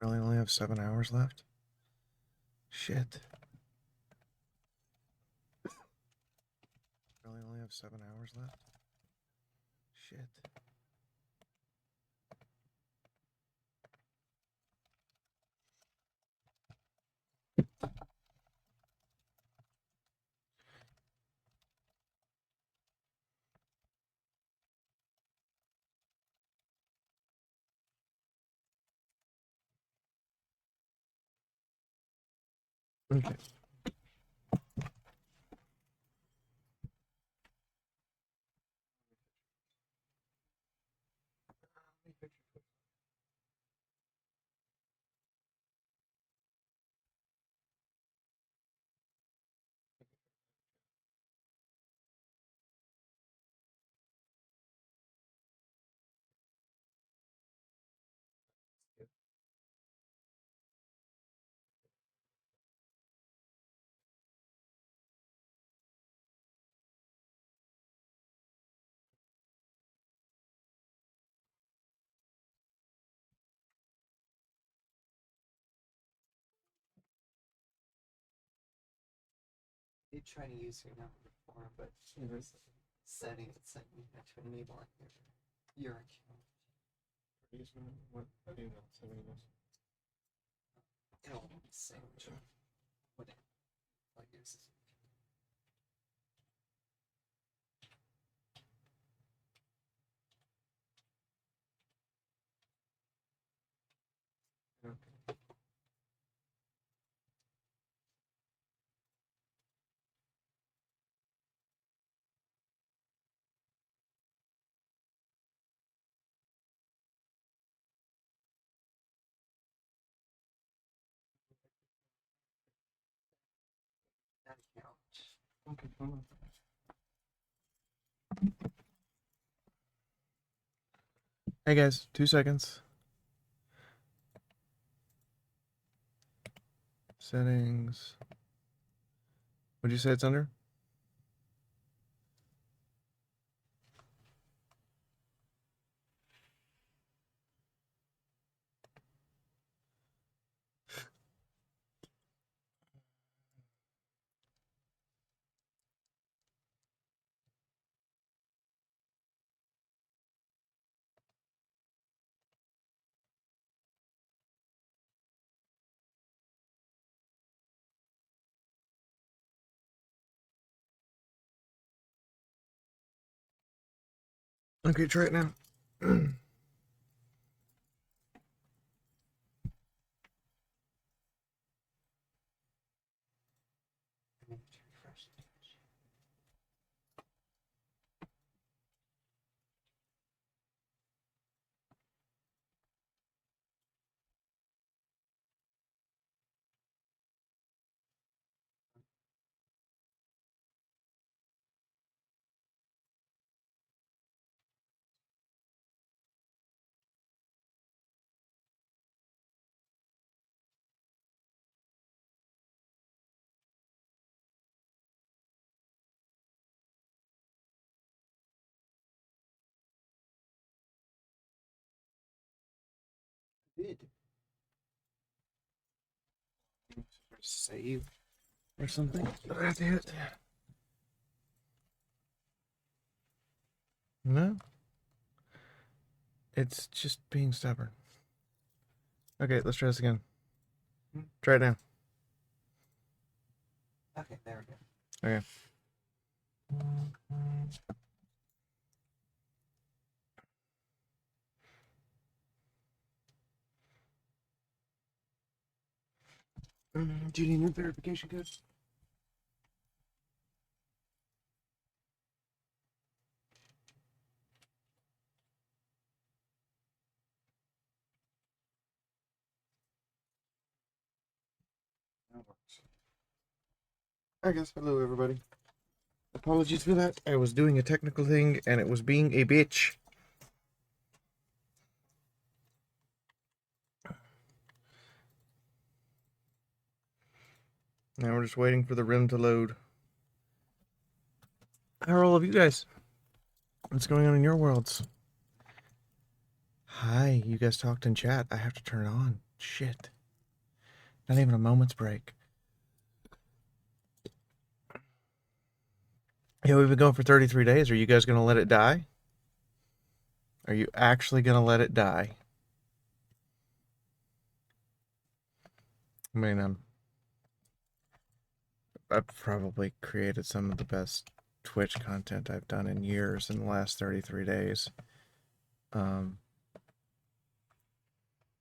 Really only have 7 hours left? Shit. Really only have 7 hours left? Shit. Okay. I did try to use your number before, but there was a setting that said you had to enable on your account. What email? Send me this. It'll say what it uses. Okay. That account. Okay, hold on. Hey guys, 2 seconds. Settings. What'd you say it's under? Okay, try it now. I need to refresh the page. Did. Save or something. That's it. No? It's just being stubborn. Okay, let's try this again. Try it now. Okay, there we go. Okay. Do you need a verification code? That works. I guess hello everybody. Apologies for that. I was doing a technical thing and it was being a bitch. Now we're just waiting for the rim to load. How are all of you guys? What's going on in your worlds? Hi, you guys talked in chat. I have to turn it on. Shit. Not even a moment's break. Yeah, we've been going for 33 days. Are you guys going to let it die? Are you actually going to let it die? I mean, I've probably created some of the best Twitch content I've done in years in the last 33 days.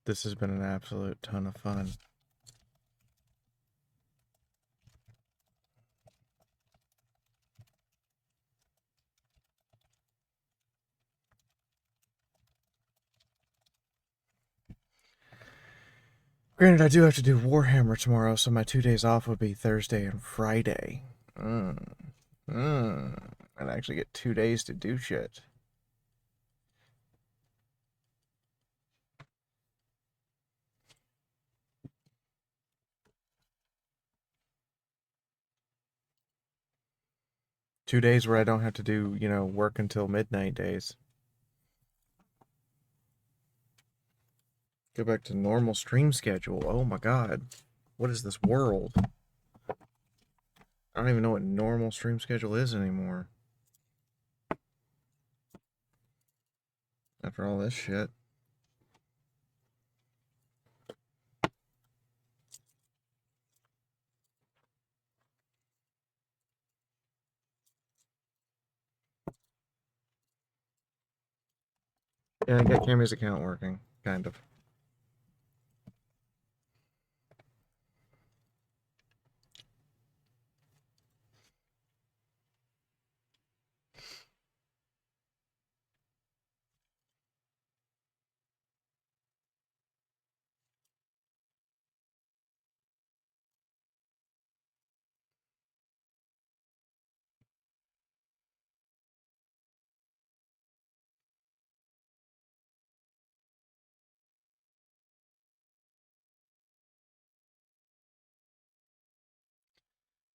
This has been an absolute ton of fun. Granted, I do have to do Warhammer tomorrow, so my 2 days off would be Thursday and Friday. I'd actually get 2 days to do shit. Two days where I don't have to do, work until midnight days. Go back to normal stream schedule. Oh my god. What is this world? I don't even know what normal stream schedule is anymore. After all this shit. Yeah, I got Cammy's account working. Kind of.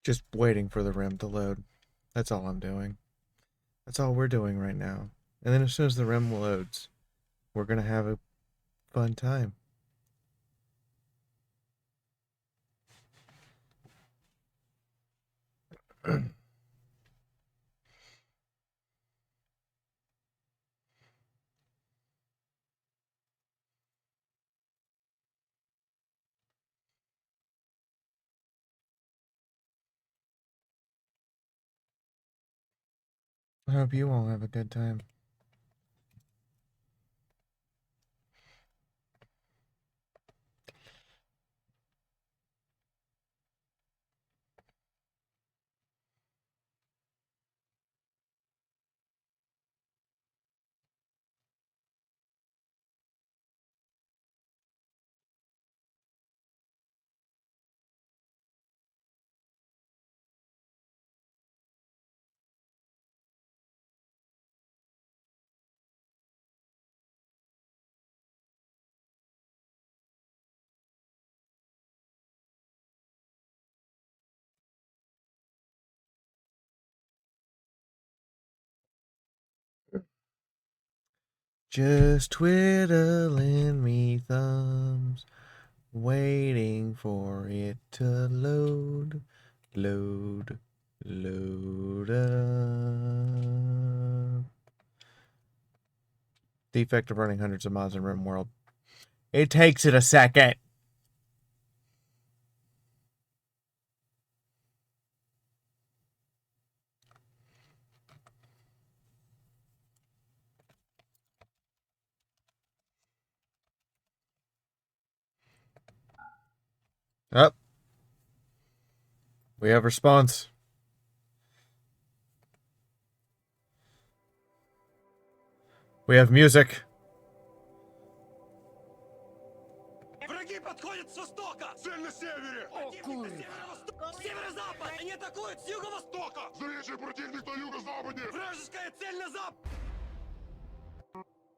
Just waiting for the RIM to load. That's all I'm doing. That's all we're doing right now. And then as soon as the RIM loads, we're going to have a fun time. I hope you all have a good time. Just twiddling me thumbs, waiting for it to load, load, load up. Defect of running hundreds of mods in RimWorld. It takes it a second. Up. We have response. We have music. Враги подходят с востока! Цель на севере! Противник на северо-восток! Северо-запад! Они атакуют с юго-востока! Заречный противник на юго-западе! Вражеская цель на запад!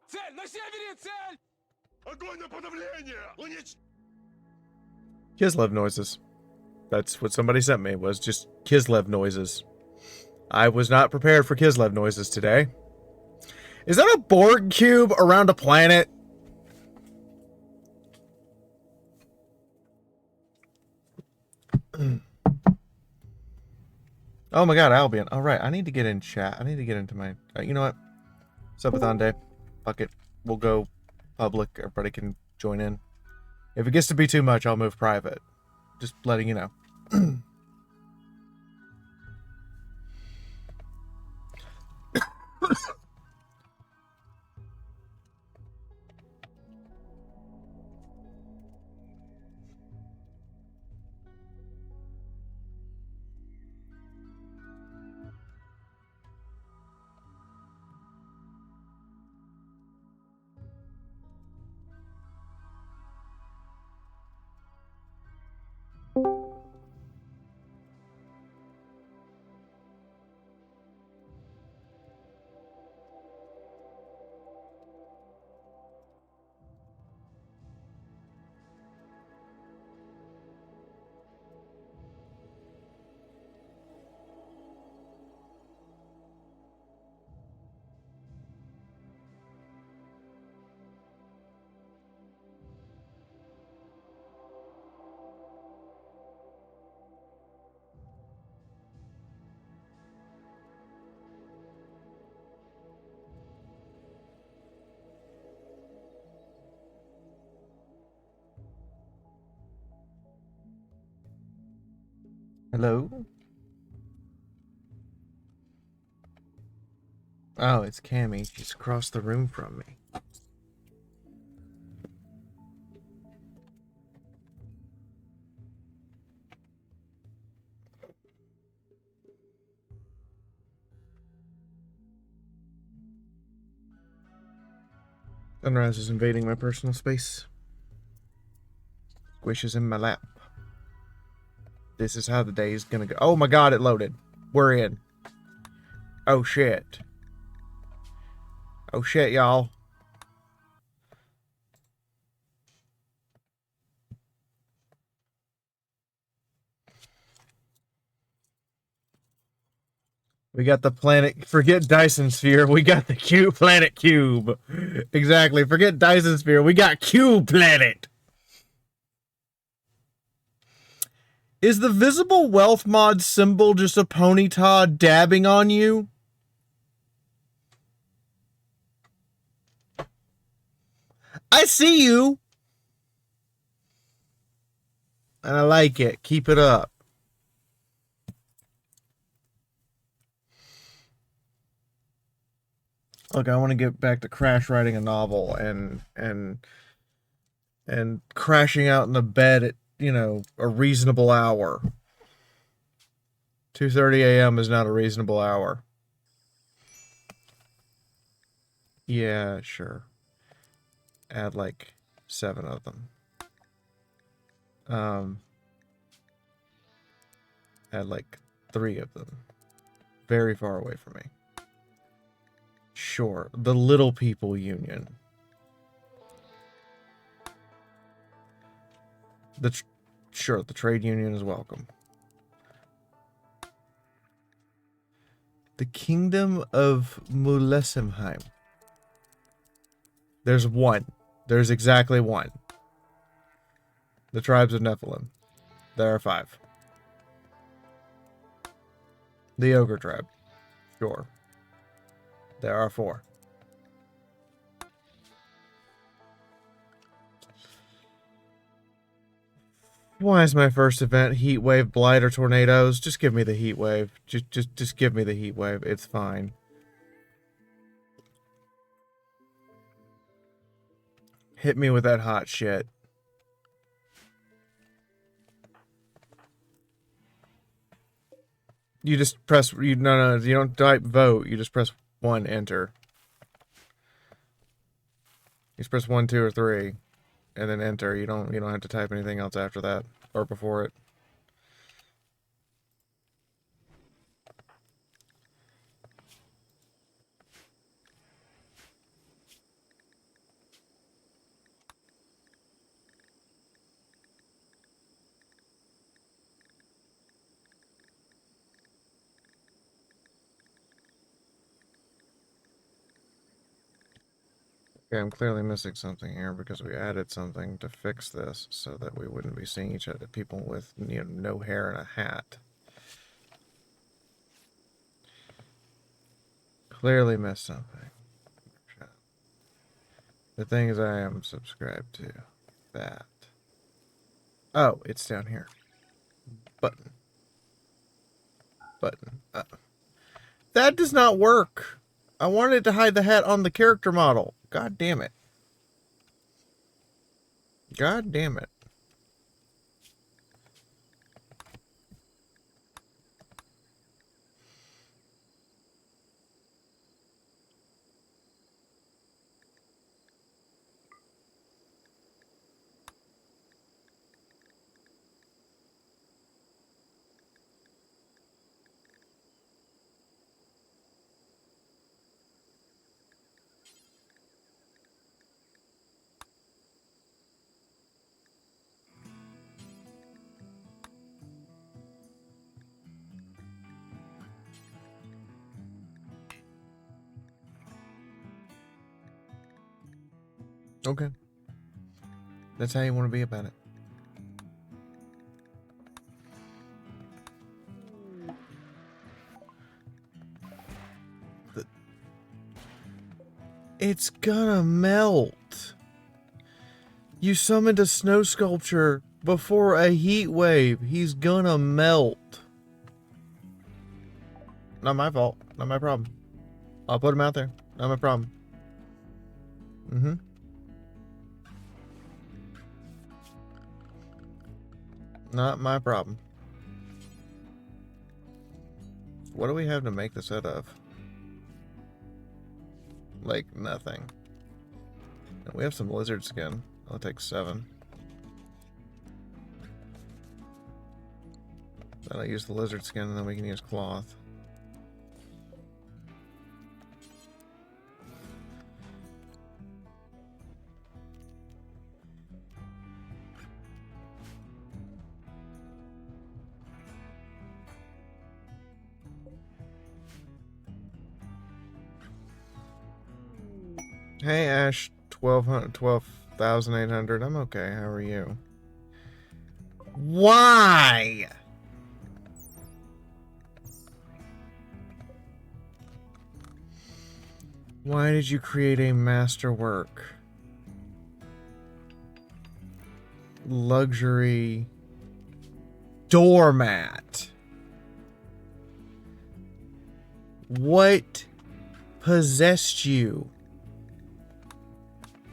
Цель на севере! Цель! Огонь на подавление! Kislev noises. That's what somebody sent me, was just Kislev noises. I was not prepared for Kislev noises today. Is that a Borg cube around a planet? Oh my god, Albion. All right, I need to get in chat. I need to get into my. You know what? Subathon day. Fuck it. We'll go public. Everybody can join in. If it gets to be too much, I'll move private. Just letting you know. Hello? Oh, it's Cammy. She's across the room from me. Sunrise is invading my personal space. Squish is in my lap. This is how the day is gonna go. Oh my god, it loaded. We're in. Oh shit. Oh shit, y'all. We got the planet. Forget Dyson Sphere. We got the cube planet cube. Exactly. Forget Dyson Sphere. We got Cube Planet. Is the visible wealth mod symbol just a ponyta dabbing on you? I see you. And I like it. Keep it up. Look, I want to get back to crash writing a novel and crashing out in the bed at, you know, a reasonable hour. 2:30 a.m. is not a reasonable hour. Yeah, sure. Add like 7 of them. Add like 3 of them. Very far away from me. Sure. The Little People Union. Sure, the trade union is welcome. The Kingdom of Mulesimheim. There's one. There's exactly one. The tribes of Nephilim. There are 5. The Ogre tribe. Sure. There are 4. Why is my first event heat wave, blight, or tornadoes? Just give me the heat wave. Just give me the heat wave. It's fine. Hit me with that hot shit. You just press. No, you don't type vote. You just press 1, enter. You just press 1, 2, or 3, and then enter. You don't have to type anything else after that or before it. Okay, I'm clearly missing something here because we added something to fix this so that we wouldn't be seeing each other, people with, you know, no hair and a hat. Clearly missed something. The things I am subscribed to. That. Oh, it's down here. Button. Button. That does not work. I wanted to hide the hat on the character model. God damn it. God damn it. Okay. That's how you want to be about it. It's gonna melt. You summoned a snow sculpture before a heat wave. He's gonna melt. Not my fault. Not my problem. I'll put him out there. Not my problem. Mm-hmm. Not my problem. What do we have to make this out of? Like, nothing. We have some lizard skin. I'll take 7. Then I'll use the lizard skin, and then we can use cloth. Hey, Ash, 12,800. I'm okay. How are you? Why? Why did you create a masterwork? Luxury doormat. What possessed you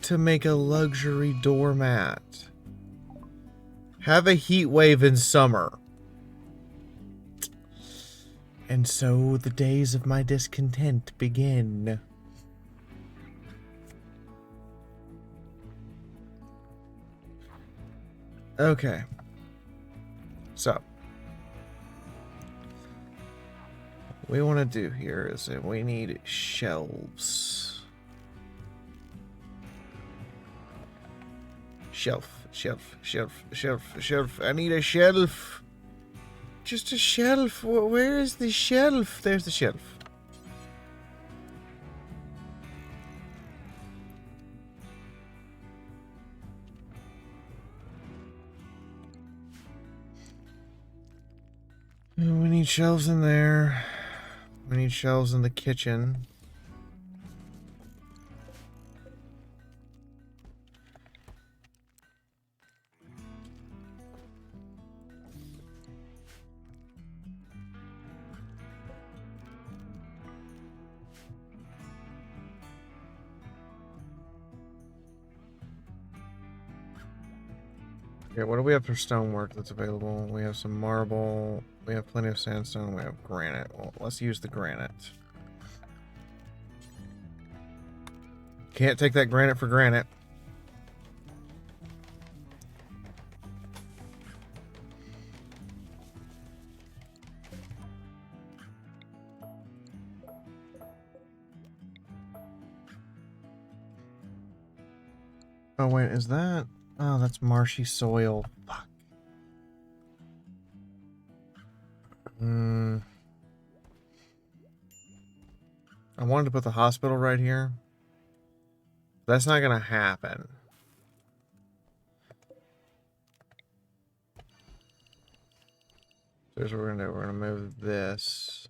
to make a luxury doormat? Have a heat wave in summer. And so the days of my discontent begin. Okay. So, what we want to do here is that we need shelves. Shelf, shelf, shelf, shelf, shelf. I need a shelf. Just a shelf. Where is the shelf? There's the shelf. We need shelves in there. We need shelves in the kitchen. Okay, what do we have for stonework that's available? We have some marble. We have plenty of sandstone. We have granite. Well, let's use the granite. Can't take that granite for granted. Oh, wait, is that... Oh, that's marshy soil. Fuck. I wanted to put the hospital right here. That's not gonna happen. So here's what we're gonna do. We're gonna move this.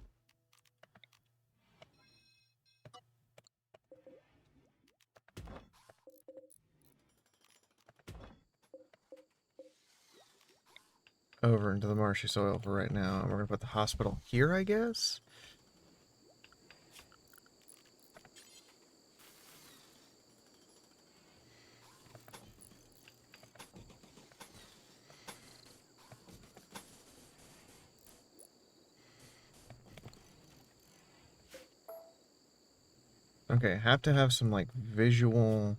Over into the marshy soil for right now. And we're gonna put the hospital here, I guess? Okay, have to have some, like, visual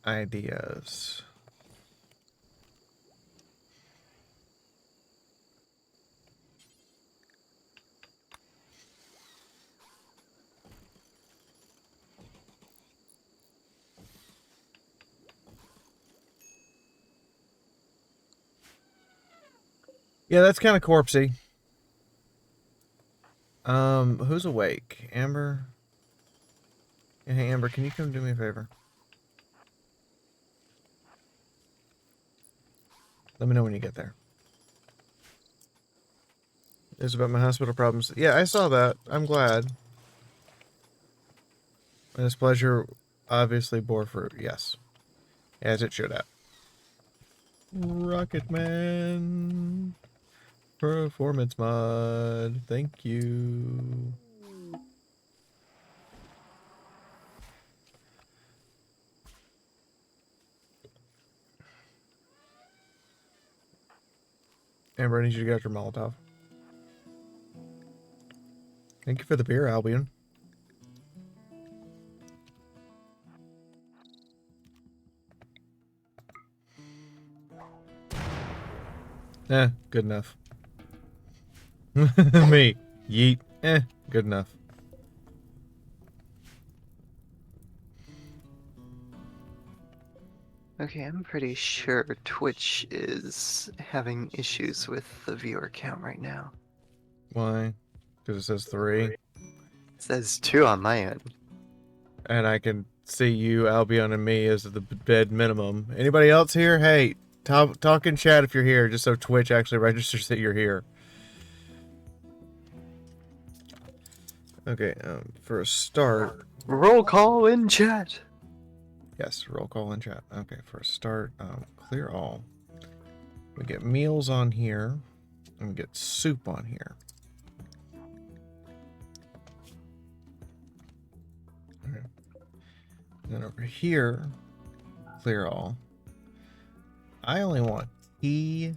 ideas. Yeah, that's kind of corpsey. Who's awake? Amber? Hey, Amber, can you come do me a favor? Let me know when you get there. It's about my hospital problems. Yeah, I saw that. I'm glad. And his pleasure obviously bore fruit. Yes. As it should have. Rocket Man. Performance mod. Thank you. Amber, I need you to get out your Molotov. Thank you for the beer, Albion. Good enough. Me. Yeet. Good enough. Okay, I'm pretty sure Twitch is having issues with the viewer count right now. Why? Because it says 3. It says 2 on my end. And I can see you, Albion, and me as the bed minimum. Anybody else here? Hey, talk in chat if you're here, just so Twitch actually registers that you're here. Okay, for a start... Roll call in chat! Yes, roll call in chat. Okay, for a start, clear all. We get meals on here, and we get soup on here. Okay. Then over here, clear all. I only want tea,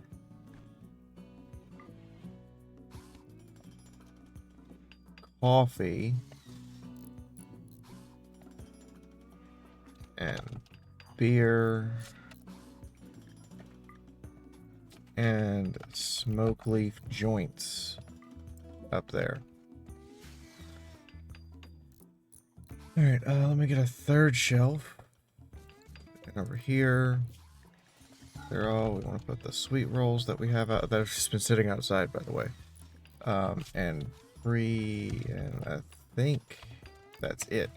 coffee, and beer, and smoke leaf joints up there. Alright, let me get a third shelf. And over here, they're all, we want to put the sweet rolls that we have out, that have just been sitting outside, by the way. And 3, and I think that's it.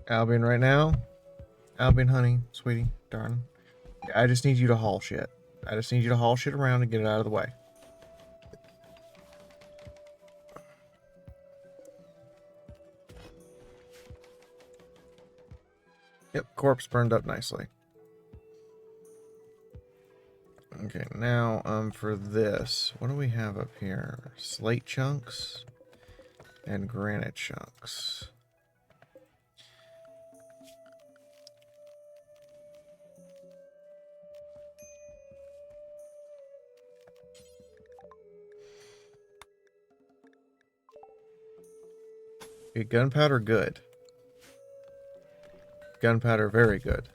Albion right now. Albion, honey, sweetie, darling. I just need you to haul shit. I just need you to haul shit around and get it out of the way. Yep, corpse burned up nicely. Okay, now, for this, what do we have up here? Slate chunks and granite chunks. Okay, gunpowder, good. Gunpowder, very good.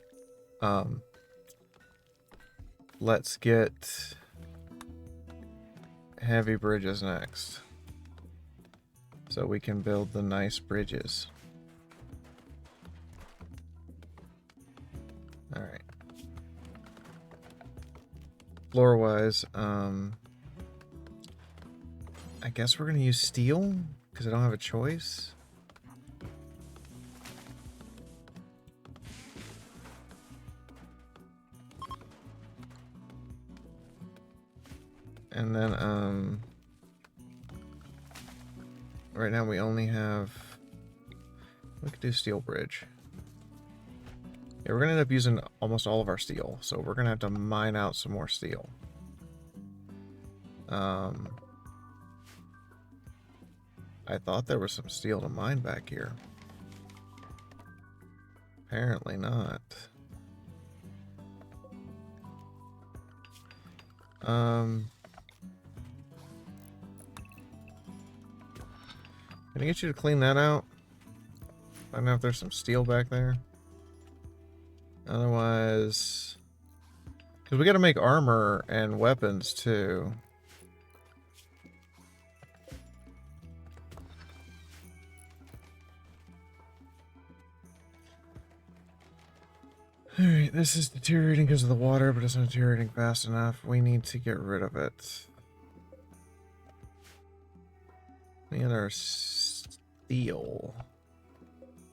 Let's get heavy bridges next. so we can build the nice bridges. All right. Floor-wise, I guess we're gonna use steel because I don't have a choice. And then, right now we only have, we could do steel bridge. Yeah, we're gonna end up using almost all of our steel, so we're gonna have to mine out some more steel. I thought there was some steel to mine back here. Apparently not. Can I get you to clean that out? Find out if there's some steel back there. Otherwise, because we got to make armor and weapons too. Alright, this is deteriorating because of the water, but it's not deteriorating fast enough. We need to get rid of it. The other steel.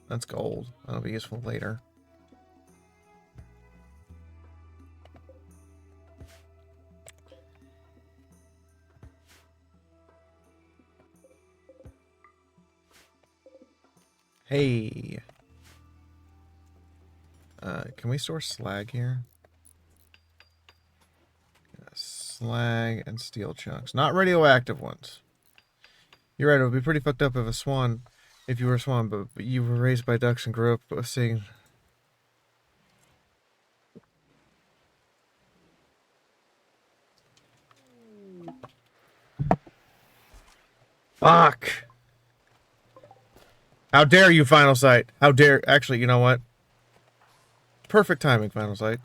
That's gold. That'll be useful later. Hey. Can we store slag here? Slag and steel chunks. Not radioactive ones. You're right, it would be pretty fucked up if you were a swan, but you were raised by ducks and grew up seeing... Fuck! How dare you, Final Sight? How dare... Actually, you know what? Perfect timing, Final Sight.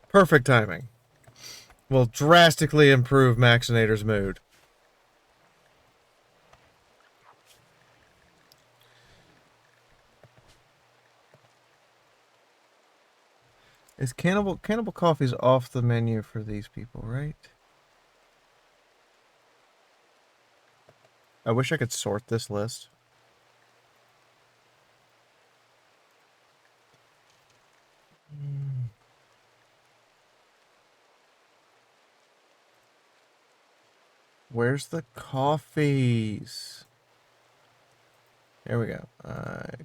Perfect timing. Will drastically improve Maxinator's mood. Is Cannibal Coffee's off the menu for these people, right? I wish I could sort this list. Where's the coffees? Here we go.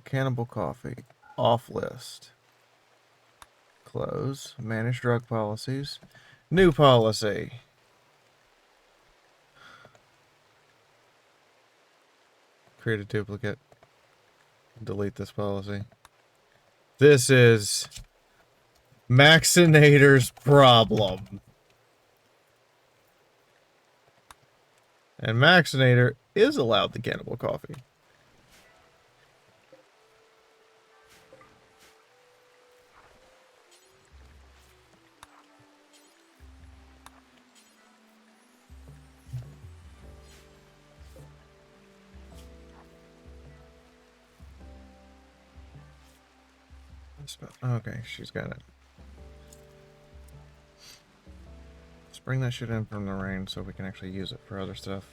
Cannibal Coffee. Off list. Close. Manage drug policies. New policy. Create a duplicate. Delete this policy. This is Maxinator's problem. And Maxinator is allowed the Cannibal Coffee. Okay, she's got it. Let's bring that shit in from the rain so we can actually use it for other stuff.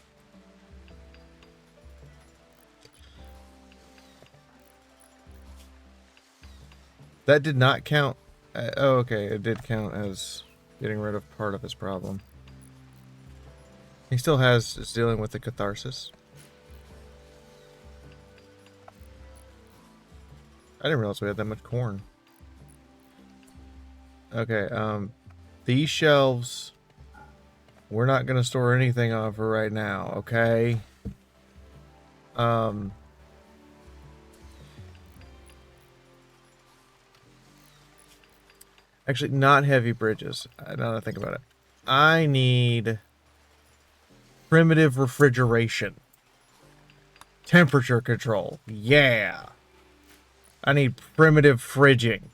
That did not count. Oh, okay, it did count as getting rid of part of his problem. He still is dealing with the catharsis. I didn't realize we had that much corn. Okay, these shelves, we're not going to store anything on for right now, okay? Actually, not heavy bridges. Now that I think about it. I need primitive refrigeration. Temperature control. Yeah. I need primitive fridging.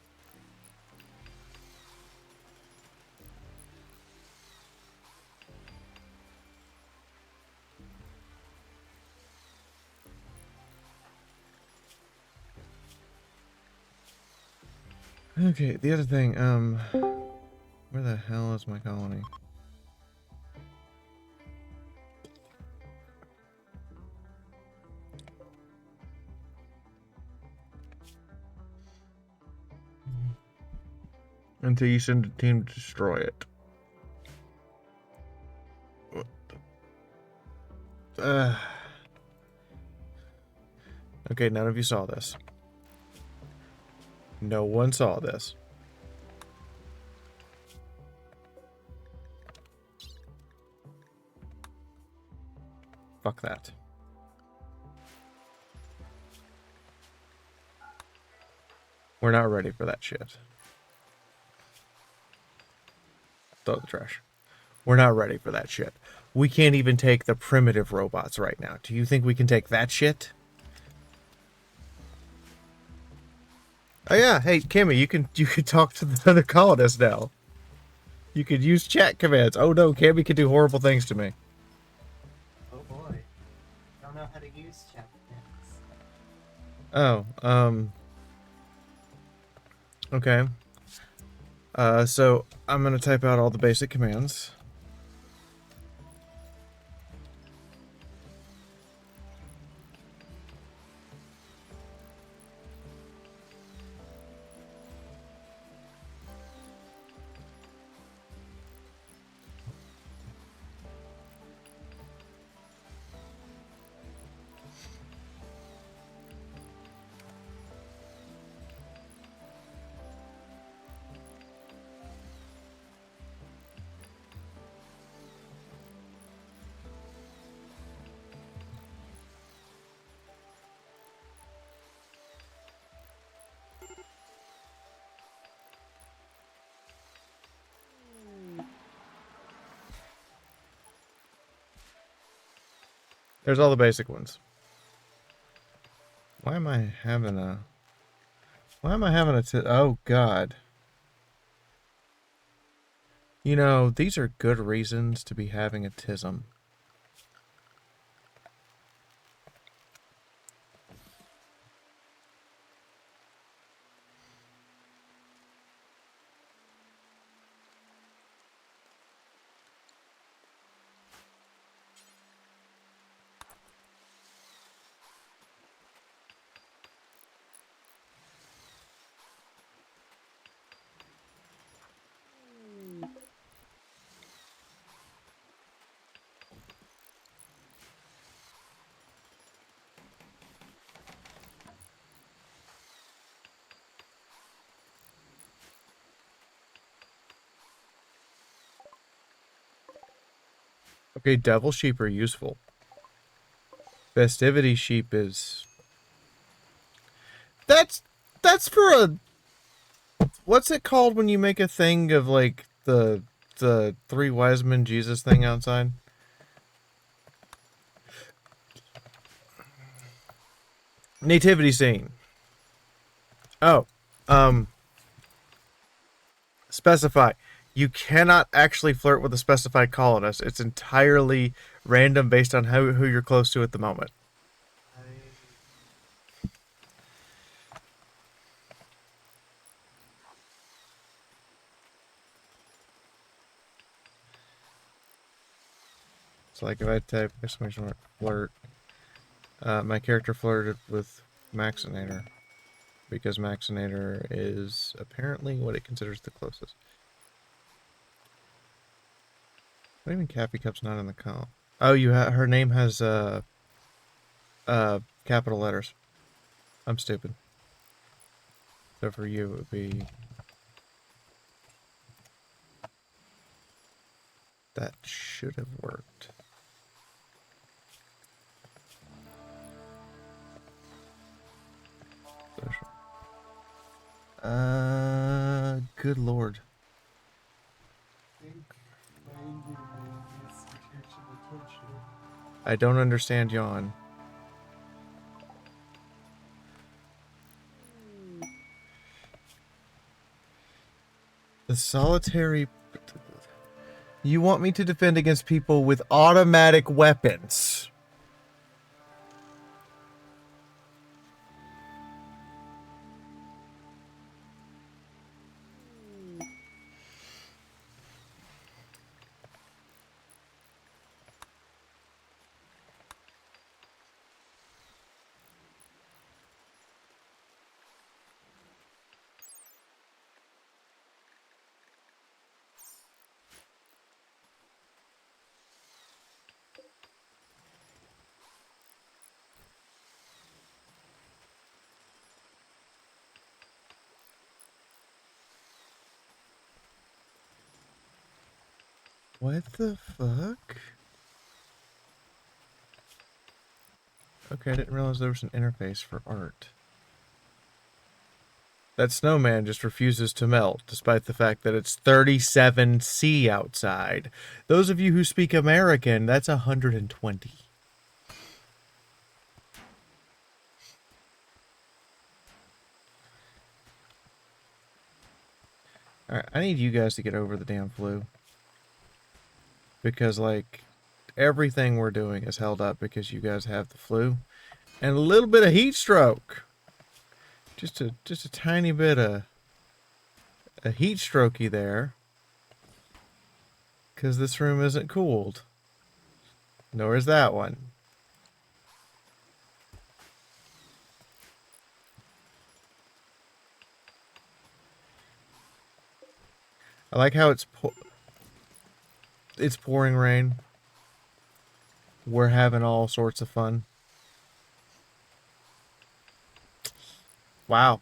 Okay, the other thing, where the hell is my colony? Until you send a team to destroy it. What the... Okay, none of you saw this. No one saw this. Fuck that. We're not ready for that shit. Throw the trash. We're not ready for that shit. We can't even take the primitive robots right now. Do you think we can take that shit? Oh yeah, hey Kimmy, you can talk to the other colonists now. You could use chat commands. Oh no, Kimmy can do horrible things to me. Oh boy. Don't know how to use chat commands. Oh, okay. So I'm gonna type out all the basic commands. There's all the basic ones. Why am I having a... Oh, God. You know, these are good reasons to be having a tism. Okay, devil sheep are useful. Festivity sheep is... That's for a... What's it called when you make a thing of, like, the three wise men Jesus thing outside? Nativity scene. Oh, specify. You cannot actually flirt with a specified colonist. It's entirely random based on who you're close to at the moment. It's like if I type exclamation mark flirt, my character flirted with Maxinator because Maxinator is apparently what it considers the closest. What even Cappy Cup's not in the column? Oh, her name has capital letters. I'm stupid. So for you, it would be... That should have worked. Good lord. I don't understand yawn. The solitary... You want me to defend against people with automatic weapons? What the fuck? Okay, I didn't realize there was an interface for art. That snowman just refuses to melt, despite the fact that it's 37°C outside. Those of you who speak American, that's 120. Alright, I need you guys to get over the damn flu. Because, like, everything we're doing is held up because you guys have the flu. And a little bit of heat stroke. Just a tiny bit of a heat strokey there. Because this room isn't cooled. Nor is that one. I like how it's pouring rain. We're having all sorts of fun. Wow.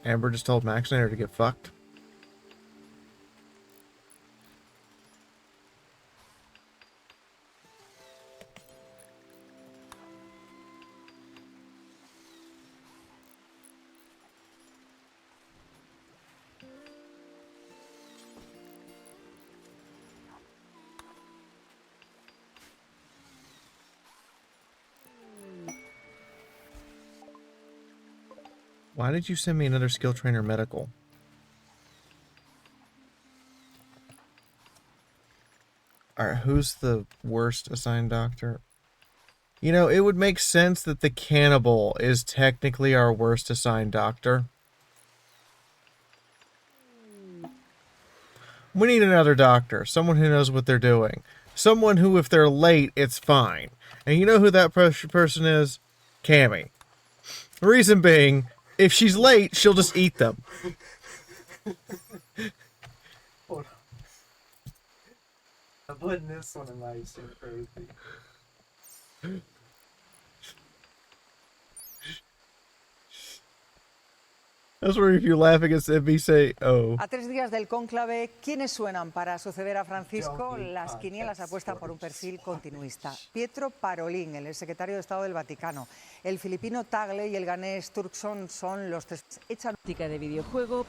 Amber just told Maxinator to get fucked. Why did you send me another skill trainer medical? Alright, who's the worst assigned doctor? You know, it would make sense that the cannibal is technically our worst assigned doctor. We need another doctor. Someone who knows what they're doing. Someone who, if they're late, it's fine. And you know who that person is? Cammy. The reason being, if she's late, she'll just eat them. Hold on. I'm putting this one in my shit crazy. That's where if you laugh against MB, say, oh. A 3 días del cónclave, ¿quiénes suenan para suceder a Francisco? Las quinielas apuestan por un perfil continuista. Pietro Parolin, el secretario de Estado del Vaticano. El filipino Tagle y el ganés Turkson son los tres. Echan Estética de videojuego.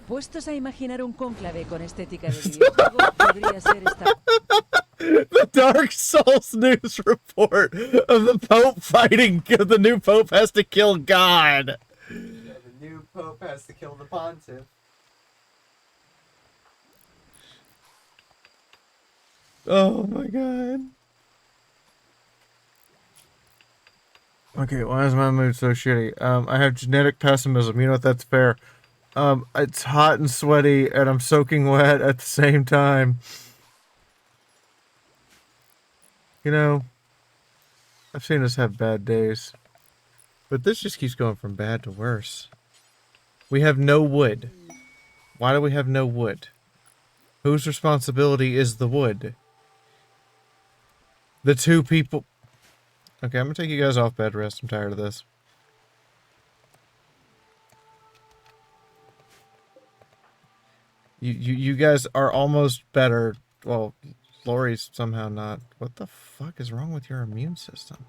Puestos a imaginar un cónclave con estética de videojuego, podría ser esta. The Dark Souls news report of the Pope fighting. The new Pope has to kill God. Yeah, the new pope has to kill the pontiff. Oh my god. Okay, why is my mood so shitty? I have genetic pessimism. You know what? That's fair. It's hot and sweaty, and I'm soaking wet at the same time. You know, I've seen us have bad days. But this just keeps going from bad to worse. We have no wood. Why do we have no wood? Whose responsibility is the wood? The two people... Okay, I'm gonna take you guys off bed rest. I'm tired of this. You guys are almost better. Well, Lori's somehow not. What the fuck is wrong with your immune system?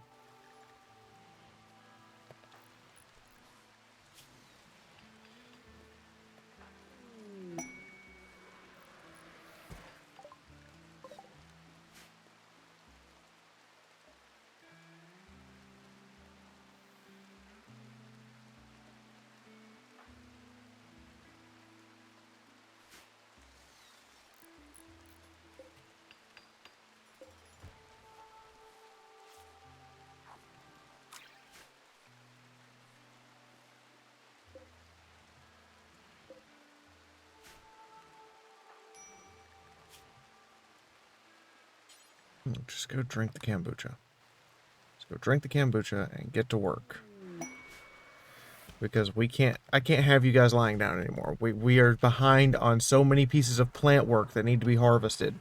Just go drink the kombucha. Just go drink the kombucha and get to work. Because I can't have you guys lying down anymore. We are behind on so many pieces of plant work that need to be harvested.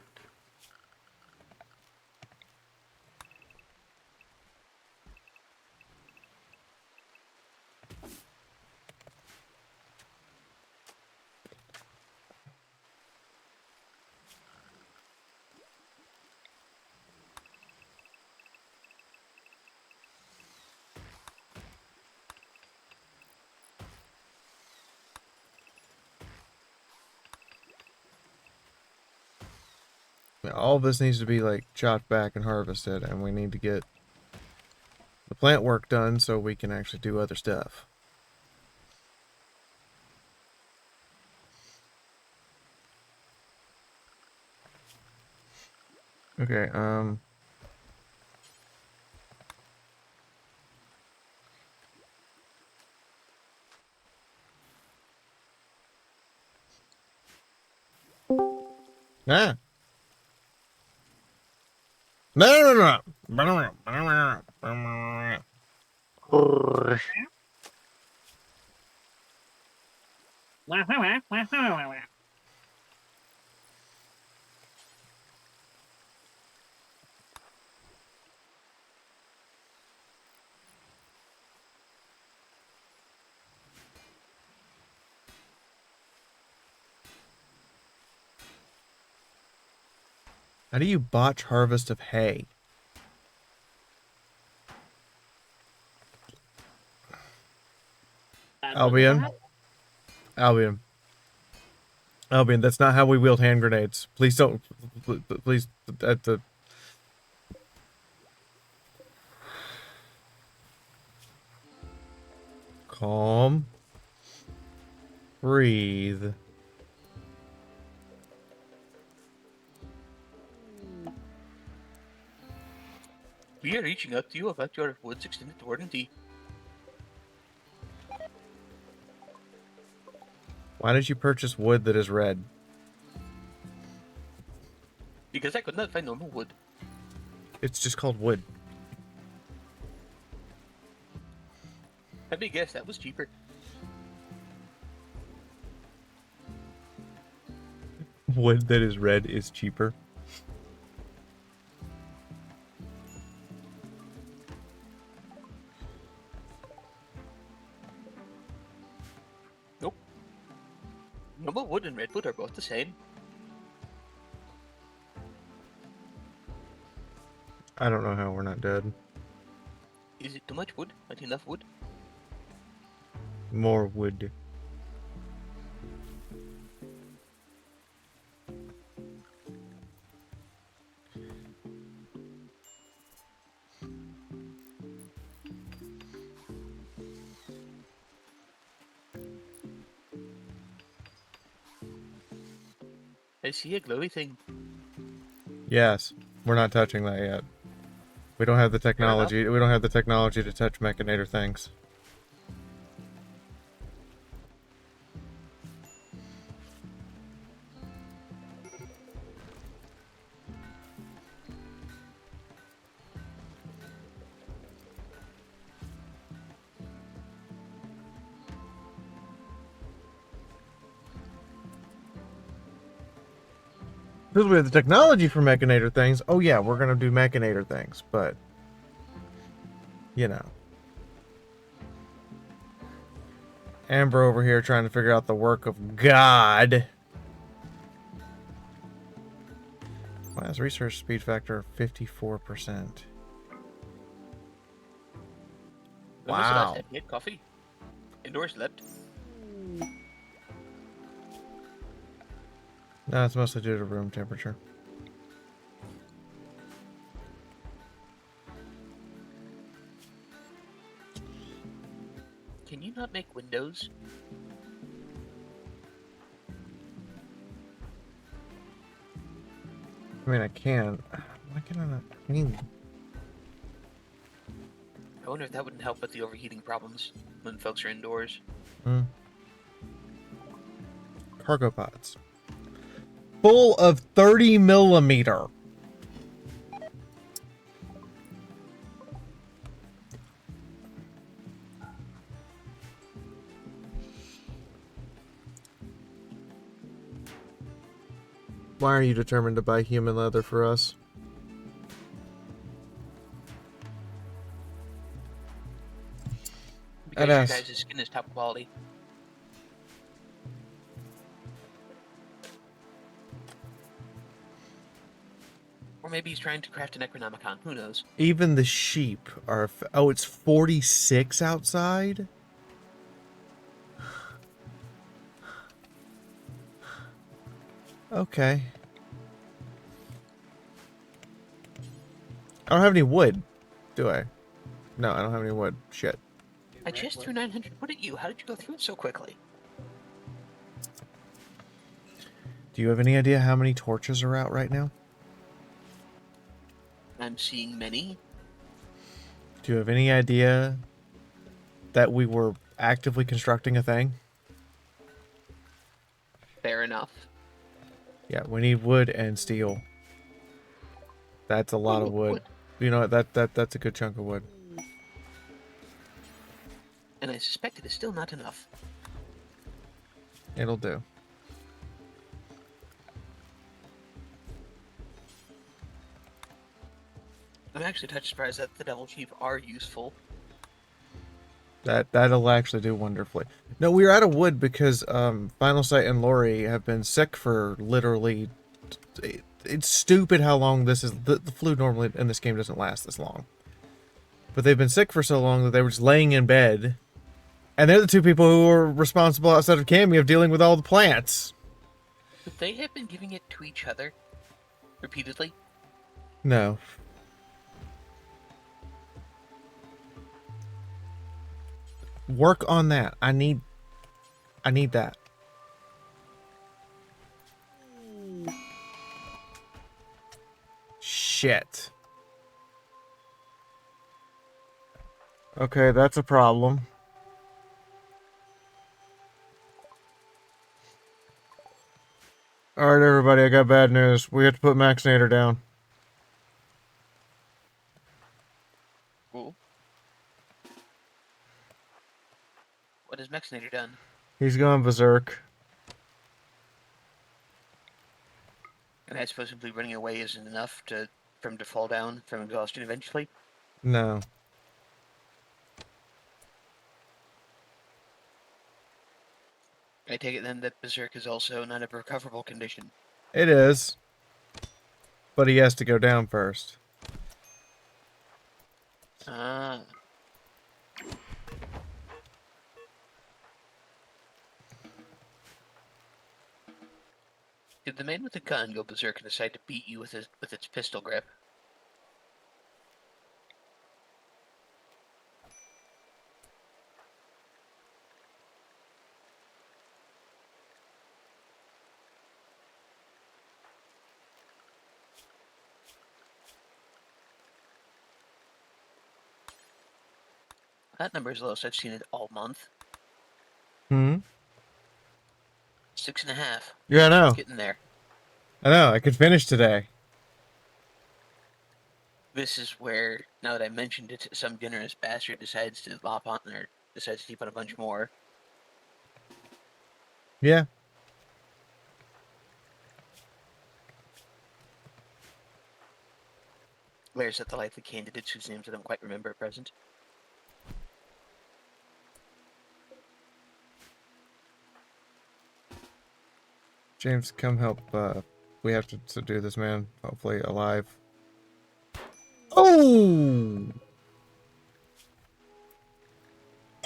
All of this needs to be like chopped back and harvested, and we need to get the plant work done so we can actually do other stuff. Okay, Ah! No! How do you botch harvest of hay? Albion. Albion. Albion, that's not how we wield hand grenades. Please don't. Please. Calm. Breathe. We are reaching out to you about your Woods extended warranty. Why did you purchase wood that is red? Because I could not find normal wood. It's just called wood. Let me guess, that was cheaper. Wood that is red is cheaper. Nope. Normal wood and redwood are both the same. I don't know how we're not dead. Is it too much wood? Not enough wood? More wood. I see a glowy thing. Yes, we're not touching that yet. We don't have the technology. We don't have the technology to touch Mechanator things. Because we have the technology for Mechanator things, oh yeah, we're gonna do Mechanator things, but you know. Amber over here trying to figure out the work of God. Wow, his research speed factor 54%. When was the last Wow. time you had coffee? Indoors slept. No, it's mostly due to room temperature. Can you not make windows? I mean, I can. Why can I not clean them? I wonder if that wouldn't help with the overheating problems when folks are indoors. Cargo pods. Full of 30 millimeter. Why are you determined to buy human leather for us? Because your Badass. guys' skin is top quality. Or maybe he's trying to craft an Necronomicon, who knows? Even the sheep are... Oh, it's 46 outside? Okay. I don't have any wood, do I? No, I don't have any wood. Shit. I just threw 900 wood at you. How did you go through it so quickly? Do you have any idea how many torches are out right now? I'm seeing many. Do you have any idea that we were actively constructing a thing? Fair enough. Yeah, we need wood and steel. That's a lot of Ooh, wood. You know what? That's a good chunk of wood. And I suspect it is still not enough. It'll do. I'm actually touched surprised that the Devil Chief are useful. That'll actually do wonderfully. No, we were out of wood because Final Sight and Lori have been sick for literally. It's stupid how long this is. The flu normally in this game doesn't last this long. But they've been sick for so long that they were just laying in bed. And they're the two people who are responsible outside of Cammy of dealing with all the plants. But they have been giving it to each other repeatedly. No. Work on that. I need that. Shit. Okay, that's a problem. Alright, everybody, I got bad news. We have to put Maxinator down. Cool. What has Mexinator done? He's gone berserk. And I suppose simply running away isn't enough for him to fall down from exhaustion eventually? No. I take it then that Berserk is also not a recoverable condition. It is. But he has to go down first. Ah. Did the man with the gun go berserk and decide to beat you with its pistol grip? That number is the lowest I've seen it all month. Hmm? 6.5. Yeah, I know. Getting there. I know. I could finish today. This is where, now that I mentioned it, some generous bastard decides to lop on, or decides to keep on a bunch more. Yeah. Where's at the likely candidates whose names I don't quite remember at present? James, come help. We have to do this, man. Hopefully alive. Oh!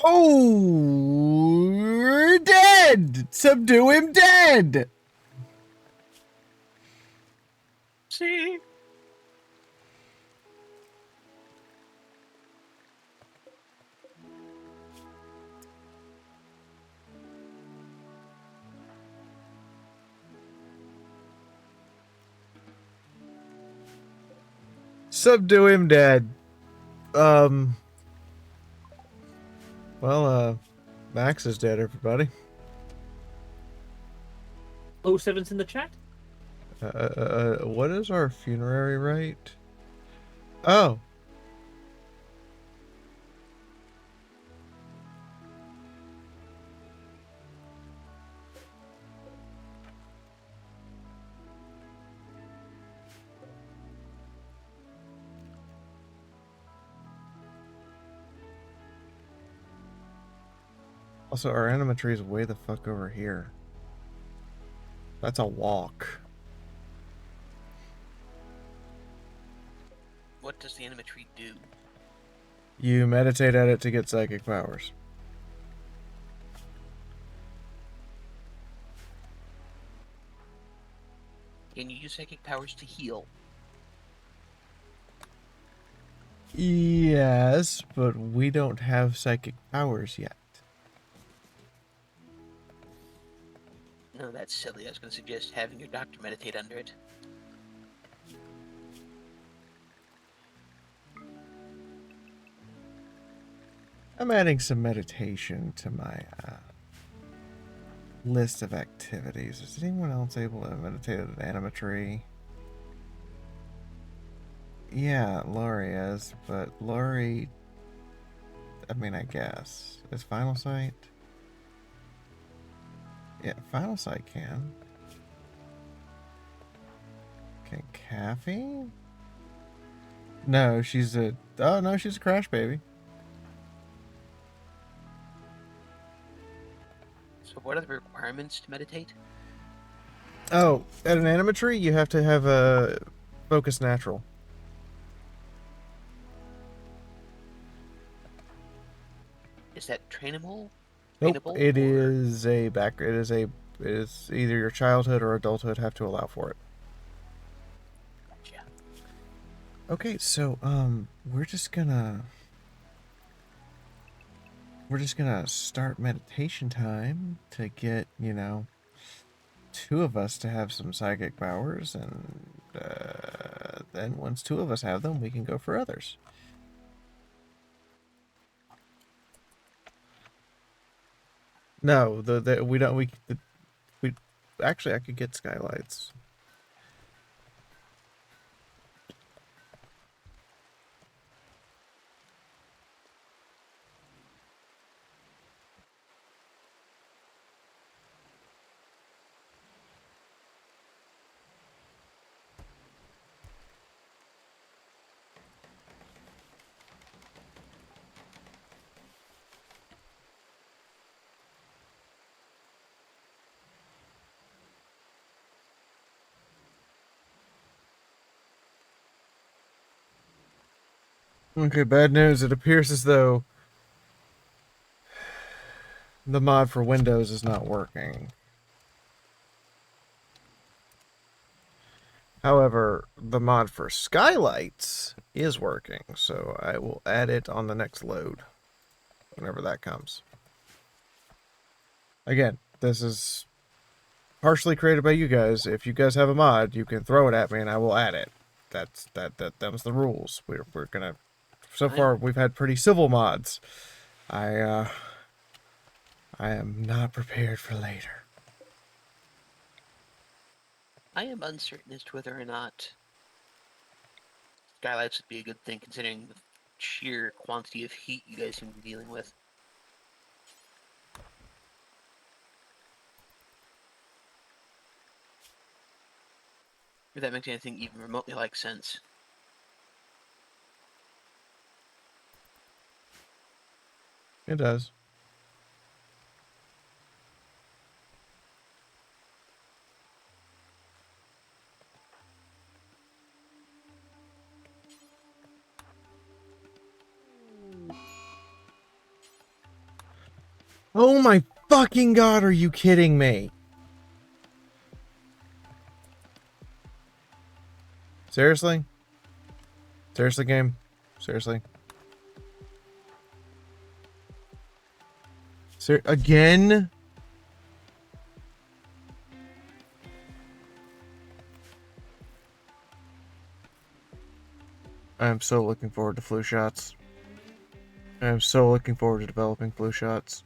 Oh! We're dead! Subdue him dead! See? Subdue him dead. Well, Max is dead, everybody. Oh, seven's in the chat? What is our funerary rate? Oh. Also, our animatry is way the fuck over here. That's a walk. What does the animatree do? You meditate at it to get psychic powers. Can you use psychic powers to heal? Yes, but we don't have psychic powers yet. No, that's silly. I was going to suggest having your doctor meditate under it. I'm adding some meditation to my list of activities. Is anyone else able to meditate at an animatree? Yeah, Laurie is, but Laurie, I mean, I guess. Is Final Sight? Yeah, Final Sight can. Can Kathy? No, she's a... Oh, no, she's a crash baby. So what are the requirements to meditate? Oh, at an animatree, you have to have a focus natural. Is that trainable? Nope, Trainable, it or- is a back... It is either your childhood or adulthood have to allow for it. Gotcha. Okay, so, we're just gonna start meditation time to get, you know, two of us to have some psychic powers, and then once two of us have them, we can go for others. No, we don't. We actually, I could get skylights. Okay, bad news. It appears as though the mod for Windows is not working. However, the mod for skylights is working, so I will add it on the next load, whenever that comes. Again, this is partially created by you guys. If you guys have a mod, you can throw it at me and I will add it. That was the rules. We're gonna... So far, we've had pretty civil mods. I am not prepared for later. I am uncertain as to whether or not skylights would be a good thing, considering the sheer quantity of heat you guys seem to be dealing with. If that makes anything even remotely like sense. It does. Oh my fucking god, are you kidding me? Seriously? Seriously, game? Seriously? Again? I am so looking forward to flu shots. I am so looking forward to developing flu shots.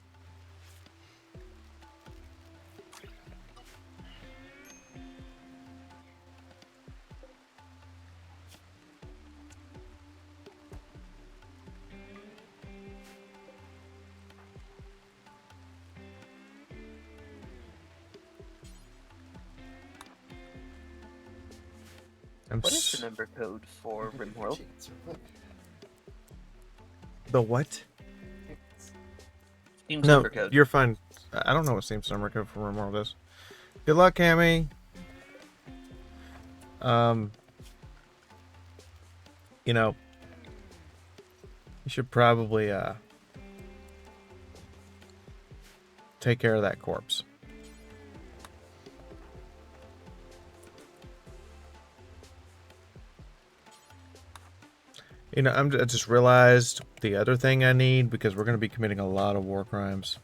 What is the member code for RimWorld? The what? Steam's No, member code. you're fine. I don't know what Steam's number code for RimWorld is. Good luck, Cammy. You know, you should probably take care of that corpse. You know, I just realized the other thing I need, because we're going to be committing a lot of war crimes.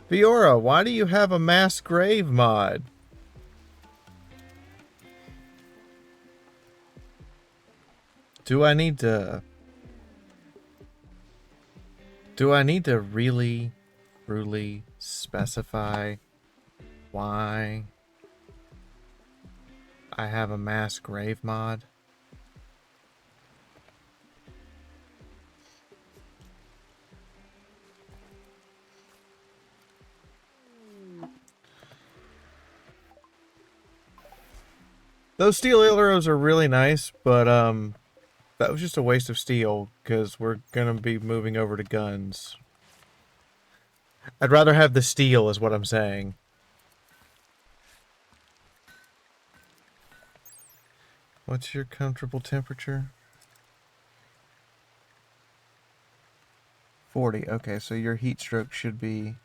Fiora, why do you have a mass grave mod? Do I need to really, truly specify why I have a mass grave mod? Those steel arrows are really nice, but that was just a waste of steel because we're gonna be moving over to guns. I'd rather have the steel, is what I'm saying. What's your comfortable temperature? 40. Okay, so your heat stroke should be...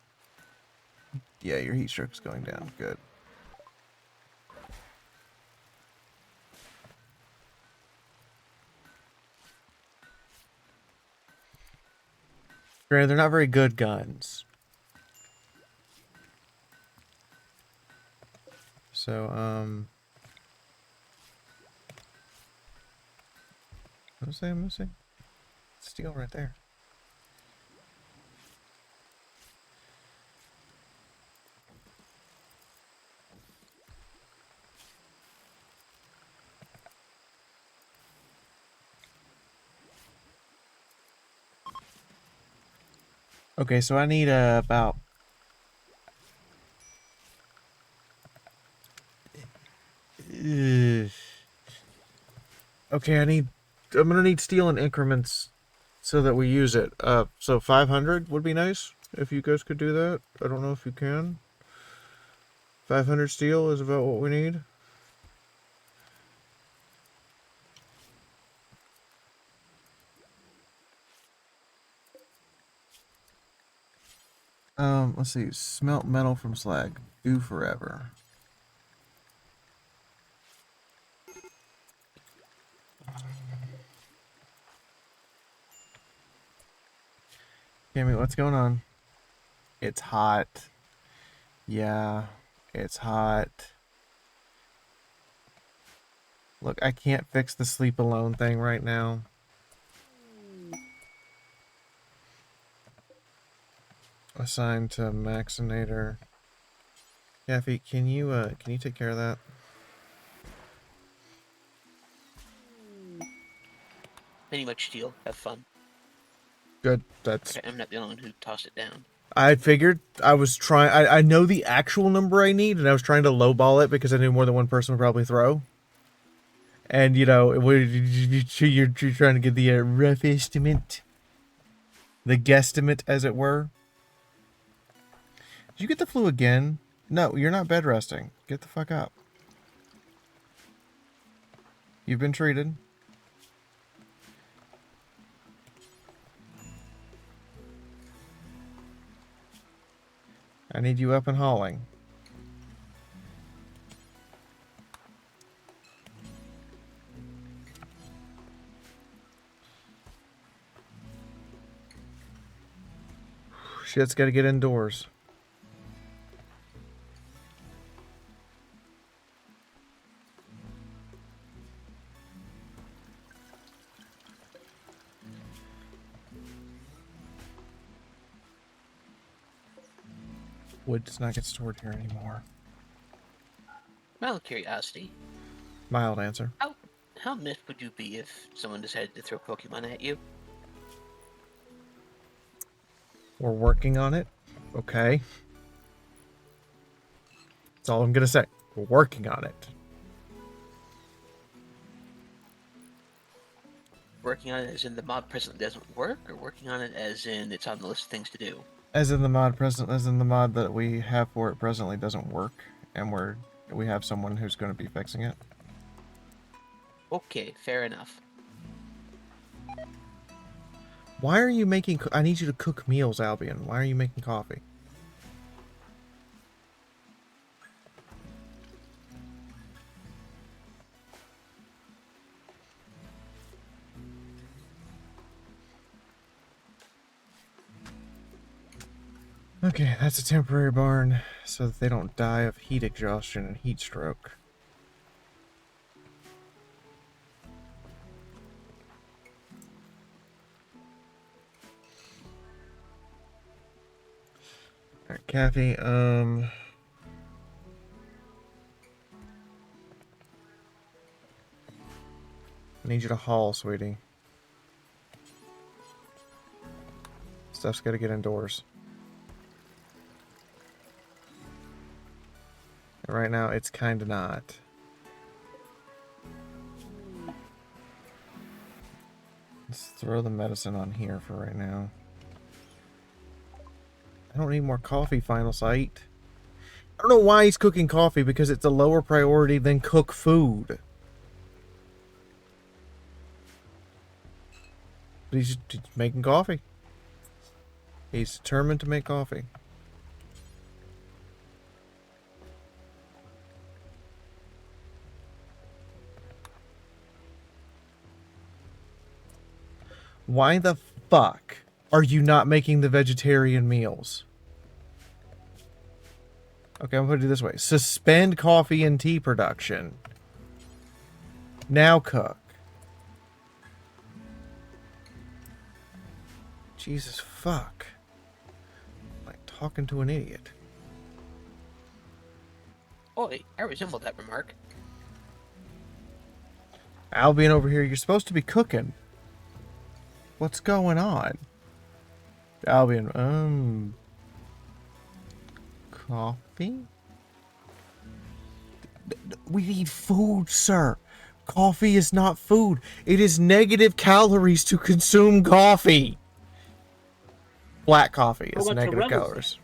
Yeah, your heat stroke is going down. Good. Granted, they're not very good guns. So, what was I missing? Steel right there. Okay, so I need about... Okay, I'm gonna need steel in increments so that we use it. So 500 would be nice if you guys could do that. I don't know if you can. 500 steel is about what we need. Let's see. Smelt metal from slag. Do forever. Cammy, what's going on? It's hot. Yeah, it's hot. Look, I can't fix the sleep alone thing right now. Assigned to Maxinator. Kathy, can you take care of that? Pretty much steel. Have fun. Good. That's... Okay, I'm not the only one who tossed it down. I figured. I was trying... I know the actual number I need, and I was trying to lowball it because I knew more than one person would probably throw. And, you know, you're trying to get the rough estimate. The guesstimate, as it were. Did you get the flu again? No, you're not bed resting. Get the fuck up. You've been treated. I need you up and hauling. Shit's gotta get indoors. Wood does not get stored here anymore. Mild curiosity. Mild answer. How miffed would you be if someone decided to throw Pokemon at you? We're working on it. Okay. That's all I'm gonna say. We're working on it. Working on it as in the mod presently doesn't work, or working on it as in it's on the list of things to do? As in the mod that we have for it presently doesn't work, and we have someone who's going to be fixing it. Okay, fair enough. Why are you making... I need you to cook meals, Albion. Why are you making coffee? Okay, that's a temporary barn so that they don't die of heat exhaustion and heat stroke. Alright, Kathy, I need you to haul, sweetie. Stuff's gotta get indoors. And right now, it's kinda not. Let's throw the medicine on here for right now. I don't need more coffee, Final Sight. I don't know why he's cooking coffee, because it's a lower priority than cook food. But he's making coffee. He's determined to make coffee. Why the fuck are you not making the vegetarian meals? Okay, I'm going to do it this way. Suspend coffee and tea production. Now cook. Jesus fuck. I'm like talking to an idiot. Oi, I resemble that remark. Albion over here, you're supposed to be cooking. What's going on? Albion, coffee? We need food, sir. Coffee is not food. It is negative calories to consume coffee. Black coffee is How about negative the rebels calories.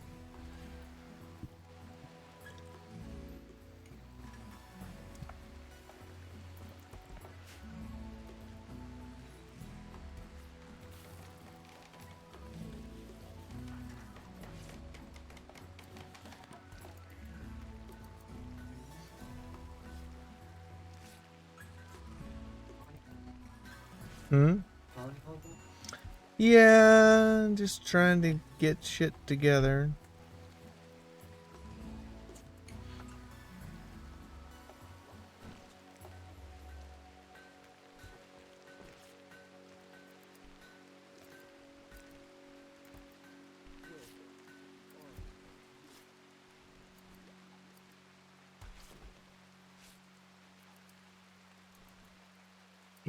Hmm? Yeah, just trying to get shit together.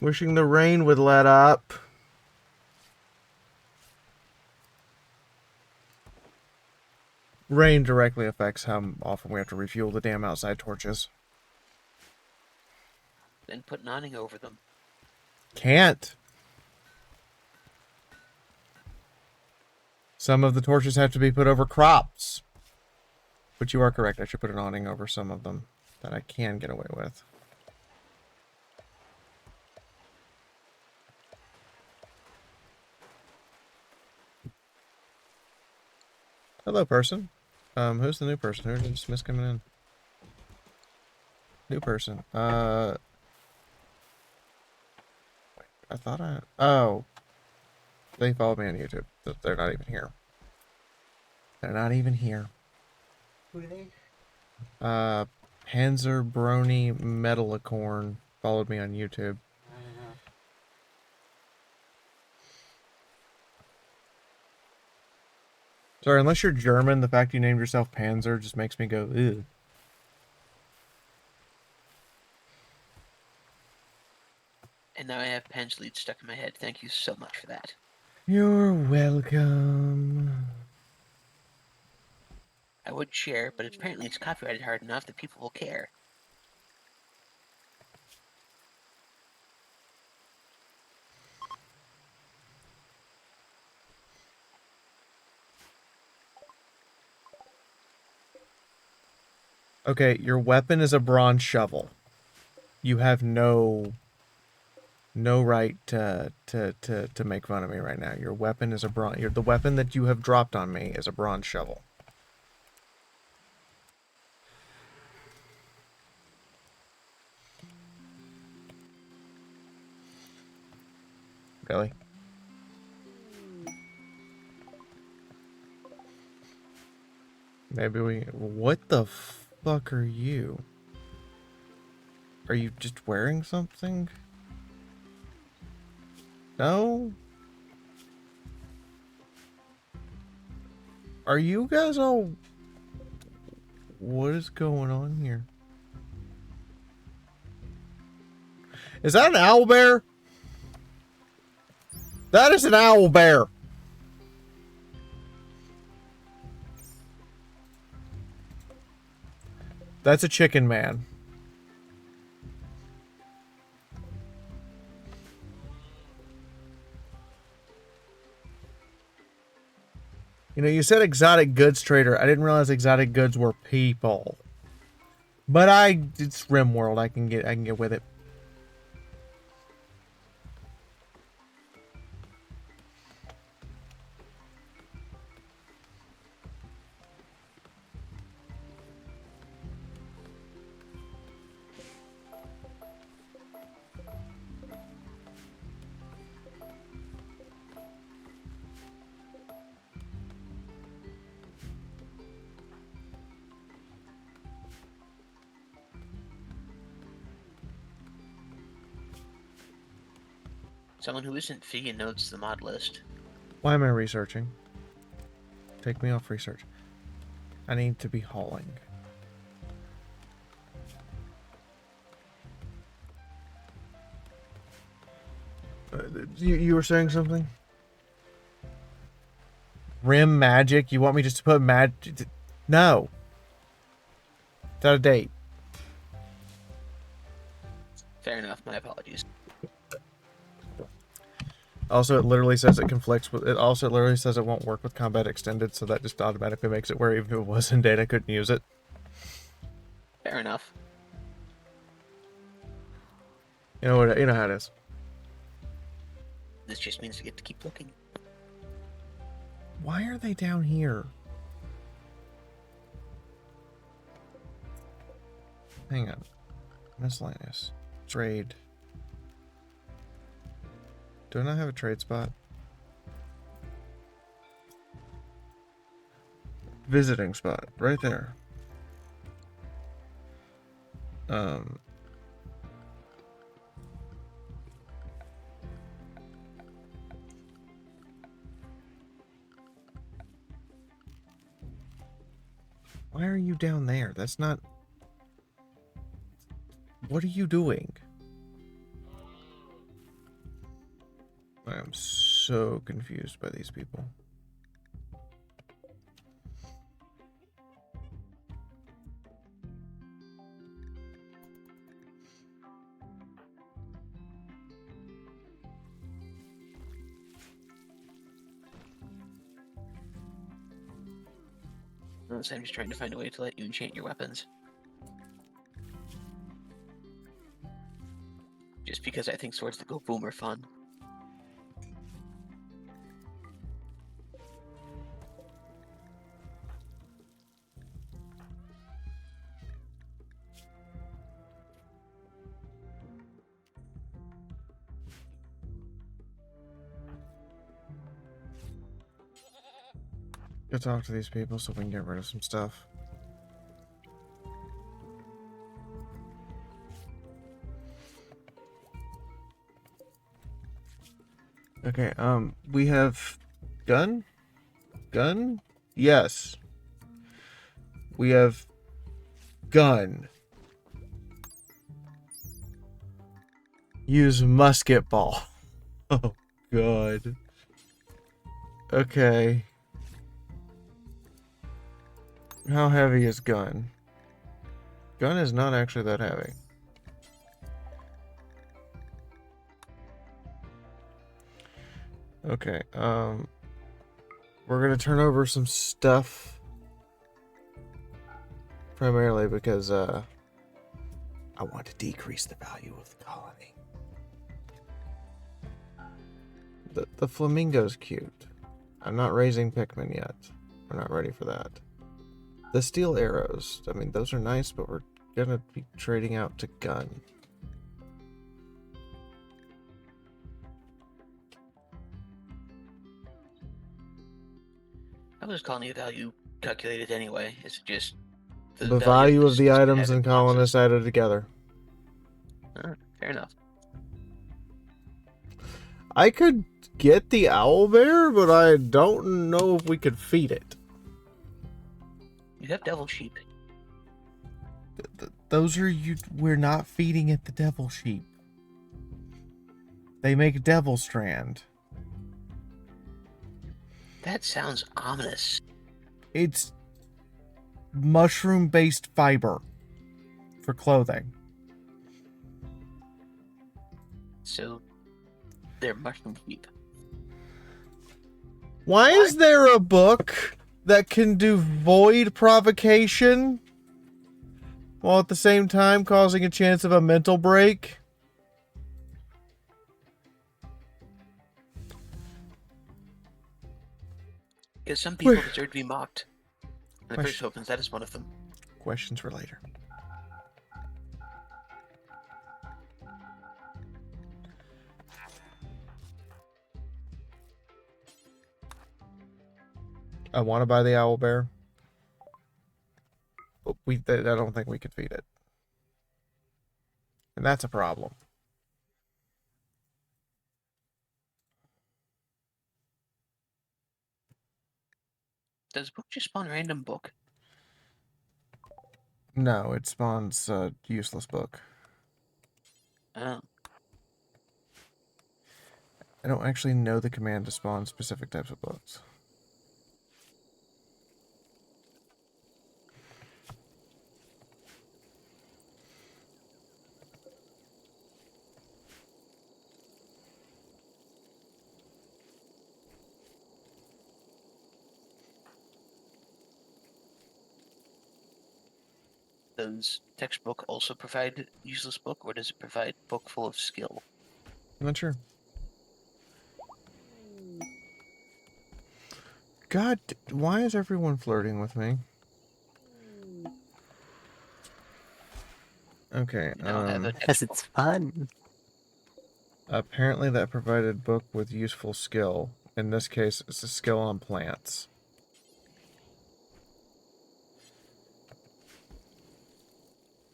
Wishing the rain would let up. Rain directly affects how often we have to refuel the damn outside torches. Then put an awning over them. Can't. Some of the torches have to be put over crops. But you are correct. I should put an awning over some of them that I can get away with. Hello, person. Who's the new person? Who did Smith coming in? New person. Wait, I thought I... Oh. They followed me on YouTube. They're not even here. They're not even here. Who are they? Panzer Brony Metalicorn followed me on YouTube. I don't know. Sorry, unless you're German, the fact you named yourself Panzer just makes me go, ew. And now I have Penn's lead stuck in my head. Thank you so much for that. You're welcome. I would share, but apparently it's copyrighted hard enough that people will care. Okay, your weapon is a bronze shovel. You have no no right to make fun of me right now. Your weapon is a the weapon that you have dropped on me is a bronze shovel. Really? Maybe we... What the fuck are you? Are you just wearing something? No? Are you guys all... What is going on here? Is that an owl bear? That is an owl bear. That's a chicken man. You know, you said exotic goods trader. I didn't realize exotic goods were people. But it's RimWorld. I can get with it. Someone who isn't Fee notes the mod list. Why am I researching? Take me off research. I need to be hauling. You were saying something? Rim magic? You want me just to put magic? No. It's out of date. Fair enough, my apologies. Also, it literally says it conflicts with... It also literally says it won't work with combat extended, so that just automatically makes it where even if it was in date, I couldn't use it. Fair enough. You know what? You know how it is. This just means I get to keep looking. Why are they down here? Hang on. Miscellaneous. Trade. Do I not have a trade spot? Visiting spot. Right there. Why are you down there? That's not... What are you doing? I am so confused by these people. So I'm just trying to find a way to let you enchant your weapons. Just because I think swords that go boom are fun. Go talk to these people so we can get rid of some stuff. Okay, we have gun? Gun? Yes. We have gun. Use musket ball. Oh, God. Okay. How heavy is gun? Gun is not actually that heavy. Okay, we're gonna turn over some stuff. Primarily because, I want to decrease the value of the colony. The flamingo's cute. I'm not raising Pikmin yet. We're not ready for that. The steel arrows. I mean, those are nice, but we're gonna be trading out to gun. I was calling the value calculated anyway. Is it just The value of the just items having and boxes? colonists added together. Fair enough. I could get the owlbear, but I don't know if we could feed it. You have devil sheep. Those are you. We're not feeding it the devil sheep. They make devil strand. That sounds ominous. It's mushroom-based fiber for clothing. So they're mushroom sheep. Why is there a book that can do void provocation while at the same time causing a chance of a mental break? Because some people deserve to be mocked. And the first Question. opens, that is one of them. Questions for later. I want to buy the owlbear, but I don't think we could feed it. And that's a problem. Does book just spawn random book? No, it spawns a useless book. Oh. I don't actually know the command to spawn specific types of books. Does textbook also provide useless book, or does it provide book full of skill? I'm not sure. God, why is everyone flirting with me? Okay, You don't have a Because it's fun. apparently that provided book with useful skill. In this case, it's a skill on plants.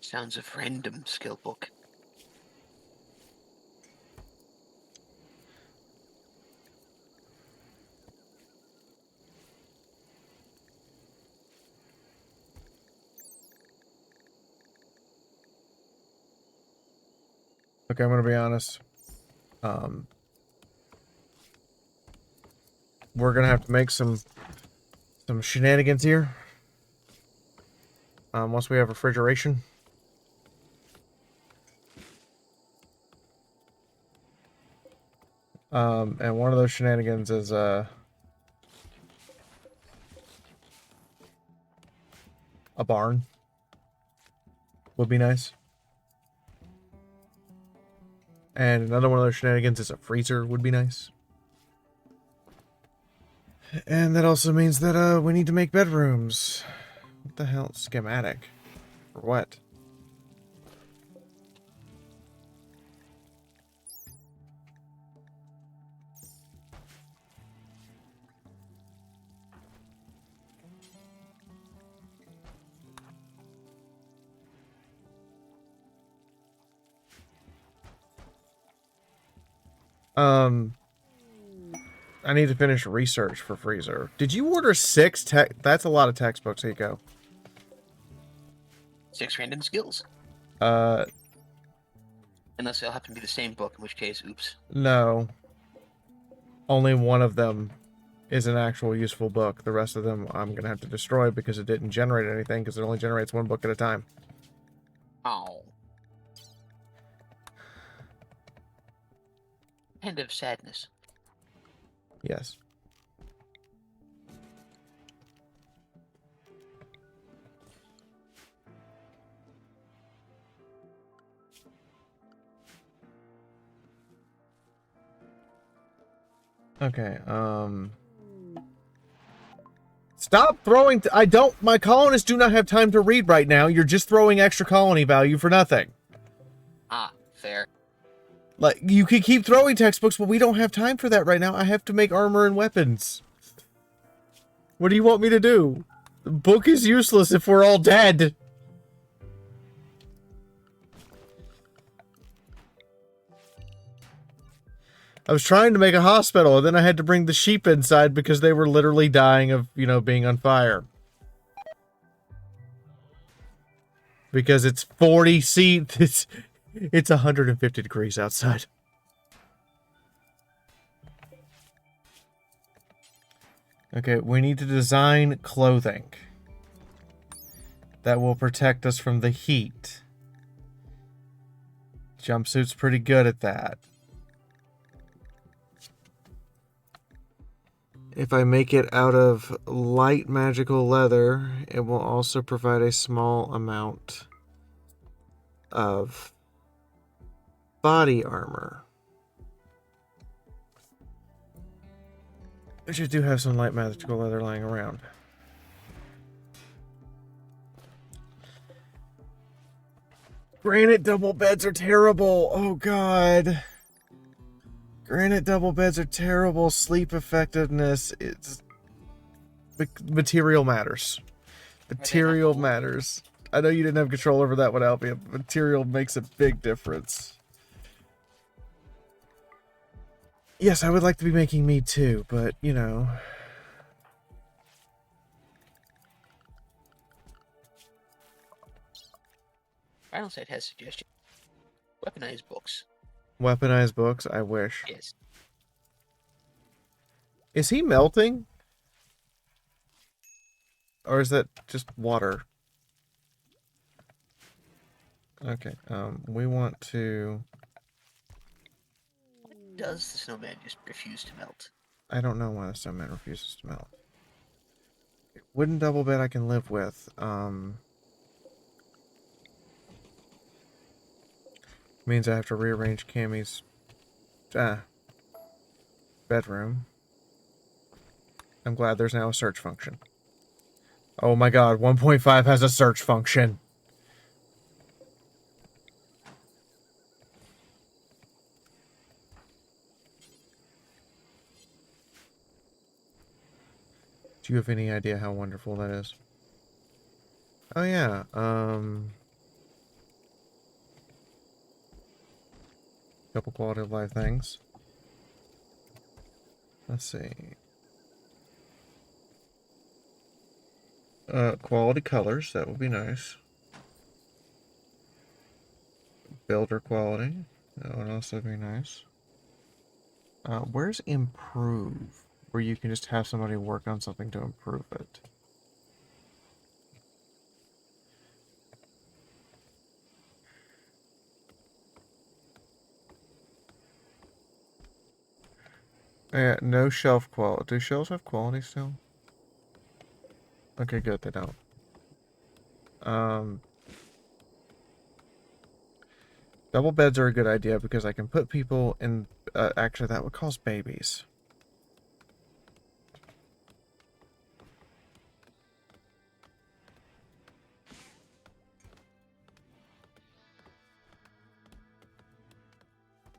Sounds of random skill book. Okay, I'm gonna be honest. We're gonna have to make some shenanigans here. Once we have refrigeration. And one of those shenanigans is a barn. Would be nice. And another one of those shenanigans is a freezer. Would be nice. And that also means that we need to make bedrooms. What the hell? Schematic. For what? I need to finish research for freezer. Did you order 6 tech? That's a lot of textbooks, Eco. 6 random skills. Unless Unless they'll happen to be the same book, in which case, oops. no. Only one of them is an actual useful book. The rest of them I'm going to have to destroy because it didn't generate anything because it only generates one book at a time. Oh. End of sadness. Yes. Okay, stop throwing... my colonists do not have time to read right now. You're just throwing extra colony value for nothing. Ah, fair. Like, you could keep throwing textbooks, but we don't have time for that right now. I have to make armor and weapons. What do you want me to do? The book is useless if we're all dead. I was trying to make a hospital, and then I had to bring the sheep inside because they were literally dying of, you know, being on fire. Because it's 40 it's 150 degrees outside. Okay, we need to design clothing that will protect us from the heat. Jumpsuit's pretty good at that. If I make it out of light magical leather, it will also provide a small amount of body armor. Which I do have some light magical leather lying around. Granite double beds are terrible. Oh god. Granite double beds are terrible. Sleep effectiveness. It's material matters. Material matters. I know you didn't have control over that one, Albion. Material makes a big difference. Yes, I would like to be making meat too, but you know. Final site has suggestion. Weaponized books. Weaponized books, I wish. Yes. Is he melting? Or is that just water? Okay, we want to... Does the snowman just refuse to melt? I don't know why the snowman refuses to melt. Wooden double bed I can live with. Means I have to rearrange Cammy's bedroom. I'm glad there's now a search function. Oh my god, 1.5 has a search function. Do you have any idea how wonderful that is? Oh yeah, couple quality of life things. Let's see. Quality colors, that would be nice. Builder quality, that would also be nice. Where's improve? Where you can just have somebody work on something to improve it. Yeah, no shelf quality. Do shelves have quality still? Okay, good, they don't. Double beds are a good idea because I can put people in... actually, that would cause babies.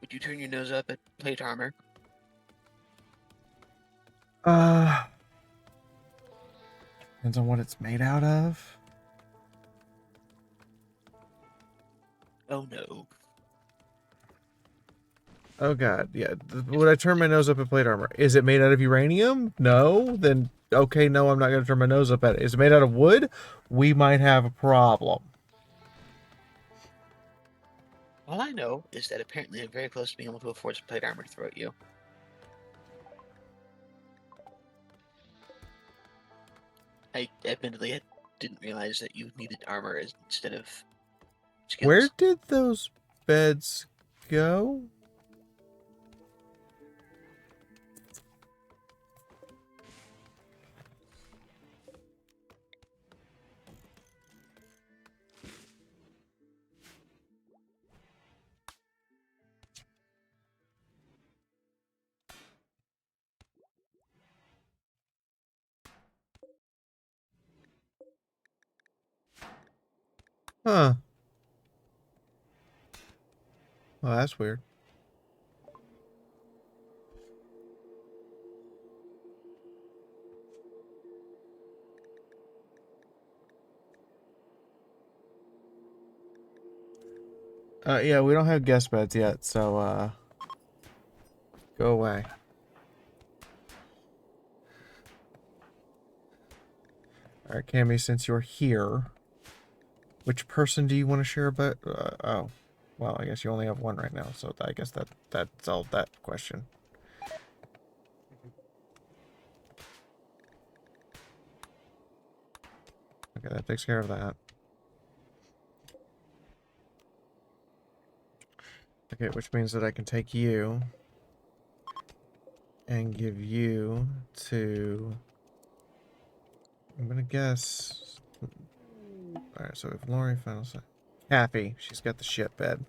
Would you turn your nose up at plate armor? Depends on what it's made out of. Oh no. Oh god, yeah. Would I turn my nose up at plate armor? Is it made out of uranium? No? Then, okay, no, I'm not going to turn my nose up at it. Is it made out of wood? We might have a problem. All I know is that apparently I'm very close to being able to afford some plate armor to throw at you. I admittedly didn't realize that you needed armor instead of skills. Where did those beds go? Huh. Well, that's weird. Yeah, we don't have guest beds yet, so, go away. Alright, Cammy, since you're here, which person do you want to share a bed? Oh. Well, I guess you only have one right now, so I guess that solved that question. Okay, that takes care of that. Okay, which means that I can take you and give you to... I'm gonna guess... Alright, so if Lori final say... Kathy, she's got the shit bed.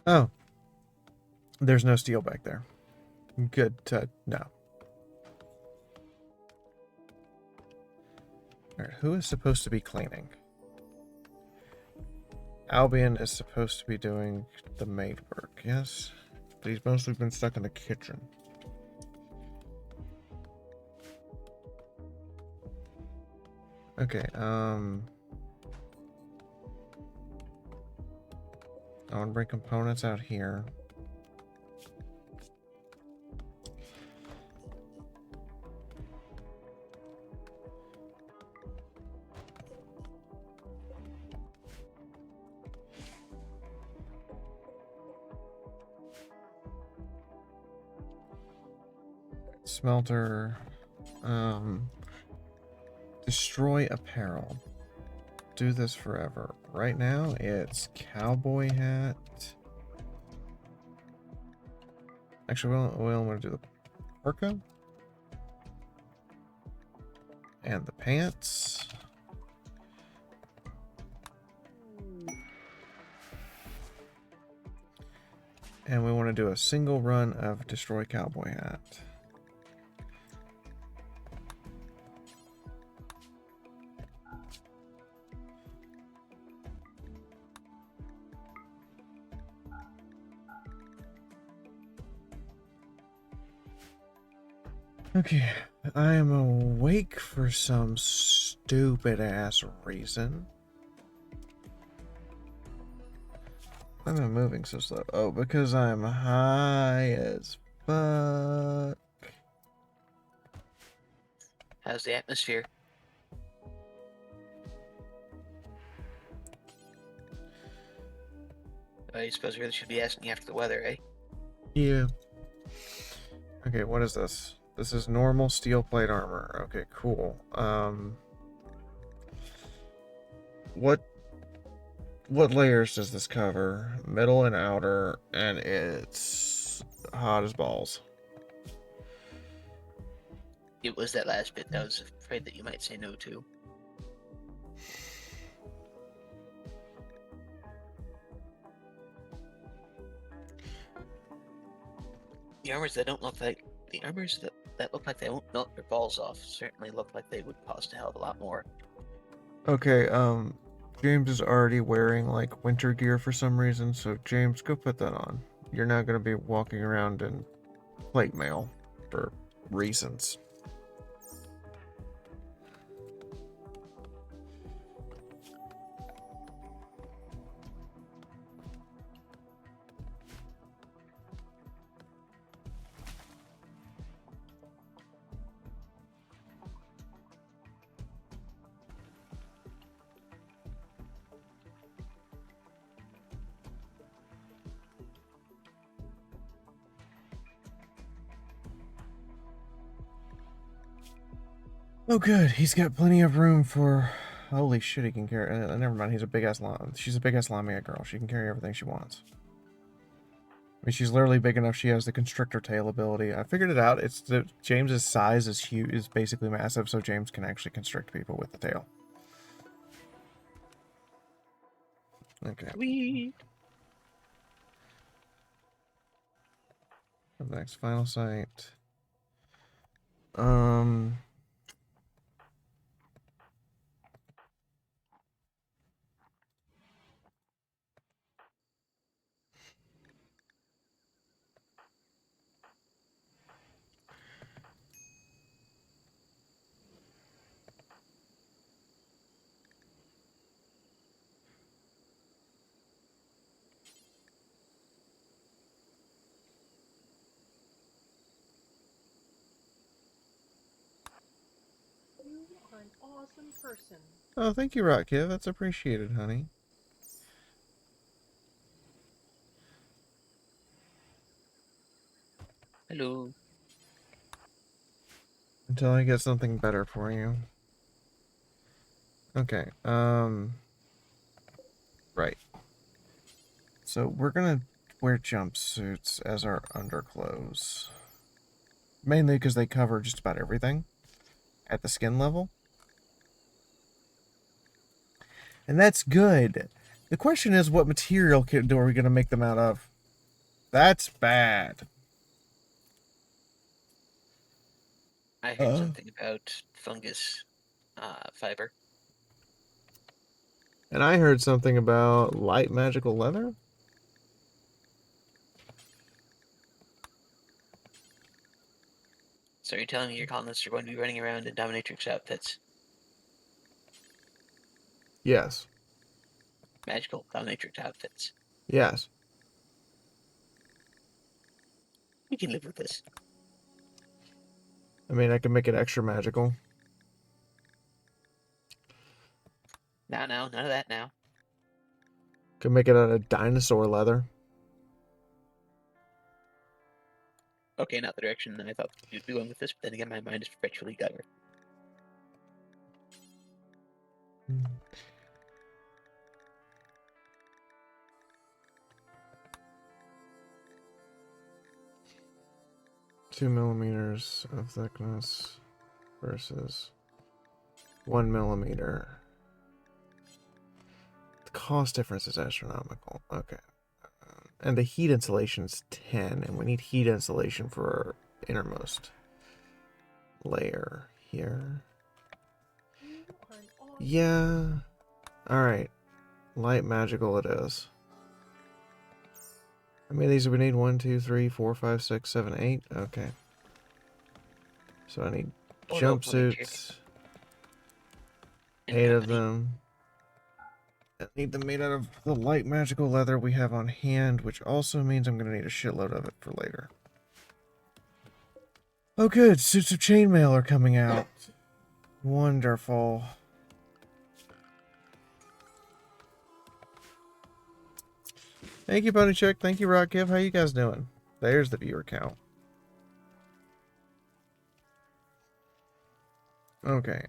Oh. There's no steel back there. Good to know. Alright, who is supposed to be cleaning? Albion is supposed to be doing the maid work, yes? But he's mostly been stuck in the kitchen. Okay, I want to bring components out here. Smelter. Destroy apparel. Do this forever. Right now, it's cowboy hat. Actually, we only want to do the parka. And the pants. And we want to do a single run of destroy cowboy hat. Okay, I am awake for some stupid ass reason. Why am I moving so slow? Oh, because I'm high as fuck. How's the atmosphere? I suppose I really should be asking after the weather, eh? Yeah. Okay, what is this? This is normal steel plate armor. Okay, cool. What layers does this cover? Middle and outer, and it's hot as balls. It was that last bit that I was afraid that you might say no to. The armors that look like they won't melt your balls off certainly look like they would cost a hell of a lot more. Okay, James is already wearing like winter gear for some reason, so James, go put that on. You're not gonna be walking around in plate mail for reasons. Oh, good. He's got plenty of room for. Holy shit, he can carry. Never mind. He's a big ass llama. She's a big ass lamia girl. She can carry everything she wants. I mean, she's literally big enough. She has the constrictor tail ability. I figured it out. It's that James's size is huge, is basically massive, so James can actually constrict people with the tail. Okay. Sweet. The next final site. Um. You are an awesome person. Oh, thank you, Rotkiv. That's appreciated, honey. Hello. Until I get something better for you. Okay. Right. So we're gonna wear jumpsuits as our underclothes. Mainly because they cover just about everything at the skin level. And that's good. The question is, what material are we going to make them out of? That's bad. I heard something about fungus fiber. And I heard something about light magical leather. So you're telling me your colonists are going to be running around in dominatrix outfits? Yes. Magical dominatrix outfits. Yes. We can live with this. I mean, I can make it extra magical. Now, none of that now. Can make it out of dinosaur leather. Okay, not the direction that I thought you'd be going with this, but then again, my mind is perpetually Guyver. Hmm. 2 millimeters of thickness versus 1 millimeter. The cost difference is astronomical. Okay. And the heat insulation is 10, and we need heat insulation for our innermost layer here. Yeah. Alright. Light magical it is. How many of these do we need? 1, 2, 3, 4, 5, 6, 7, 8. Okay. So I need jumpsuits. 8 of them. I need them made out of the light magical leather we have on hand, which also means I'm going to need a shitload of it for later. Oh good, suits of chainmail are coming out. Wonderful. Thank you, Ponycheck. Thank you, Rockgive. How you guys doing? There's the viewer count. Okay,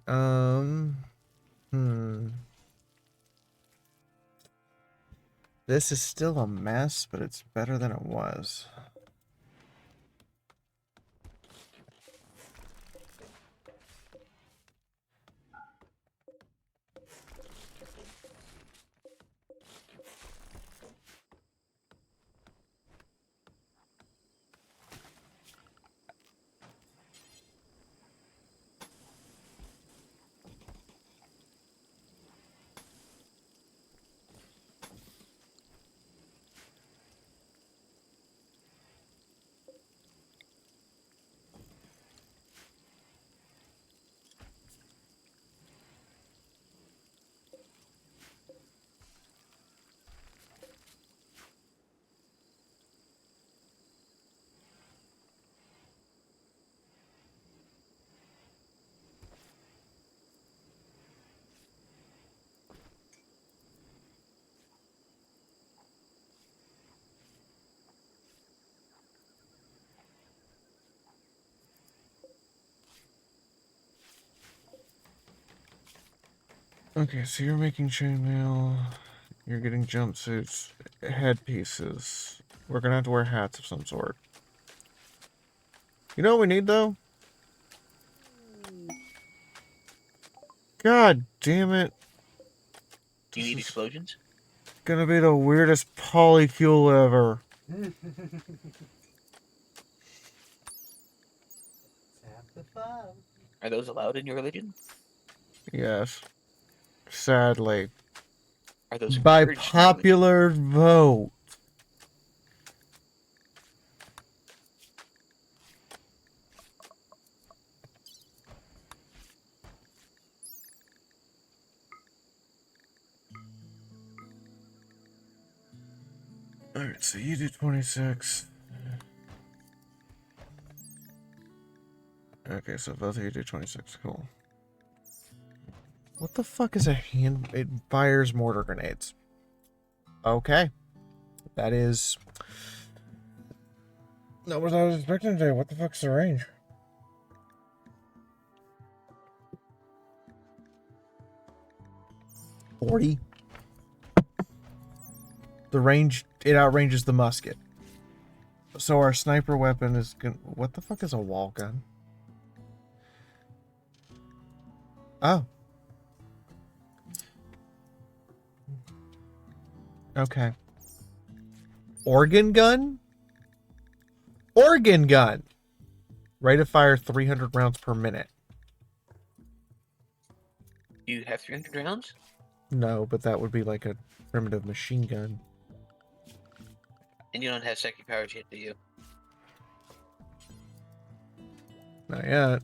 This is still a mess, but it's better than it was. Okay, so you're making chainmail. You're getting jumpsuits, headpieces. We're gonna have to wear hats of some sort. You know what we need, though? God damn it. Do you This need is explosions? gonna be the weirdest polycule ever. Have the fun. Are those allowed in your religion? Yes. Sadly. Are those By encouraged in your religion? popular vote. Alright, so you do 26. Okay, so both of you do 26. Cool. What the fuck is a hand... It fires mortar grenades. Okay. That is... Not what I was expecting to do. What the fuck's the range? 40. The range... It outranges the musket. So our sniper weapon is gonna... What the fuck is a wall gun? Oh. Okay. Organ gun? Organ gun! Rate of fire 300 rounds per minute. You have 300 rounds? No, but that would be like a primitive machine gun. And you don't have psychic powers yet, do you? Not yet.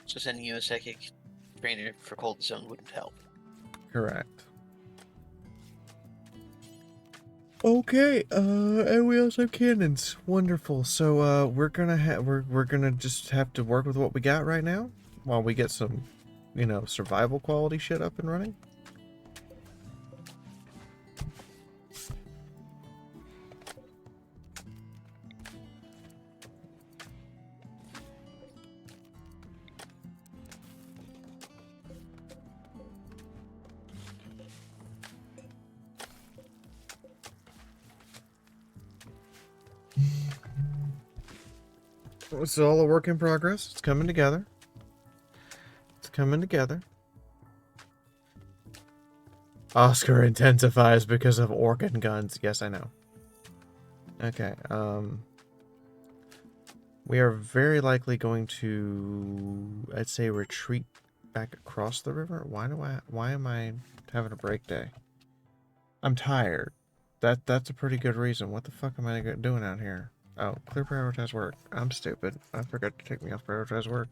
So sending you a psychic trainer for Cold Zone wouldn't help. Correct. Okay, and we also have cannons. Wonderful. So, we're gonna just have to work with what we got right now while we get some, you know, survival quality shit up and running. It's all a work in progress. It's coming together. It's coming together. Oscar intensifies because of organ guns. Yes, I know. Okay, we are very likely going to, I'd say, retreat back across the river. Why am I having a break day? I'm tired. That's a pretty good reason. What the fuck am I doing out here? Oh, clear prioritized work. I'm stupid. I forgot to take me off prioritized work.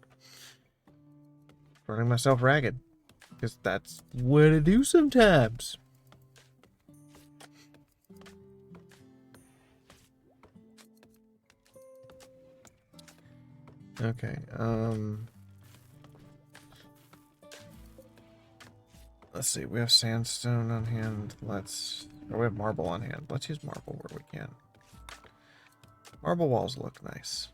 Running myself ragged. Because that's what I do sometimes. Okay, let's see, we have sandstone on hand. We have marble on hand. Let's use marble where we can. Marble walls look nice.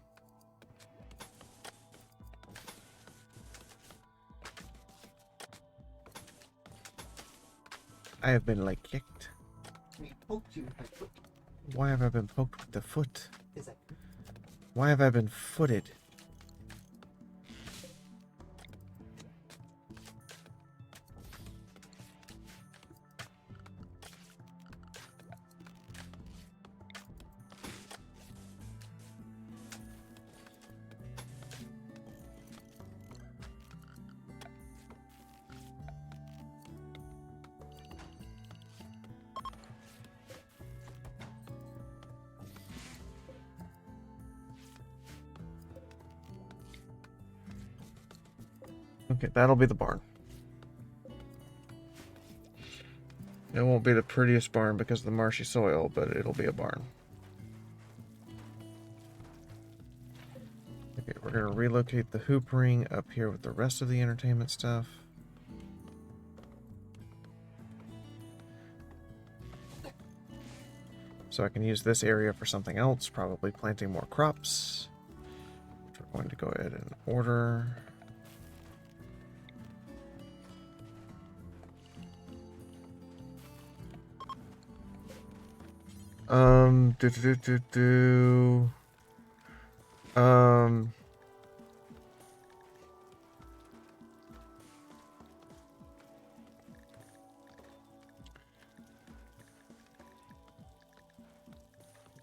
I have been, like, kicked. We poked you with my foot. Why have I been poked with the foot? Is that Why have I been footed? Okay, that'll be the barn. It won't be the prettiest barn because of the marshy soil, but it'll be a barn. Okay, we're gonna relocate the hoop ring up here with the rest of the entertainment stuff. So I can use this area for something else, probably planting more crops. Which we're going to go ahead and order. Do, do, do, do, do.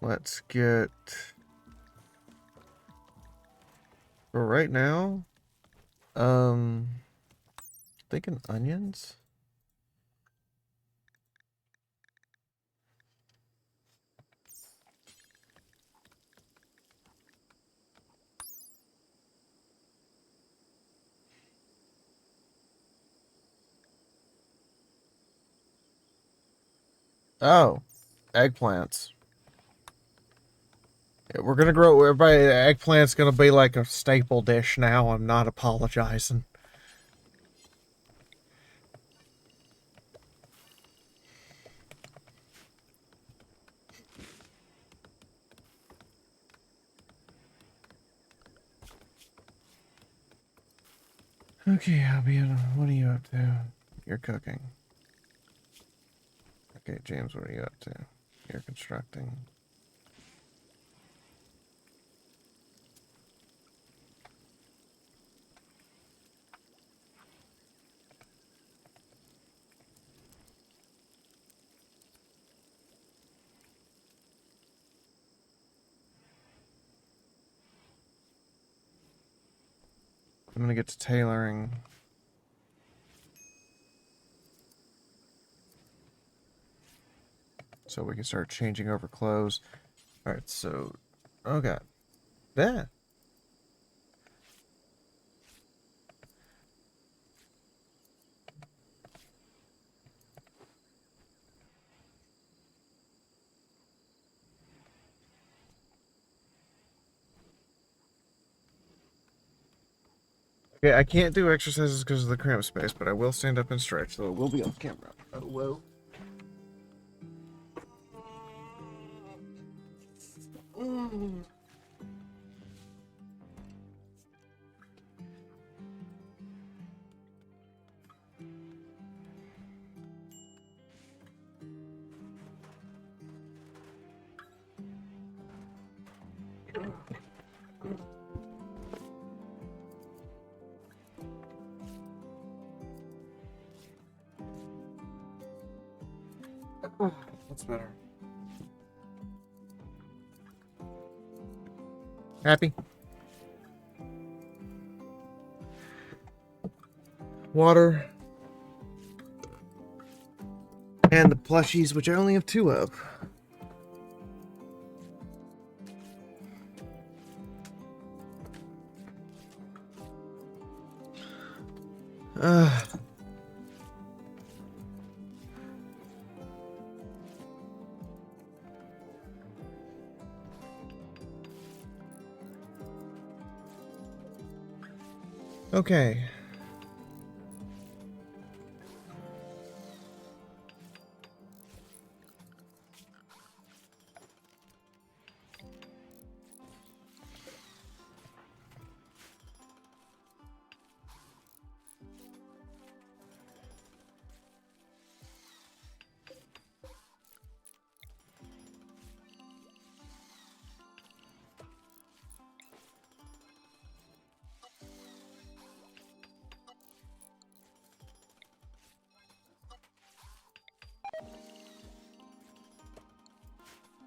Let's get, for right now, thinking onions. Oh, eggplants. Yeah, we're gonna grow. Everybody, eggplant's gonna be like a staple dish now. I'm not apologizing. Okay, Albion, what are you up to? You're cooking. Okay, James, what are you up to? You're constructing. I'm gonna get to tailoring. So we can start changing over clothes. Alright, so... Okay. Yeah. Okay, I can't do exercises because of the cramp space, but I will stand up and stretch, so it will be off camera. Oh, whoa. That's better. Happy? Water. And the plushies, which I only have 2 of. Okay.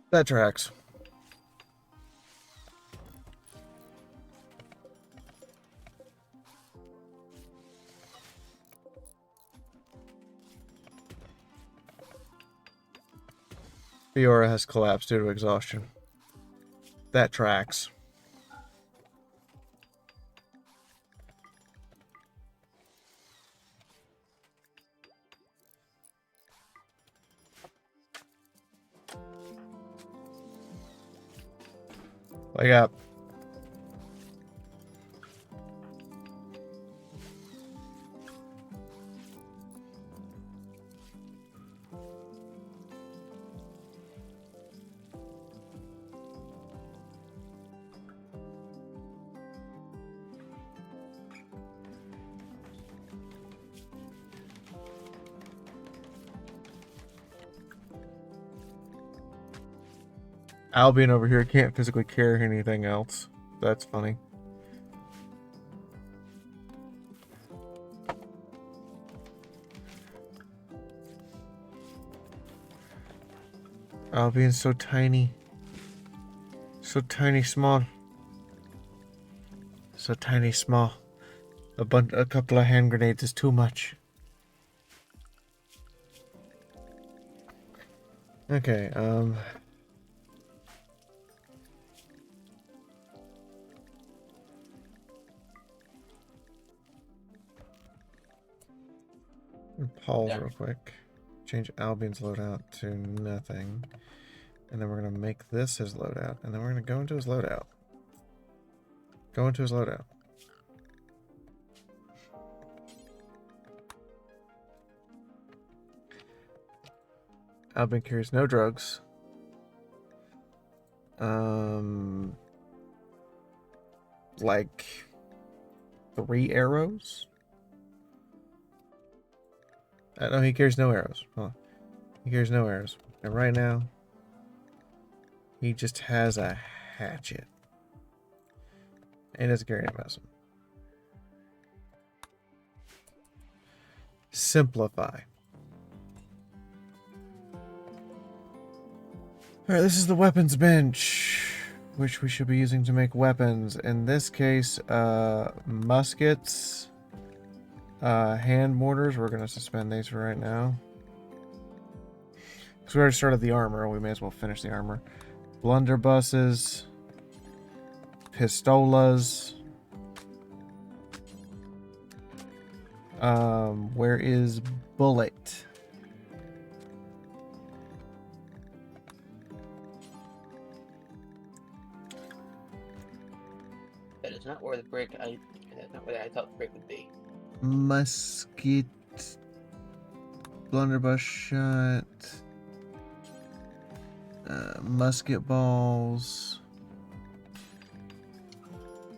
That tracks. Fiora has collapsed due to exhaustion. That tracks. Wake up. Albion over here can't physically carry anything else. That's funny. Albion's so tiny. So tiny small. So tiny small. A couple of hand grenades is too much. Okay, pause real quick. Change Albion's loadout to nothing. And then we're going to make this his loadout. And then we're going to go into his loadout. Go into his loadout. Albion carries no drugs. Like 3 arrows? No, he carries no arrows. Hold on. He carries no arrows. And right now, he just has a hatchet. And he doesn't carry any medicine. Simplify. Alright, this is the weapons bench, which we should be using to make weapons. In this case, muskets, hand mortars. We're going to suspend these for right now. Because we already started the armor, we may as well finish the armor. Blunderbusses, pistolas. Where is bullet? That is not where the brick that's not where I thought the brick would be. Musket, blunderbuss shot, musket balls,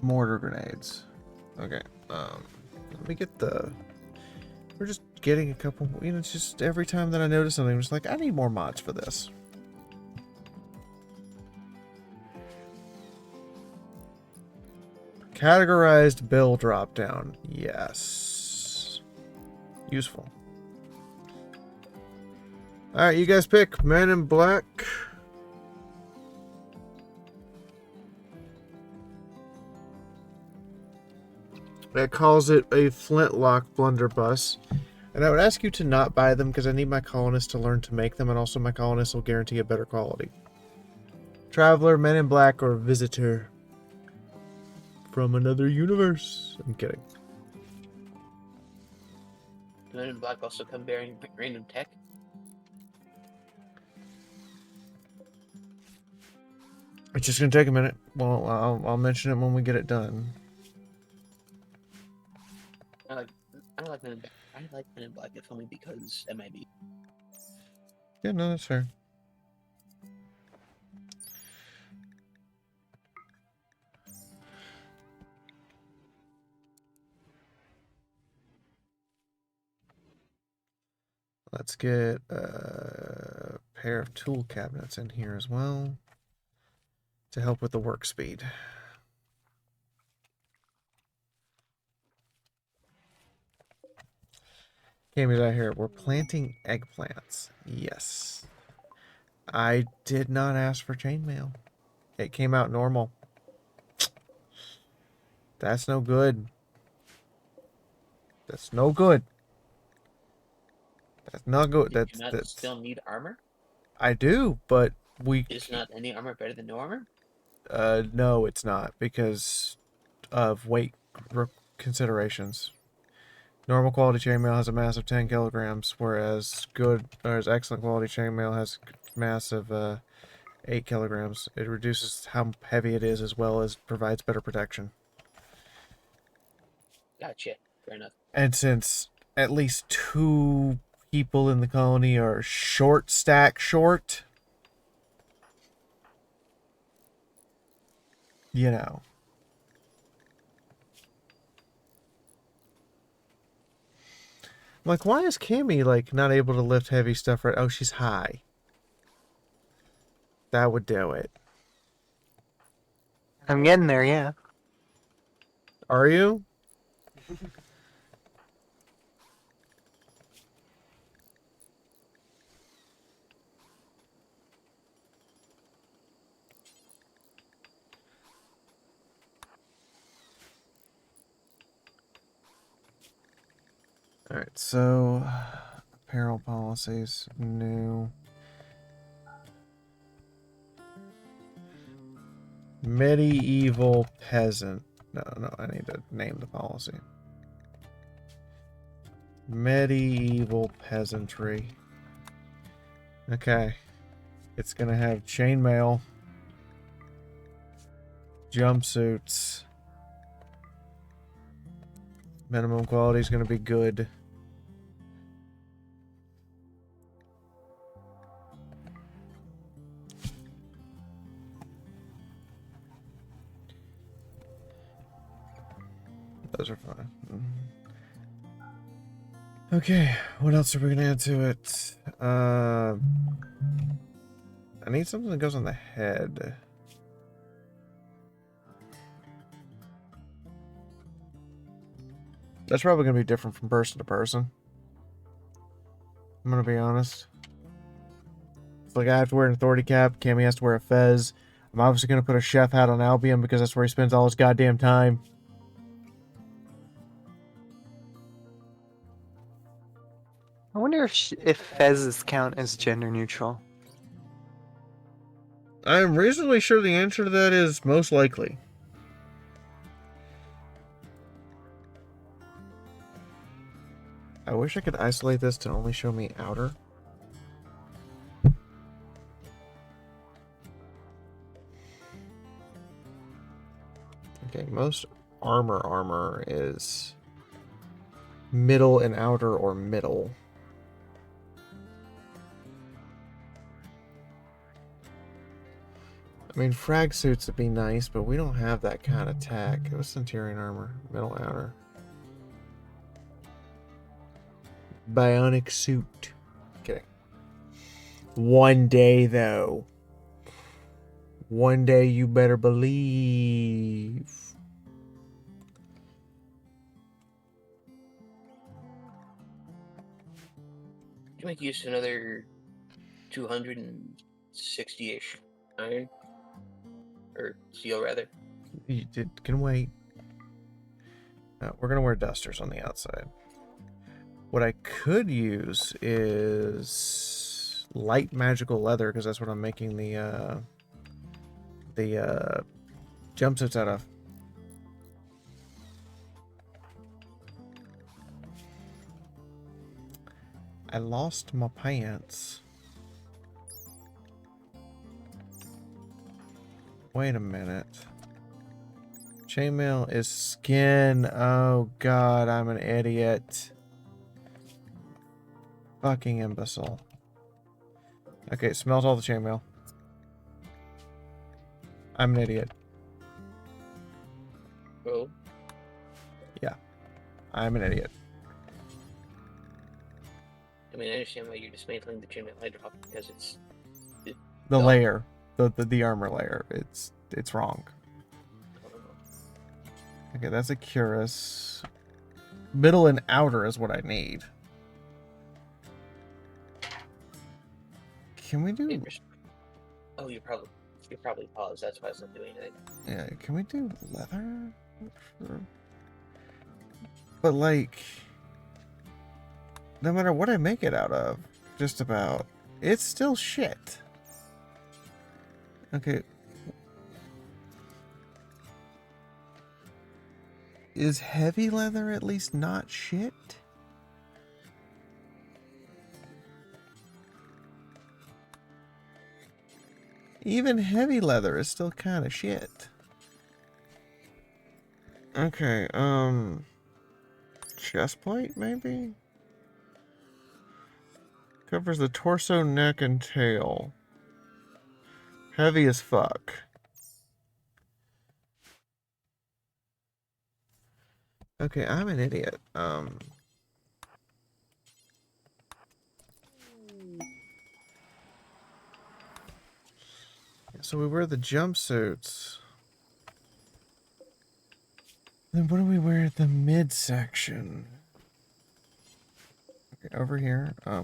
mortar grenades. Okay, let me get the. We're just getting a couple. You know, it's just every time that I notice something, I'm just like, I need more mods for this. Categorized bill drop down. Yes. Useful. Alright, you guys pick Men in Black. It calls it a flintlock blunderbuss. And I would ask you to not buy them because I need my colonists to learn to make them, and also my colonists will guarantee a better quality. Traveler, Men in Black, or Visitor from another universe. I'm kidding. The Men in Black also come bearing random tech. It's just gonna take a minute. Well, I'll mention it when we get it done. I like Men in Black. I like Men in Black, if only because MIB. Yeah, no, that's fair. Let's get a pair of tool cabinets in here as well to help with the work speed. Cammy's out here. We're planting eggplants. Yes. I did not ask for chainmail. It came out normal. That's no good. That's no good. That's not good. Do you not still need armor? I do, but we... Is not any armor better than no armor? No, it's not, because of weight considerations. Normal quality chainmail has a mass of 10 kilograms, whereas excellent quality chainmail has mass of 8 kilograms. It reduces how heavy it is as well as provides better protection. Gotcha. Fair enough. And since at least 2 people in the colony are short, you know. I'm like, why is Cammy, like, not able to lift heavy stuff right? Oh, she's high. That would do it. I'm getting there, yeah. Are you? Alright, so apparel policies, new. Medieval peasant. No, I need to name the policy. Medieval peasantry. Okay. It's gonna have chainmail, jumpsuits. Minimum quality is gonna be good. Those are fine. Okay, what else are we gonna add to it? I need something that goes on the head. That's probably gonna be different from person to person. I'm gonna be honest. It's like I have to wear an authority cap, Cammy has to wear a fez. I'm obviously gonna put a chef hat on Albion because that's where he spends all his goddamn time. I wonder if fezzes count as gender neutral. I'm reasonably sure the answer to that is most likely. I wish I could isolate this to only show me outer. Okay, most armor is middle and outer or middle. I mean, frag suits would be nice, but we don't have that kind of tech. It was Centurion armor, middle, outer. Bionic suit. Kidding. One day, though. One day you better believe. You make use of another 260-ish iron. Or steel, rather. You can wait. We're going to wear dusters on the outside. What I could use is light magical leather, because that's what I'm making the jumpsuits out of. I lost my pants. Wait a minute. Chainmail is skin. Oh god, I'm an idiot. Fucking imbecile. Okay, smells all the chainmail. I'm an idiot. Oh. Yeah. I'm an idiot. I mean, I understand why you're dismantling the chainmail hydrock because it's The layer. The armor layer. It's wrong. Okay, that's a cuirass. Middle and outer is what I need. Can we do... Oh, you're probably paused. That's why it's not doing anything. Yeah, can we do leather? Sure. But like... No matter what I make it out of, just about, it's still shit. Okay. Is heavy leather at least not shit? Even heavy leather is still kind of shit. Okay, chest plate maybe? Covers the torso, neck, and tail. Heavy as fuck. Okay, I'm an idiot. So we wear the jumpsuits. Then what do we wear at the midsection? Okay, over here. I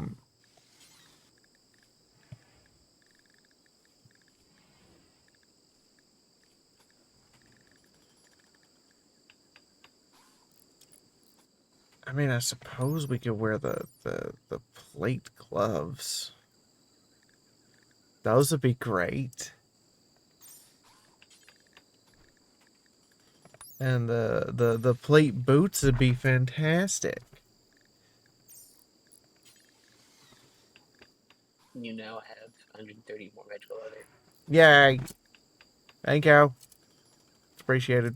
mean, I suppose we could wear the plate gloves. Those would be great. And the plate boots would be fantastic. You now have 130 more magical leather. Yay! Thank you. It's appreciated.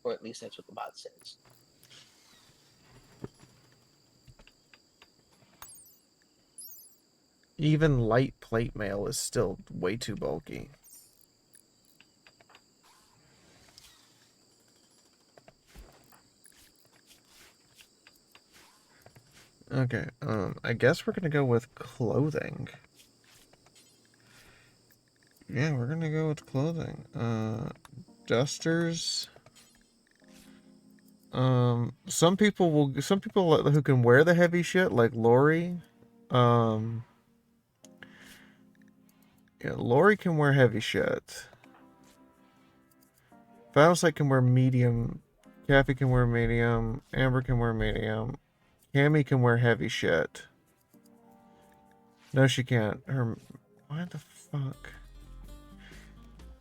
Or at least that's what the bot says. Even light plate mail is still way too bulky. Okay, I guess we're gonna go with clothing. Yeah, we're gonna go with clothing. Dusters. Some people who can wear the heavy shit, like Lori. Yeah, Lori can wear heavy shit. Faustlight can wear medium. Kathy can wear medium. Amber can wear medium. Cammy can wear heavy shit. No, she can't. What the fuck?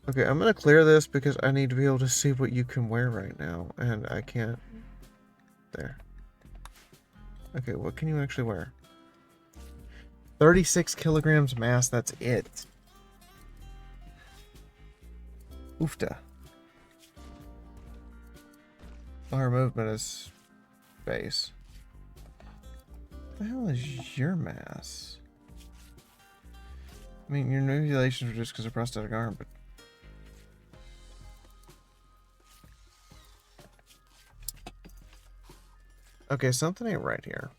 Okay, I'm gonna clear this because I need to be able to see what you can wear right now, and I can't. There. Okay, what can you actually wear? 36 kilograms mass, that's it. Oofta. Our movement is base. What the hell is your mass? I mean, your manipulations are just because of prosthetic arm, but... Okay, something ain't right here.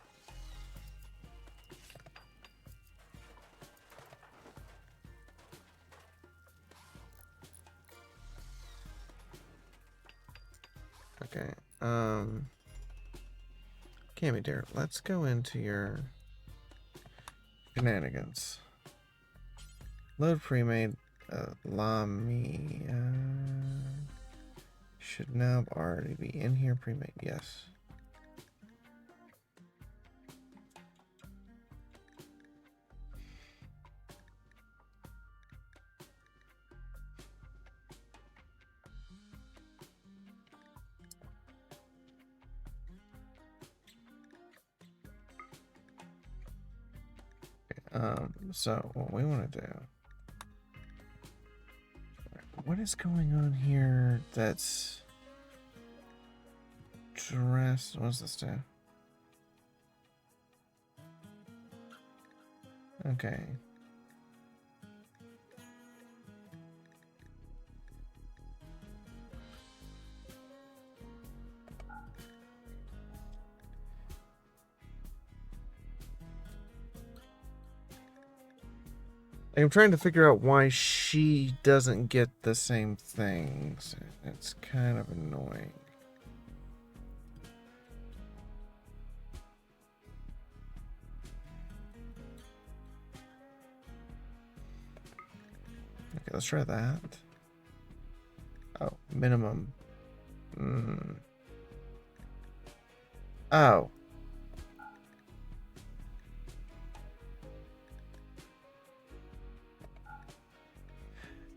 Okay, Cammy dear, let's go into your shenanigans. Load pre-made Lamia should now already be in here pre-made, yes. So what we want to do, what is going on here that's dress, what's this do? Okay. I'm trying to figure out why she doesn't get the same things. It's kind of annoying. Okay, let's try that. Oh, minimum. Oh.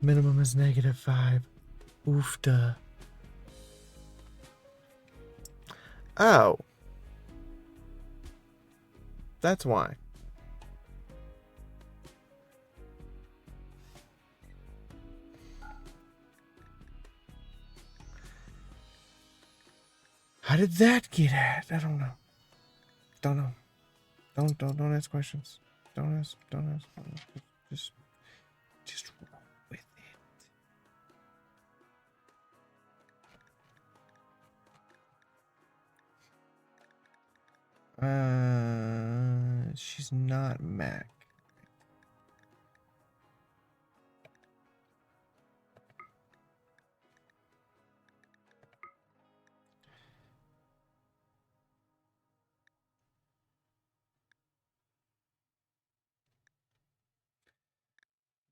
Minimum is -5. Oofda. Oh. That's why. How did that get at? I don't know. Don't know. Don't ask questions. Don't ask. Just roll with it. She's not Mac.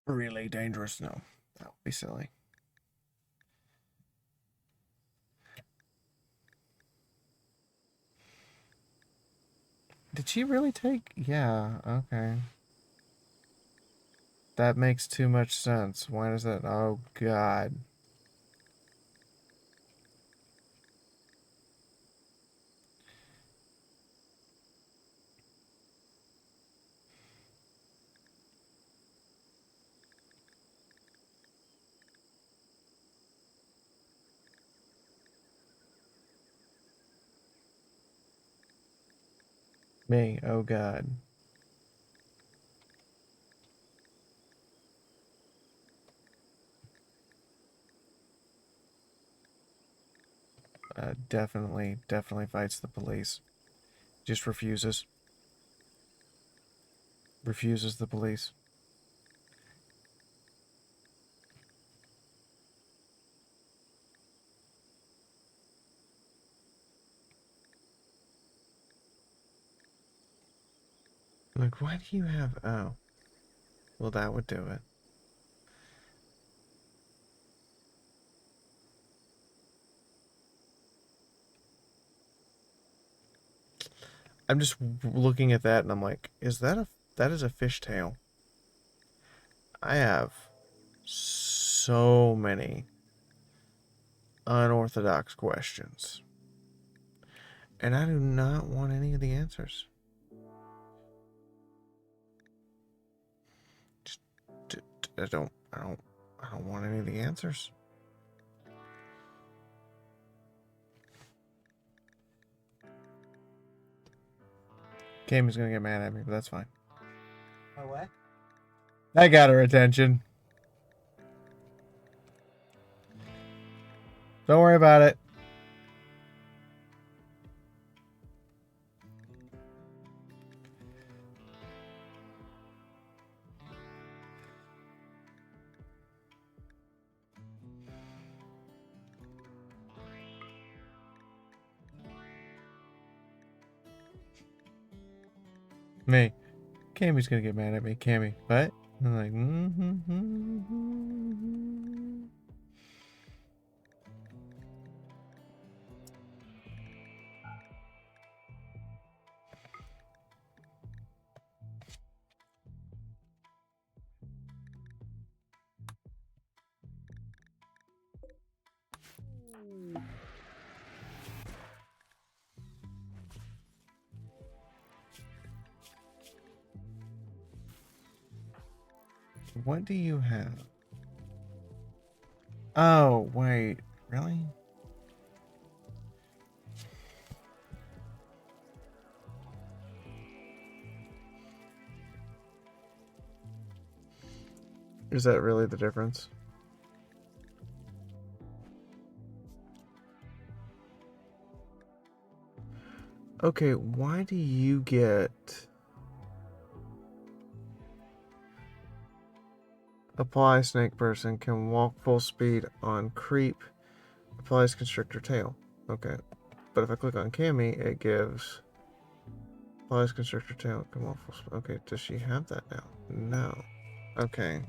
really dangerous? No, that would be silly. Did she really take? Yeah, okay. That makes too much sense. Why does that? Oh, God. Me, oh God. Definitely fights the police. Just refuses. Refuses the police. Like, why do you have... Oh. Well, that would do it. I'm just looking at that and I'm like, is that a... That is a fishtail. I have so many unorthodox questions. And I do not want any of the answers. Just, I don't want any of the answers. Kami's gonna get mad at me, but that's fine. Oh, what? I got her attention. Don't worry about it. Me. Kami's gonna get mad at me. Kami, what? I'm like, What do you have? Oh, wait. Really? Is that really the difference? Okay, why do you get... Apply snake person can walk full speed on creep. Applies constrictor tail. Okay. But if I click on Kami, it gives... Applies constrictor tail. Come on full speed. Okay, does she have that now? No. Okay.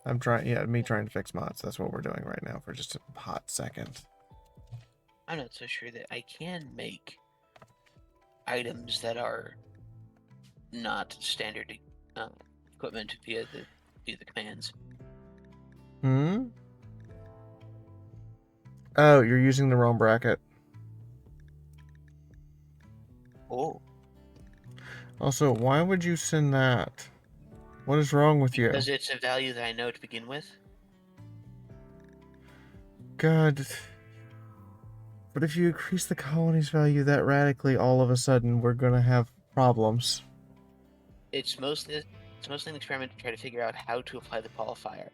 I'm trying, yeah, me trying to fix mods. That's what we're doing right now for just a hot second. I'm not so sure that I can make items that are not standard equipment via the commands. Hmm? Oh, you're using the wrong bracket. Oh. Also, why would you send that? What is wrong with you? Because it's a value that I know to begin with. God. But if you increase the colony's value that radically, all of a sudden, we're gonna have problems. It's mostly an experiment to try to figure out how to apply the qualifier.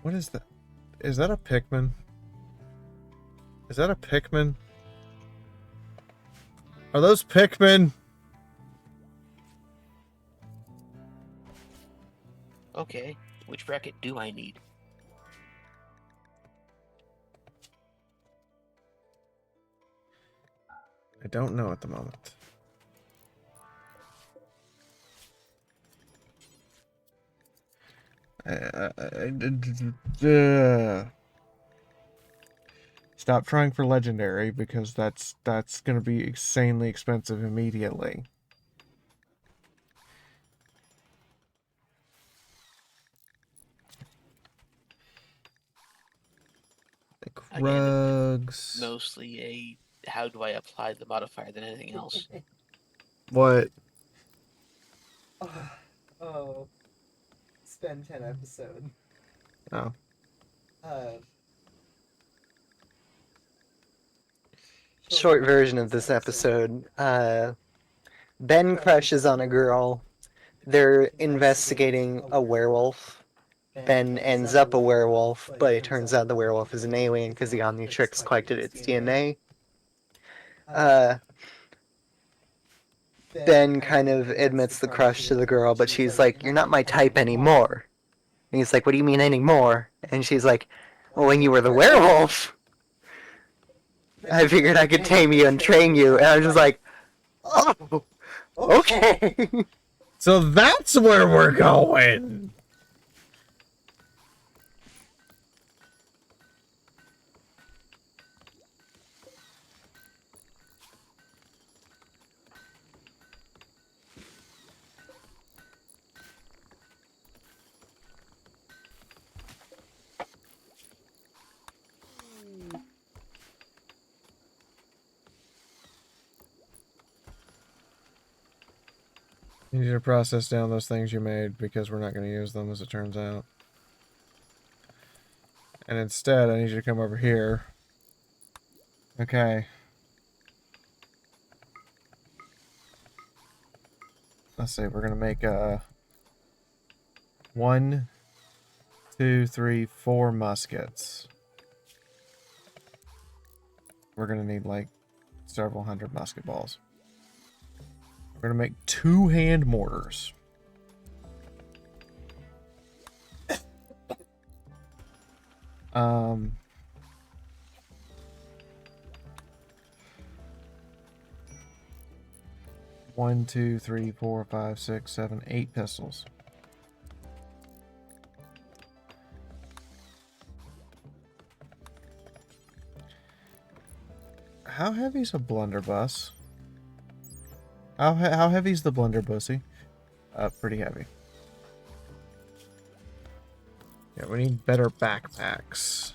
What is that? Is that a Pikmin? Is that a Pikmin? Are those Pikmin? Okay, which bracket do I need? I don't know at the moment. Stop trying for legendary because that's gonna be insanely expensive immediately. Like Again, rugs. Mostly a how do I apply the modifier than anything else. What? Oh. Spend 10 episode. Oh. Short version of this episode. Ben crushes on a girl. They're investigating a werewolf. Ben ends up a werewolf, but it turns out the werewolf is an alien because the Omnitrix collected its DNA. Ben kind of admits the crush to the girl, but she's like, "You're not my type anymore." And he's like, "What do you mean anymore?" And she's like, "Well, when you were the werewolf, I figured I could tame you and train you." And I was just like, "Oh, okay." So that's where we're going. You need to process down those things you made because we're not going to use them as it turns out. And instead, I need you to come over here. Okay. Let's see, we're going to make 1, 2, 3, 4 muskets. We're going to need like several hundred musket balls. We're going to make 2 hand mortars. One, 2, 3, 4, 5, 6, 7, 8 pistols. How heavy's a blunderbuss? How heavy's the blunderbussy? Pretty heavy. Yeah, we need better backpacks.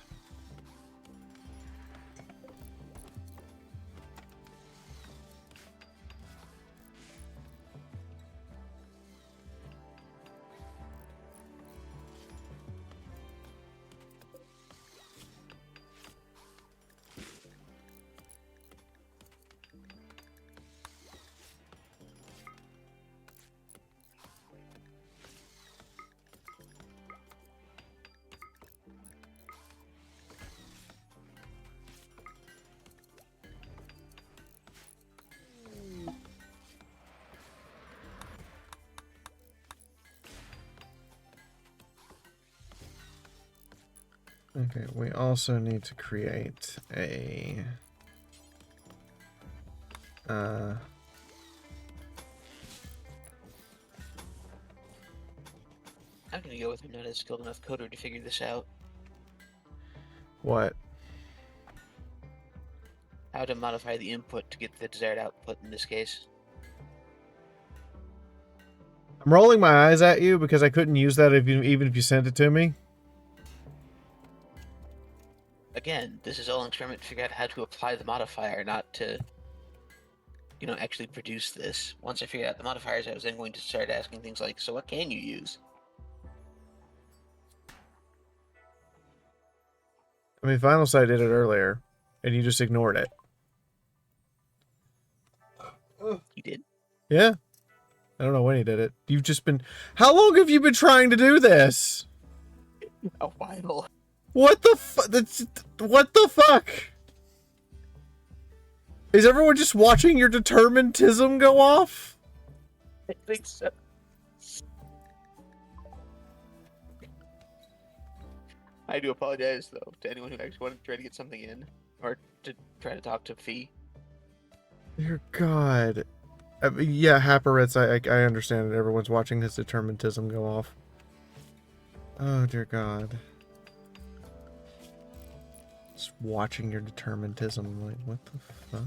Okay, we also need to create a I'm gonna go with I'm not a skilled enough coder to figure this out. what? How to modify the input to get the desired output in this case. I'm rolling my eyes at you because I couldn't use that even if you sent it to me. Again, this is all an experiment to figure out how to apply the modifier, not to, actually produce this. Once I figured out the modifiers, I was then going to start asking things like, so what can you use? I mean, Final Sight did it earlier, and you just ignored it. You did? Yeah. I don't know when he did it. You've just been... How long have you been trying to do this? A while. What the fuck? What the fuck? Is everyone just watching your determintism go off? I think so. I do apologize, though, to anyone who actually wanted to try to get something in, or to try to talk to Fee. Dear God. I mean, yeah, Happeritz, I understand it. Everyone's watching his determintism go off. Oh, dear God. Just watching your determintism. Like, what the fuck?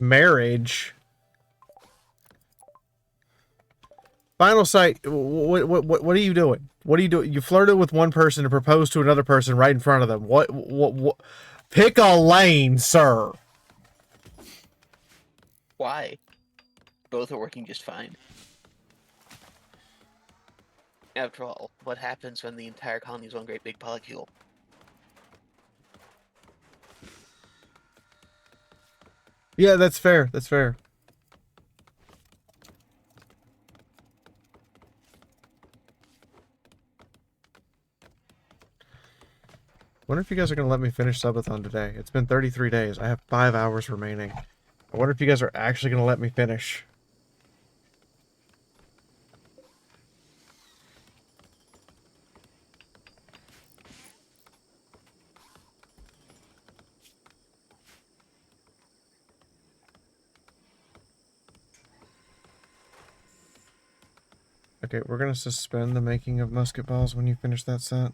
Marriage. Final sight. What are you doing? What are you doing? You flirted with one person to propose to another person right in front of them. What? Pick a lane, sir. Why? Both are working just fine. After all, what happens when the entire colony is one great big polycule? Yeah, that's fair. That's fair. Wonder if you guys are gonna let me finish Subathon today. It's been 33 days. I have 5 hours remaining. I wonder if you guys are actually gonna let me finish. Okay, we're gonna suspend the making of musket balls when you finish that set.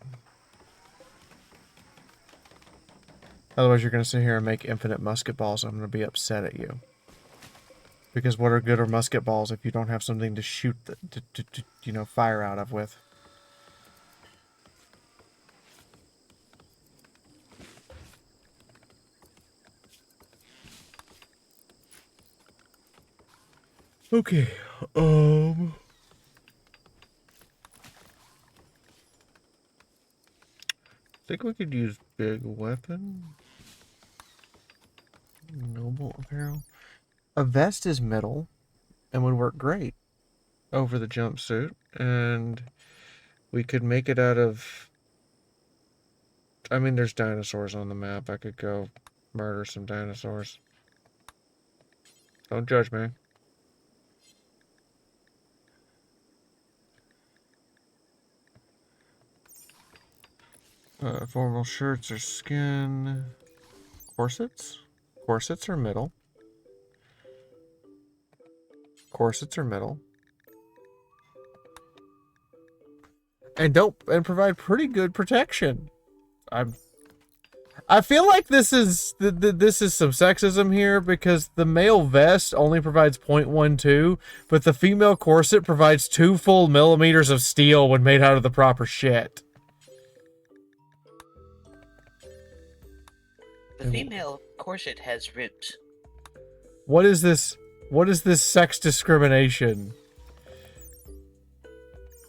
Otherwise, you're gonna sit here and make infinite musket balls. I'm gonna be upset at you. Because what are good or musket balls if you don't have something to shoot, you know, fire out of with? Okay, think we could use big weapon. Noble apparel. A vest is metal and would work great over the jumpsuit, and we could make it out of... I mean, there's dinosaurs on the map. I could go murder some dinosaurs. Don't judge me. Formal shirts are skin. Corsets? Corsets are middle. Corsets are middle. And provide pretty good protection. I feel like this is this is some sexism here, because the male vest only provides 0.12, but the female corset provides 2 full millimeters of steel when made out of the proper shit. The female corset has ribs. What is this? What is this sex discrimination?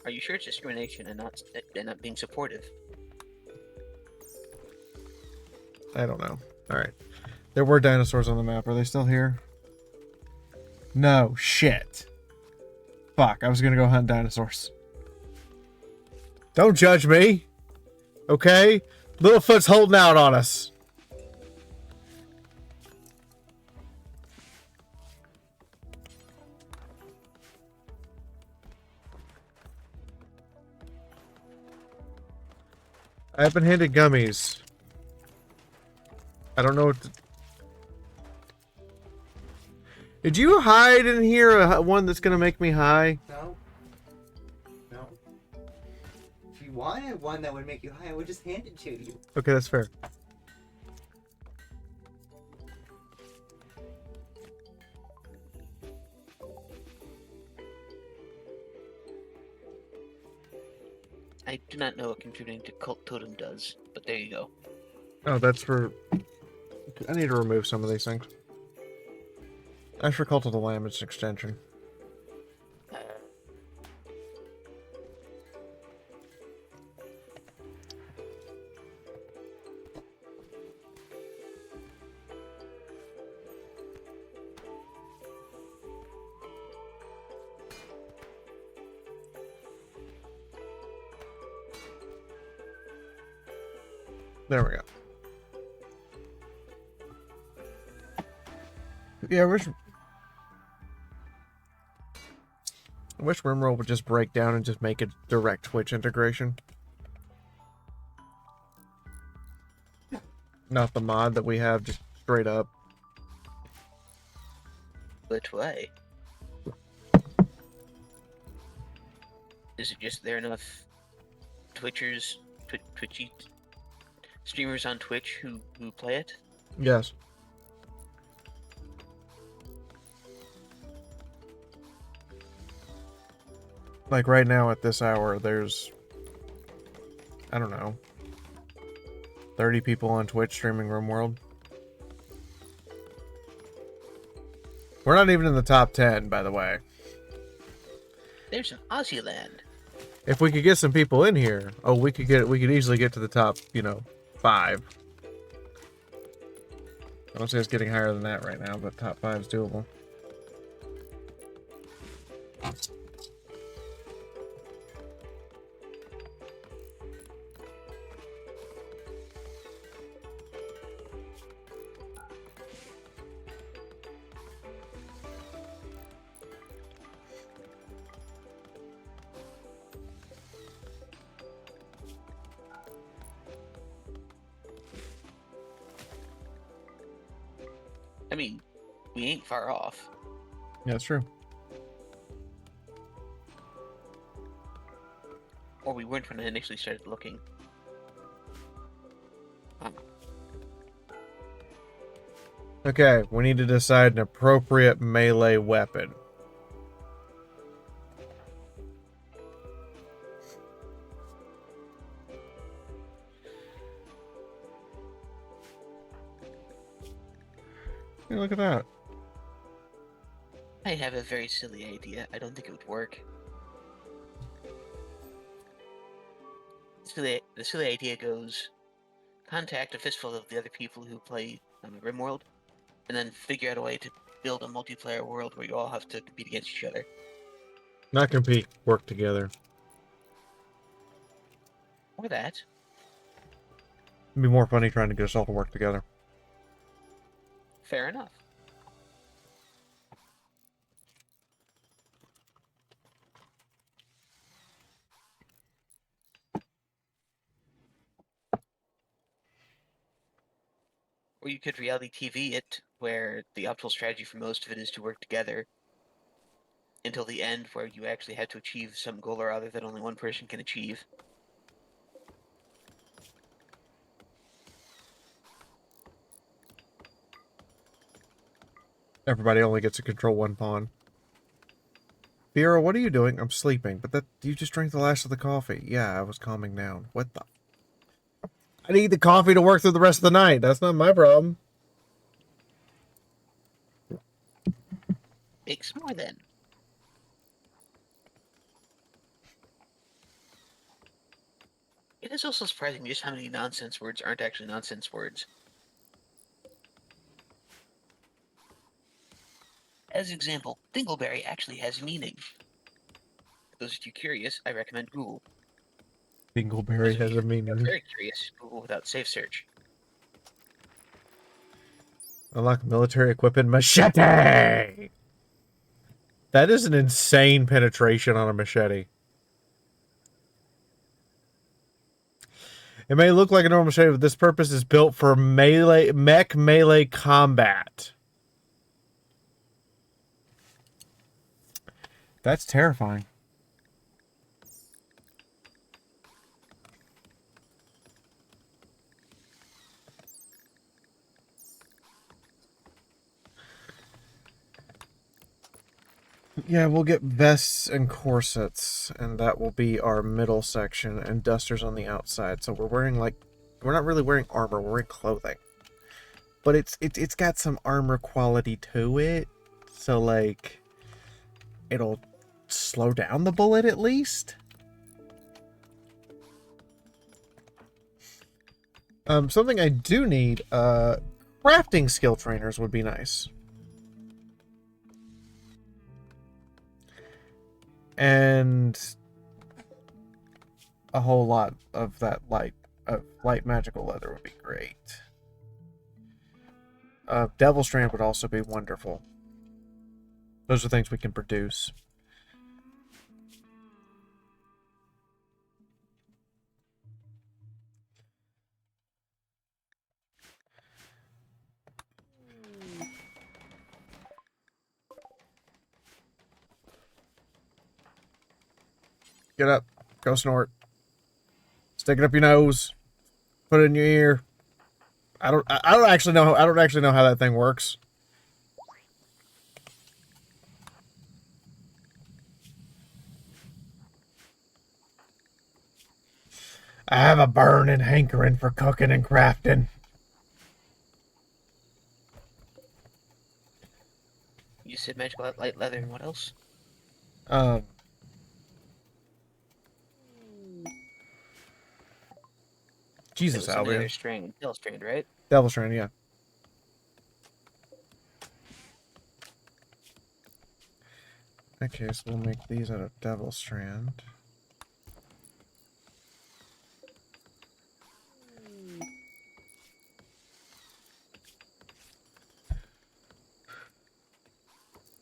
Are you sure it's discrimination and not being supportive? I don't know. Alright. There were dinosaurs on the map. Are they still here? No. Shit. Fuck. I was gonna go hunt dinosaurs. Don't judge me. Okay? Littlefoot's holding out on us. I've been handed gummies. I don't know what to... Did you hide in here one that's gonna make me high? No. No. If you wanted one that would make you high, I would just hand it to you. Okay, that's fair. I do not know what contributing to Cult Totem does, but there you go. Oh, that's for... I need to remove some of these things. That's for Cult of the Lamb, it's an extension. There we go. Yeah, I wish RimWorld would just break down and just make a direct Twitch integration. Not the mod that we have, just straight up. Which way? Is it just there enough Twitchers, Twitchy streamers on Twitch who play it? Yes. Like right now at this hour, there's, I don't know, 30 people on Twitch streaming RimWorld. We're not even in the top 10, by the way. There's an Aussie land. If we could get some people in here, we could easily get to the top, 5. I don't say it's getting higher than that right now, but top 5 is doable. I mean, we ain't far off. Yeah, that's true. Or we weren't when I initially started looking. Okay, we need to decide an appropriate melee weapon. Hey, look at that. I have a very silly idea. I don't think it would work. The silly idea goes, contact a fistful of the other people who play RimWorld, and then figure out a way to build a multiplayer world where you all have to compete against each other. Not compete, work together. Or that. It'd be more funny trying to get us all to work together. Fair enough. Or you could reality TV it, where the optimal strategy for most of it is to work together until the end, where you actually have to achieve some goal or other that only one person can achieve. Everybody only gets to control one pawn. Vera, what are you doing? I'm sleeping, but you just drank the last of the coffee. Yeah, I was calming down. What the? I need the coffee to work through the rest of the night. That's not my problem. Make some more then. It is also surprising just how many nonsense words aren't actually nonsense words. As an example, dingleberry actually has meaning. For those of you curious, I recommend Google. Dingleberry has a If meaning. you're very curious, Google without safe search. Unlock military equipment machete! That is an insane penetration on a machete. It may look like a normal machete, but this purpose is built for mech melee combat. That's terrifying. Yeah, we'll get vests and corsets, and that will be our middle section, and dusters on the outside. So we're wearing like, we're not really wearing armor, we're wearing clothing. But it's got some armor quality to it, so like, it'll slow down the bullet at least. Something I do need, crafting skill trainers would be nice. And a whole lot of that light magical leather would be great. Devil Strand would also be wonderful. Those are things we can produce. Get up. Go snort. Stick it up your nose. Put it in your ear. I don't actually know how that thing works. I have a burning hankering for cooking and crafting. You said magical light leather and what else? Jesus, It was another Albion. strand, Devil Strand, right? Devil Strand, yeah. Okay, so we'll make these out of Devil Strand.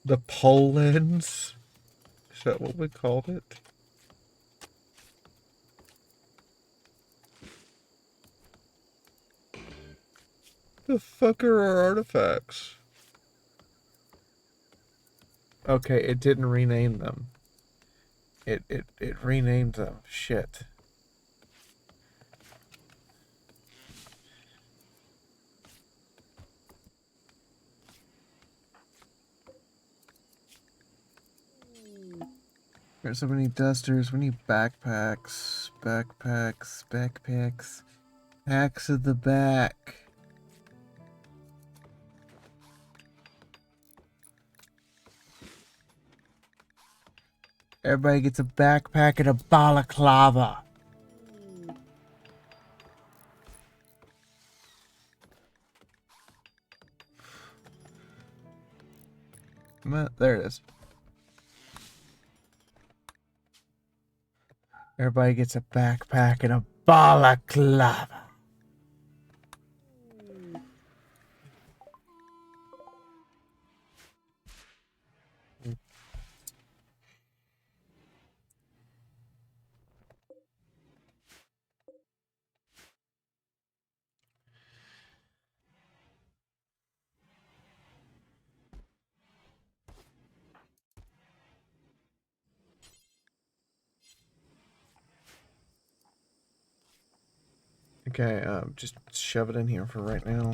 The Polens? Is that what we called it? The fuck are our artifacts? Okay, it didn't rename them. It renamed them. Shit. Alright, so we need dusters, we need backpacks, packs of the back. Everybody gets a backpack and a balaclava. There it is. Everybody gets a backpack and a balaclava. Okay, just shove it in here for right now.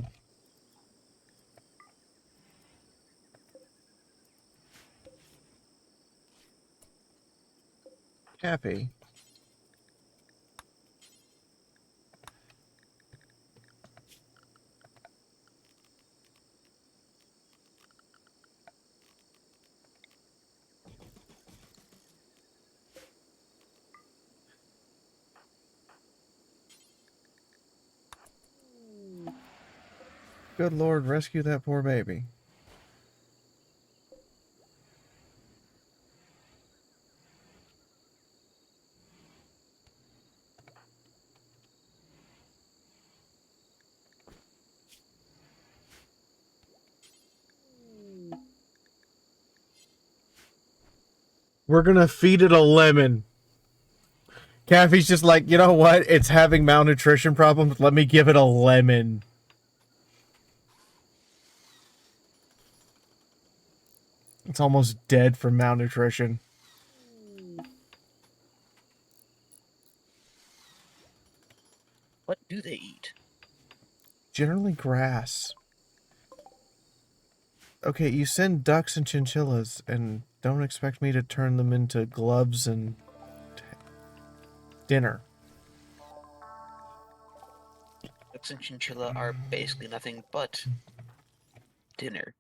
Happy. Good Lord, rescue that poor baby. We're gonna feed it a lemon. Kathy's just like, you know what? It's having malnutrition problems. Let me give it a lemon. It's almost dead from malnutrition. What do they eat? Generally grass. Okay, you send ducks and chinchillas and don't expect me to turn them into gloves and dinner. Ducks and chinchilla are basically nothing but dinner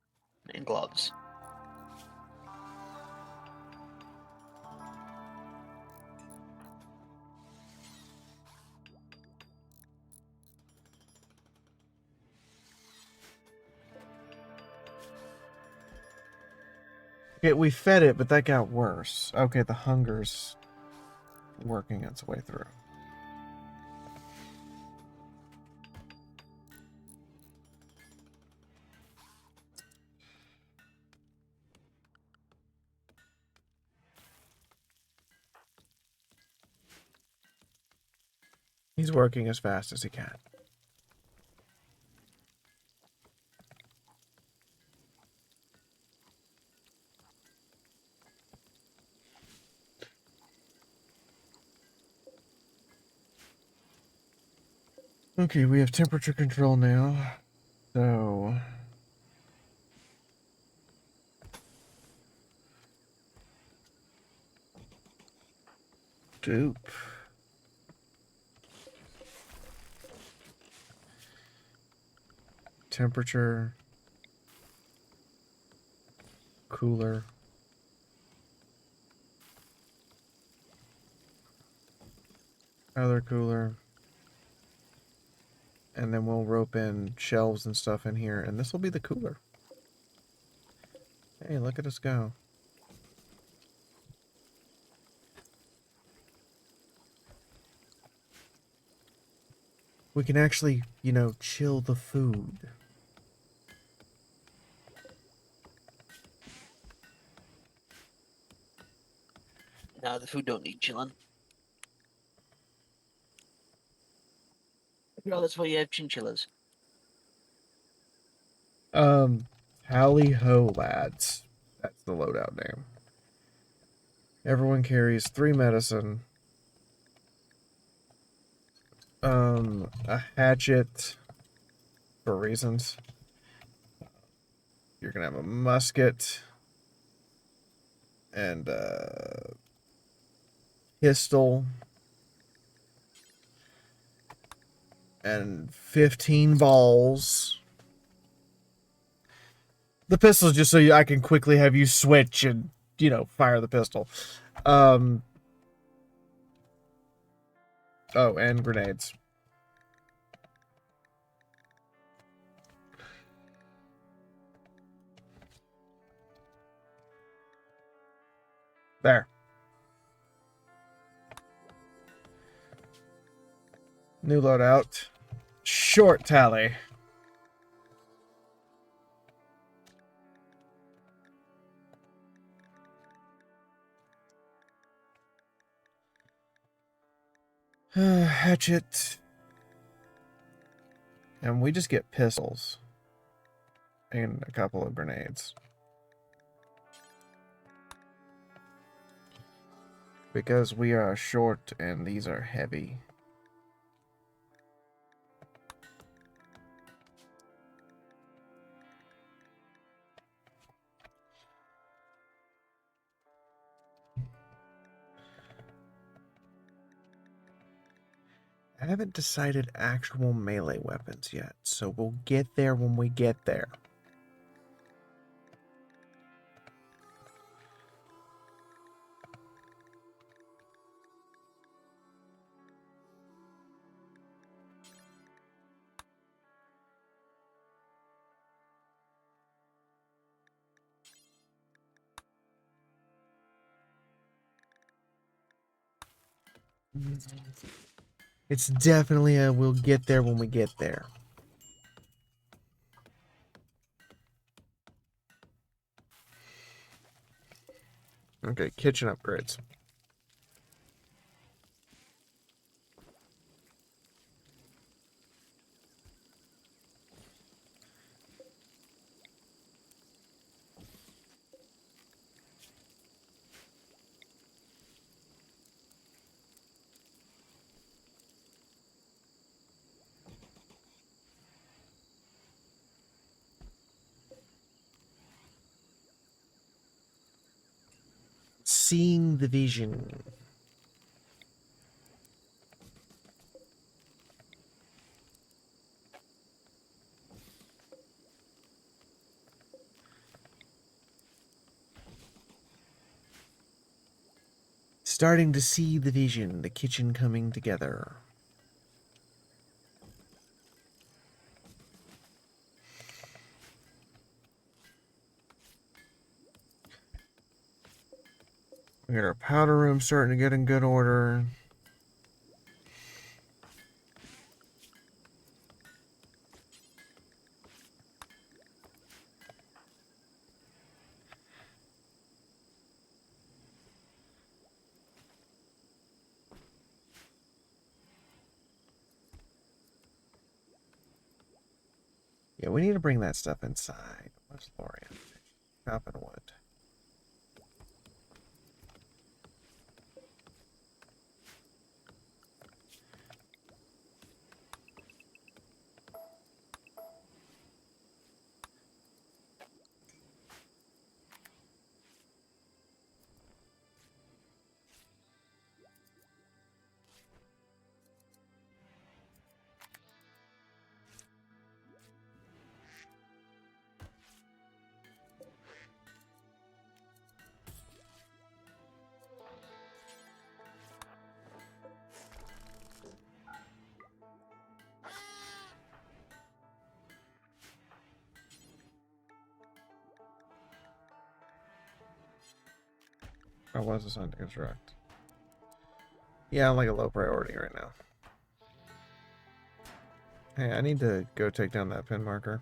and gloves. Okay, we fed it, but that got worse. Okay, the hunger's working its way through. He's working as fast as he can. Okay, we have temperature control now. So... Dupe. Temperature. Cooler. Other cooler. And then we'll rope in shelves and stuff in here, and this will be the cooler. Hey, look at us go. We can actually, you know, chill the food. No, the food don't need chillin'. No, that's why you have chinchillas. Tally ho, lads. That's the loadout name. Everyone carries 3 medicine. A hatchet for reasons. You're gonna have a musket and a pistol and 15 balls. The pistol's just so I can quickly have you switch and, you know, fire the pistol. Oh, and grenades. There. New loadout. Short tally. Hatchet. And we just get pistols. And a couple of grenades. Because we are short and these are heavy. I haven't decided actual melee weapons yet, so we'll get there when we get there. It's definitely a we'll get there when we get there. Okay, kitchen upgrades. seeing the vision. Starting to see the vision, the kitchen coming together. We got our powder room starting to get in good order. Yeah, we need to bring that stuff inside. Where's Lorian? Chopping wood. Or was this on to construct? Yeah, I'm like a low priority right now. Hey, I need to go take down that pin marker.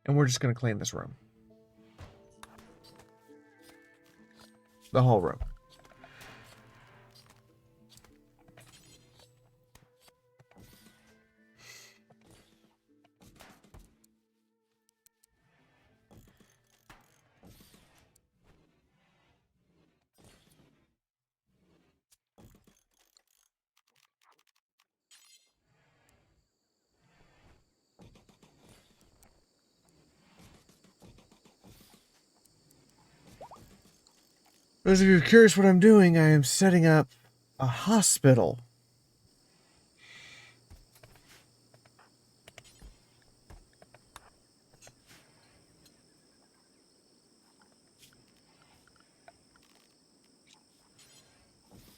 And we're just going to clean this room. The whole room. Those of you curious what I'm doing, I am setting up a hospital.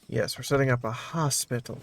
Yes, we're setting up a hospital.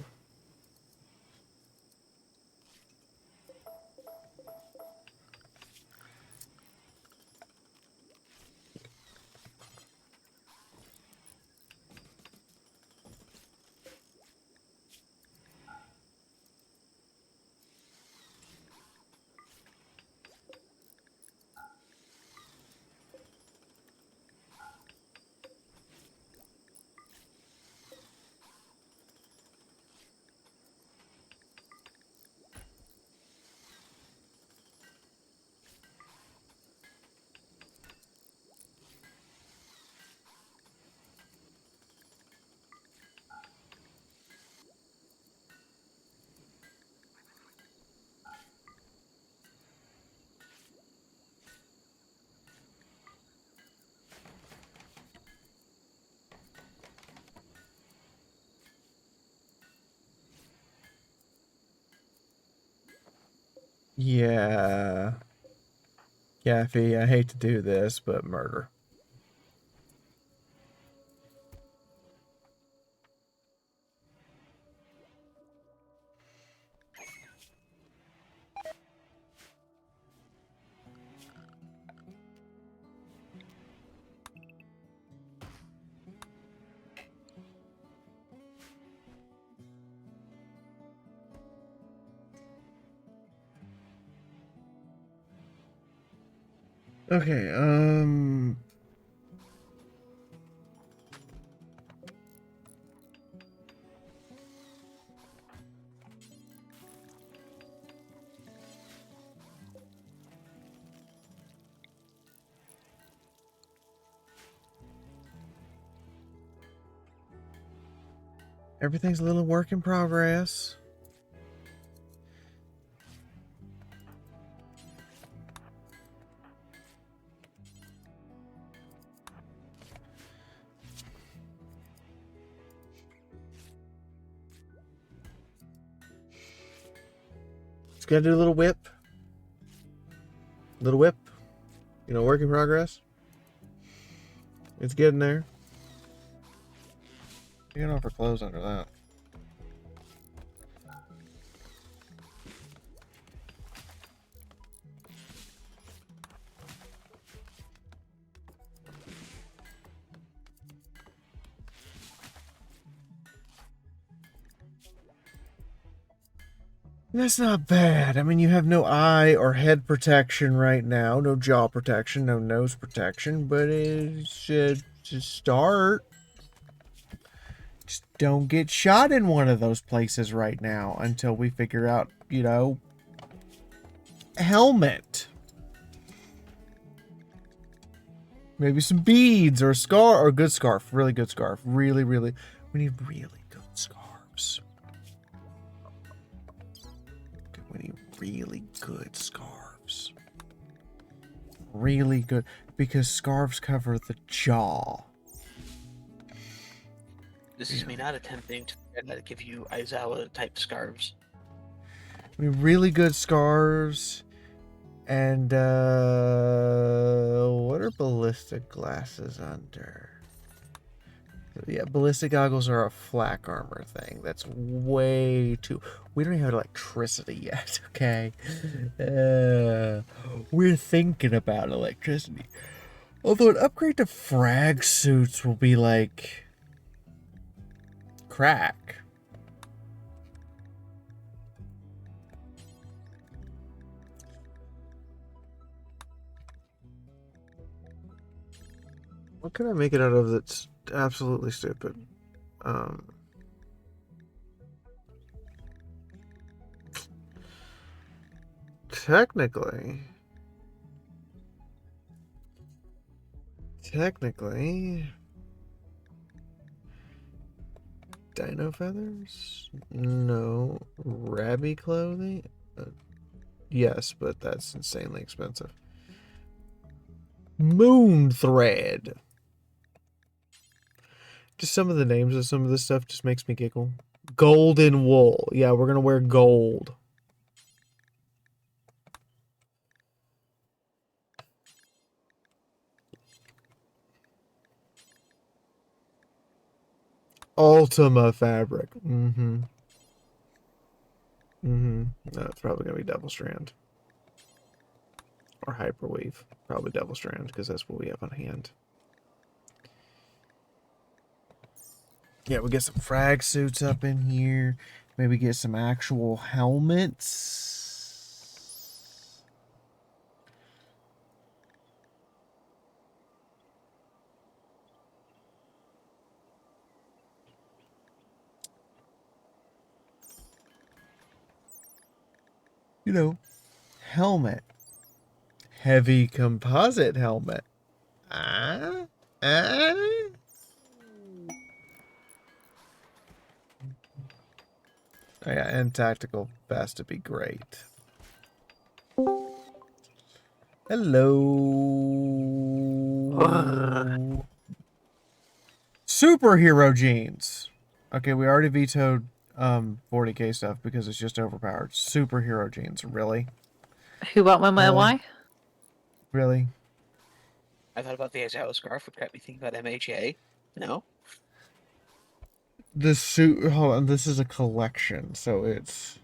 Yeah. Kathy, I hate to do this, but murder. Okay, Everything's a little work in progress. Just gotta do a little whip. Little whip. You know, work in progress. It's getting there. You can offer clothes under that. That's not bad. I mean, you have no eye or head protection right now, no jaw protection, no nose protection, but it should just start. Just don't get shot in one of those places right now until we figure out, you know, helmet. Maybe some beads or a scarf or a good scarf. Really good scarf. Really, really. We need really good scarves. We need really good scarves. Really good. Because scarves cover the jaw. This is me not attempting to give you Aizawa type scarves. I mean, really good scarves. And, what are ballistic glasses under? Yeah, ballistic goggles are a flak armor thing. That's way too... We don't even have electricity yet, okay? We're thinking about electricity. Although an upgrade to frag suits will be like... crack. What can I make it out of that's absolutely stupid? Technically, dino feathers? No. Rabby clothing? Yes, but that's insanely expensive. Moon thread. Just some of the names of some of this stuff just makes me giggle. Golden wool. Yeah, we're gonna wear gold. Ultima fabric. No, it's probably gonna be double strand. Or hyperweave. Probably double strand, because that's what we have on hand. Yeah, we get some frag suits up in here. Maybe get some actual helmets. You know, helmet. Heavy composite helmet. Oh yeah, and tactical vest to be great. Hello. Superhero jeans. Okay, we already vetoed 40k stuff because it's just overpowered. Superhero jeans, really? Who, what, when, where, why? Really? I thought about the Aizawa scarf, which got me thinking about MHA. No? The suit, hold on, this is a collection, so it's...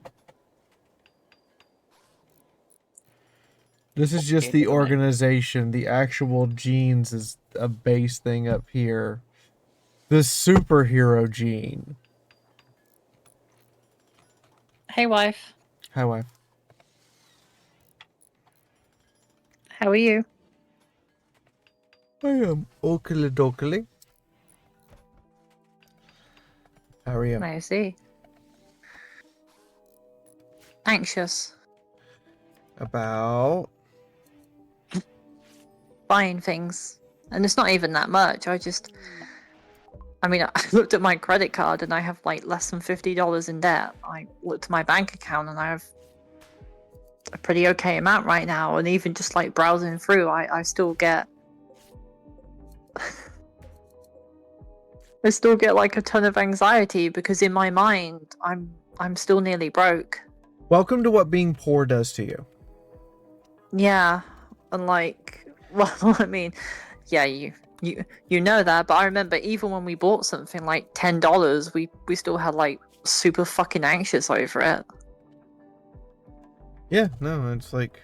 This is just the organization. The actual jeans is a base thing up here. The superhero gene. Hey, wife. Hi, wife. How are you? I am oakley dokley. How are you? I see. Anxious. About? Buying things. And it's not even that much. I mean, I looked at my credit card and I have like less than $50 in debt. I looked at my bank account and I have a pretty okay amount right now. And even just like browsing through, I still get I still get like a ton of anxiety because in my mind I'm still nearly broke. Welcome to what being poor does to you. Yeah, and like, well, I mean, yeah, you know that, but I remember even when we bought something like $10, we still had like super fucking anxious over it. Yeah, no, it's like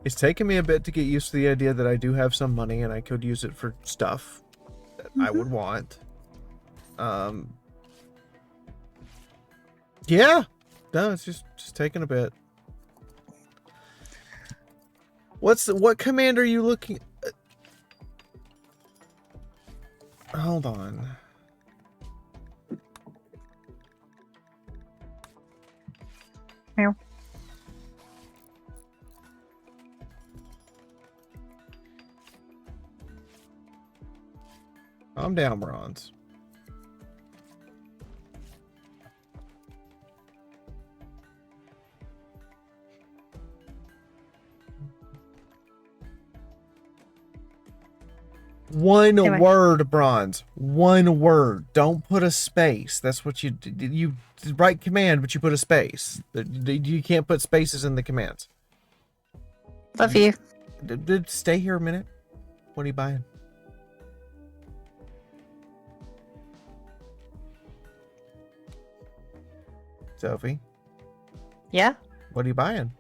it's taken me a bit to get used to the idea that I do have some money and I could use it for stuff that I would want. Yeah. No, it's just taking a bit. What command are you looking at? Hold on. Yeah. I'm down bronze. One Anyway. word, bronze. One word. Don't put a space. That's what you write command, but you put a space. You can't put spaces in the commands. Love you. Stay here a minute. What are you buying? Sophie, Yeah, what are you buying?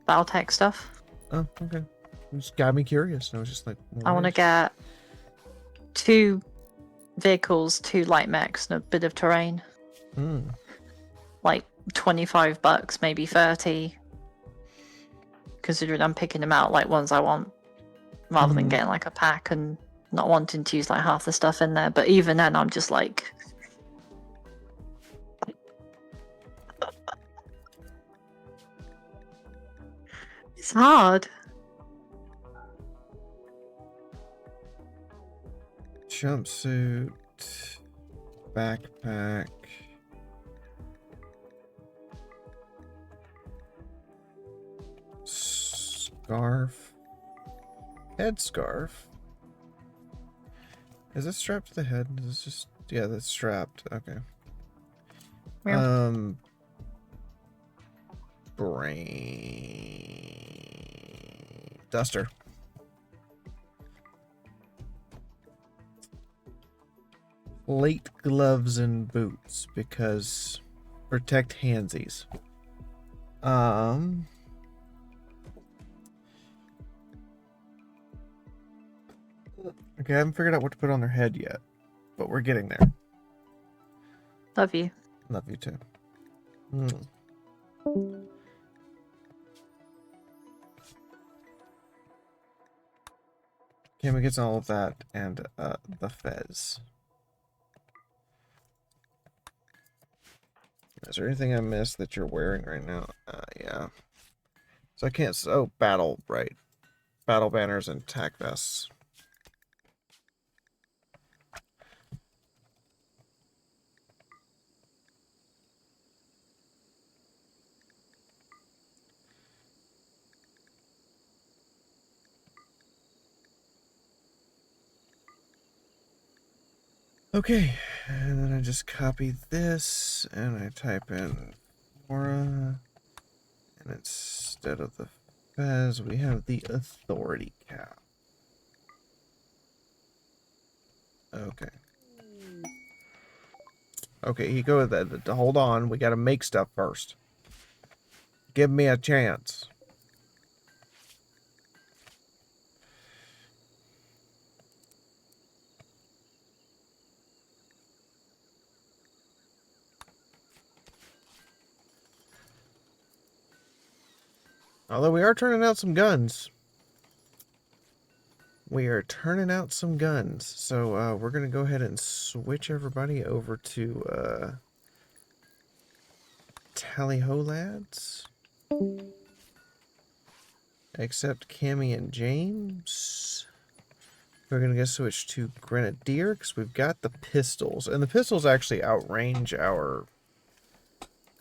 Battletech stuff. Oh, okay. It just got me curious. I was just like, I want to get 2 vehicles, 2 light mechs, and a bit of terrain. Like $25, maybe 30. Considering I'm picking them out like ones I want, rather than getting like a pack and not wanting to use like half the stuff in there. But even then, I'm just like, it's hard. Jumpsuit, backpack, scarf, headscarf. Is it strapped to the head? Is this just, yeah, that's strapped. Okay. Yeah. Brain duster. Plate gloves and boots because protect handsies. Okay, I haven't figured out what to put on their head yet, but we're getting there. Love you. Love you too. Cammy gets all of that and the fez. Is there anything I missed that you're wearing right now? Yeah. So I can't. Oh, battle, right. Battle banners and tack vests. Okay, and then I just copy this and I type in Aura, and instead of the fez, we have the authority cap. Okay. Okay, you go with that. Hold on, we gotta make stuff first. Give me a chance. Although we are turning out some guns. We are turning out some guns. So we're going to go ahead and switch everybody over to Tally-ho lads. Except Cammy and James. We're going to switch to Grenadier because we've got the pistols. And the pistols actually outrange our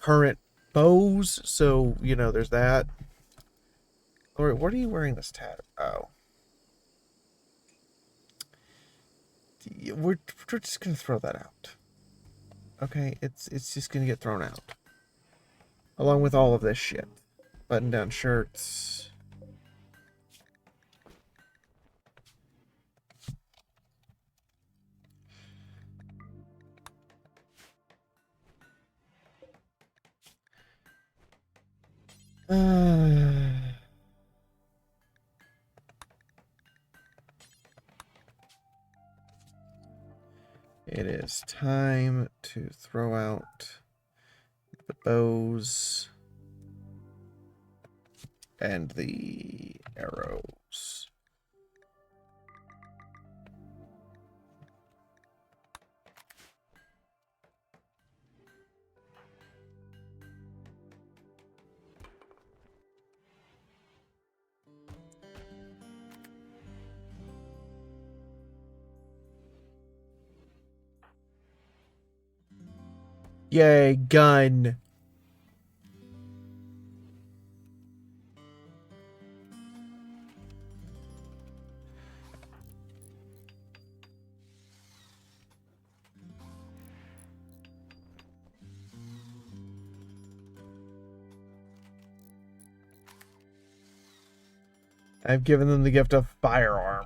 current bows. So, you know, there's that. Or what are you wearing this tat? Oh. We're just going to throw that out. Okay, it's just going to get thrown out. Along with all of this shit. Button-down shirts. It is time to throw out the bows and the arrows. Yay, gun. I've given them the gift of firearm.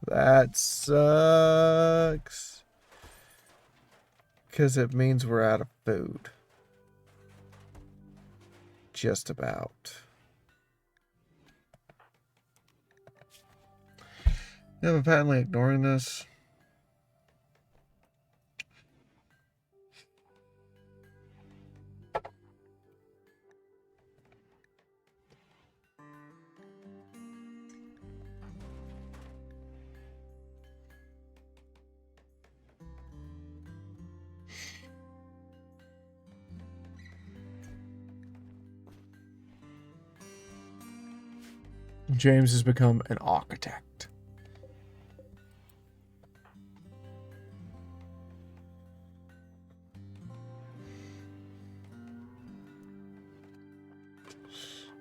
That sucks. Because it means we're out of food. Just about. Yeah, I'm patently ignoring this. James has become an architect.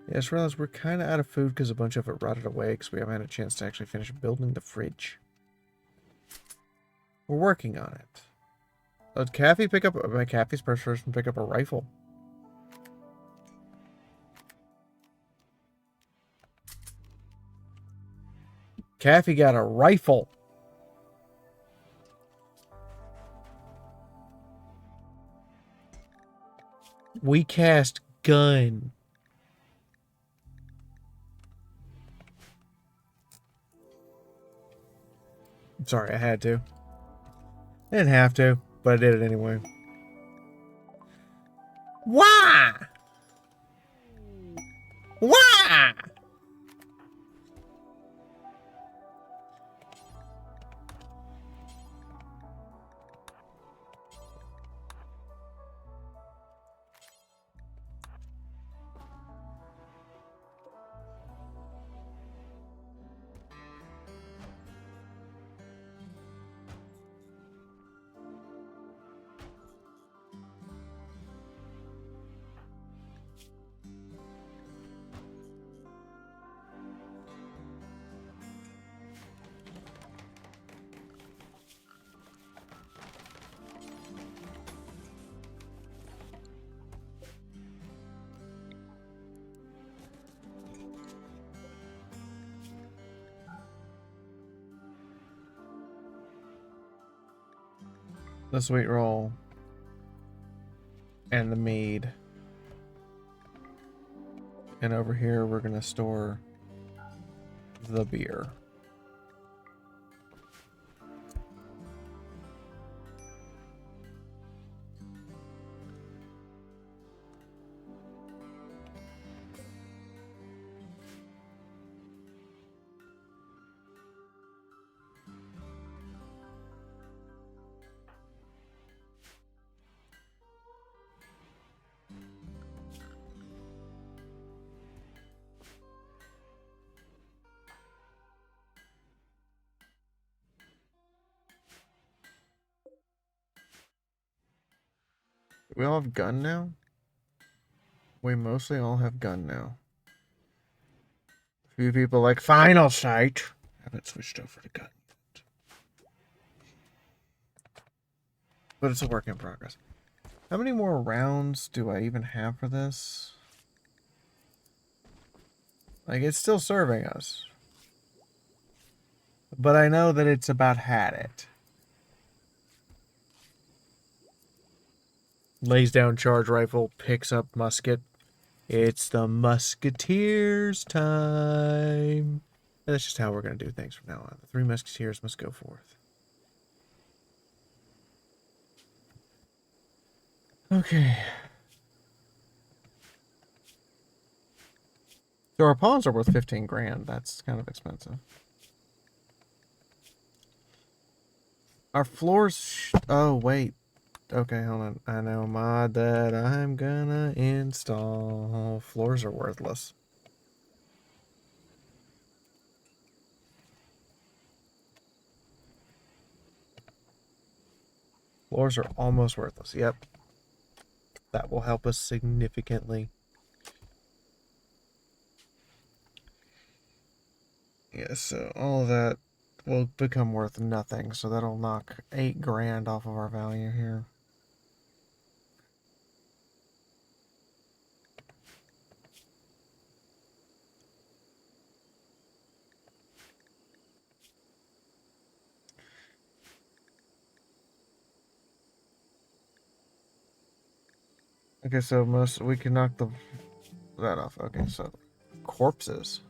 Yeah, I just realized we're kind of out of food because a bunch of it rotted away because we haven't had a chance to actually finish building the fridge. We're working on it. Did Kathy pick up... Kathy's first person pick up a rifle. Kathy got a rifle. We cast gun. I'm sorry, I had to. I didn't have to, but I did it anyway. Why? Why? The sweet roll. And the mead. And over here, we're going to store the beer. We all have gun now? We mostly all have gun now. A few people like Final Sight haven't switched over to gun. But it's a work in progress. How many more rounds do I even have for this? Like, it's still serving us. But I know that it's about had it. Lays down charge rifle, picks up musket. It's the musketeers' time. And that's just how we're going to do things from now on. The 3 musketeers must go forth. Okay. So our pawns are worth 15 grand. That's kind of expensive. Our floors... Oh, wait. Okay, hold on. I know a mod that I'm gonna install. Floors are worthless. Floors are almost worthless. Yep. That will help us significantly. Yeah, so all of that will become worth nothing. So that'll knock 8 grand off of our value here. Okay, so we can knock that off. Okay, so corpses.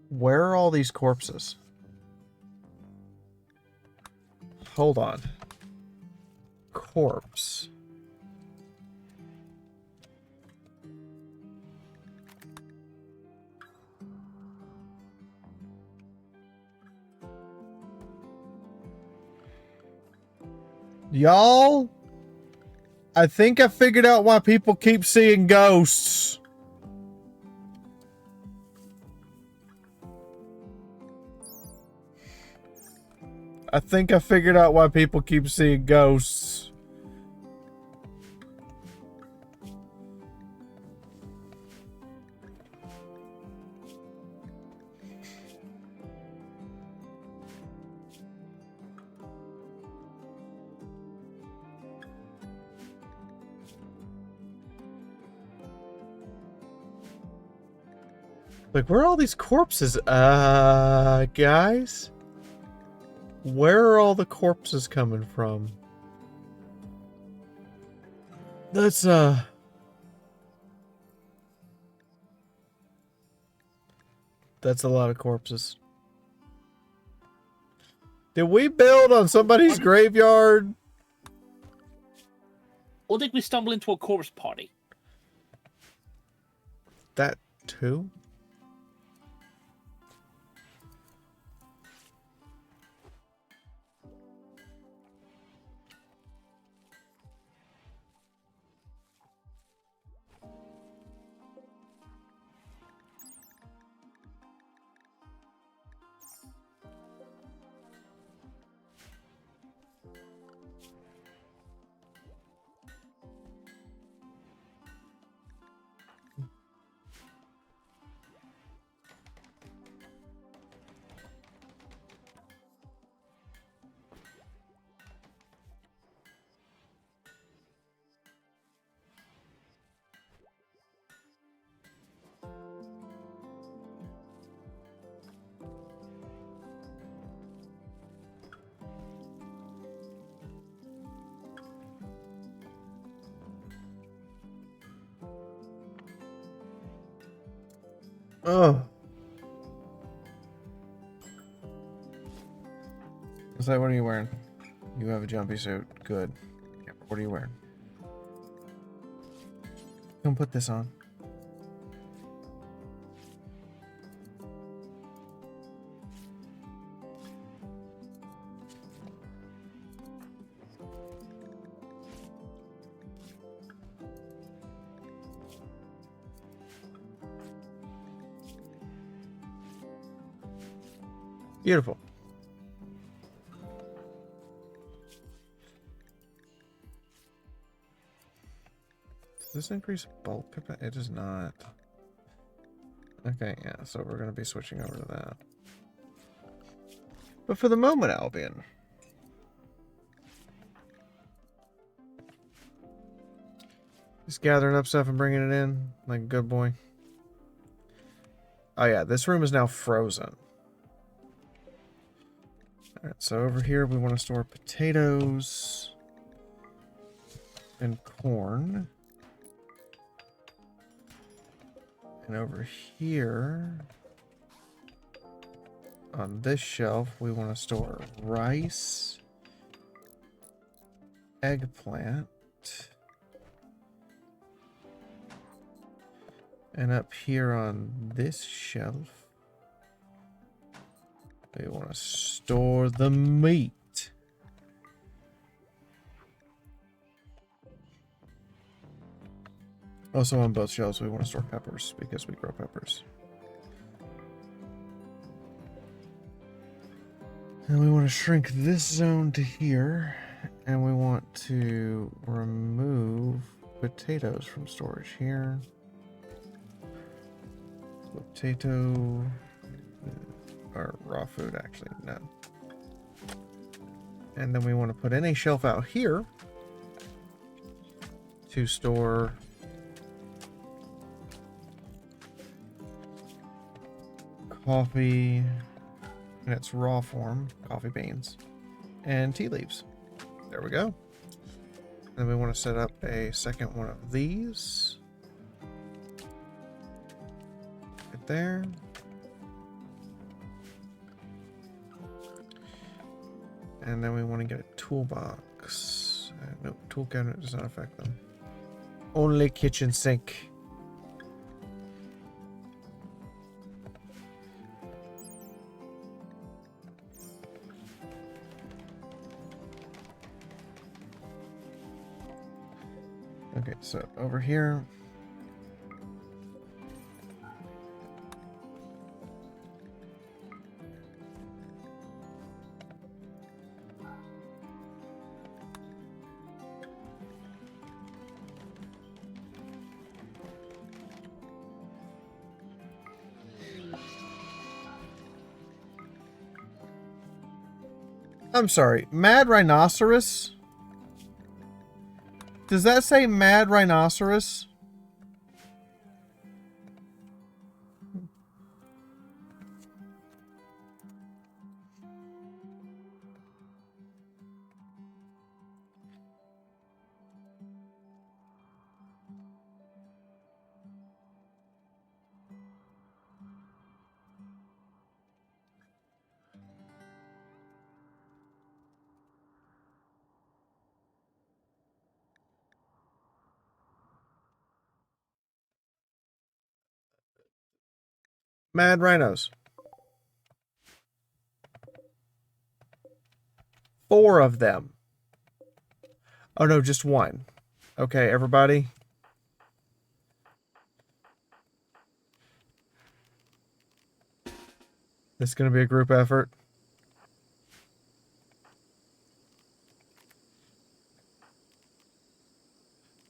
Where are all these corpses? Hold on. Corpse. Y'all, I think I figured out why people keep seeing ghosts. I think I figured out why people keep seeing ghosts. Like, where are all these corpses? Guys? Where are all the corpses coming from? That's, That's a lot of corpses. Did we build on somebody's graveyard? Or did we stumble into a corpse party? That too? Oh. It's like, what are you wearing? You have a jumpy suit. Good. Yeah, what are you wearing? Don't put this on. Beautiful. this increase bulk capacity? It does not. Okay, yeah, so we're going to be switching over to that. But for the moment, Albion. Just gathering up stuff and bringing it in like a good boy. Oh yeah, this room is now frozen. Alright, so over here we want to store potatoes and corn. And over here, on this shelf, we want to store rice, eggplant, and up here on this shelf, we want to store the meat. Also on both shelves, we want to store peppers because we grow peppers. And we want to shrink this zone to here. And we want to remove potatoes from storage here. Potato... or raw food, actually, no. And then we want to put in a shelf out here to store coffee in its raw form, coffee beans, and tea leaves. There we go. Then we want to set up a second one of these. Right there. And then we want to get a toolbox. Nope, tool cabinet does not affect them. Only kitchen sink. Okay, so over here. I'm sorry, Mad Rhinoceros? Does that say Mad Rhinoceros? Mad Rhinos. 4 of them. Oh no, just 1. Okay, everybody. This is going to be a group effort.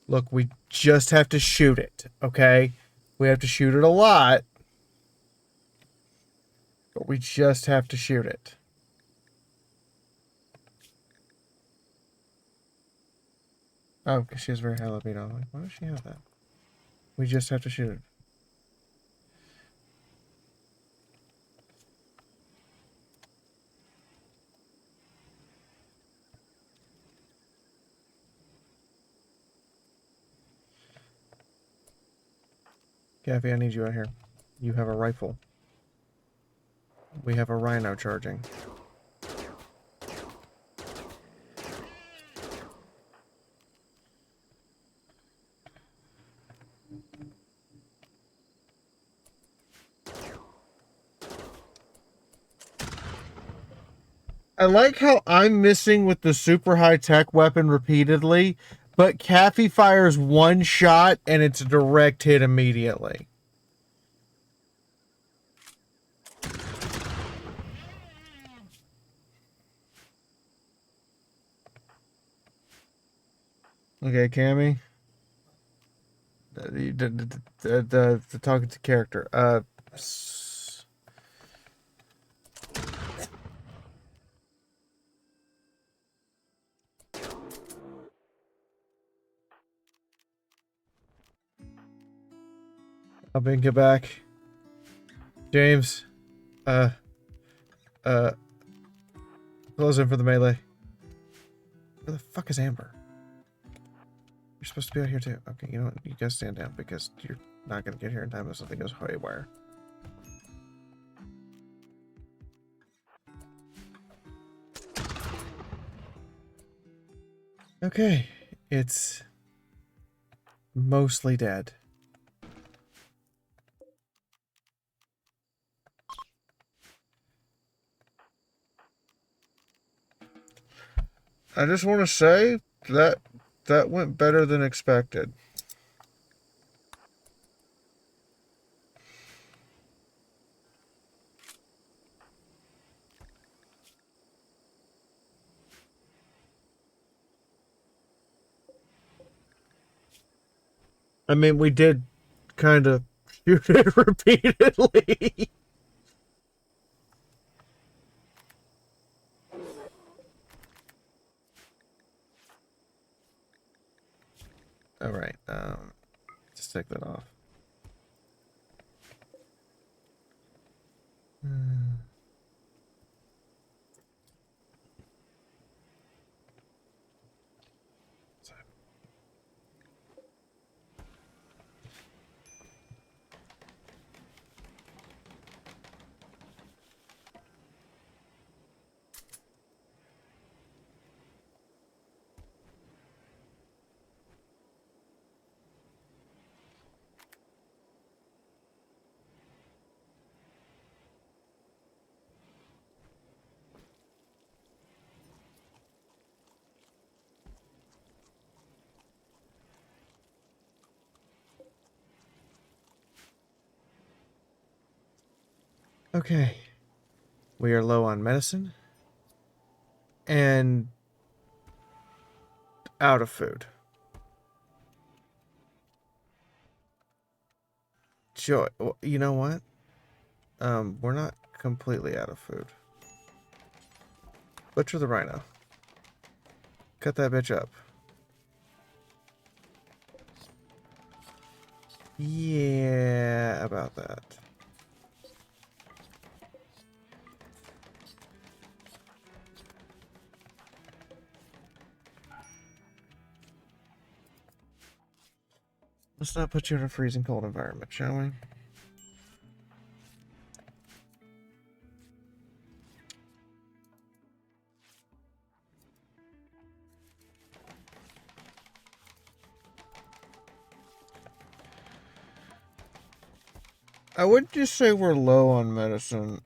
Look, we just have to shoot it, okay? We have to shoot it a lot. But we just have to shoot it. Oh, because she has very high libido. I'm like, why does she have that? We just have to shoot it. Kathy, I need you out here. You have a rifle. We have a rhino charging. I like how I'm missing with the super high-tech weapon repeatedly, but Kathy fires one shot and it's a direct hit immediately. Okay, Cammy. The talking to character. I'll bring you back. James. Uh. Close in for the melee. Where the fuck is Amber? You're supposed to be out here too. Okay, you know what? You guys stand down because you're not gonna get here in time if something goes haywire. Okay, it's mostly dead. I just want to say that went better than expected. I mean, we did kind of shoot it repeatedly. All right, just take that off. Okay. We are low on medicine and out of food. Joy, you know what? We're not completely out of food. Butcher the rhino. Cut that bitch up. Yeah, about that. Let's not put you in a freezing cold environment, shall we? I wouldn't just say we're low on medicine.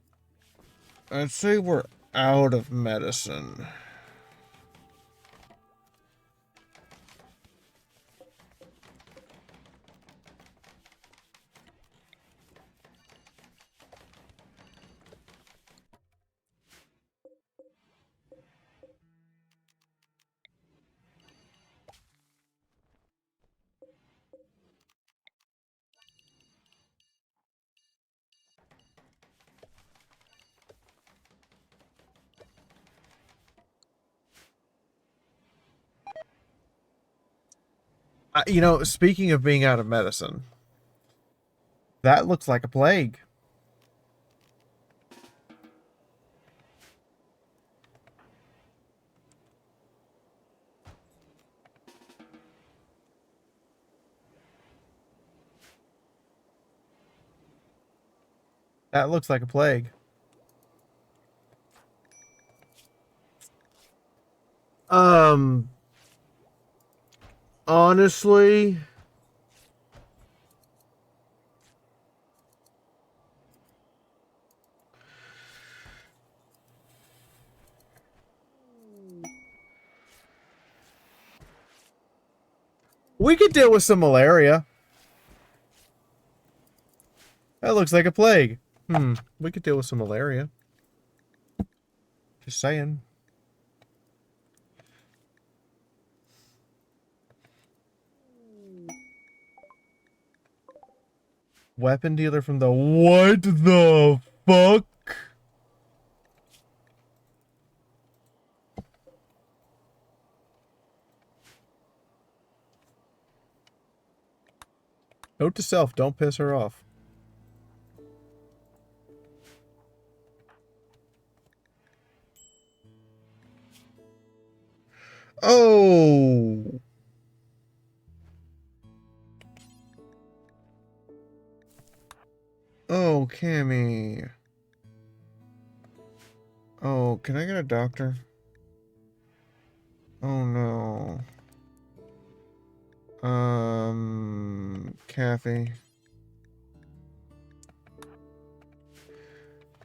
I'd say we're out of medicine. You know, speaking of being out of medicine, that looks like a plague. That looks like a plague. Honestly, we could deal with some malaria. That looks like a plague. We could deal with some malaria. Just saying. Weapon dealer from the... What the fuck? Note to self, don't piss her off. Oh! Oh, Cammy. Oh, can I get a doctor? Oh no. Kathy.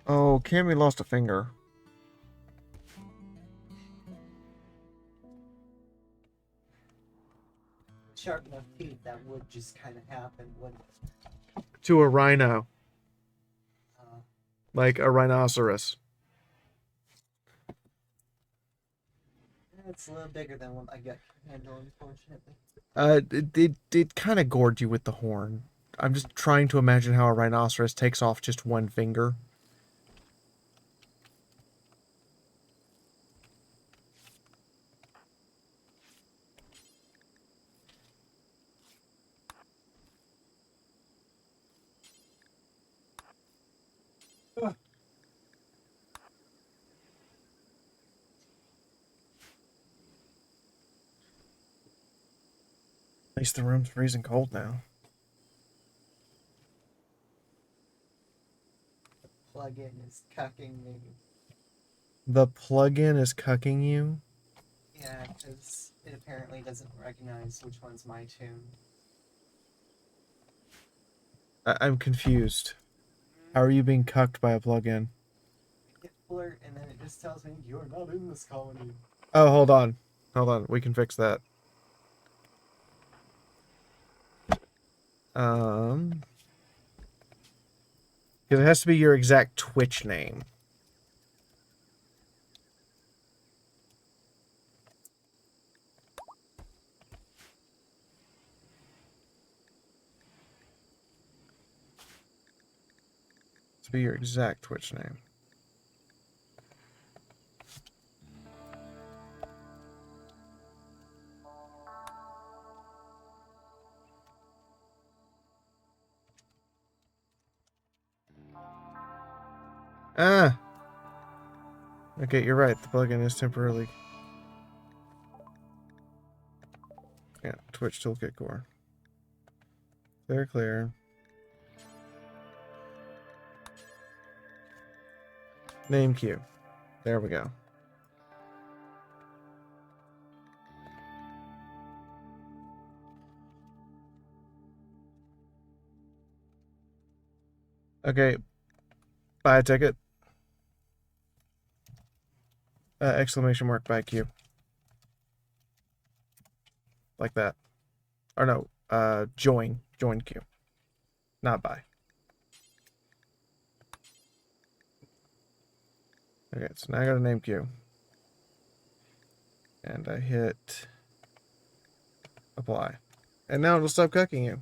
Oh, Cammy lost a finger. Sharp enough teeth, that would just kind of happen, wouldn't it? To a rhino. Uh, Like a rhinoceros. it's a little bigger than what I got handle, unfortunately. It kind of gored you with the horn. I'm just trying to imagine how a rhinoceros takes off just one finger. At least the room's freezing cold now. Plug-in is cucking me. The plug-in is cucking you? Yeah, because it apparently doesn't recognize which one's my tune. I'm confused. How are you being cucked by a plug-in? I hit flirt, and then it just tells me, you're not in this colony. Oh, hold on. Hold on. We can fix that. Because it has to be your exact Twitch name. To be your exact Twitch name. Ah! Okay, you're right. The plugin is temporarily... Yeah, Twitch Toolkit Core. Clear, clear. Name queue. There we go. Okay. Buy a ticket. Exclamation mark buy queue. Like that. Or no, join. Join queue. Not buy. Okay, so now I got a name queue. And I hit apply. And now it'll stop cucking you.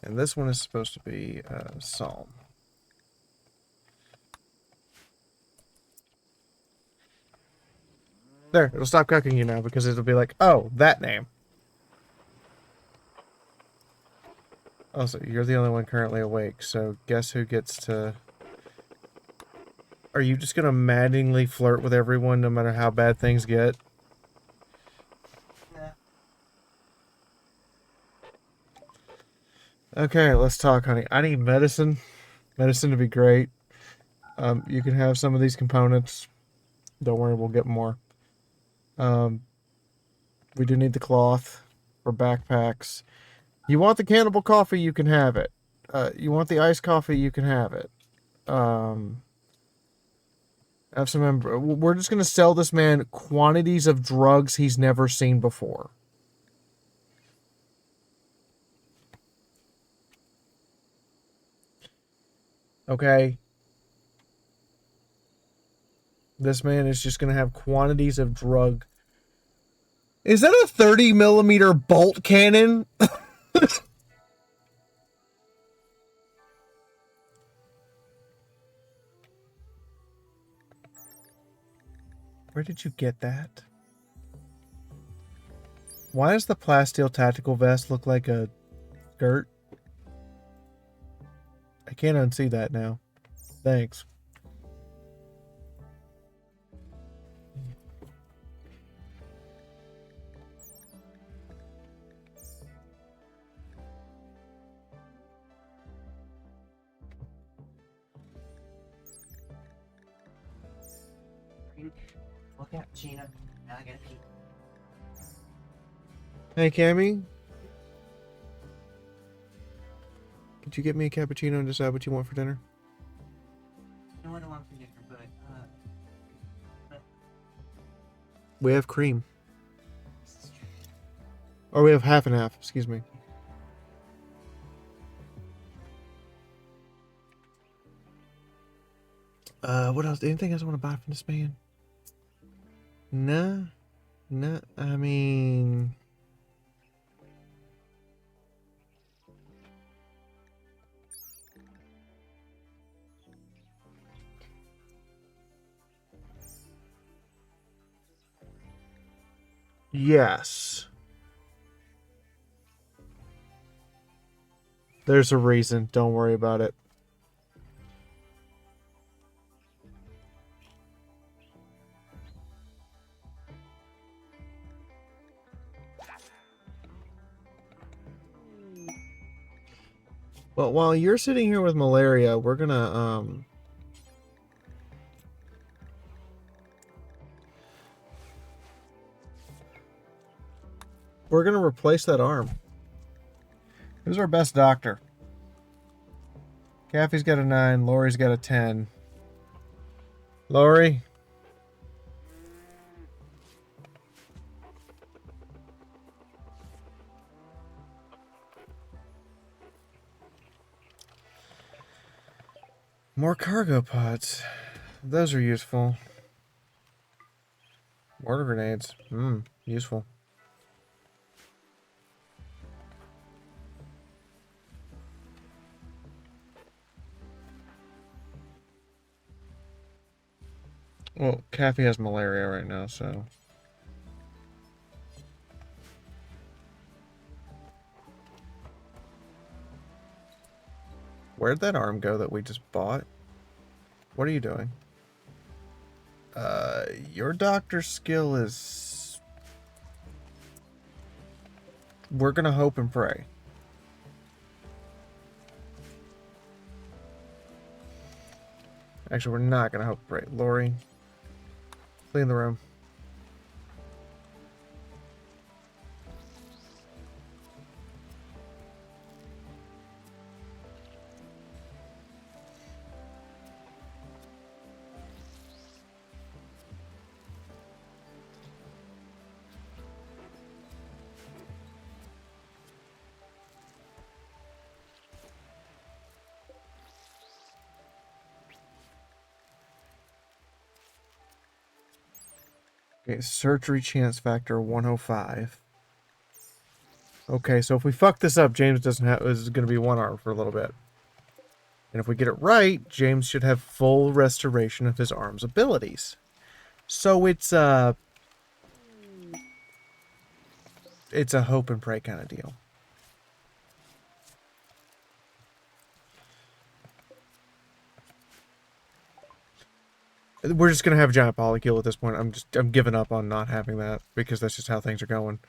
And this one is supposed to be Psalm. There, it'll stop cucking you now because it'll be like, oh, that name. Also, you're the only one currently awake, so guess who gets to... Are you just gonna maddeningly flirt with everyone no matter how bad things get? Nah. Okay, let's talk, honey. I need medicine. Medicine to be great. You can have some of these components. Don't worry, we'll get more. We do need the cloth for backpacks. You want the cannibal coffee, you can have it. You want the iced coffee, you can have it. Have some. We're just gonna sell this man quantities of drugs he's never seen before. Okay. This man is just gonna have quantities of drug. Is that a 30mm bolt cannon? Where did you get that? Why does the plasteel tactical vest look like a skirt? I can't unsee that now. Thanks. Look out, Gina. Now I gotta pee. Hey, Cammy. Could you get me a cappuccino and decide what you want for dinner? No, I don't want for dinner, but We have cream. Or we have half and half, excuse me. What else? Anything else I want to buy from this man? Nah. Nah, I mean... Yes. There's a reason. Don't worry about it. Well, while you're sitting here with malaria, we're gonna, we're gonna replace that arm. Who's our best doctor? Caffey's got a 9. Lori's got a 10. Lori? More cargo pods. Those are useful. Mortar grenades. Useful. Well, Caffey has malaria right now, so... Where'd that arm go that we just bought? What are you doing? Your doctor's skill is... We're gonna hope and pray. Actually, we're not gonna hope and pray. Lori, clean the room. Okay, surgery chance factor 105. Okay, so if we fuck this up, James doesn't have is going to be one arm for a little bit. And if we get it right, James should have full restoration of his arm's abilities. So it's a hope and pray kind of deal. We're just gonna have a giant polycule at this point. I'm giving up on not having that because that's just how things are going.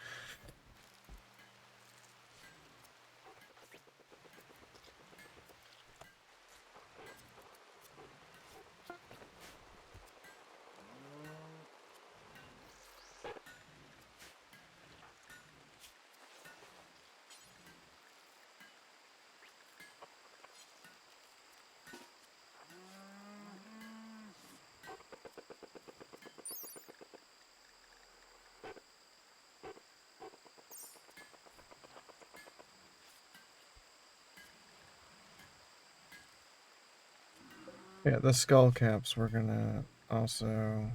Yeah, the skull caps we're gonna also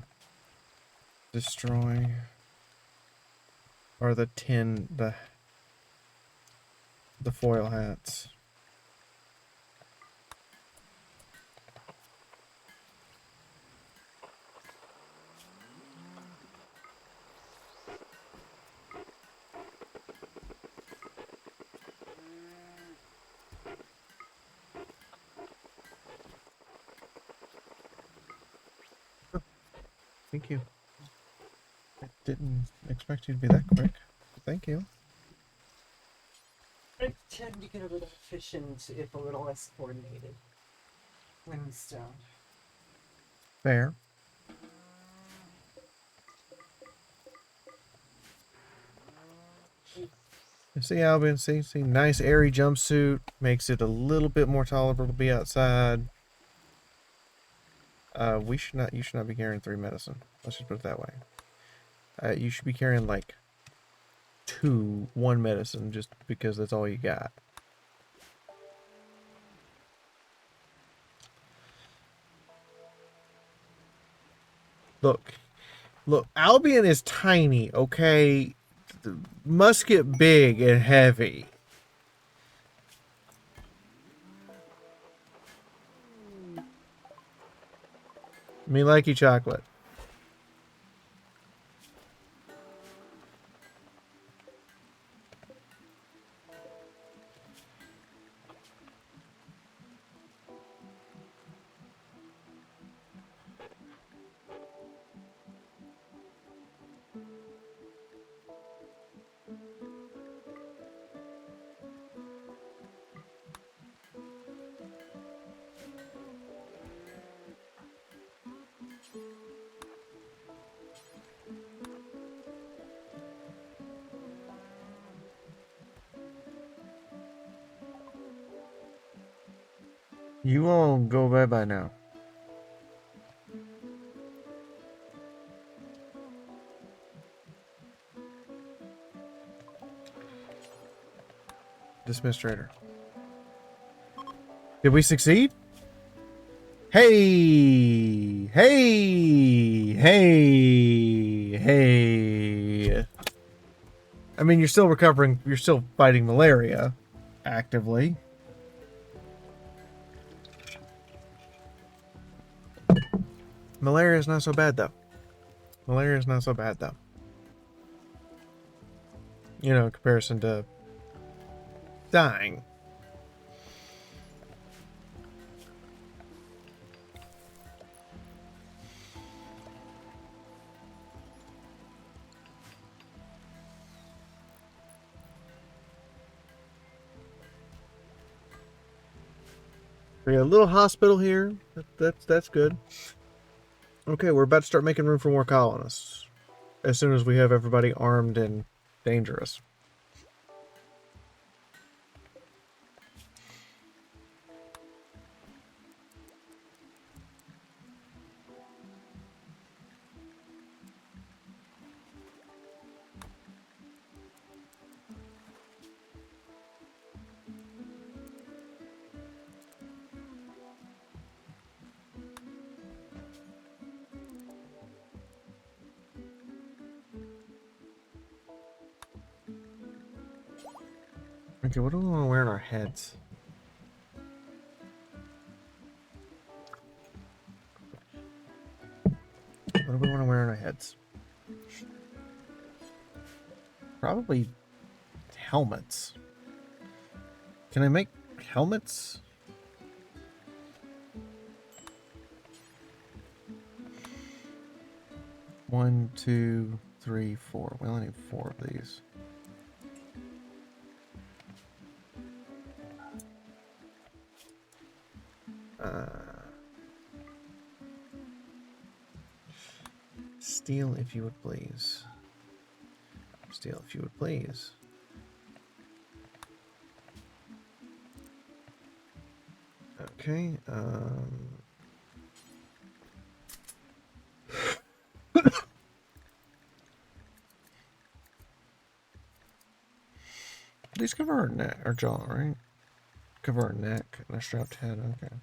destroy. Or the tin, the foil hats. Thank you. I didn't expect you to be that quick. Thank you. I tend to get a little efficient if a little less coordinated when I'm stoned. Fair. You see, Albion, see, nice airy jumpsuit makes it a little bit more tolerable to be outside. You should not be carrying 3 medicine. Let's just put it that way. You should be carrying like 1 medicine just because that's all you got. Look, Albion is tiny, okay? Must get big and heavy. Me likey chocolate. You all go bye-bye now. Dismiss trader. Did we succeed? Hey! Hey! Hey! Hey! I mean, you're still recovering. You're still fighting malaria actively. Malaria is not so bad, though. Malaria is not so bad, though. You know, in comparison to dying. We got a little hospital here. That's good. Okay, we're about to start making room for more colonists. As soon as we have everybody armed and dangerous. Okay, what do we want to wear on our heads? What do we want to wear on our heads? Probably helmets. Can I make helmets? One, two, three, four. We only need 4 of these. Steel, if you would please. Steel, if you would please. Okay, these cover our neck, our jaw, right? Cover our neck and a strapped head, okay.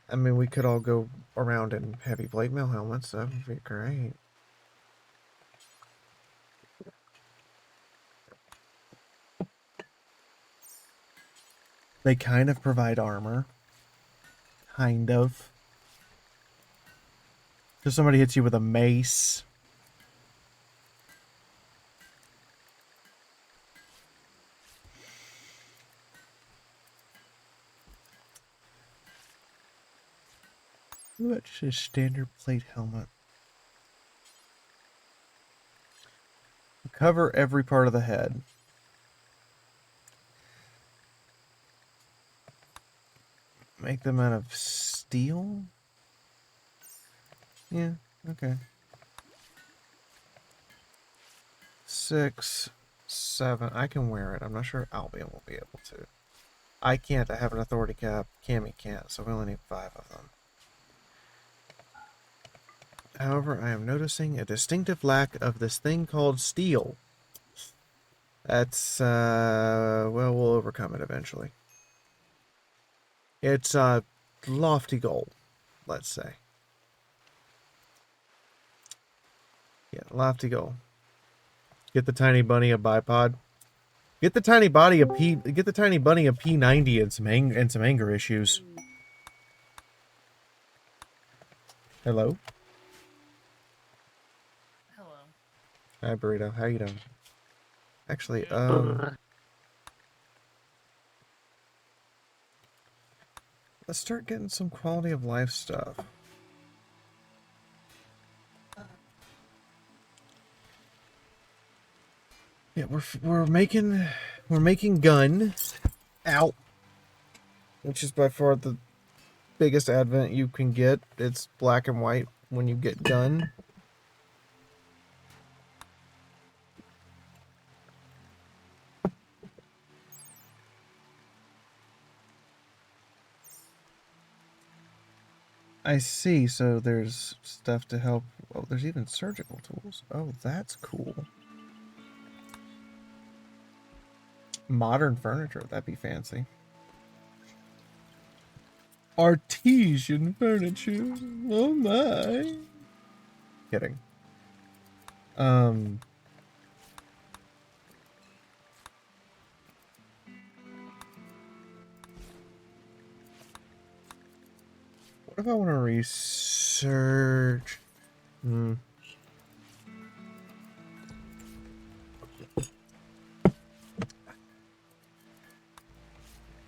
I mean, we could all go around in heavy plate mail helmets. That would be great. They kind of provide armor. Kind of. If somebody hits you with a mace. What about just a standard plate helmet? Cover every part of the head. Make them out of steel? Yeah, okay. 6, 7. I can wear it. I'm not sure Albion will be able to. I can't. I have an authority cap. Cammy can't, so we only need 5 of them. However, I am noticing a distinctive lack of this thing called steel. That's, well, we'll overcome it eventually. It's a lofty goal, let's say. Yeah, lofty goal. Get the tiny bunny a bipod. Get the tiny bunny a P90 and some anger issues. Hello? Hello. Hi, Burrito. How you doing? Actually, let's start getting some quality of life stuff. Yeah, we're making gun out, which is by far the biggest advent you can get. It's black and white when you get gun. I see, so there's stuff to help. Oh, there's even surgical tools. Oh, that's cool. Modern furniture, that'd be fancy. Artesian furniture. Oh my. Kidding. What if I want to research?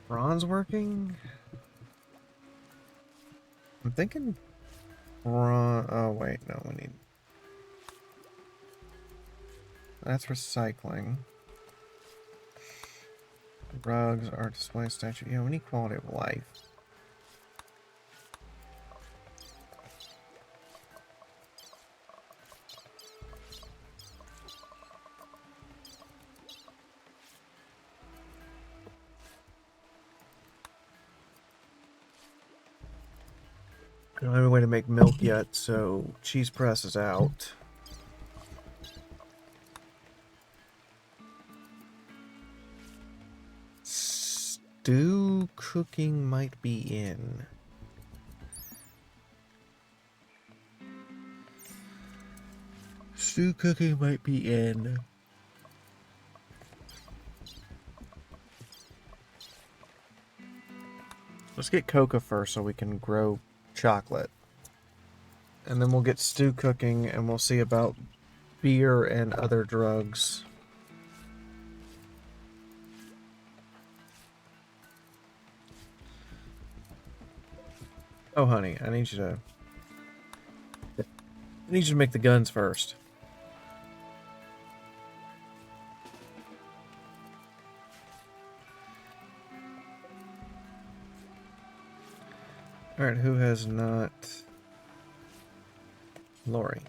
Bronze working? I'm thinking bronze. Oh, wait, no, we need. That's recycling. Rugs, art display, statue. Yeah, we need quality of life. I don't have a way to make milk yet, so cheese press is out. Stew cooking might be in. Stew cooking might be in. Let's get cocoa first so we can grow chocolate. And then we'll get stew cooking and we'll see about beer and other drugs. Oh, honey, I need you to make the guns first. Alright, who has not? Lori.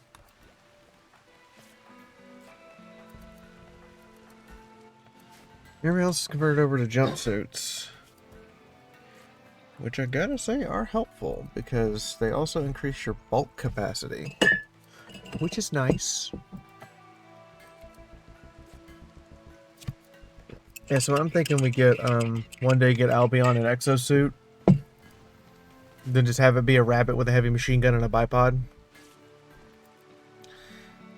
Everybody else is converted over to jumpsuits. Which I gotta say are helpful, because they also increase your bulk capacity. Which is nice. Yeah, so I'm thinking we get, one day get Albion an exosuit. Then just have it be a rabbit with a heavy machine gun and a bipod.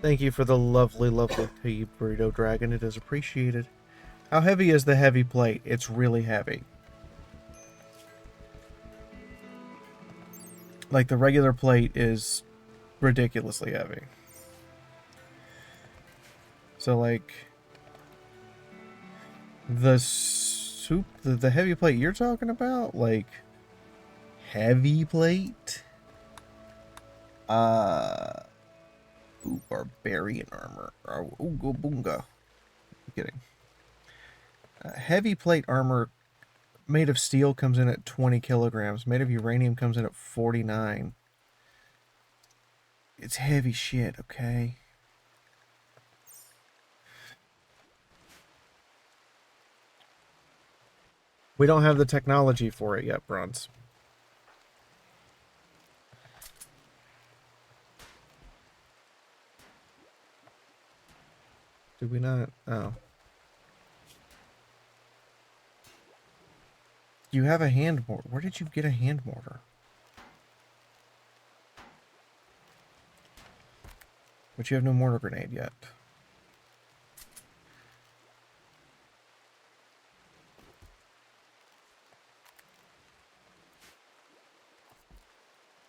Thank you for the lovely, lovely pea burrito dragon. It is appreciated. How heavy is the heavy plate? It's really heavy. Like, the regular plate is ridiculously heavy. So, like, the heavy plate you're talking about, like, heavy plate, Ooh, barbarian armor. Ooga boonga. I'm kidding. Heavy plate armor made of steel comes in at 20 kilograms. Made of uranium comes in at 49. It's heavy shit, okay? We don't have the technology for it yet, Bronze. Did we not? Oh. You have a hand mortar. Where did you get a hand mortar? But you have no mortar grenade yet.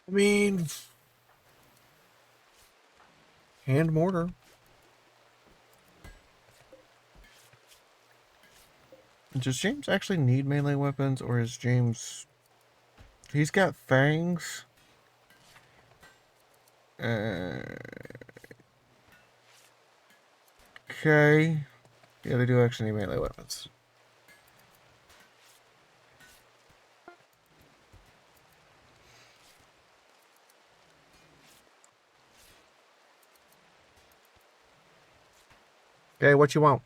I mean, hand mortar. Does James actually need melee weapons, or is James... He's got fangs. Okay. Yeah, they do actually need melee weapons. Okay, what you want?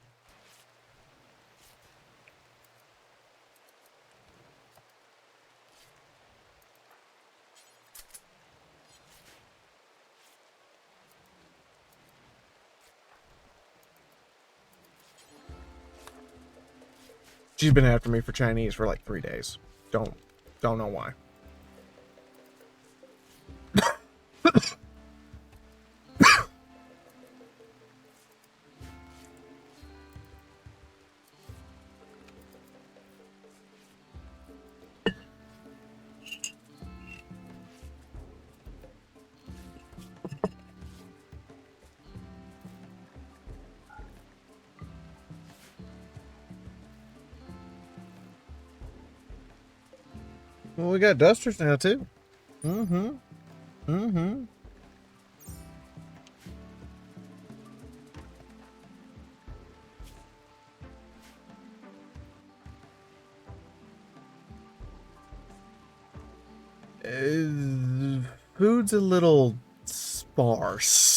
She's been after me for Chinese for like 3 days. Don't know why. Well, we got dusters now too. Food's a little sparse.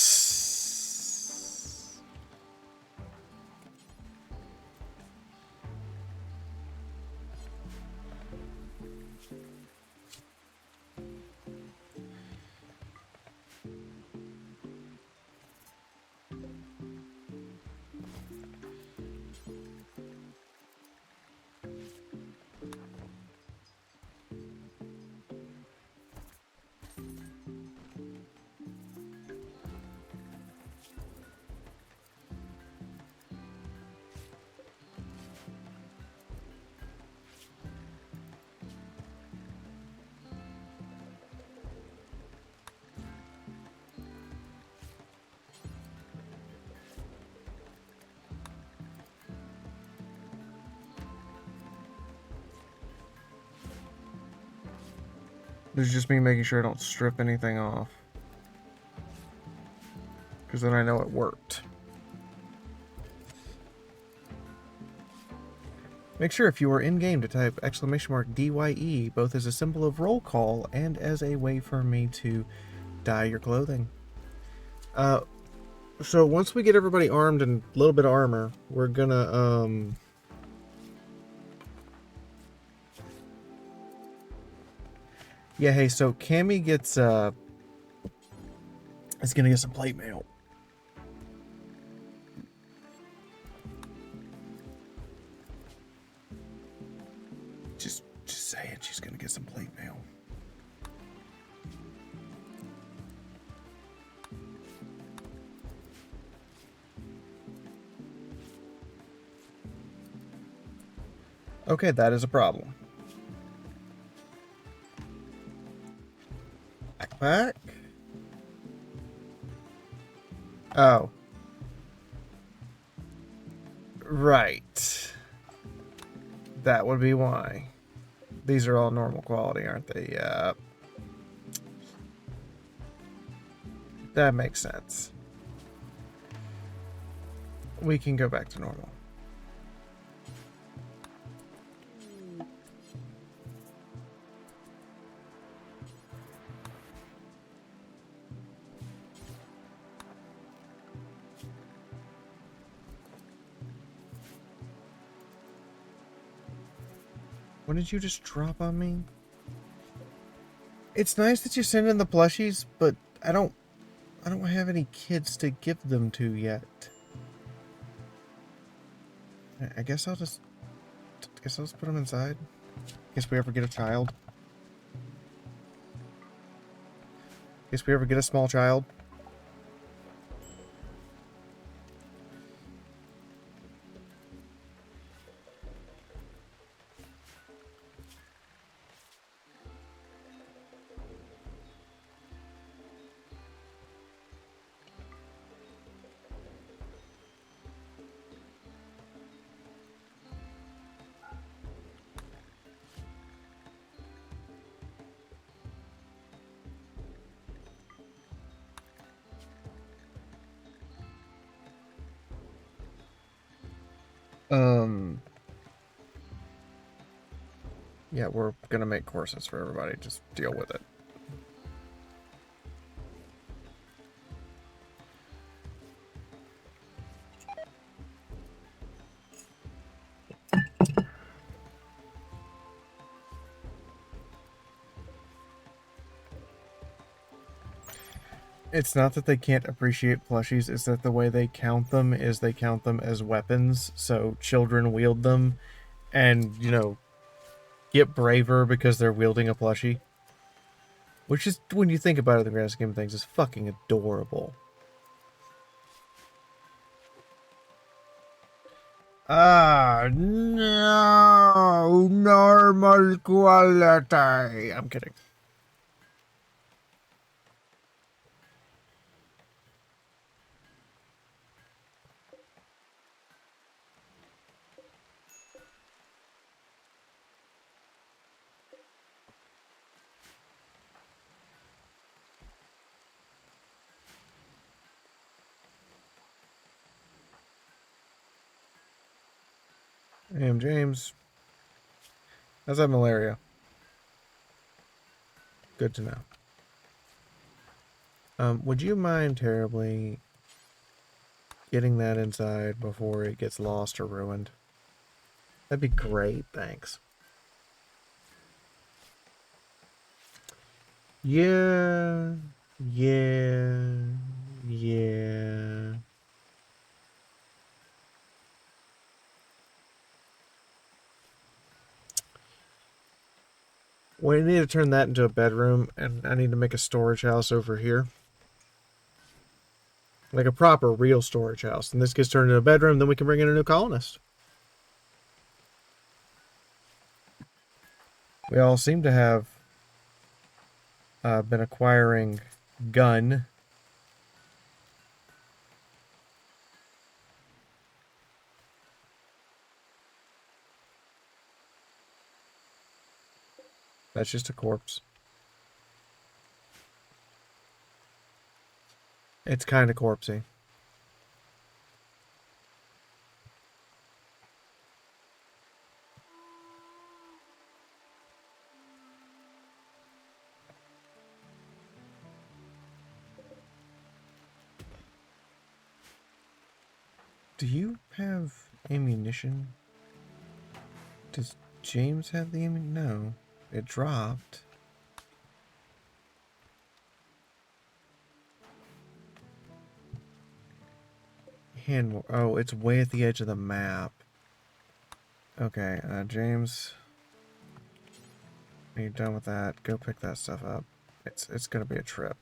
This is just me making sure I don't strip anything off. Because then I know it worked. Make sure if you are in-game to type !DYE, both as a symbol of roll call and as a way for me to dye your clothing. So once we get everybody armed and a little bit of armor, we're gonna, yeah, hey, so Cammy gets, is gonna get some plate mail. Just saying, she's gonna get some plate mail. Okay, that is a problem. Backpack? Oh. Right. That would be why. These are all normal quality, aren't they? Yeah. That makes sense. We can go back to normal. What did you just drop on me? It's nice that you send in the plushies, but I don't have any kids to give them to yet. I guess I'll just put them inside. Guess we ever get a child. Guess we ever get a small child. Yeah, we're gonna make courses for everybody. Just deal with it. It's not that they can't appreciate plushies, it's that the way they count them is they count them as weapons, so children wield them and, you know, get braver because they're wielding a plushie. Which is, when you think about it in the grand scheme of things, is fucking adorable. Ah, no, normal quality. I'm kidding. I am James. How's that malaria? Good to know. Would you mind terribly getting that inside before it gets lost or ruined? That'd be great, thanks. Yeah. We need to turn that into a bedroom, and I need to make a storage house over here. Like a proper, real storage house. And this gets turned into a bedroom, then we can bring in a new colonist. We all seem to have been acquiring gun. That's just a corpse. It's kind of corpsey. Do you have ammunition? Does James have the ammunition? No. It dropped. Oh, it's way at the edge of the map. Okay, James. When you're done with that, go pick that stuff up. It's gonna be a trip.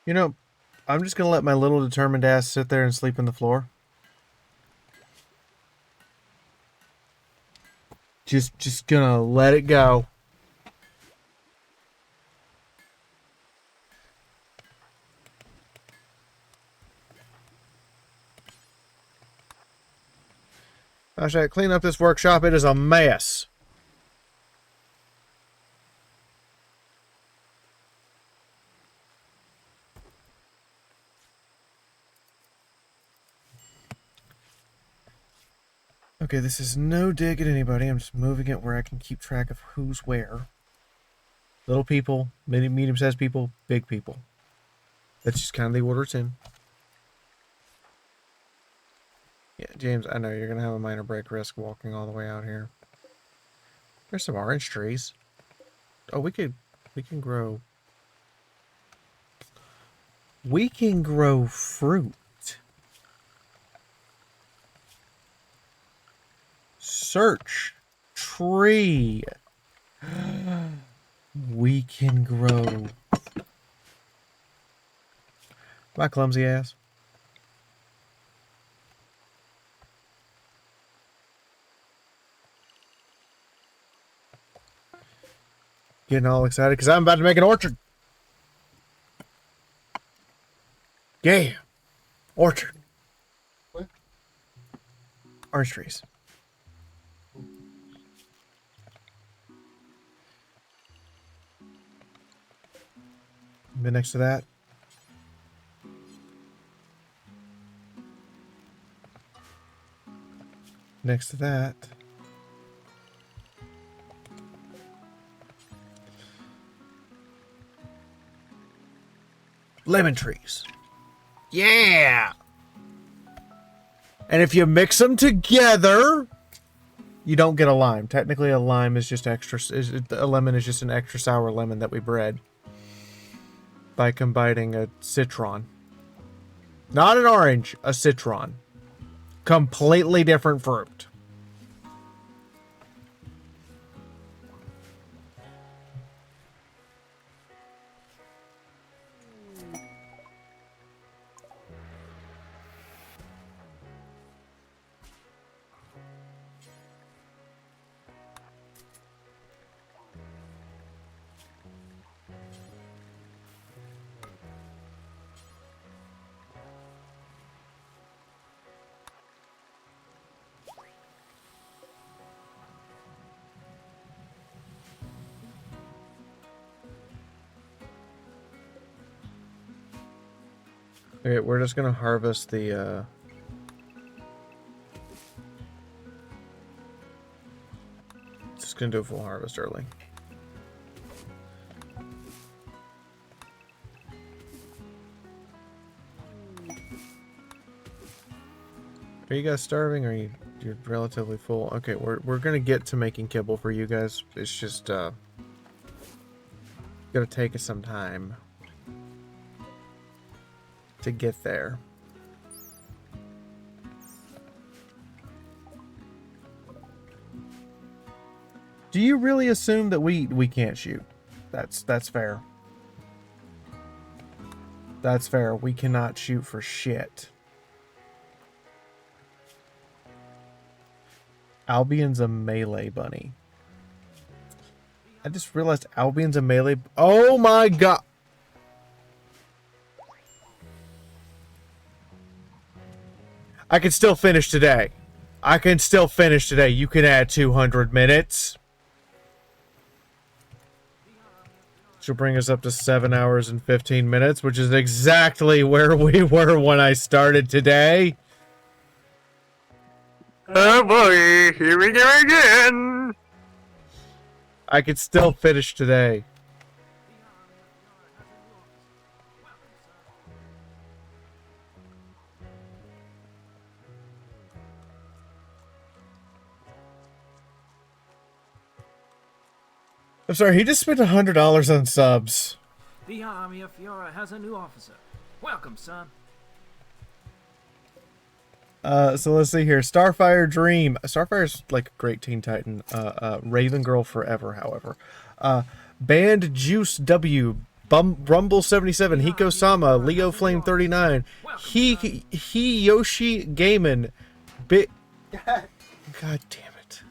You know, I'm just gonna let my little determined ass sit there and sleep on the floor. Just gonna let it go. Hashtag clean up this workshop. It is a mess. Okay, this is no dig at anybody. I'm just moving it where I can keep track of who's where. Little people, medium-sized people, big people. That's just kind of the order it's in. Yeah, James, I know you're going to have a minor break risk walking all the way out here. There's some orange trees. Oh, we can grow. We can grow fruit. Search tree. We can grow. My clumsy ass. Getting all excited because I'm about to make an orchard. Yeah. Orchard. What? Orange trees. Been next to that. Next to that. Lemon trees. Yeah. And if you mix them together, you don't get a lime. Technically, a lime is just extra. A lemon is just an extra sour lemon that we bred by combining a citron. Not an orange, a citron. Completely different fruit. Okay, we're just gonna harvest the just gonna do a full harvest early. Are you guys starving or you're relatively full? Okay, we're gonna get to making kibble for you guys. It's just gonna take us some time to get there. Do you really assume that we can't shoot? That's fair. That's fair. We cannot shoot for shit. Albion's a melee bunny. I just realized Albion's a melee. Oh my god. I can still finish today. I can still finish today. You can add 200 minutes. Which will bring us up to 7 hours and 15 minutes, which is exactly where we were when I started today. Oh boy, here we go again. I could still finish today. I'm sorry, he just spent $100 on subs. The Army of Fiora has a new officer. Welcome, son. So let's see here. Starfire Dream. Starfire's like a great Teen Titan. Raven Girl Forever, however. Band Juice W. Rumble 77. Hiko Sama. Leo Flame 39. He Yoshi Gaiman. God damn it.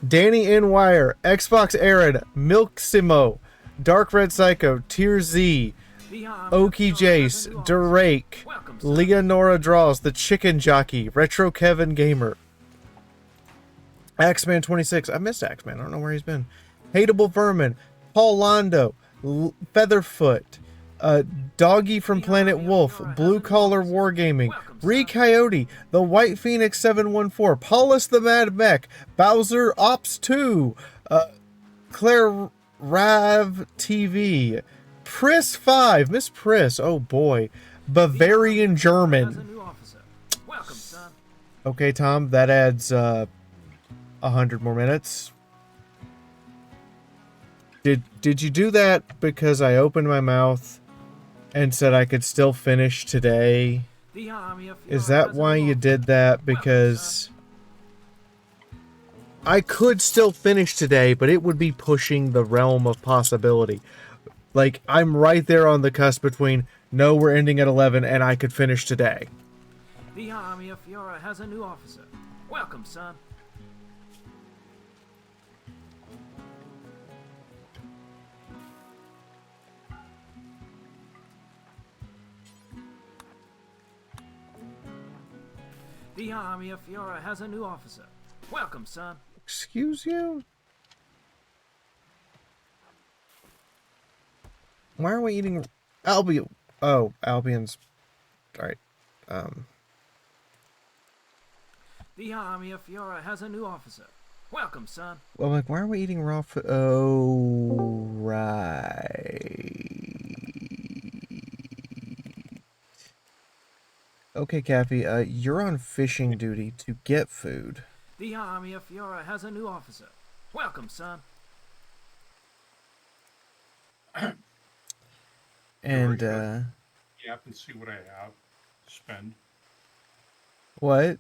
Danny N. Wire. Xbox Aaron. Milksimo. Dark Red Psycho. Tier Z. Okie Jace. Drake. Welcome, Leonora Draws, the Chicken Jockey, Retro Kevin Gamer, Axeman 26. I missed Axeman. I don't know where he's been. Hateable Vermin, Paul Londo, Featherfoot, Doggy from Planet Wolf, Blue Collar Wargaming, Ree Coyote, The White Phoenix 714, Paulus the Mad Mech, Bowser Ops 2, Claire Rav TV, Pris 5, Miss Pris, oh boy, Bavarian German. Okay, Tom, that adds 100 more minutes. Did you do that because I opened my mouth and said I could still finish today? Is that why you did that? Because I could still finish today, but it would be pushing the realm of possibility. Like, I'm right there on the cusp between, no, we're ending at 11, and I could finish today. The Army of Fiora has a new officer. Welcome, son. The Army of Fiora has a new officer. Welcome, son. Excuse you? Why are we eating Albion? Oh, Albion's... Alright. The Army of Fiora has a new officer. Welcome, son. Well, like, why are we eating raw food? Oh, right. Okay, Kathy, you're on fishing duty to get food. The Army of Fiora has a new officer. Welcome, son. And, Yep, and see what I have to spend. What?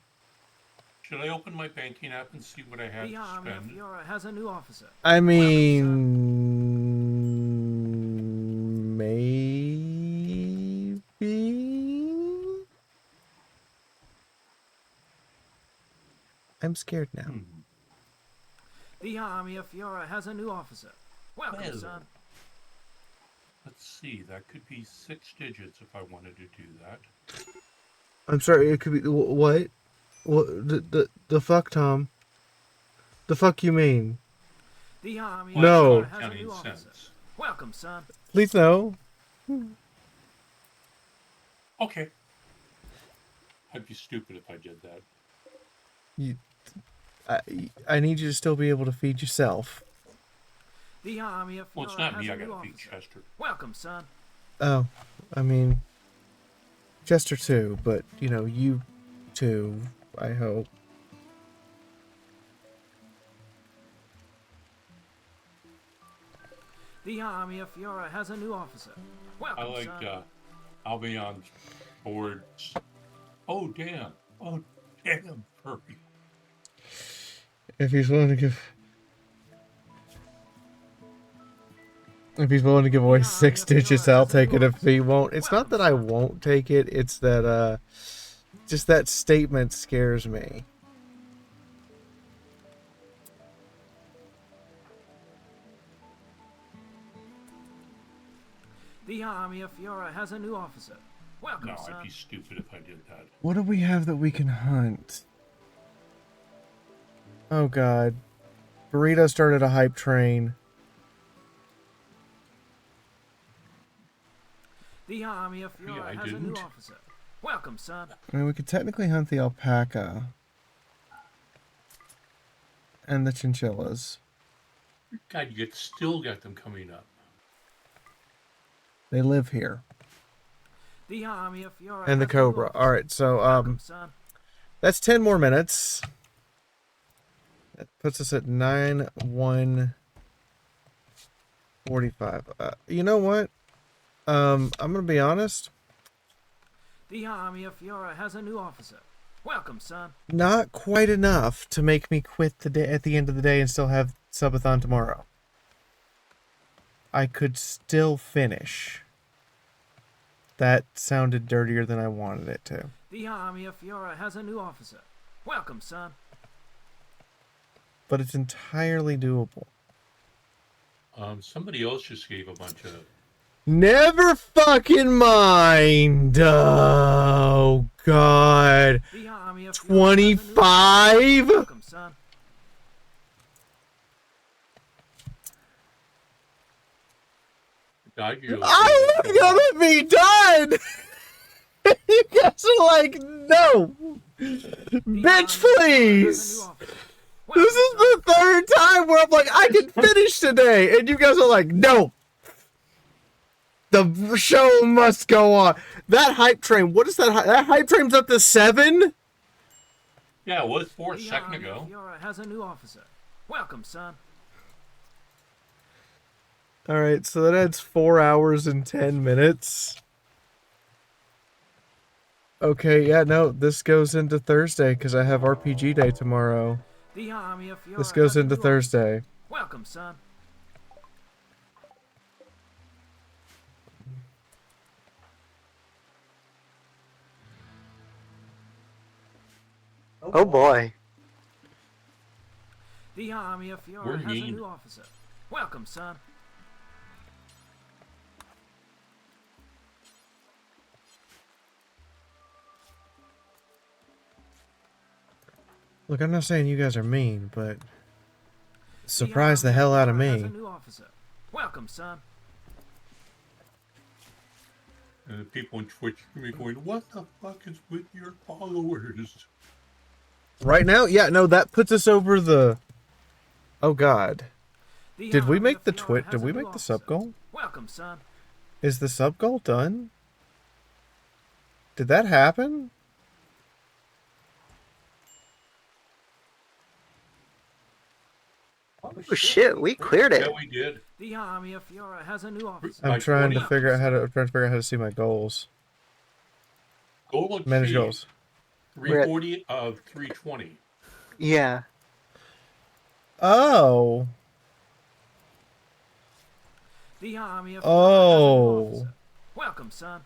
Should I open my banking app and see what I have The to Army of spend? Fiora has a new officer. I mean... Maybe? I'm scared now. The Army of Fiora has a new officer. Welcome, Well, son. let's see, that could be 6 digits if I wanted to do that. I'm sorry, it could be... What? What? The fuck, Tom? The fuck you mean? The Army No. of Fiora has a new officer. Welcome, son. Please no. Okay. I'd be stupid if I did that. I need you to still be able to feed yourself. The Army of Fiora Well, it's not has me, a I new gotta feed officer. Chester. Welcome, son. Oh, I mean... Chester too, but, you know, you too, I hope. The Army of Fiora has a new officer. Welcome, I like, son. Albion's boards. Oh, damn. Oh, damn, Furby. If he's willing to give... If he's willing to give away 6 digits, I'll take it. If he won't... It's not that I won't take it, it's that, just that statement scares me. The Army of Fiora has a new officer. Welcome, No, son. I'd be stupid if I did that. What do we have that we can hunt? Oh, God. Burrito started a hype train. The Army of Fiora I has a new didn't. officer. Welcome, son. I mean, we could technically hunt the alpaca. And the chinchillas. God, you still got them coming up. They live here. The Army of Fiora And the has a new cobra. officer. Alright, so, Welcome, son. that's 10 more minutes. That puts us at 9:45. You know what? I'm gonna be honest. The Army of Fiora has a new officer. Welcome, son. Not quite enough to make me quit the day at the end of the day and still have Subathon tomorrow. I could still finish. That sounded dirtier than I wanted it to. The Army of Fiora has a new officer. Welcome, son. But it's entirely doable. Somebody else just gave a bunch of Never fucking mind. Oh, God. The Army of 25? Welcome, son. I was gonna be done! You guys are like, no! Bitch, please! This is the third time where I'm like, I can finish today! And you guys are like, no! The show must go on. That hype train, what is that? That hype train's up to 7? Yeah, it was 4 a The second Army ago. of Fiora has a new officer. Welcome, son. Alright, so that adds 4 hours and 10 minutes. Okay, yeah, no, this goes into Thursday because I have RPG day tomorrow. The Army of Fiora This goes has a into new Thursday. officer. Welcome, son. Oh boy. The Army of We're Fiora has a mean. new officer. Welcome, son. Look, I'm not saying you guys are mean, but surprise the hell out of Has a me. new officer. Welcome, son. And the people on Twitch are gonna be going, what the fuck is with your followers? Right now? Yeah, no, that puts us over the... Oh, God. The Did we Army make of the Fiora has Did a we new make the officer. sub goal? Welcome, son. Is the sub goal done? Did that happen? Oh shit, we cleared it. Yeah, we did. The Army of Fiora has a new officer. I'm By trying to 20. figure out how to see my goals. Goal Manage achieved. goals. 340 of 320. Yeah. Oh. The Army of Fiora Oh. has a new officer. Welcome, son.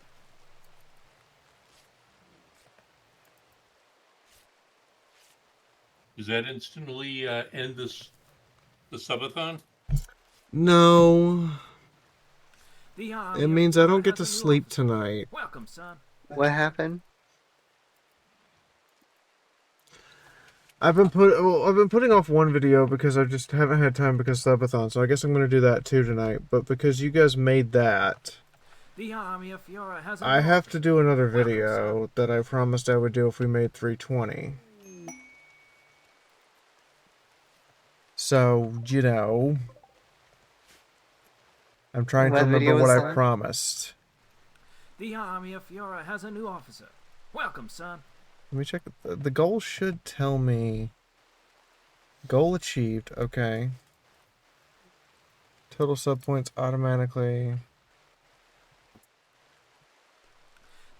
Does that instantly end the subathon? No. The Army It of means I Fiora don't get to has a new sleep officer. tonight. Welcome, son. What happened? I've been putting off one video because I just haven't had time because Subathon, so I guess I'm gonna do that too tonight. But because you guys made that, The Army of Fiora has a I new have officer. to do another Welcome, video that I promised I would do if we made 320. So, you know, I'm trying to What remember video what was I that? promised. The Army of Fiora has a new officer. Welcome, son. Let me check. The goal should tell me. Goal achieved. Okay. Total sub points automatically.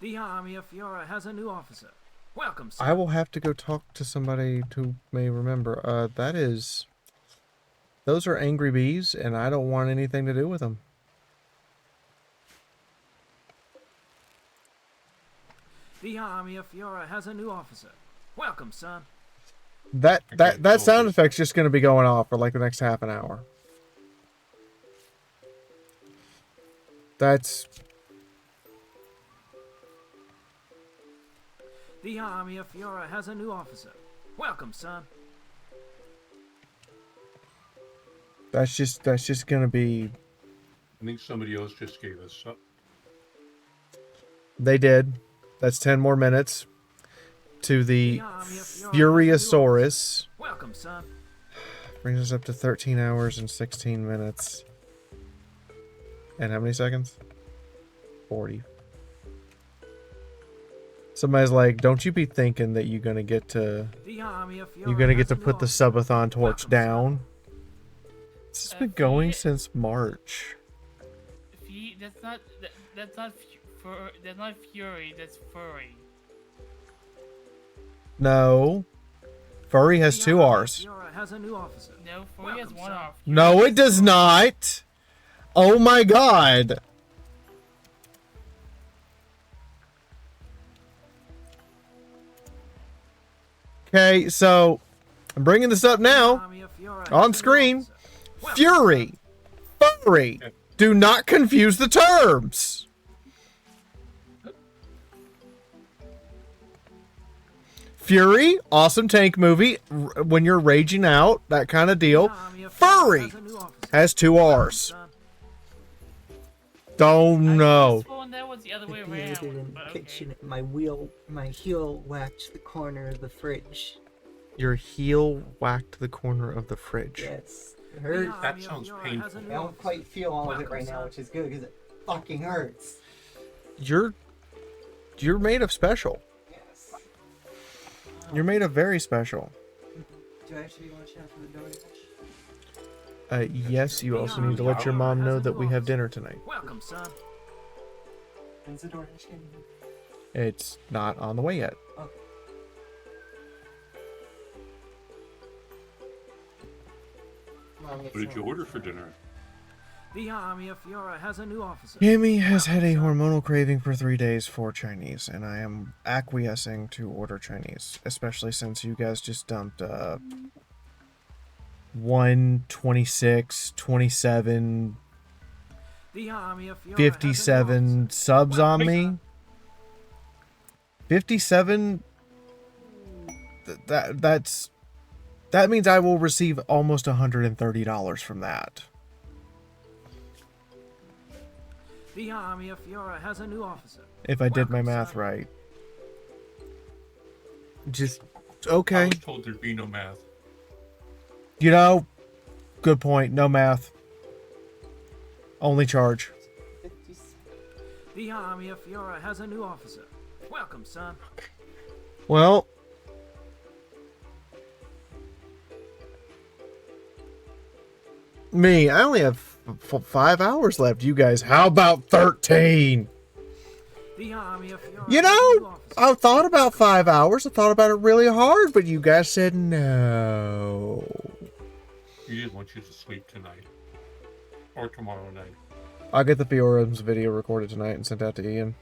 The Army of Fiora has a new officer. Welcome, son. I will have to go talk to somebody who may remember. That is... Those are angry bees, and I don't want anything to do with them. The Army of Fiora has a new officer. Welcome, son. That sound effect's just going to be going off for like the next half an hour. That's... The Army of Fiora has a new officer. Welcome, son. That's just going to be... I think somebody else just gave us up. They did. That's 10 more minutes to the Furiosaurus. Welcome, son. Brings us up to 13 hours and 16 minutes. And how many seconds? 40. Somebody's like, don't you be thinking that you're going to get to... You're going to get to put the Subathon torch down. This has been going since March. That's not Fury, that's Furry. No. Furry has 2 R's. Has a new officer. No, Furry has 1 R. No, it does not. Oh my god. Okay, so I'm bringing this up now on screen. Fury, Furry, Do not confuse the terms. Fury, awesome tank movie. When you're raging out, that kind of deal. Furry has 2 R's. Don't know. Well, that was the other way Maybe I around. did in But the kitchen. My heel whacked the corner of the fridge. Your heel whacked the corner of the fridge. Yes, it hurts. That sounds painful. I don't quite feel all of it right now, which is good because it fucking hurts. You're made of special. Yes. You're made of very special. Do I actually watch out for the door? Yes, you also need to let your mom know that we have dinner tonight. Welcome, son. When's the door getting? It's not on the way yet. Okay. What did you order for dinner? The Army of Fiora has a new officer. Yami has had a hormonal craving for 3 days for Chinese, and I am acquiescing to order Chinese, especially since you guys just dumped 126, 27, The Army of Fiora 57 subs on me. 57. That means I will receive almost $130 from that. The Army of Fiora has a new officer. If I did my math right. Just okay. I was told there'd be no math. You know, good point. No math. Only charge. The Army of Fiora has a new officer. Welcome, son. Well, me, I only have 5 hours left. You guys, how about 13? The Army of Fiora You know, I thought about 5 hours. I thought about it really hard, but you guys said no. We just want you to sleep tonight. Or tomorrow night. I'll get the Fiora's video recorded tonight and sent out to Ian.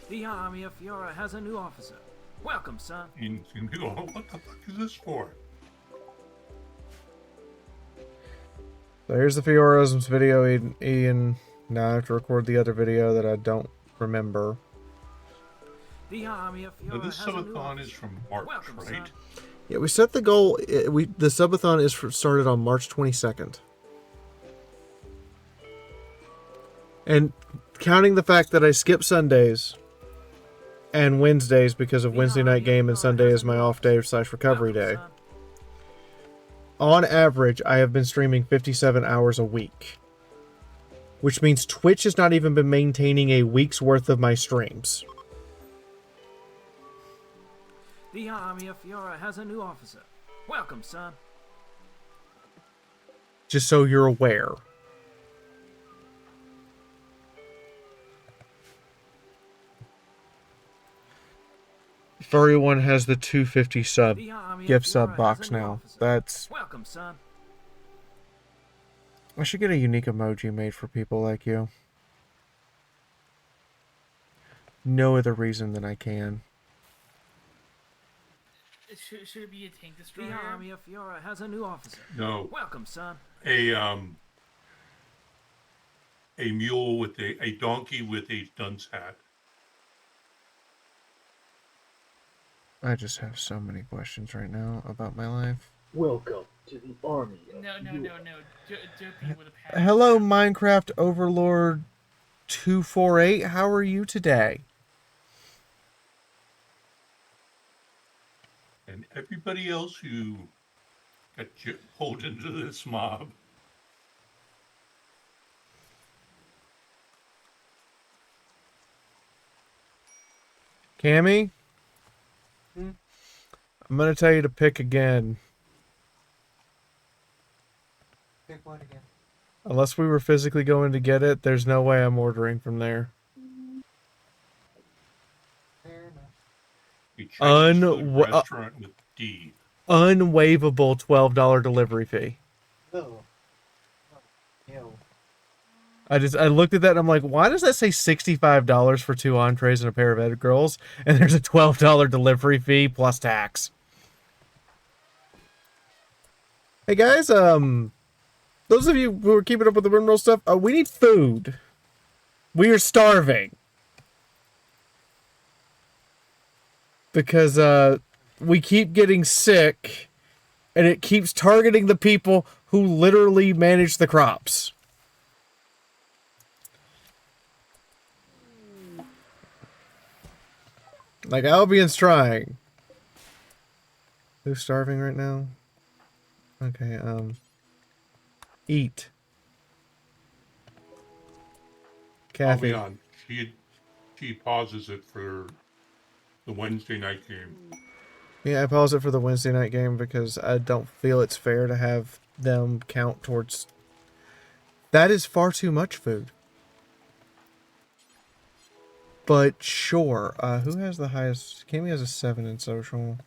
The Army of Fiora has a new officer. Welcome, son. You go, what the fuck is this for? So here's the Fiorisms video, Ian. Now I have to record the other video that I don't remember. The Army of Now Fiora this has a new subathon officer. is from March, Welcome, right? son. Yeah, we set the goal. The subathon is started on March 22nd. And counting the fact that I skip Sundays and Wednesdays because of Wednesday night game and Sunday is my off day / recovery day. On average, I have been streaming 57 hours a week. Which means Twitch has not even been maintaining a week's worth of my streams. The Army of Fiora has a new officer. Welcome, son. Just so you're aware. Furry One has the 250 sub gift sub box now. That's... Welcome, son. I should get a unique emoji made for people like you. No other reason than I can. Should it be a tank destroyer? The Army of Fiora has a new officer. No. Welcome, son. A mule with a donkey with a dunce hat. I just have so many questions right now about my life. Welcome to the Army. No. Dopey with a pad. Hello, Minecraft Overlord 248. How are you today? And everybody else who got pulled into this mob. Cammy? I'm going to tell you to pick again. Pick what again? Unless we were physically going to get it, there's no way I'm ordering from there. Fair enough. A Chinese food restaurant with D. Unwaivable $12 delivery fee. Oh. Ew. I looked at that and I'm like, why does that say $65 for 2 entrees and a pair of egg rolls? And there's a $12 delivery fee plus tax. Hey guys, the those of you who are keeping up with the Rimroll stuff, we need food. We are starving. Because we keep getting sick, and it keeps targeting the people who literally manage the crops. Like, Albion's trying. Who's starving right now? Okay, eat. Kathy. Albion, she pauses it for the Wednesday night game. Yeah, I pause it for the Wednesday night game because I don't feel it's fair to have them count towards... That is far too much food. But sure. Who has the highest? Cammy has a 7 in social.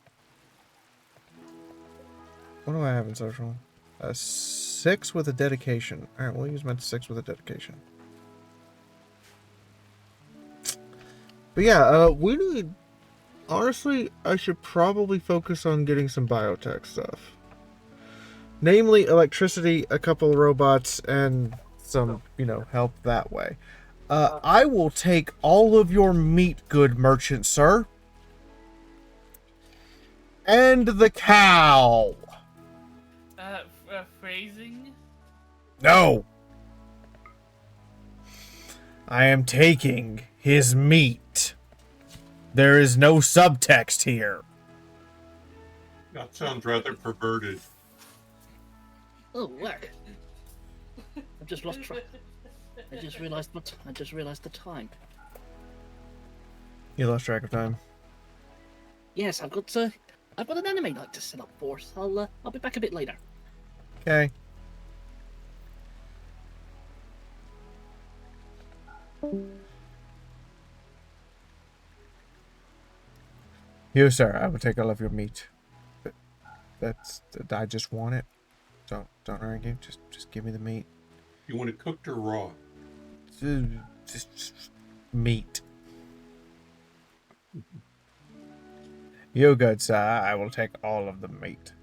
What do I have in social? A 6 with a dedication. Alright, we'll use my 6 with a dedication. But yeah, we need... Honestly, I should probably focus on getting some biotech stuff. Namely, electricity, a couple of robots, and some, help that way. I will take all of your meat, good merchant, sir. And the cow. Phrasing? No. I am taking his meat. There is no subtext here. That sounds rather perverted. Oh, whack. I've just lost track. I just realised the time. You lost track of time. Yes, I've got an anime night to set up for. So I'll be back a bit later. Okay. You, sir, I will take all of your meat. I just want it. Don't argue. Just give me the meat. You want it cooked or raw? Just meat. You good, sir. I will take all of the meat.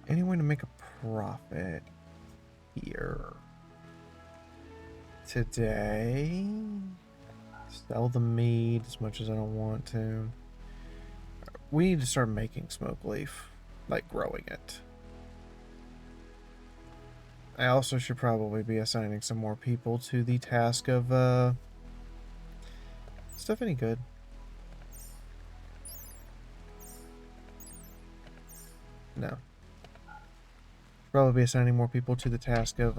Any way to make a profit here today? Sell the meat as much as I don't want to. We need to start making smoke leaf, like growing it. I also should probably be assigning some more people to the task of stuff any good. No. Probably be assigning more people to the task of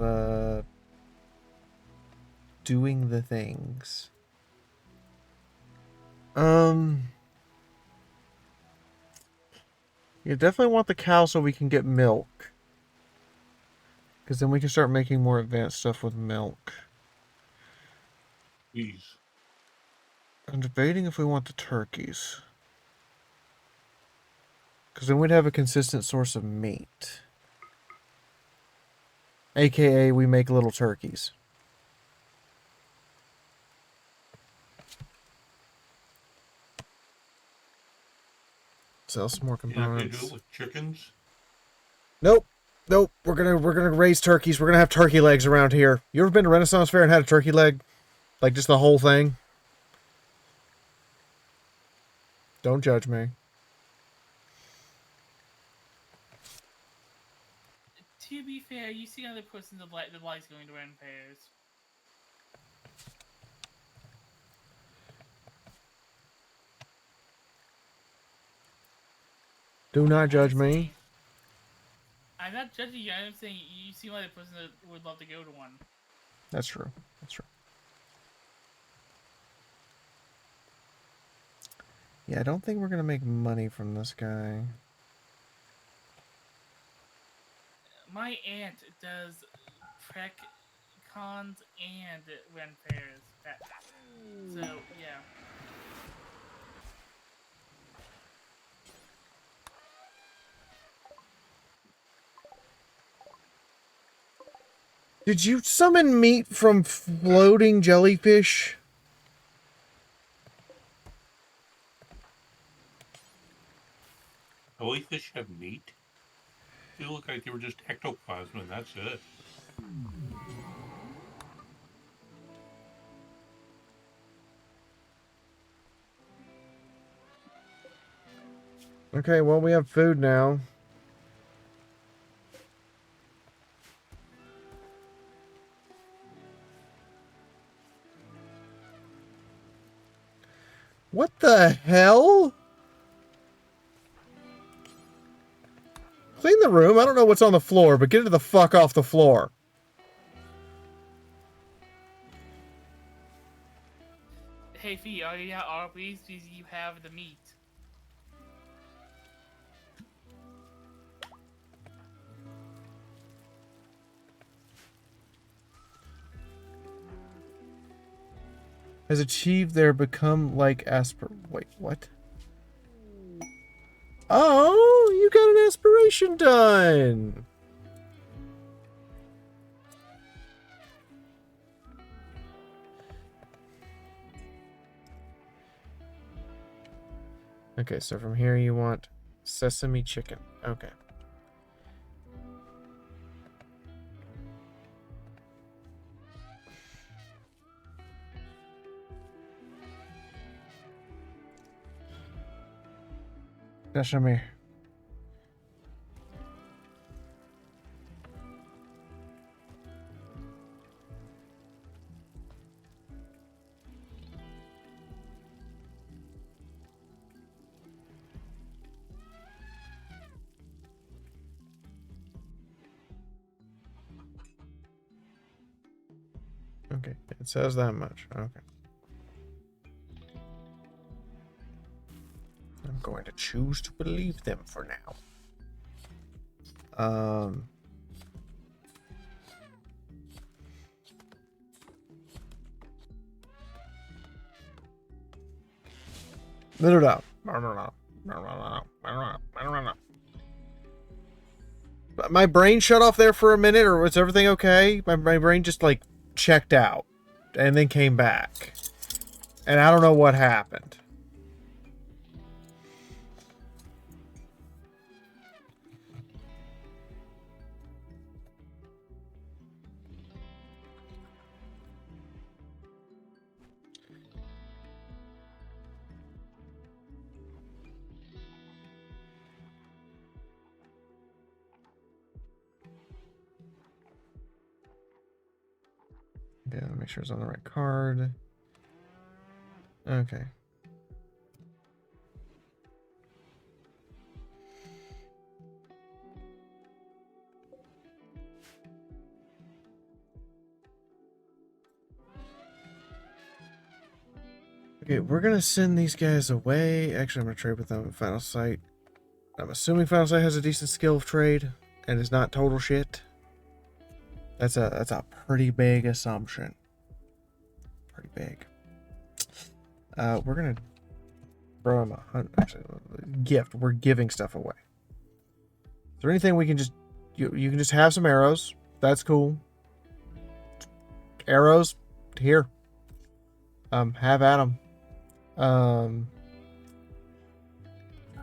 doing the things. You definitely want the cow so we can get milk. Because then we can start making more advanced stuff with milk. Please. I'm debating if we want the turkeys. Because then we'd have a consistent source of meat. AKA, we make little turkeys. Sell some more You're not gonna components. do it with chickens? Nope. We're gonna raise turkeys. We're gonna have turkey legs around here. You ever been to Renaissance Fair and had a turkey leg? Like just the whole thing? Don't judge me. To be fair, you see another person that likes going around pairs. Do not judge me. I'm not judging you. I'm saying you seem like a person that would love to go to one. That's true. That's true. Yeah, I don't think we're gonna make money from this guy. My aunt does trek cons and rent fairs. So yeah. Did you summon meat from floating jellyfish? Jellyfish have meat? They look like they were just ectoplasm and that's it. Okay, well, we have food now. What the hell? Clean the room. I don't know what's on the floor, but get it the fuck off the floor. Hey Fee, are you at Arby's? Do you have the meat? Has achieved their become like Wait, what? Oh, you got an aspiration done. Okay, so from here you want sesame chicken. Okay. Sesame. Okay, it says that much. Okay. I'm going to choose to believe them for now. My brain shut off there for a minute, or was everything okay? My brain just like checked out and then came back. And I don't know what happened. Yeah, make sure it's on the right card. Okay. Okay, we're gonna send these guys away. Actually, I'm gonna trade with them at Final Sight. I'm assuming Final Sight has a decent skill of trade and is not total shit. That's a pretty big assumption. Pretty big. We're gonna throw him actually gift. We're giving stuff away. Is there anything we can just you can just have some arrows? That's cool. Arrows here. Have at them.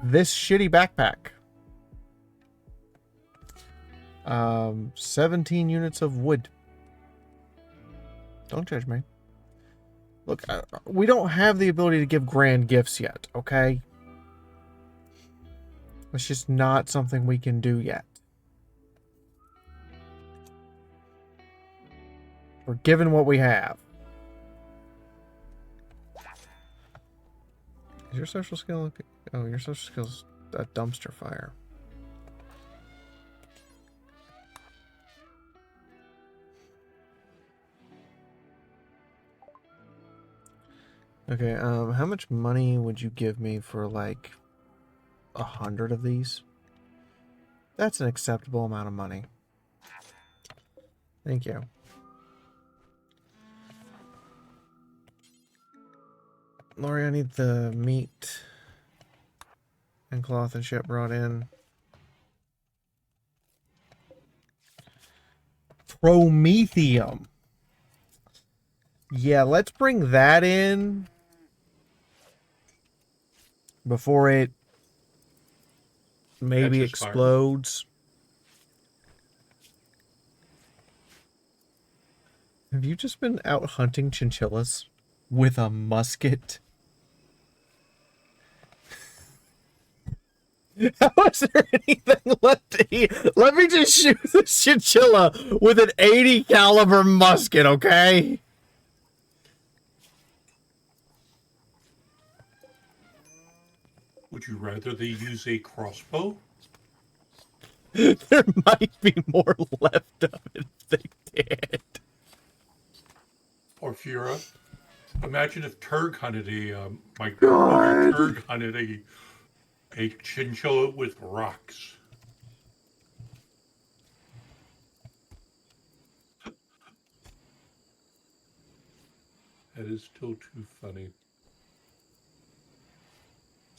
This shitty backpack. 17 units of wood. Don't judge me. Look, we don't have the ability to give grand gifts yet, okay? It's just not something we can do yet. We're given what we have. Is your social skill? Oh, your social skill's a dumpster fire. Okay, how much money would you give me for like 100 of these? That's an acceptable amount of money. Thank you. Lori, I need the meat and cloth and shit brought in. Promethium. Yeah, let's bring that in before it maybe Catches fire. explodes. Have you just been out hunting chinchillas with a musket? How is there anything left to eat? Let me just shoot the chinchilla with an 80 caliber musket, okay? Would you rather they use a crossbow? There might be more left of it if they did. Porphyra, imagine if Turg hunted my grandmother Turg hunted a chinchilla with rocks. That is still too funny.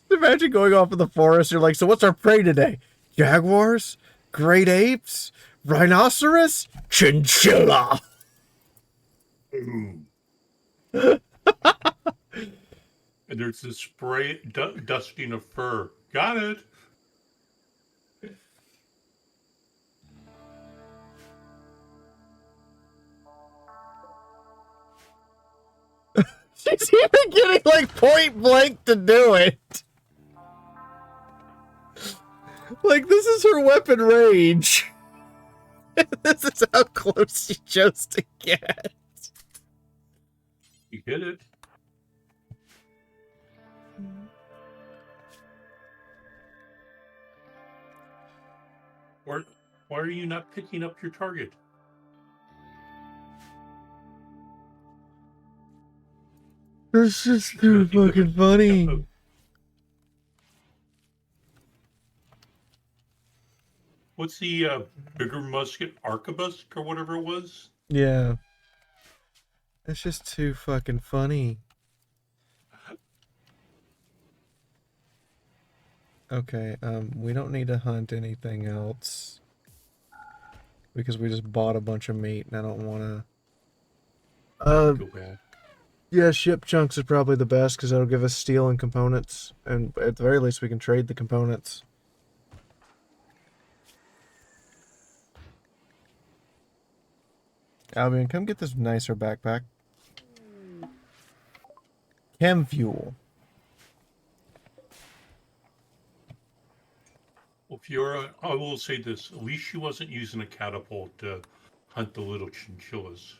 Imagine going off in the forest. You're like, so what's our prey today? Jaguars? Great apes? Rhinoceros? Chinchilla! Boom. And there's this spray dusting of fur. Got it. She's even getting like point blank to do it. Like, this is her weapon range. This is how close she chose to get. You hit it. Why are you not picking up your target? This is too fucking funny. What's the bigger musket, arquebus or whatever it was? Yeah. It's just too fucking funny. Okay, we don't need to hunt anything else. Because we just bought a bunch of meat and I don't want to... Go bad. Yeah, ship chunks is probably the best because that'll give us steel and components. And at the very least we can trade the components. Albion, come get this nicer backpack. Chem fuel. Well, Fiora, I will say this. At least she wasn't using a catapult to hunt the little chinchillas.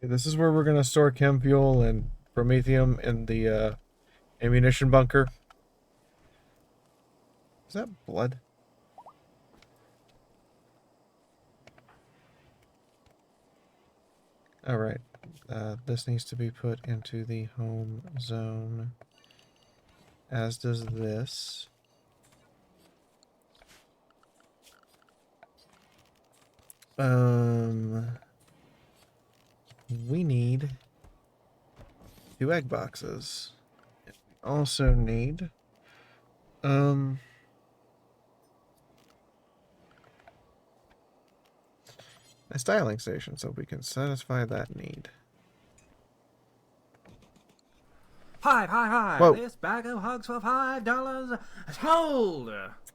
This is where we're going to store chem fuel and promethium in the ammunition bunker. Is that blood? Alright. This needs to be put into the home zone. As does this. We need 2 egg boxes. We also need a styling station so we can satisfy that need. Hi. Whoa. This bag of hugs for $5. Hold!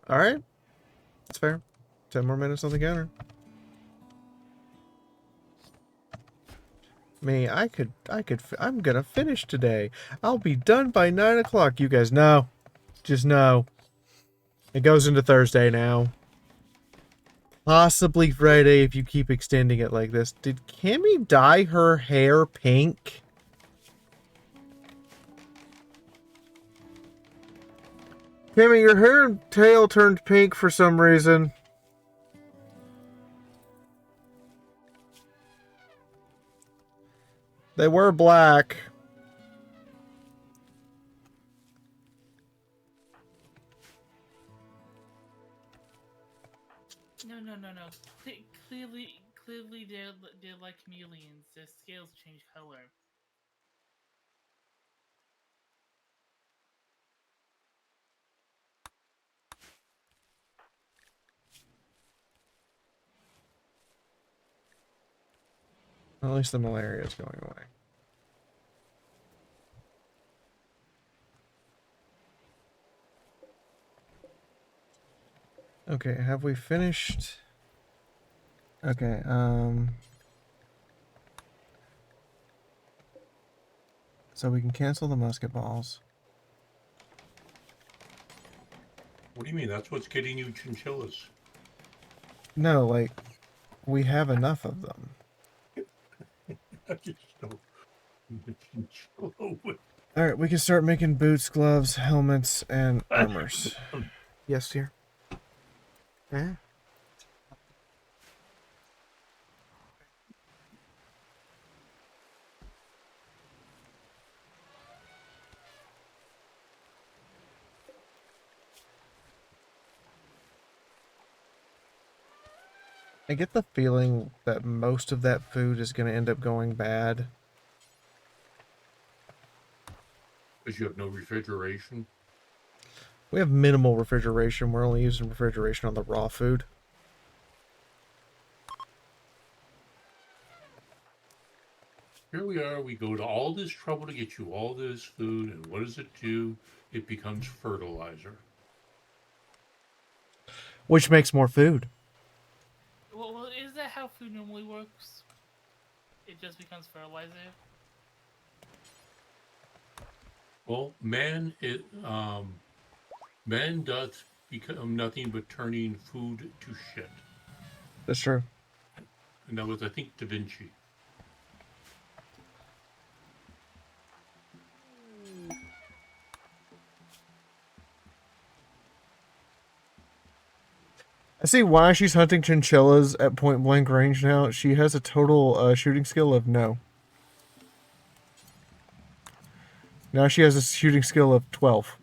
Alright. That's fair. 10 more minutes on the counter. Me, I'm gonna finish today. I'll be done by 9 o'clock. You guys know. Just know. It goes into Thursday now. Possibly Friday if you keep extending it like this. Did Kimmy dye her hair pink? Kimmy, your hair and tail turned pink for some reason. They were black. No. clearly they're like chameleons. Their scales change color. At least the malaria is going away. Okay, have we finished? Okay, so we can cancel the musket balls. What do you mean? That's what's getting you chinchillas. No, like, we have enough of them. I just don't. Alright, we can start making boots, gloves, helmets, and armors. Yes, dear? Eh? I get the feeling that most of that food is going to end up going bad. Because you have no refrigeration. We have minimal refrigeration. We're only using refrigeration on the raw food. Here we are. We go to all this trouble to get you all this food, and what does it do? It becomes fertilizer. Which makes more food. Well, is that how food normally works? It just becomes fertilizer. Well, man doth become nothing but turning food to shit. That's true. And that was, I think, Da Vinci. I see why she's hunting chinchillas at point blank range now. She has a total shooting skill of no. Now she has a shooting skill of 12.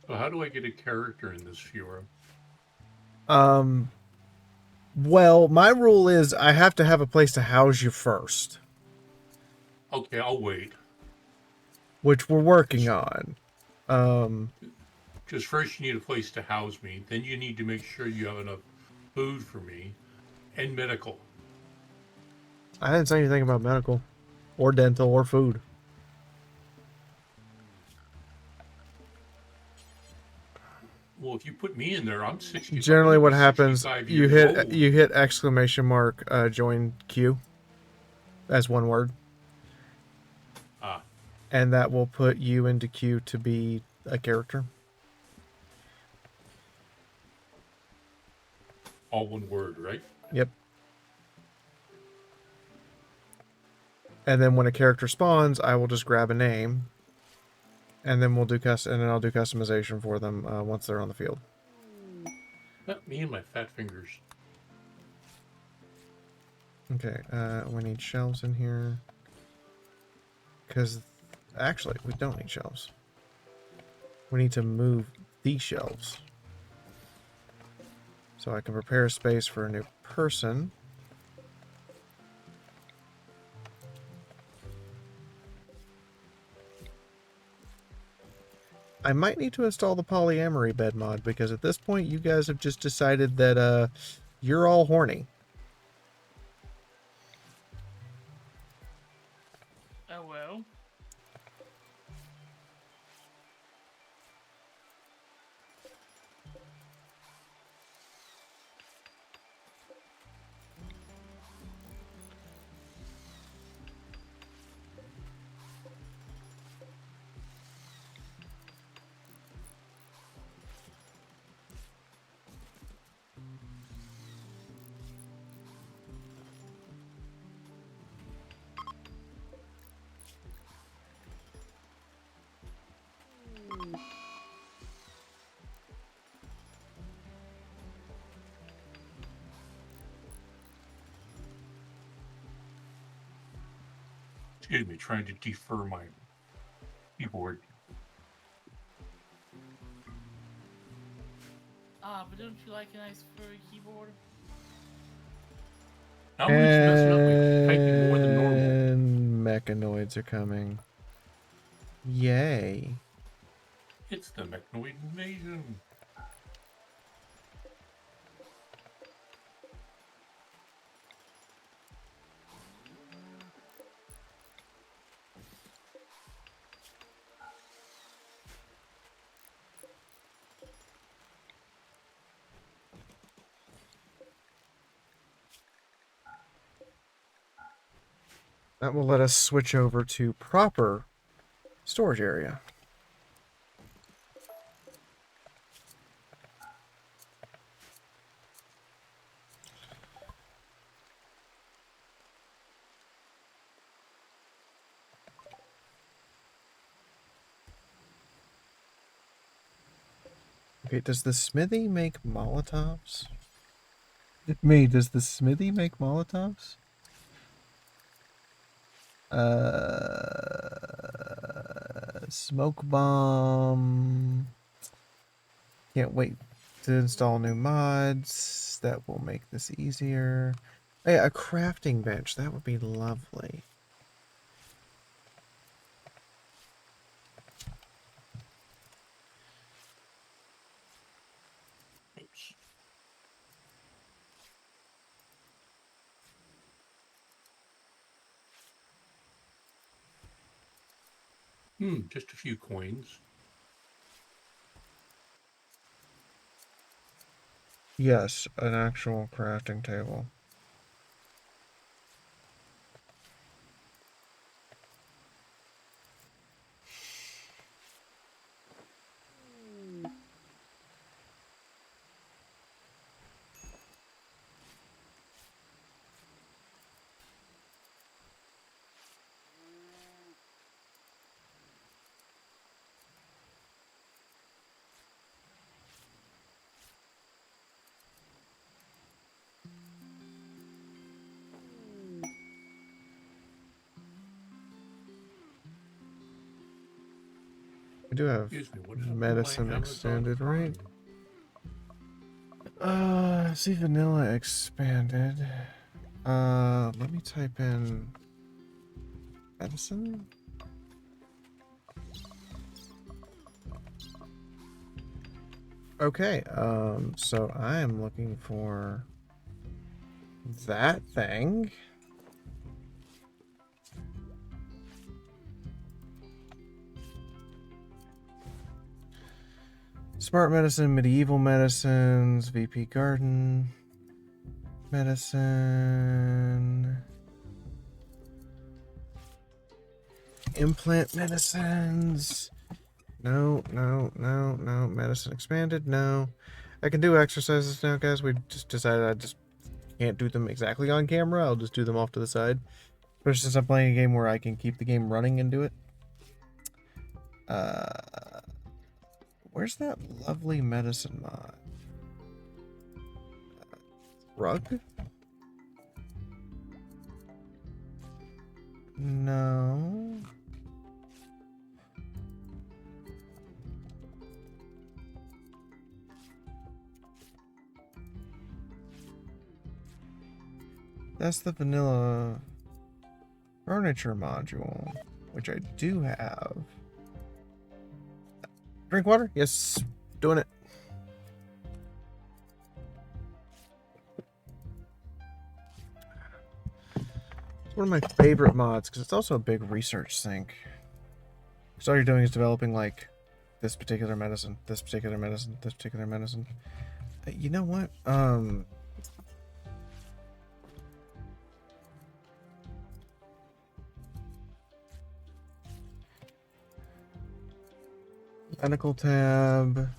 So how do I get a character in this Fiora? Well, my rule is I have to have a place to house you first. Okay, I'll wait. Which we're working on. Because first you need a place to house me. Then you need to make sure you have enough food for me. And medical. I didn't say anything about medical. Or dental or food. Well, if you put me in there, I'm 60. Generally what happens, 65 you years old. hit exclamation mark join queue as one word. Ah. And that will put you into queue to be a character. All one word, right? Yep. And then when a character spawns, I will just grab a name, and then I'll do customization for them once they're on the field. Not me and my fat fingers. Okay, we need shelves in here. Because, actually, we don't need shelves. We need to move these shelves. So I can prepare a space for a new person. I might need to install the polyamory bed mod, because at this point you guys have just decided that you're all horny. Oh well. Excuse me, trying to defer my keyboard. Ah, but don't you like a nice furry keyboard? Albert's messing up by typing more than normal. And mechanoids are coming. Yay. It's the Mechanoid invasion. That will let us switch over to proper storage area. Okay, does the smithy make Molotovs? Me, does the smithy make Molotovs? Smoke bomb. Can't wait to install new mods. That will make this easier. Hey, a crafting bench. That would be lovely. Oops. Just a few coins. Yes, an actual crafting table. We do have Excuse me, what happened to my medicine Amazon extended, Prime? right? See vanilla expanded. Let me type in medicine. Okay, so I am looking for that thing. Smart medicine, medieval medicines, VP garden, medicine, implant medicines. No, medicine expanded, no. I can do exercises now, guys. We just decided I just can't do them exactly on camera. I'll just do them off to the side. Especially since I'm playing a game where I can keep the game running and do it. Where's that lovely medicine mod? Rug? No. That's the vanilla furniture module, which I do have. Drink water? Yes, doing it. It's one of my favorite mods because it's also a big research sink. So all you're doing is developing like this particular medicine, this particular medicine, this particular medicine. You know what? Medical tab,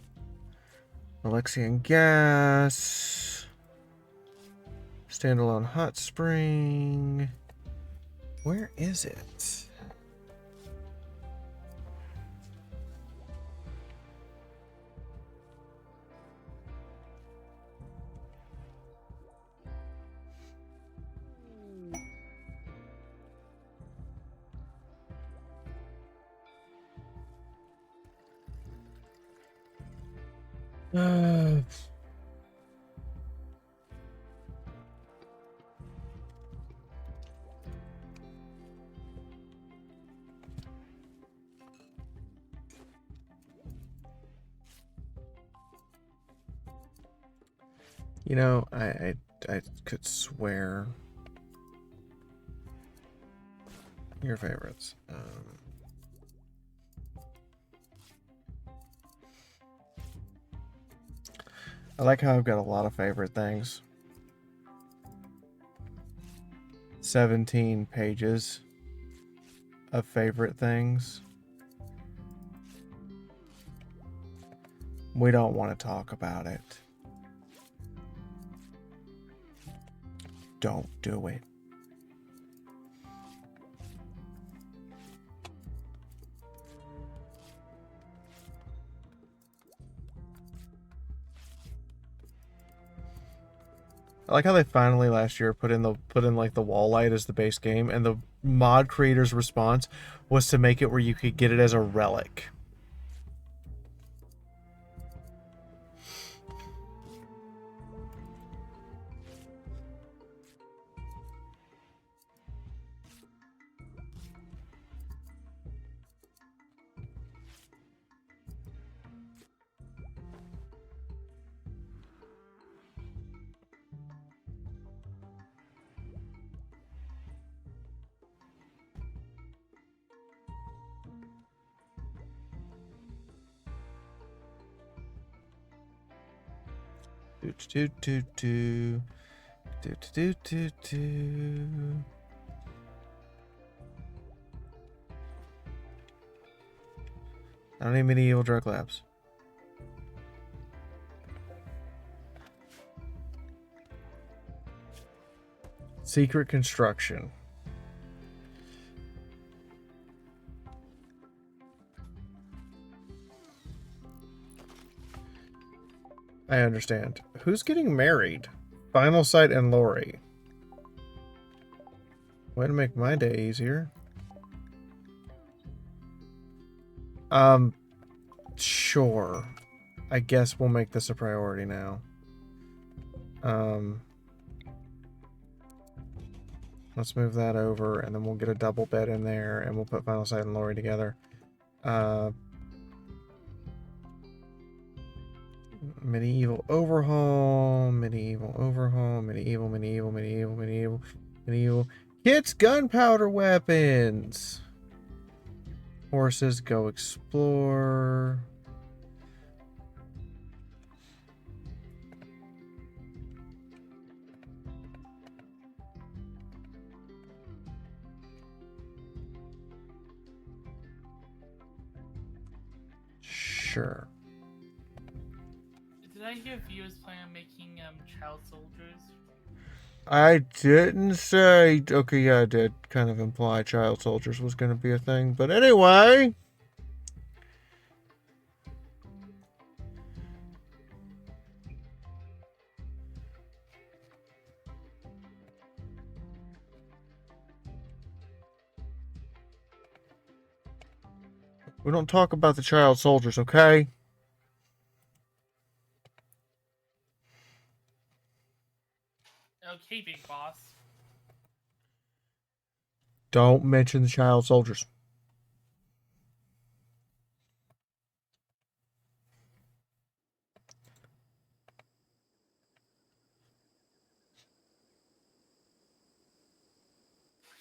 Alexian gas, standalone hot spring. Where is it? You know, I could swear your favorites. I like how I've got a lot of favorite things. 17 pages of favorite things. We don't want to talk about it. Don't do it. I like how they finally last year put in like the wall light as the base game, and the mod creator's response was to make it where you could get it as a relic. Do do do do do do do. I don't need medieval drug labs. Secret construction. I understand. Who's getting married? Final Sight and Lori. Way to make my day easier. Sure. I guess we'll make this a priority now. Let's move that over, and then we'll get a double bed in there, and we'll put Final Sight and Lori together. Medieval overhaul, medieval overhaul, medieval. Kids, gunpowder weapons. Horses, go explore. Sure. Did I hear viewers plan on making child soldiers? I didn't say. Okay, yeah, I did kind of imply child soldiers was going to be a thing. But anyway. We don't talk about the child soldiers, okay? Okay, big boss. Don't mention the child soldiers.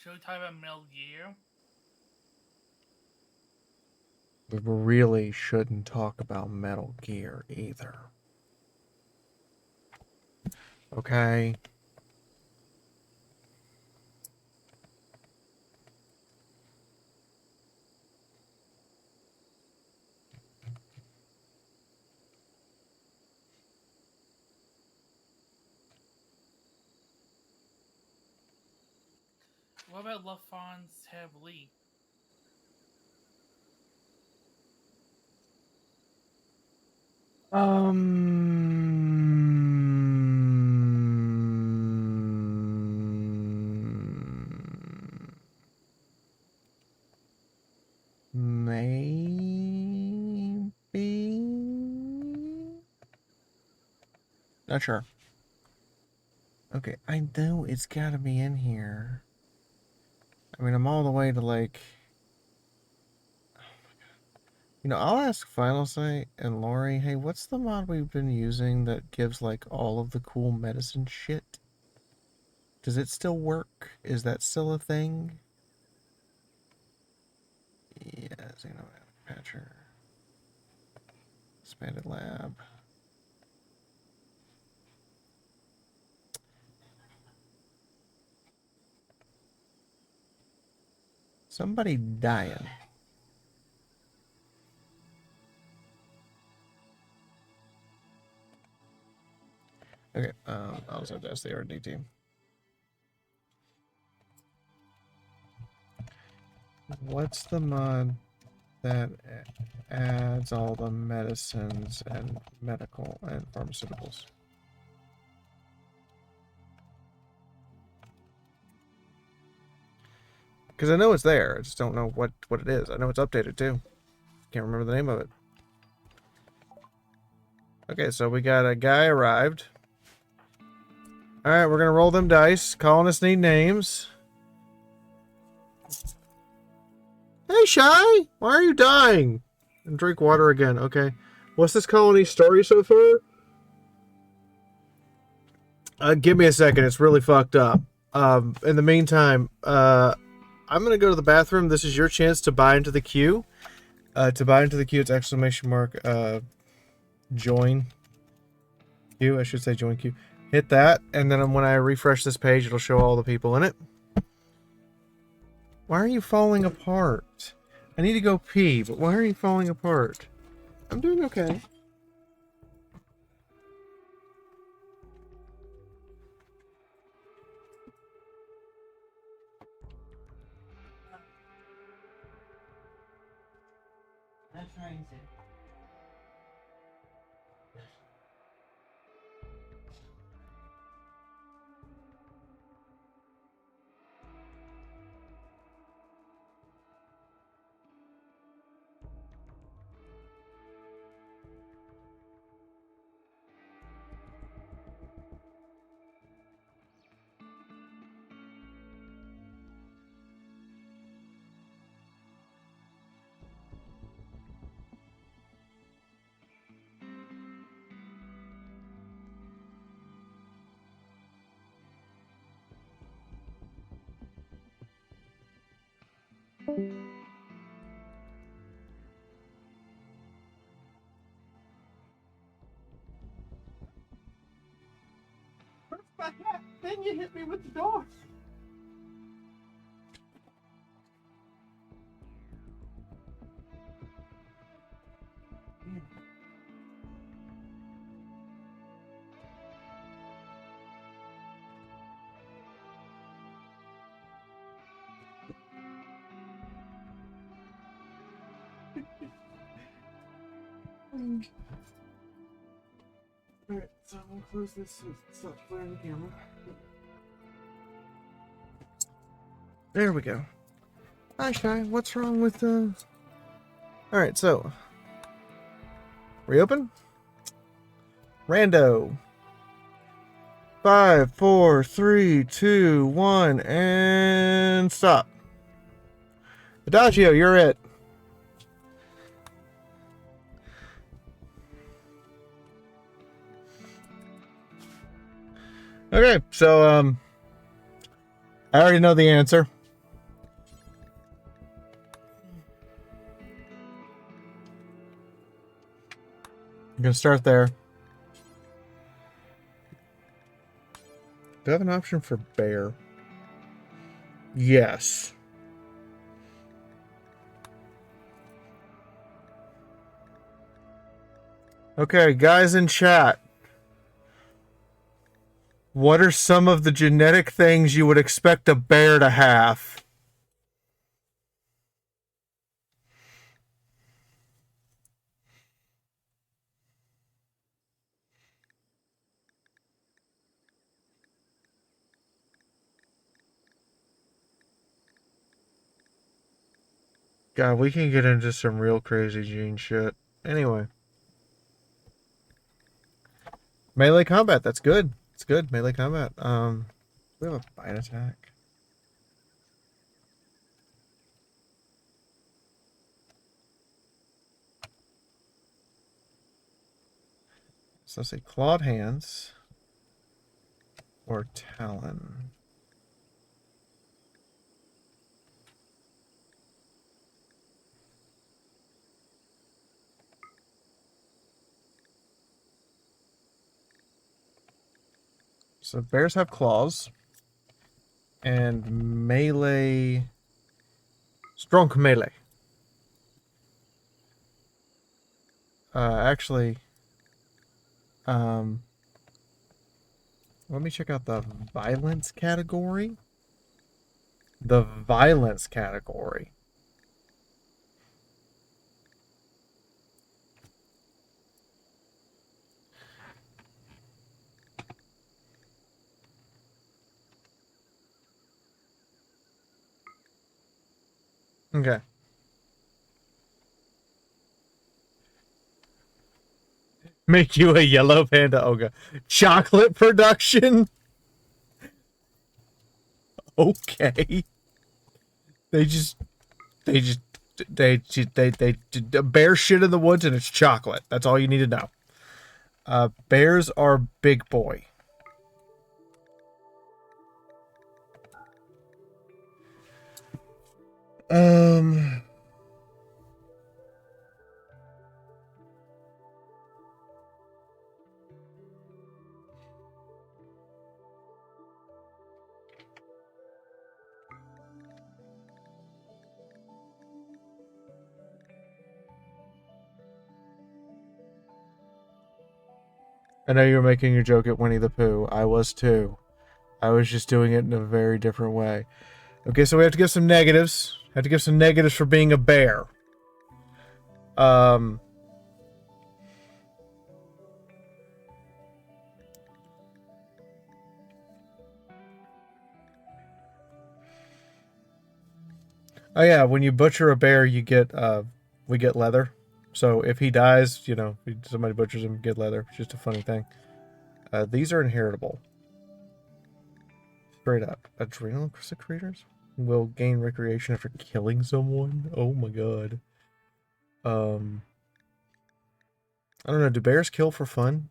Should we talk about Metal Gear? We really shouldn't talk about Metal Gear either. Okay? What about LaFon's Tab Lee? Maybe? Not sure. Okay, I know it's gotta be in here. I mean, I'm all the way to like... You know, I'll ask Final Sight and Lori, hey, what's the mod we've been using that gives like all of the cool medicine shit? Does it still work? Is that still a thing? Yeah, Patcher. Expanded lab. Somebody dying. Okay, I'll just have to ask the R&D team. What's the mod that adds all the medicines and medical and pharmaceuticals? Because I know it's there, I just don't know what it is. I know it's updated too. Can't remember the name of it. Okay, so we got a guy arrived. Alright, we're gonna roll them dice. Colonists need names. Hey, Shy! Why are you dying? And drink water again. Okay. What's this colony's story so far? Give me a second. It's really fucked up. In the meantime, I'm gonna go to the bathroom. This is your chance to buy into the queue. To buy into the queue, it's exclamation mark, join queue. I should say join queue. Hit that, and then when I refresh this page, it'll show all the people in it. Why are you falling apart? I need to go pee, but why are you falling apart? I'm doing okay. I'm trying to. Then you hit me with the door. Alright, so I'm gonna close this so it's not flaring the camera. There we go. Hi, Shy. What's wrong with Alright, so. Reopen? Rando. 5, 4, 3, 2, 1, and stop. Adagio, you're it. Okay, so I already know the answer. I'm gonna start there. Do I have an option for bear? Yes. Okay, guys in chat. What are some of the genetic things you would expect a bear to have? God, we can get into some real crazy gene shit. Anyway. Melee combat, that's good. It's good, melee combat. We have a bite attack. So let's say clawed hands or talon. So bears have claws and melee, strong melee. Actually, let me check out the violence category. The violence category. Okay. Make you a yellow panda ogre. Chocolate production? Okay. They bear shit in the woods and it's chocolate. That's all you need to know. Bears are big boy. I know you were making your joke at Winnie the Pooh. I was too. I was just doing it in a very different way. Okay, so we have to give some negatives. Have to give some negatives for being a bear. Oh yeah, when you butcher a bear, you get we get leather. So if he dies, you know, somebody butchers him, get leather. It's just a funny thing. These are inheritable. Straight up. Adrenal secretors will gain recreation after killing someone. Oh my god. I don't know. Do bears kill for fun?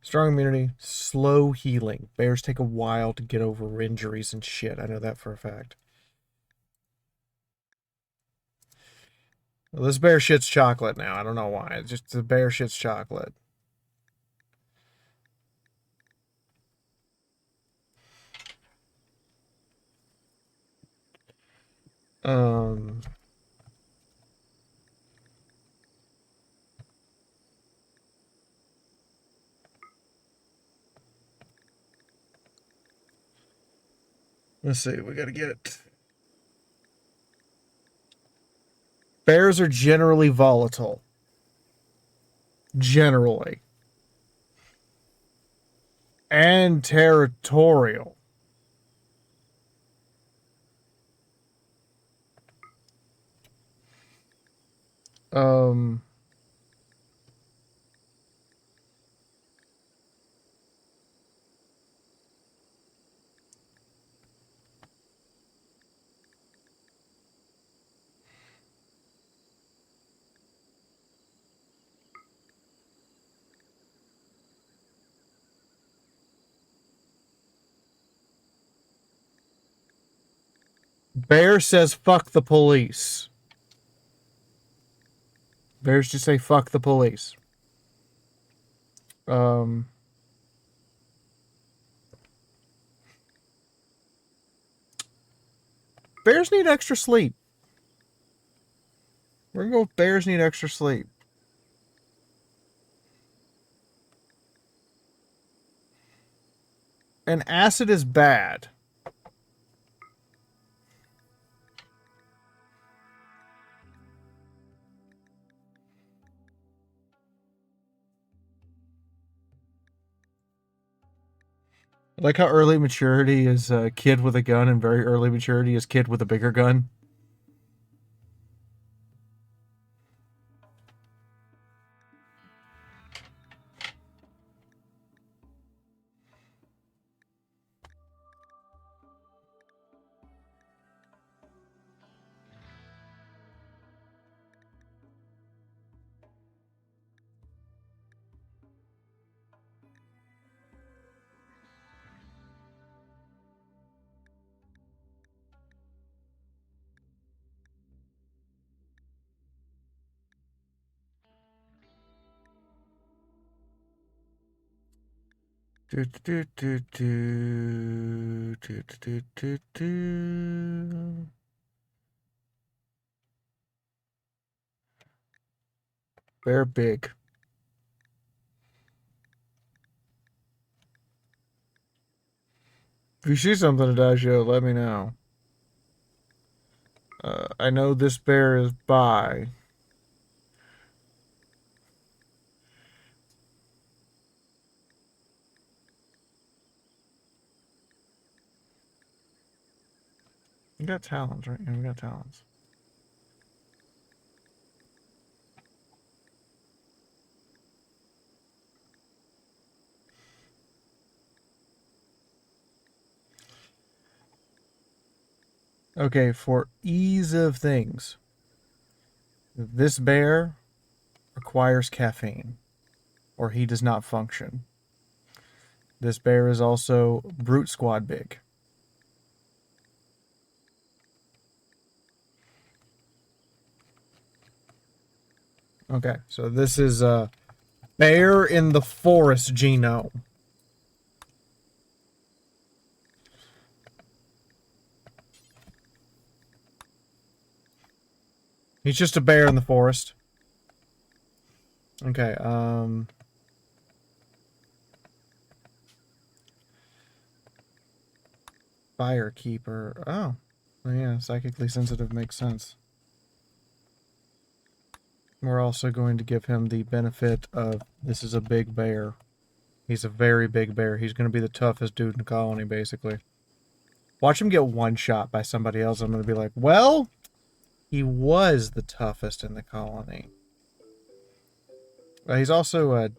Strong immunity, slow healing. Bears take a while to get over injuries and shit. I know that for a fact. Well, this bear shit's chocolate now. I don't know why. It's just the bear shit's chocolate. Let's see. We gotta get. Bears are generally volatile. Generally. And territorial. Bear says fuck the police. Bears just say fuck the police. Bears need extra sleep. We're gonna go with bears need extra sleep. And acid is bad. I like how early maturity is a kid with a gun and very early maturity is kid with a bigger gun. Do, do, do, do, do, do, do, do. Bear big. If you see something in Dagio, let me know. I know this bear is by. You got talons, right? Yeah, we got talons. Okay, for ease of things, this bear requires caffeine, or he does not function. This bear is also brute squad big. Okay, so this is a bear in the forest genome. He's just a bear in the forest. Okay, Firekeeper. Oh. Yeah, psychically sensitive makes sense. We're also going to give him the benefit of this is a big bear. He's a very big bear. He's going to be the toughest dude in the colony, basically. Watch him get one shot by somebody else. I'm going to be like, well, he was the toughest in the colony. He's also a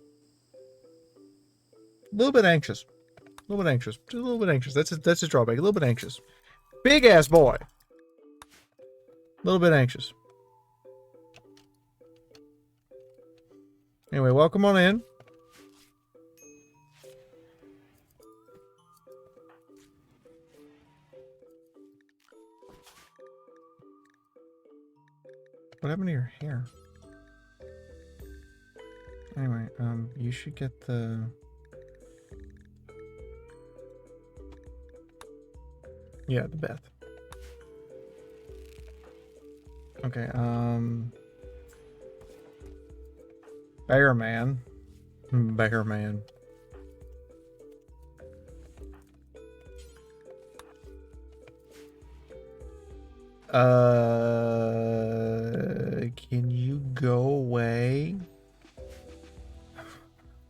little bit anxious. A little bit anxious. Just a little bit anxious. That's his drawback. A little bit anxious. Big ass boy. A little bit anxious. Anyway, welcome on in. What happened to your hair? Anyway, you should get the... Yeah, the Beth. Okay, Bear Man. Bear Man. Can you go away?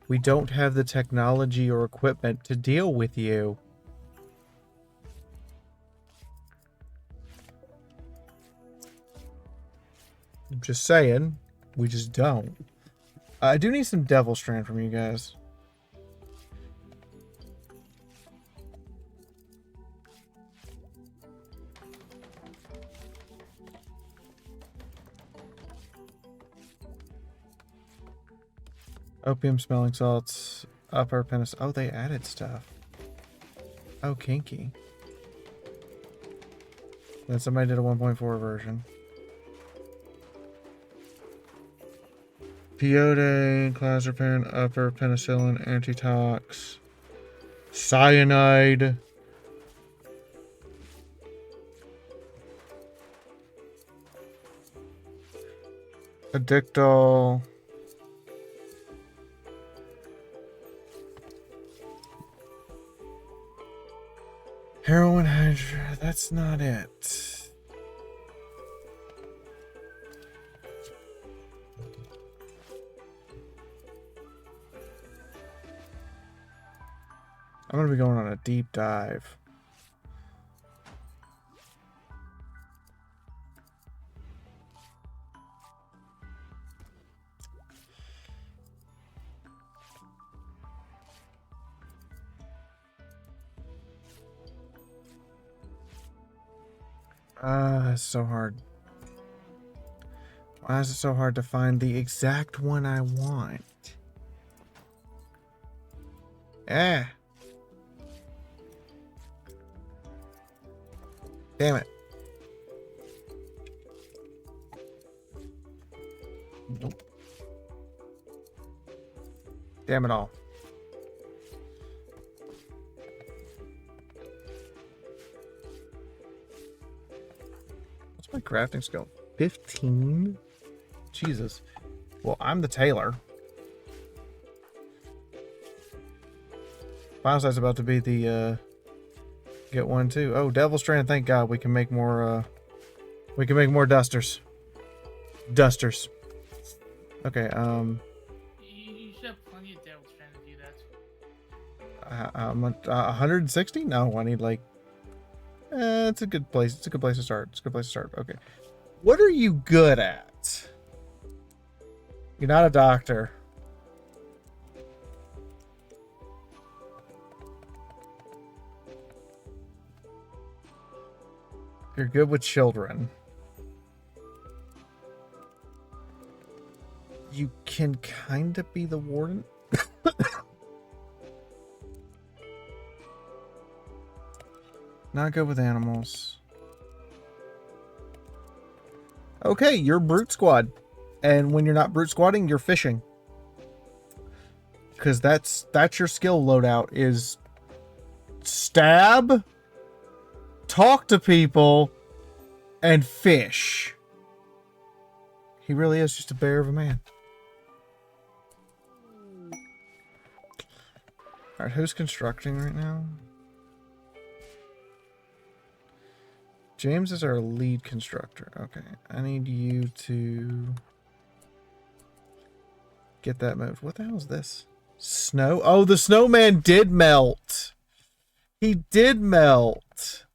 We don't have the technology or equipment to deal with you. I'm just saying, we just don't. I do need some Devil Strand from you guys. Opium smelling salts, upper penis. Oh, they added stuff. Oh, kinky. Then somebody did a 1.4 version. Peyote, clozapine, upper penicillin, antitox, cyanide. Addictol. Heroin hydra, that's not it. I'm gonna be going on a deep dive. It's so hard. Why is it so hard to find the exact one I want? Ah. Damn it. Nope. Damn it all. crafting skill? 15? Jesus. Well, I'm the tailor. Final sight's about to be the, get one too. Oh, Devil Strand, thank God. We can make more, dusters. Dusters. Okay, You should have plenty of devils trying to do that. I'm at 160? No, I need like, it's a good place. It's a good place to start. It's a good place to start. Okay. What are you good at? You're not a doctor. You're good with children. You can kind of be the warden. Not good with animals. Okay, you're brute squad. And when you're not brute squatting, you're fishing. Because that's your skill loadout is stab, talk to people, and fish. He really is just a bear of a man. Alright, who's constructing right now? James is our lead constructor. Okay, I need you to get that moved. What the hell is this? Snow? Oh, the snowman did melt. He did melt.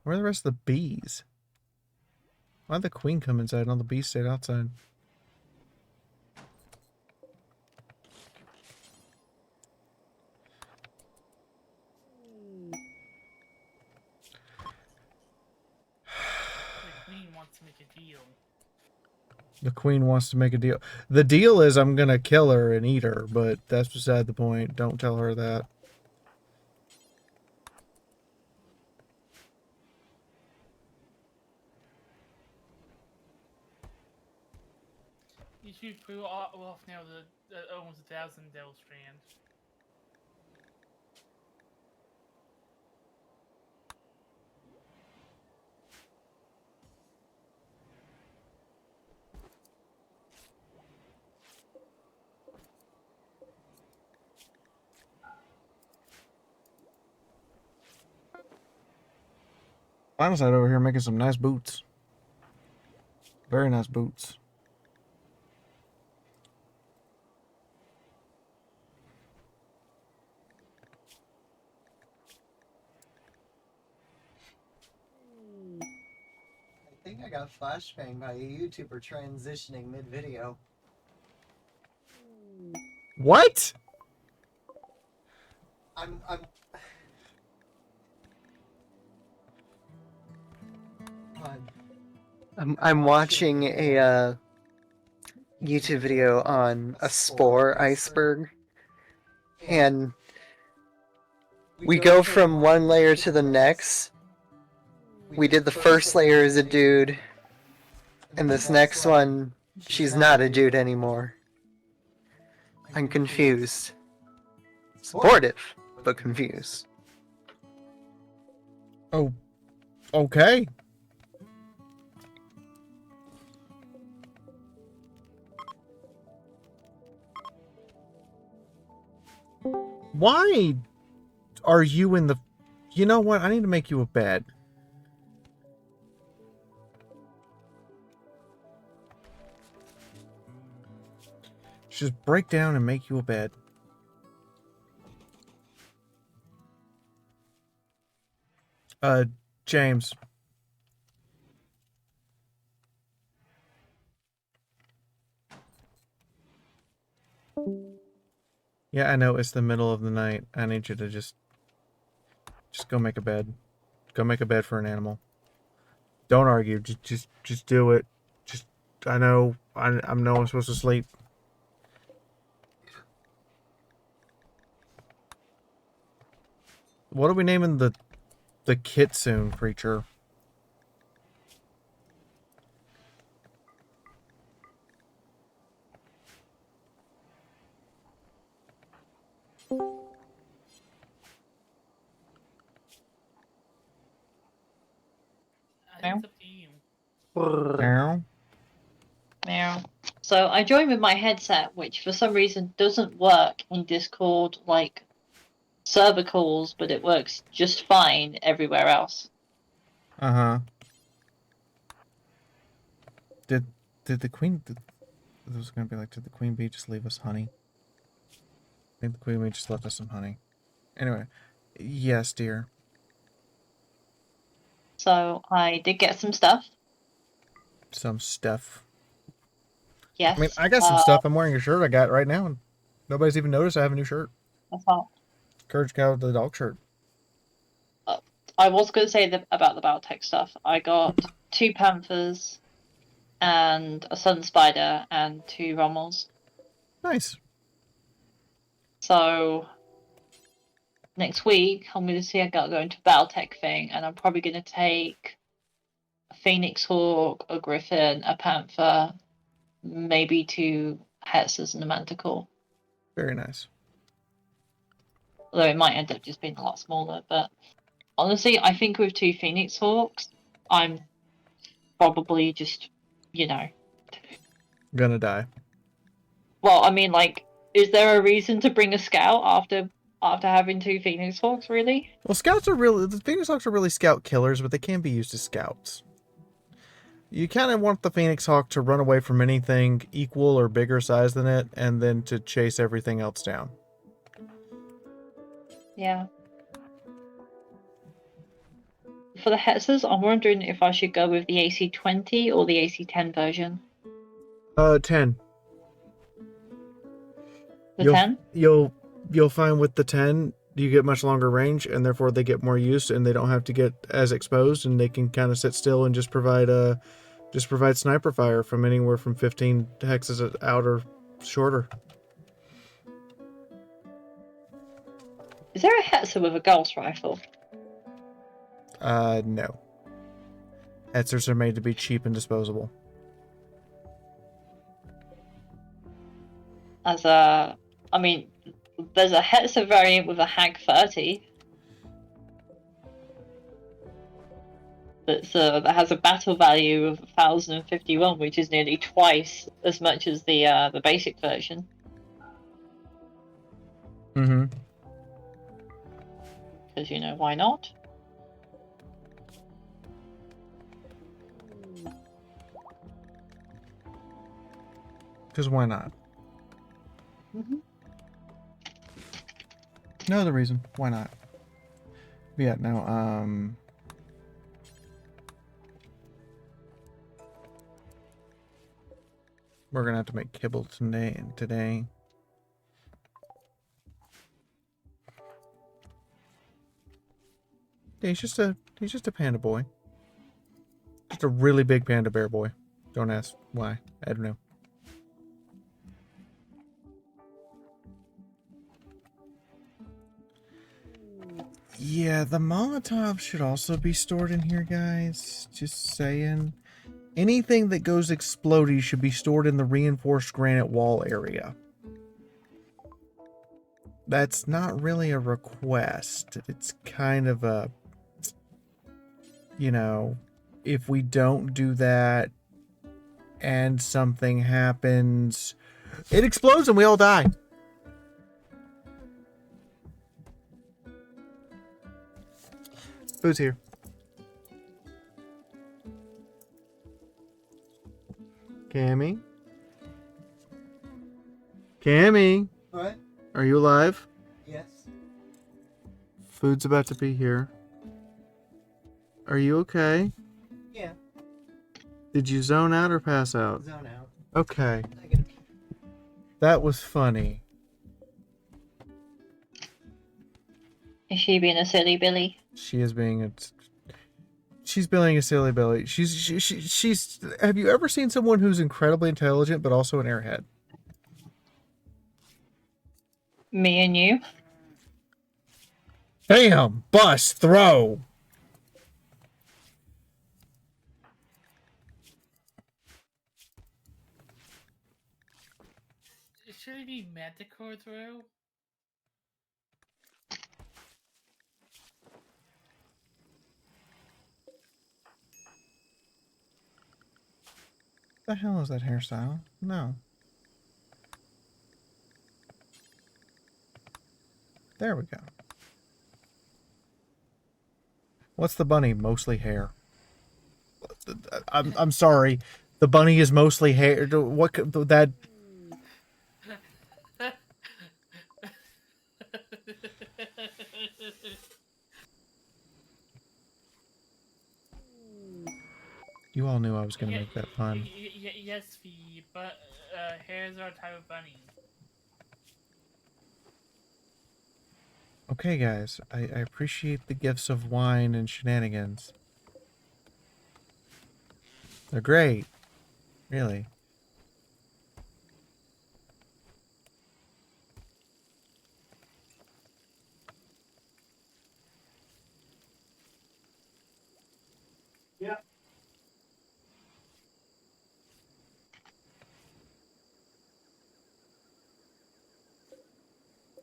Where are the rest of the bees? Why'd the queen come inside and all the bees stayed outside? The queen wants to make a deal. The queen wants to make a deal. The deal is I'm gonna kill her and eat her, but that's beside the point. Don't tell her that. You should prove off now the almost 1,000 devil strands. Final side over here making some nice boots. Very nice boots. I think I got flashbanged by a YouTuber transitioning mid-video. What? I'm I'm watching a YouTube video on a spore iceberg, and we go from one layer to the next. We did the first layer as a dude, and this next one, she's not a dude anymore. I'm confused. Supportive, but confused. Oh, okay. Why are you in the... You know what? I need to make you a bed. Just break down and make you a bed. James. Yeah, I know it's the middle of the night. I need you to just go make a bed. Go make a bed for an animal. Don't argue. Just do it. Just, I know I'm supposed to sleep. What are we naming the kitsune creature? think it's up to you. Now? Meow. So I joined with my headset, which for some reason doesn't work in Discord, like server calls, but it works just fine everywhere else. Uh-huh. Did the queen... I was gonna be like, did the queen bee just leave us honey? I think the queen bee just left us some honey. Anyway. Yes, dear. So I did get some stuff. Some stuff. Yes. I mean, I got some stuff. I'm wearing a shirt I got right now, and nobody's even noticed I have a new shirt. That's not. Courage Cow, the dog shirt. I was going to say about the Baltech stuff. I got 2 Panthers and a Sun Spider and 2 Rommels. Nice. So next week, I'm going to see I got to go into Baltech thing, and I'm probably going to take a Phoenix Hawk, a Griffin, a Panther, maybe 2 Hetzers and a Manticore. Very nice. Although it might end up just being a lot smaller, but honestly, I think with 2 Phoenix Hawks, I'm probably just, Gonna die. Well, I mean, like, is there a reason to bring a scout after having 2 Phoenix Hawks, really? Well, scouts are really... The Phoenix Hawks are really scout killers, but they can be used as scouts. You kind of want the Phoenix Hawk to run away from anything equal or bigger size than it, and then to chase everything else down. Yeah. For the Hetzers, I'm wondering if I should go with the AC-20 or the AC-10 version. 10. The 10? You'll find with the 10, you get much longer range, and therefore they get more use, and they don't have to get as exposed, and they can kind of sit still and just provide sniper fire from anywhere from 15 hexes out or shorter. Is there a Hetzer with a Gauss rifle? No. Hetzers are made to be cheap and disposable. There's a Hetzer variant with a Hag 30. That has a battle value of 1051, which is nearly twice as much as the basic version. Mm-hmm. Because, why not? Because why not? Mm-hmm. No other reason. Why not? But yeah, no, we're gonna have to make kibble today. Yeah, he's just a panda boy. Just a really big panda bear boy. Don't ask why. I don't know. Yeah, the Molotov should also be stored in here, guys. Just saying. Anything that goes explodey should be stored in the reinforced granite wall area. That's not really a request. It's kind of a... if we don't do that and something happens, it explodes and we all die. Who's here? Cammy? Cammy? What? Are you alive? Yes. Food's about to be here. Are you okay? Yeah. Did you zone out or pass out? Zone out. Okay. That was funny. Is she being a silly Billy? She is being a... She's being a silly Billy. She's... Have you ever seen someone who's incredibly intelligent but also an airhead? Me and you? Bam! Bust! Throw! Should it be Manticore throw? the hell is that hairstyle? No. There we go. What's the bunny? Mostly hair. I'm sorry. The bunny is mostly hair. What that? You all knew I was gonna make that pun. Yes, V, but hares are a type of bunny. Okay, guys. I appreciate the gifts of wine and shenanigans. They're great. Really. Yeah.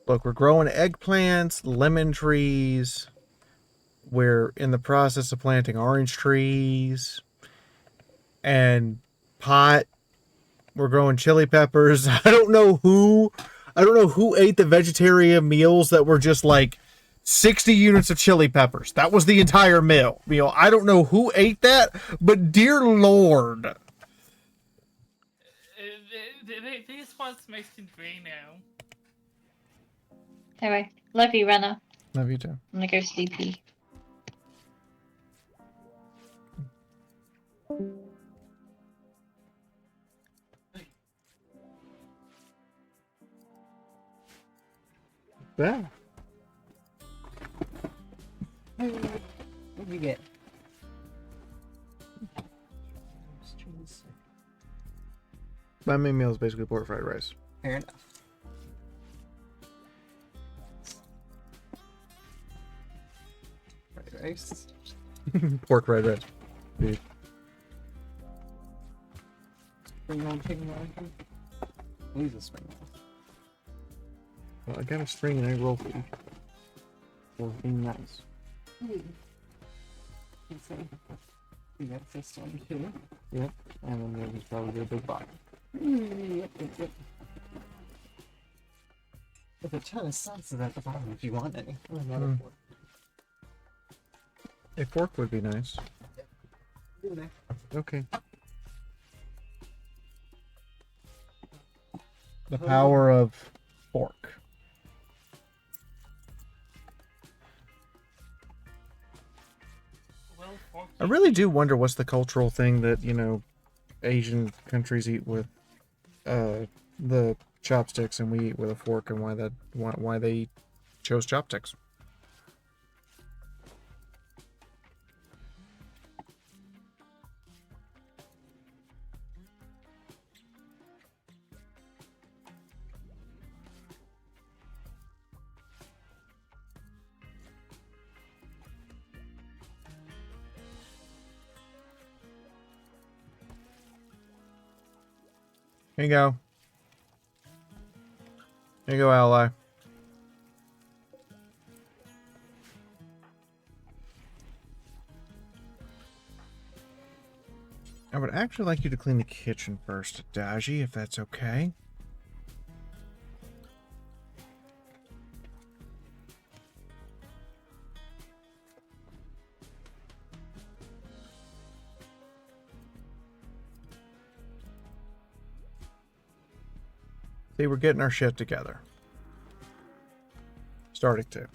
Look, we're growing eggplants, lemon trees. We're in the process of planting orange trees and pot. We're growing chili peppers. I don't know who ate the vegetarian meals that were just like 60 units of chili peppers. That was the entire meal. I don't know who ate that, but dear Lord. They just want some Mexican grain now. Anyway, love you, Renna. Love you too. I'm gonna go sleepy. Yeah. What do you get? My main meal is basically pork fried rice. Fair enough. Fried rice. Pork fried rice. Dude. Spring roll chicken wrapper. Use a spring roll. Well, I got a spring and egg roll for you. For being nice. You got this one too. Yep. And then there's probably a big box. Yep. There's a ton of sauces at the bottom if you want any. Another fork. A fork would be nice. Do there. Okay. The power of fork. I really do wonder what's the cultural thing that, Asian countries eat with the chopsticks and we eat with a fork, and why they chose chopsticks. Here you go. Here you go, ally. I would actually like you to clean the kitchen first, Daji, if that's okay. See, we're getting our shit together. Starting to.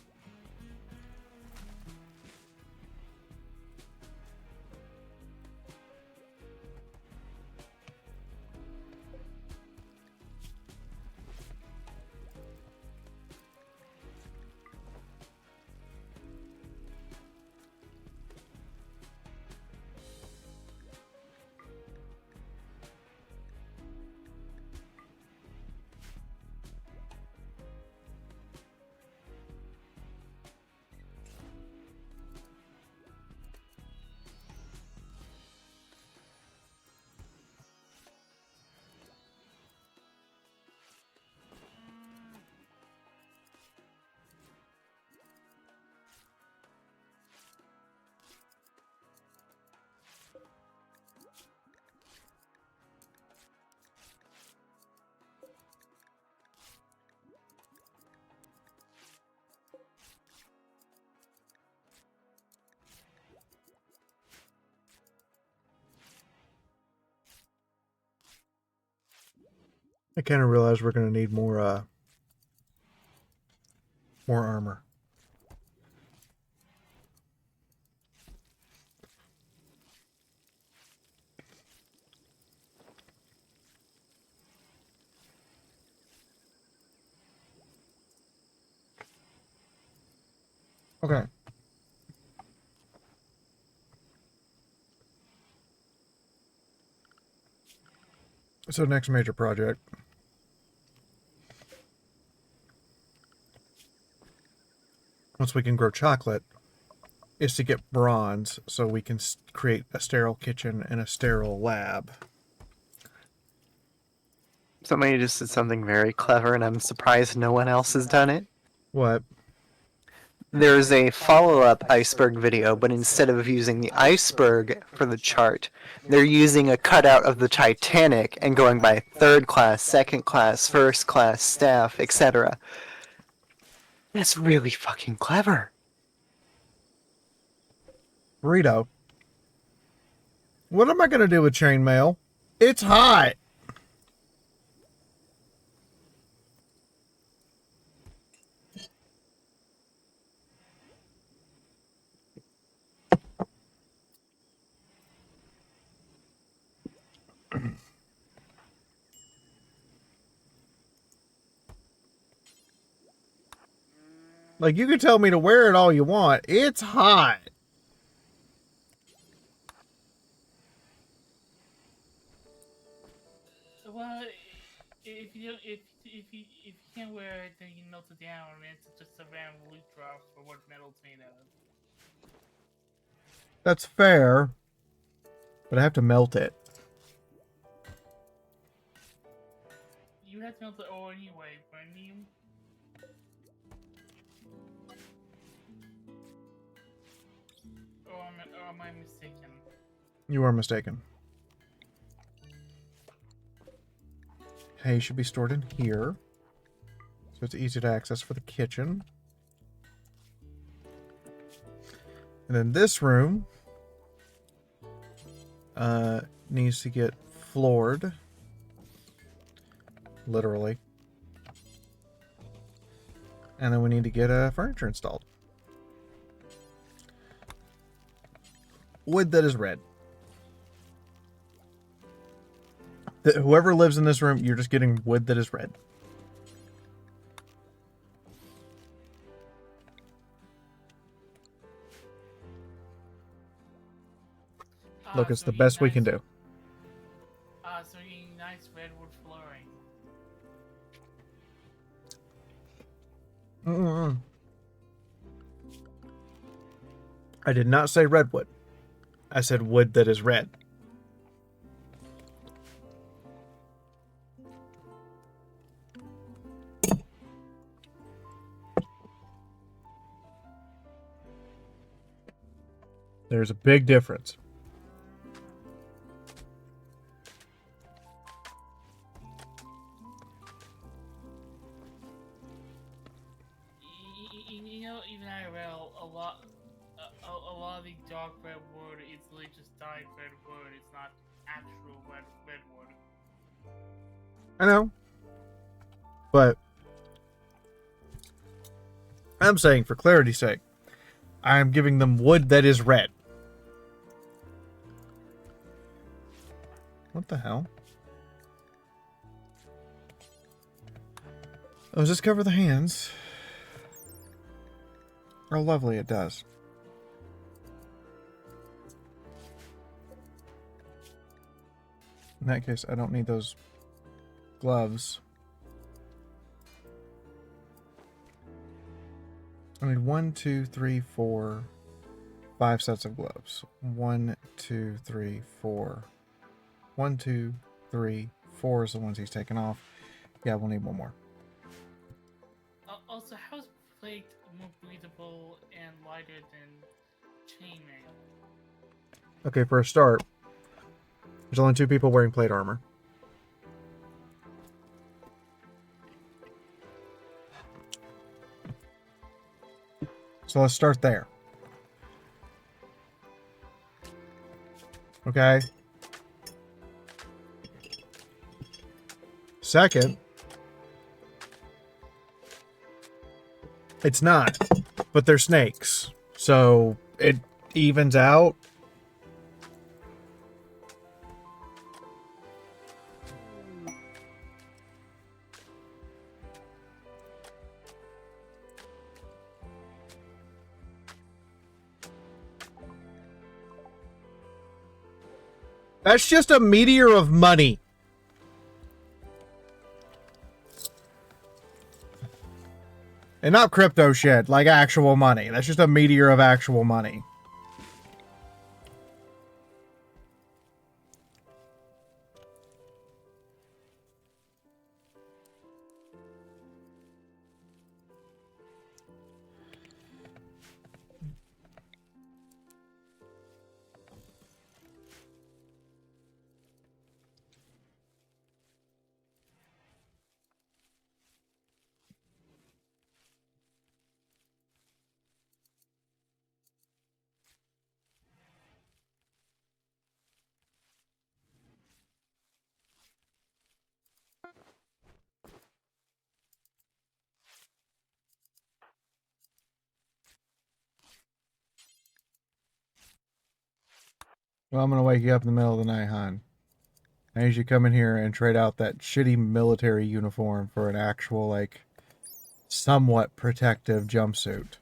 I kind of realize we're going to need more armor. Okay. So next major project. Once we can grow chocolate, is to get bronze so we can create a sterile kitchen and a sterile lab. Somebody just did something very clever, and I'm surprised no one else has done it. What? There's a follow-up iceberg video, but instead of using the iceberg for the chart, they're using a cutout of the Titanic and going by third class, second class, first class, staff, etc. That's really fucking clever. Burrito. What am I going to do with chainmail? It's hot. Like, you can tell me to wear it all you want. It's hot. Well, if you can't wear it, then you melt it down, and it's just a random loot drop for what metal's made out of. That's fair. But I have to melt it. You have to melt the ore anyway, wouldn't you? Or am I mistaken? You are mistaken. Hay should be stored in here, so it's easy to access for the kitchen. And then this room needs to get floored, literally. And then we need to get furniture installed. Wood that is red. Whoever lives in this room, you're just getting wood that is red. Look, it's the best we can do. So you need nice redwood flooring. I did not say redwood. I said wood that is red. There's a big difference. You know, even IRL, a lot of the dark red wood is literally just dyed red wood. It's not actual red wood. I know. But I'm saying, for clarity's sake, I'm giving them wood that is red. What the hell? Oh, does this cover the hands? Oh, lovely, it does. In that case, I don't need those gloves. I need 1, 2, 3, 4, 5 sets of gloves. 1, 2, 3, 4. 1, 2, 3, 4 is the ones he's taken off. Yeah, we'll need one more. Also, how's plate more breathable and lighter than chainmail? Okay, for a start, there's only 2 people wearing plate armor. So let's start there. Okay? second. It's not, but they're snakes, so it evens out. That's just a meteor of money. And not crypto shit, like actual money. That's just a meteor of actual money. Well, I'm gonna wake you up in the middle of the night, hon. I need you to come in here and trade out that shitty military uniform for an actual, like, somewhat protective jumpsuit.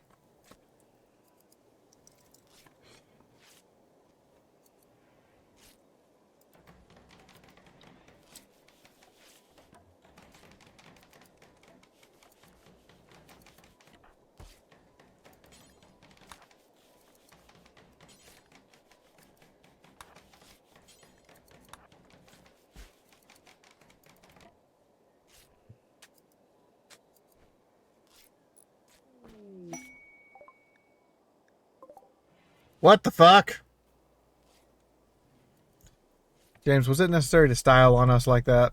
What the fuck? James, was it necessary to style on us like that?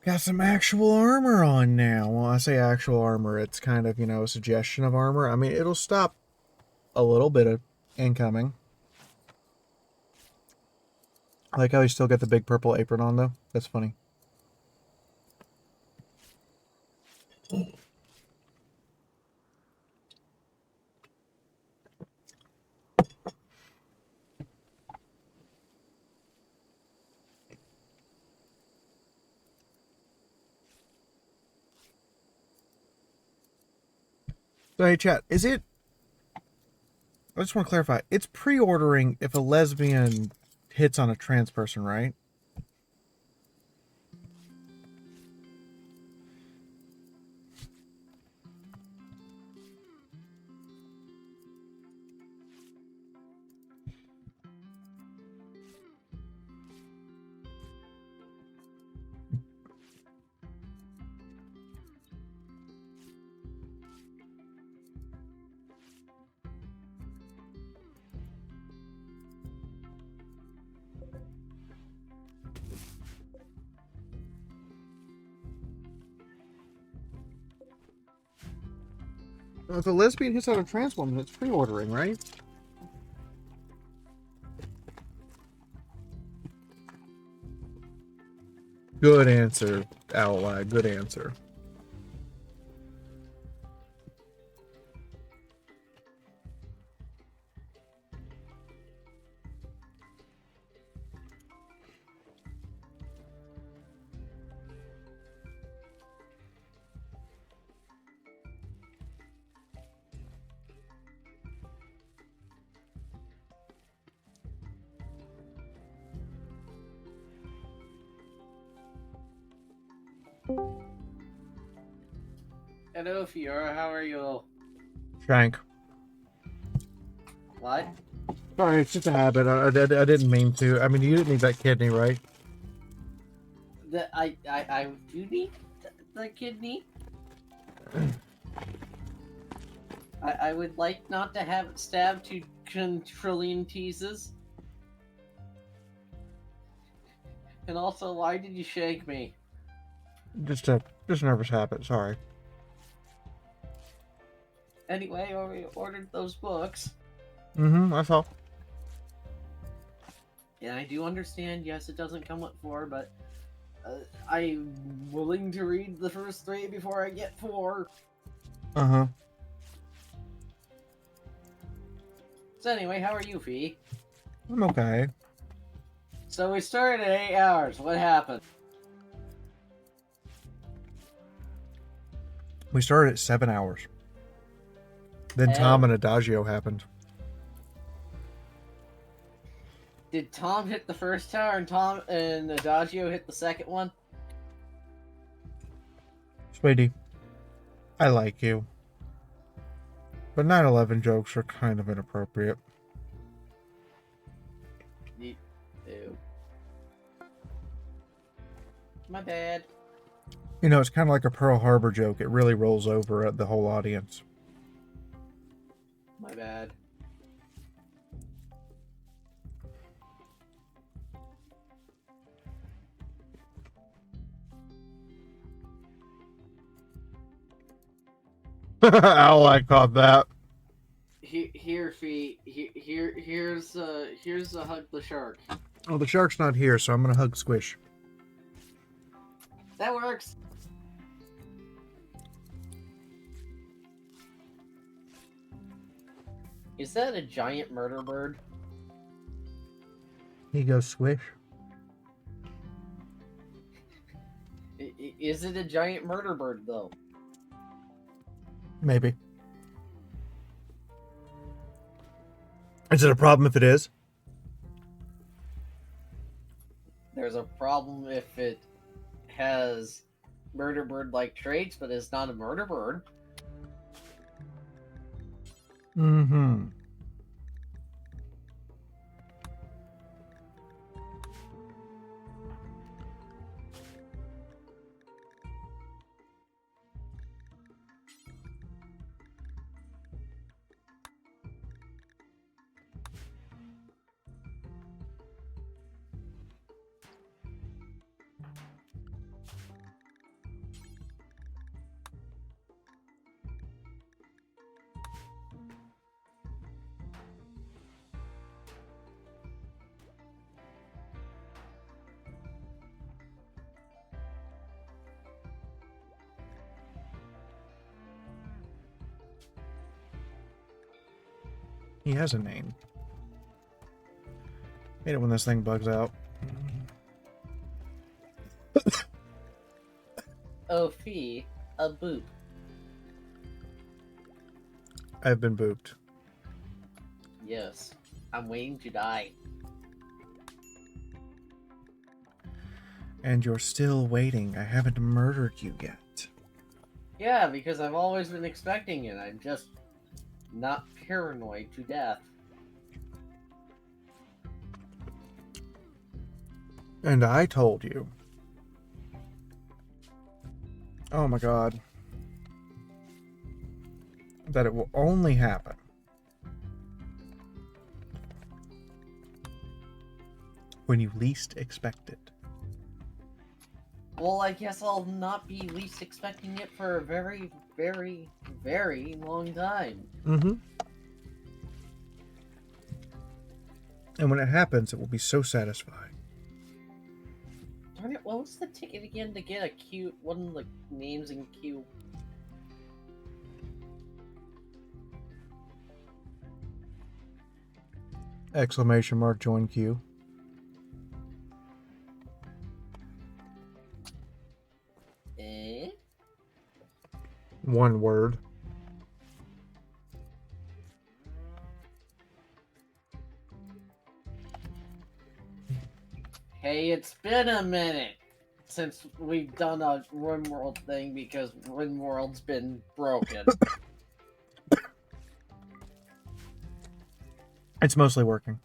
Got some actual armor on now. Well, I say actual armor, it's kind of, a suggestion of armor. I mean, it'll stop a little bit of incoming. I like how you still got the big purple apron on, though. That's funny. So, hey, chat, is it... I just want to clarify. It's pre-ordering if a lesbian hits on a trans person, right? If a lesbian hits on a trans woman, it's pre-ordering, right? Good answer, Ally. Good answer. Hello, Fiora. How are you? Shank. What? Sorry, it's just a habit. I didn't mean to. I mean, you didn't need that kidney, right? I do need the kidney. I would like not to have it stabbed 2 trillion pieces. And also, why did you shake me? Just a nervous habit. Sorry. Anyway, I ordered those books. I saw. And I do understand, yes, it doesn't come with 4, but I'm willing to read the first 3 before I get 4. Uh-huh. So anyway, how are you, Fee? I'm okay. So we started at 8 hours. What happened? We started at 7 hours. Then Tom and Adagio happened. Did Tom hit the first tower and Tom and Adagio hit the second one? Sweetie, I like you. But 9/11 jokes are kind of inappropriate. Ew. My bad. You know, it's kind of like a Pearl Harbor joke. It really rolls over at the whole audience. My bad. Oh, I caught that. Here, Fee. Here's a hug the shark. Oh, the shark's not here, so I'm gonna hug Squish. That works. Is that a giant murder bird? Here you go, Squish. Is it a giant murder bird, though? Maybe. Is it a problem if it is? There's a problem if it has murder bird-like traits, but it's not a murder bird. Mm-hmm. He has a name. Hate it when this thing bugs out. Oh, Fee, a boop. I've been booped. Yes, I'm waiting to die. And you're still waiting. I haven't murdered you yet. Yeah, because I've always been expecting it. I'm just not paranoid to death. And I told you. Oh my god. That it will only happen when you least expect it. Well, I guess I'll not be least expecting it for a very, very, very long time. Mm-hmm. And when it happens, it will be so satisfying. Darn it, what was the ticket again to get a cute one of the names in Q? Exclamation mark join queue. Eh? One word. Hey, it's been a minute since we've done a RimWorld thing because RimWorld's been broken. It's mostly working.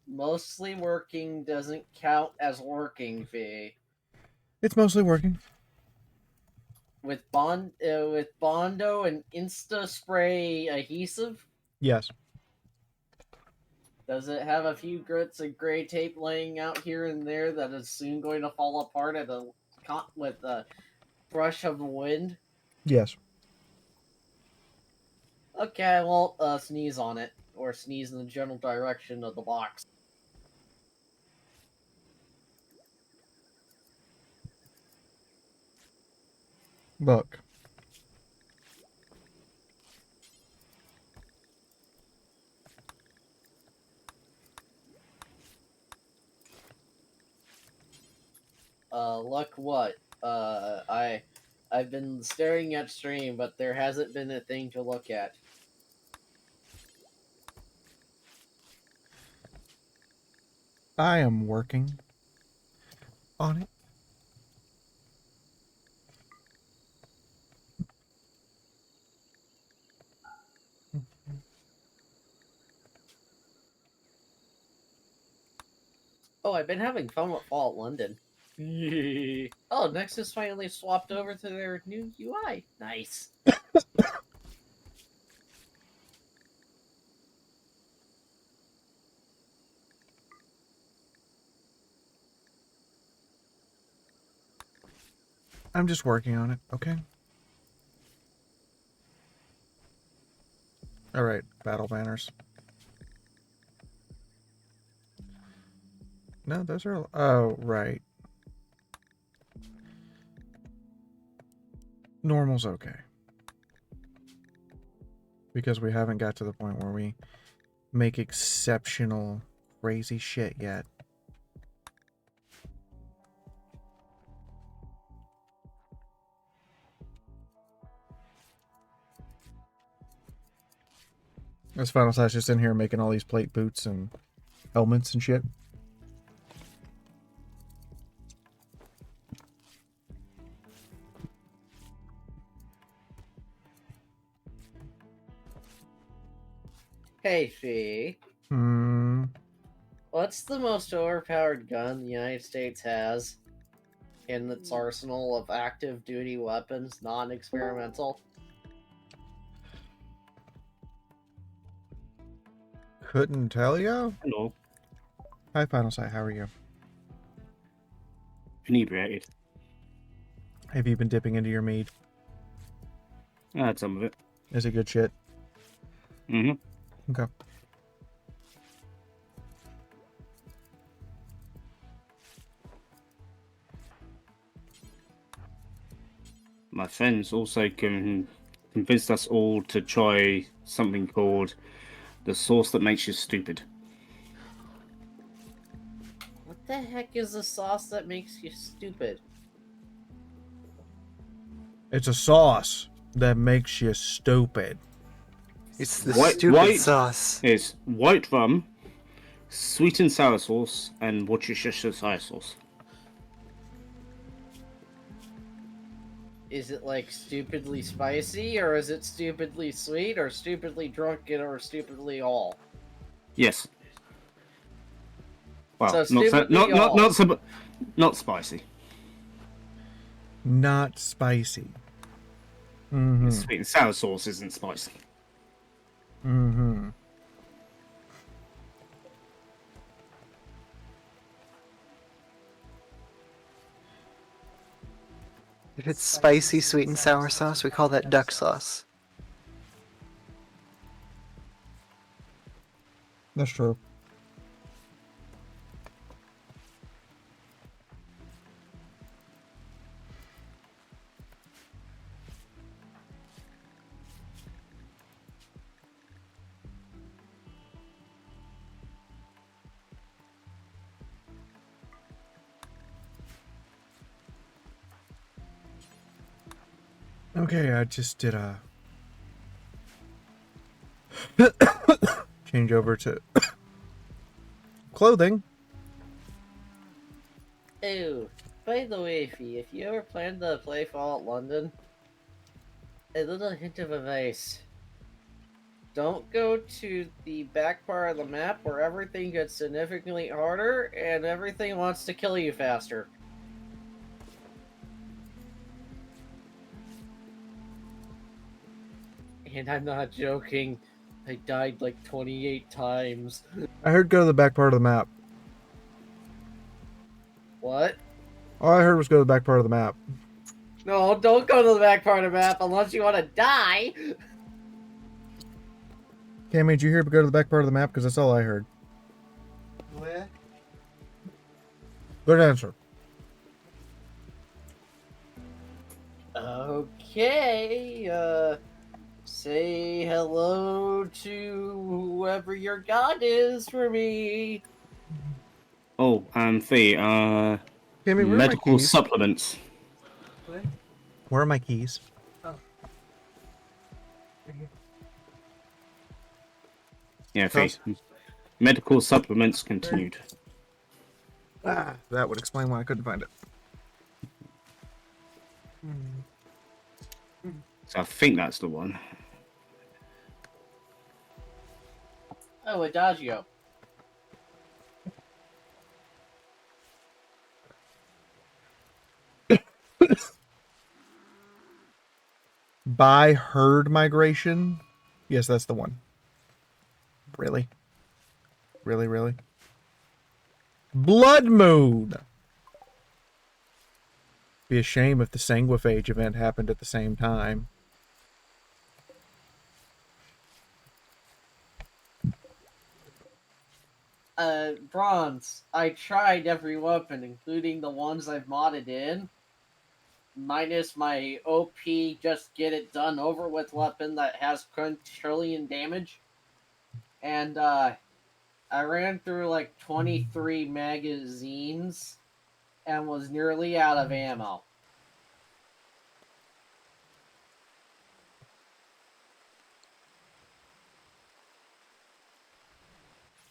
Mostly working doesn't count as working, Fee. It's mostly working. With Bondo and Insta Spray adhesive? Yes. Does it have a few grits of gray tape laying out here and there that is soon going to fall apart with a brush of the wind? Yes. Okay, I won't sneeze on it. or sneeze in the general direction of the box. Look. Luck what? I've been staring at stream, but there hasn't been a thing to look at. I am working on it. Oh, I've been having fun with Fallout London. Oh, Nexus finally swapped over to their new UI. Nice. I'm just working on it, okay? Alright, battle banners. No, those are... Oh, right. Normal's okay. Because we haven't got to the point where we make exceptional, crazy shit yet. This Final Slash just in here making all these plate boots and helmets and shit. Hey, Fee. What's the most overpowered gun the United States has in its arsenal of active duty weapons, non-experimental? Couldn't tell you. Hello. Hi, Final Sight. How are you? Inebriated. Have you been dipping into your mead? I had some of it. Is it good shit? Mm-hmm. Okay. My friends also convinced us all to try something called the sauce that makes you stupid. What the heck is the sauce that makes you stupid? It's a sauce that makes you stupid. It's the stupid sauce. It's white rum, sweet and sour sauce, and Worcestershire sauce. Is it like stupidly spicy, or is it stupidly sweet, or stupidly drunken, or stupidly all? Yes. Well, So stupidly not spicy. Not spicy. Mm-hmm. Sweet and sour sauce isn't spicy. Mm-hmm. If it's spicy, sweet and sour sauce, we call that duck sauce. That's true. Okay, I just did a change over to clothing. Ew. By the way, Fee, if you ever plan to play Fallout London, a little hint of advice. Don't go to the back part of the map where everything gets significantly harder and everything wants to kill you faster. And I'm not joking. I died like 28 times. I heard go to the back part of the map. What? All I heard was go to the back part of the map. No, don't go to the back part of the map unless you want to die. Cammy, did you hear? Go to the back part of the map because that's all I heard. What? Good answer. Okay, say hello to whoever your god is for me. Oh, Fee, Cammy, where are my medical keys? supplements. What? Where are my keys? Oh. Yeah, Fee. Medical supplements continued. Ah, that would explain why I couldn't find it. So I think that's the one. Oh, Adagio. By herd migration? Yes, that's the one. Really? Really? Blood Moon! Be a shame if the Sanguiphage event happened at the same time. Bronze. I tried every weapon, including the ones I've modded in. Minus my OP just get it done over with weapon that has trillion damage. And I ran through like 23 magazines and was nearly out of ammo.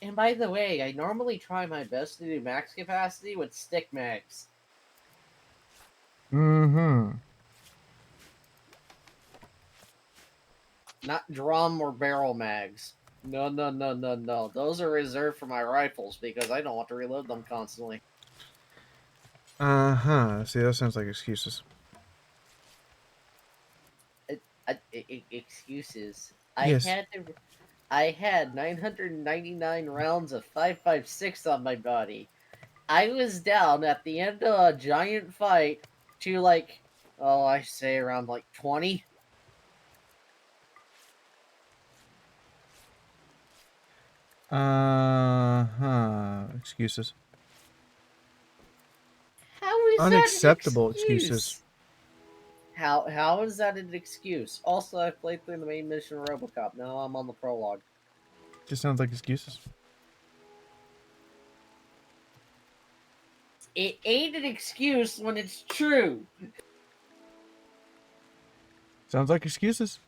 And by the way, I normally try my best to do max capacity with stick mags. Mm-hmm. Not drum or barrel mags. No. Those are reserved for my rifles because I don't want to reload them constantly. Uh-huh. See, that sounds like excuses. Excuses. Yes. I had 999 rounds of 5.56 on my body. I was down at the end of a giant fight to like, I say around like 20. Excuses. How is Unacceptable that an excuse? excuses. How is that an excuse? Also, I played through the main mission of RoboCop. Now I'm on the prologue. Just sounds like excuses. It ain't an excuse when it's true. Sounds like excuses.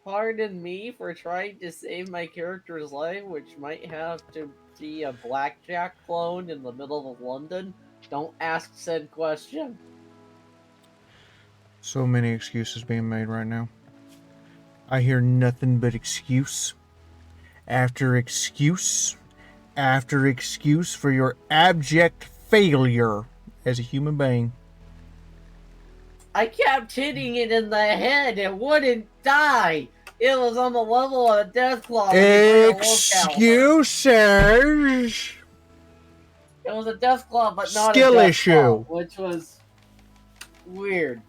Pardon me for trying to save my character's life, which might have to be a blackjack clone in the middle of London. Don't ask said question. So many excuses being made right now. I hear nothing but excuse after excuse after excuse for your abject failure as a human being. I kept hitting it in the head. It wouldn't die. It was on the level of a death claw. Excuses. It was a death claw, but not Skill a death issue. claw, which was weird.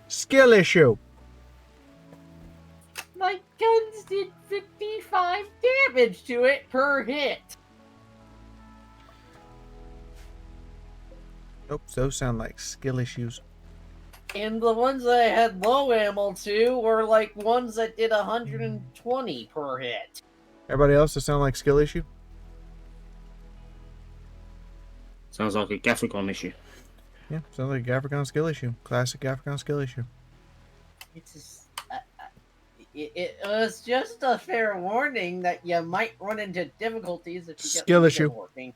Skill issue. My guns did 55 damage to it per hit. Nope, those sound like skill issues. And the ones that I had low ammo to were like ones that did 120 per hit. Everybody else, does sound like skill issue? Sounds like a Gafficon issue. Yeah, sounds like a Gafficon skill issue. Classic Gafficon skill issue. It's just, it was just a fair warning that you might run into difficulties if you get Skill the issue. working.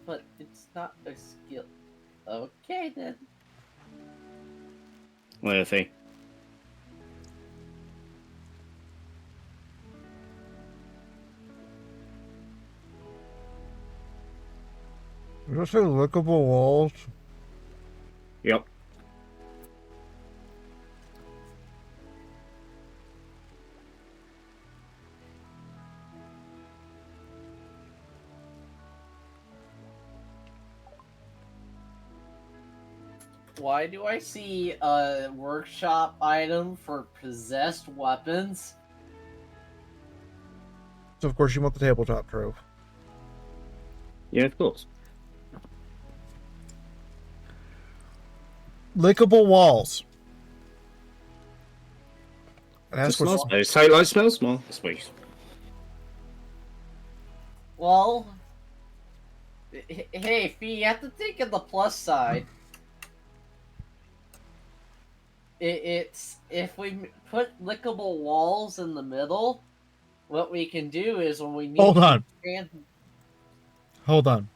But it's not a skill. Okay then. Worthy. Did I say lookable walls? Yep. Why do I see a workshop item for possessed weapons? So of course you want the tabletop trove. Yeah, of course. Lickable walls. And that's Just nice. what. Say like smell small. Sweet. Well, hey, Fee, you have to think of the plus side. It's if we put lickable walls in the middle, what we can do is when we need Hold to on. expand. Hold on.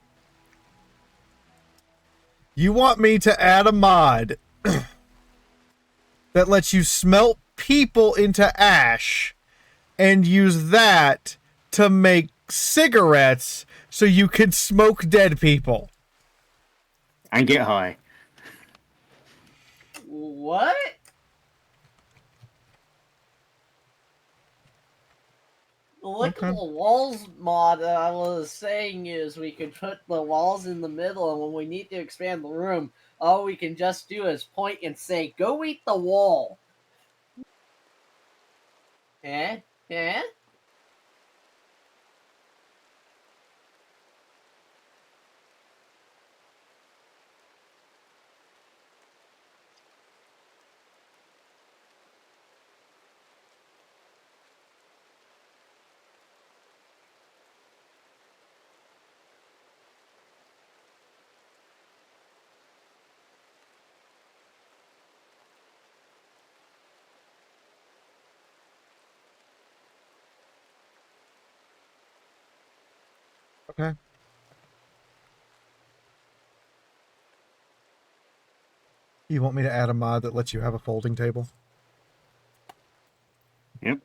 You want me to add a mod that lets you smelt people into ash and use that to make cigarettes so you can smoke dead people? And get high. What? The lickable walls mod that I was saying is we could put the walls in the middle, and when we need to expand the room, all we can just do is point and say, "Go eat the wall." Eh? Eh? Okay. You want me to add a mod that lets you have a folding table? Yep.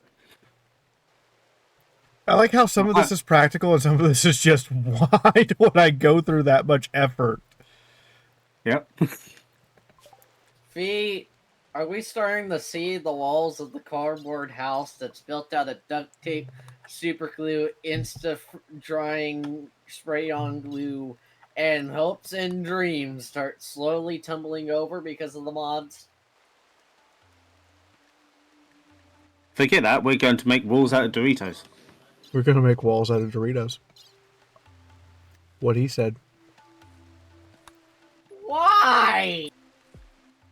I like how some of this is practical and some of this is just, why would I go through that much effort? Yep. Fee, are we starting to see the walls of the cardboard house that's built out of duct tape, super glue, drying spray on glue, and hopes and dreams start slowly tumbling over because of the mods? Forget that. We're going to make walls out of Doritos. We're going to make walls out of Doritos. What he said. Why?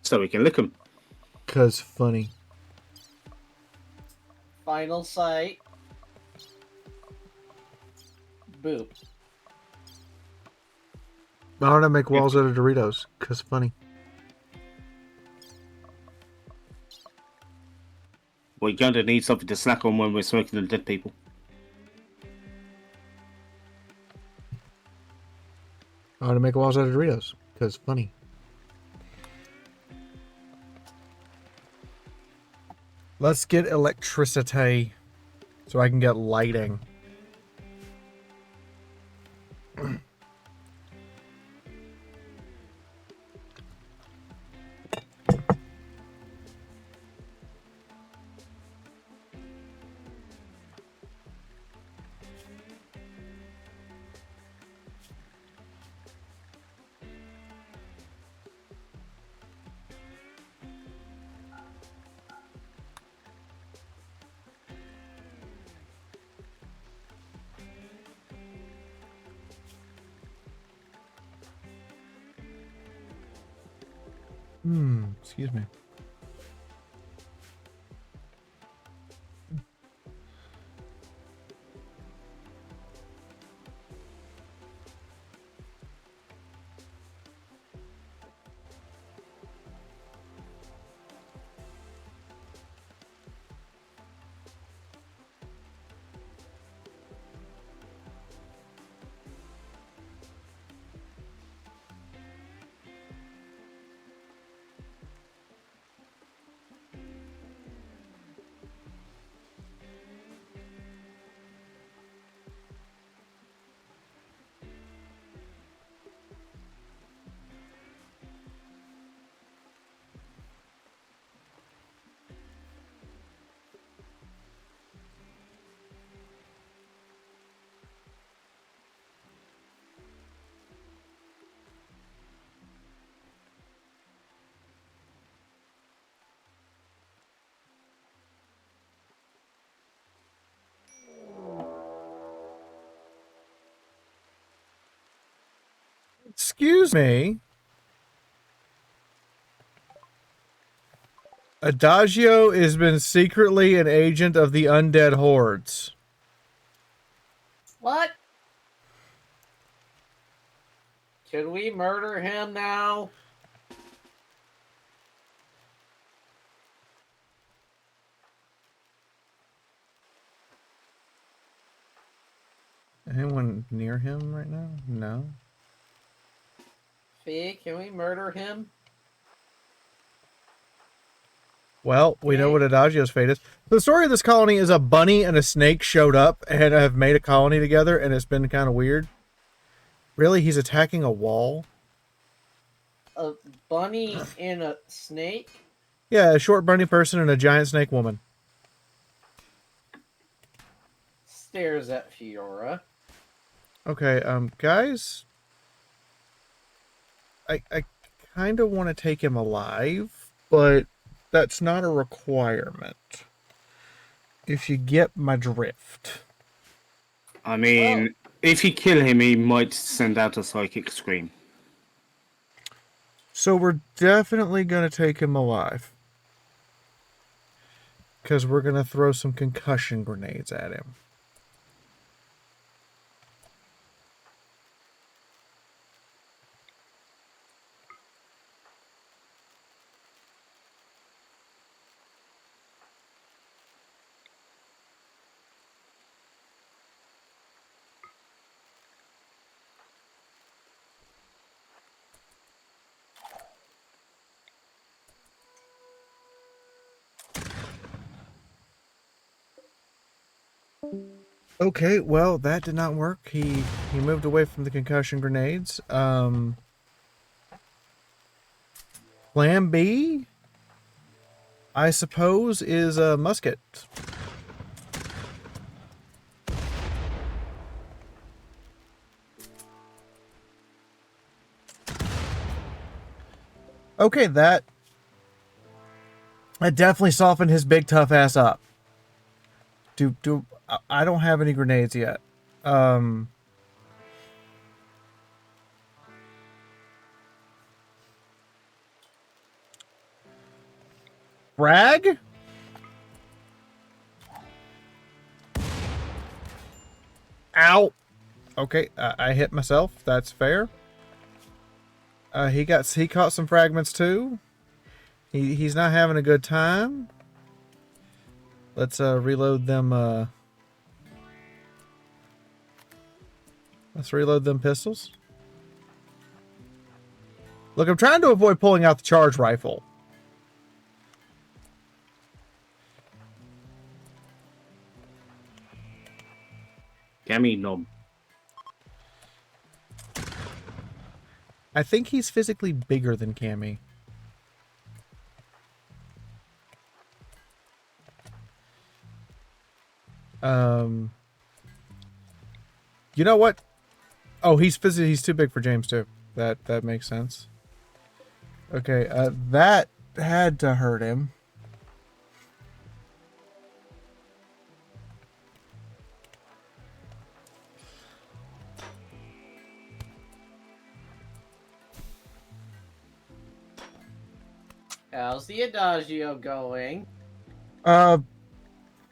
So we can lick them. 'Cause funny. Final sight. Boop. Why don't I make walls out of Doritos? 'Cause funny. We're going to need something to snack on when we're smoking the dead people. I want to make walls out of Doritos. 'Cause funny. Let's get electricity so I can get lighting. Excuse me. Excuse me. Adagio has been secretly an agent of the undead hordes. What? Can we murder him now? Anyone near him right now? No. Fee, can we murder him? Well, we know what Adagio's fate is. The story of this colony is a bunny and a snake showed up and have made a colony together, and it's been kind of weird. Really? He's attacking a wall? A bunny and a snake? Yeah, a short bunny person and a giant snake woman. Stares at Fiora. Okay, guys. I kind of want to take him alive, but that's not a requirement. If you get my drift. I mean, if you kill him, he might send out a psychic scream. So we're definitely going to take him alive. Because we're going to throw some concussion grenades at him. Okay, well, that did not work. He moved away from the concussion grenades. Plan B, I suppose, is a musket. Okay, that definitely softened his big tough ass up. I don't have any grenades yet. Frag? Ow. Okay, I hit myself. That's fair. He caught some fragments too. He's not having a good time. Let's reload them. Let's reload them pistols. Look, I'm trying to avoid pulling out the charge rifle. Gammy knob. I think he's physically bigger than Cammy. You know what? Oh, he's too big for James too. That makes sense. Okay, that had to hurt him. How's the Adagio going?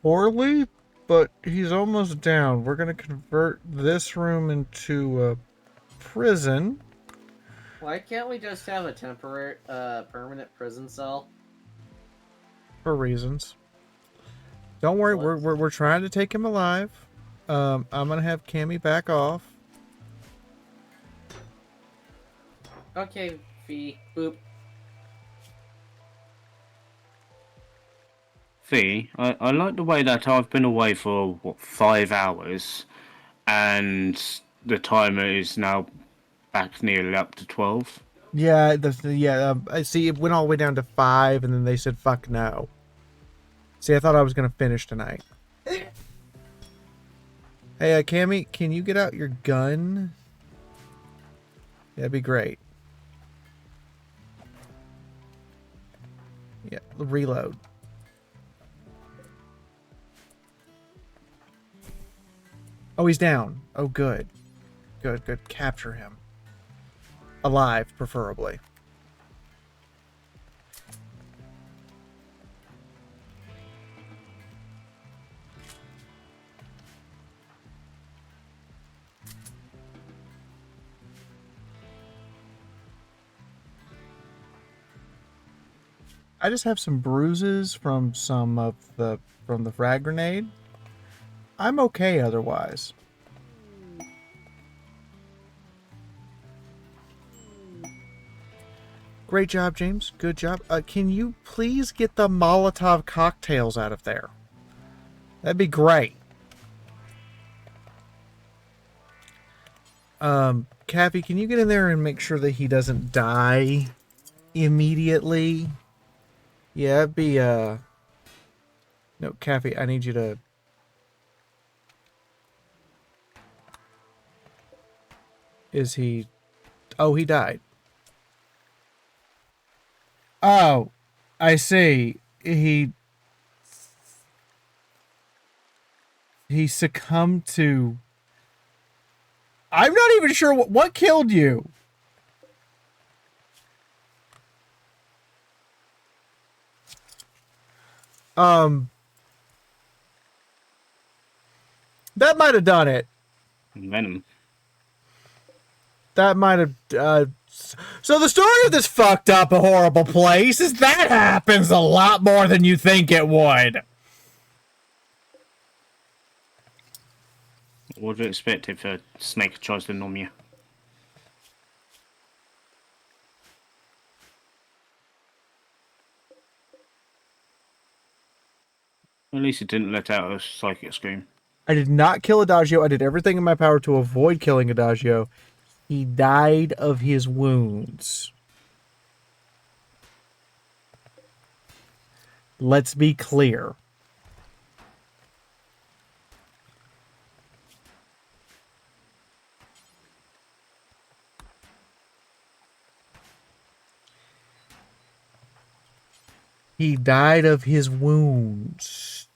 Poorly, but he's almost down. We're gonna convert this room into a prison. Why can't we just have a temporary, permanent prison cell? For reasons. Don't worry, we're trying to take him alive. I'm gonna have Cammy back off. Okay, Fee. Boop. Fee, I like the way that I've been away for, 5 hours, and the timer is now back nearly up to 12. Yeah, I see. It went all the way down to 5, and then they said "fuck no." See, I thought I was gonna finish tonight. Hey, Cammy, can you get out your gun? That'd be great. Yeah, reload. Oh, he's down. Oh, good. Good. Capture him. Alive, preferably. I just have some bruises from the frag grenade. I'm okay otherwise. Great job, James. Good job. Can you please get the Molotov cocktails out of there? That'd be great. Cappy, can you get in there and make sure that he doesn't die immediately? Yeah, it'd be, No, Cappy, I need you to... Is he... Oh, he died. Oh, I see. He succumbed to... I'm not even sure what killed you. That might have done it. Venom. That might have... So the story of this fucked up, a horrible place is that happens a lot more than you think it would. What would you expect if a snake tries to nom you? At least it didn't let out a psychic scream. I did not kill Adagio. I did everything in my power to avoid killing Adagio. He died of his wounds. Let's be clear. He died of his wounds.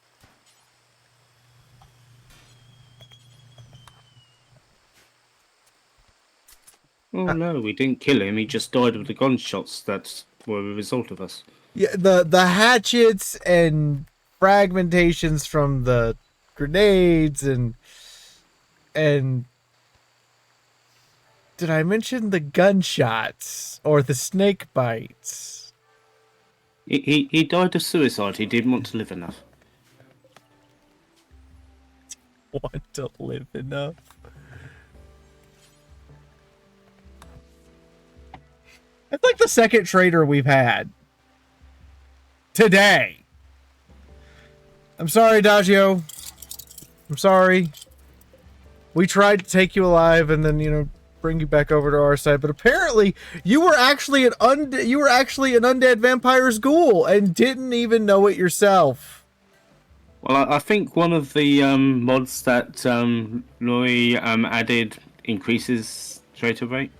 Oh no, we didn't kill him. He just died of the gunshots that were a result of us. Yeah, the hatchets and fragmentations from the grenades and did I mention the gunshots or the snake bites? He died of suicide. He didn't want to live enough. Want to live enough? That's like the second traitor we've had today. I'm sorry, Adagio. I'm sorry. We tried to take you alive and then, you know, bring you back over to our side, but apparently you were actually an undead vampire's ghoul and didn't even know it yourself. Well, I think one of the mods that Laurie added increases traitor rate.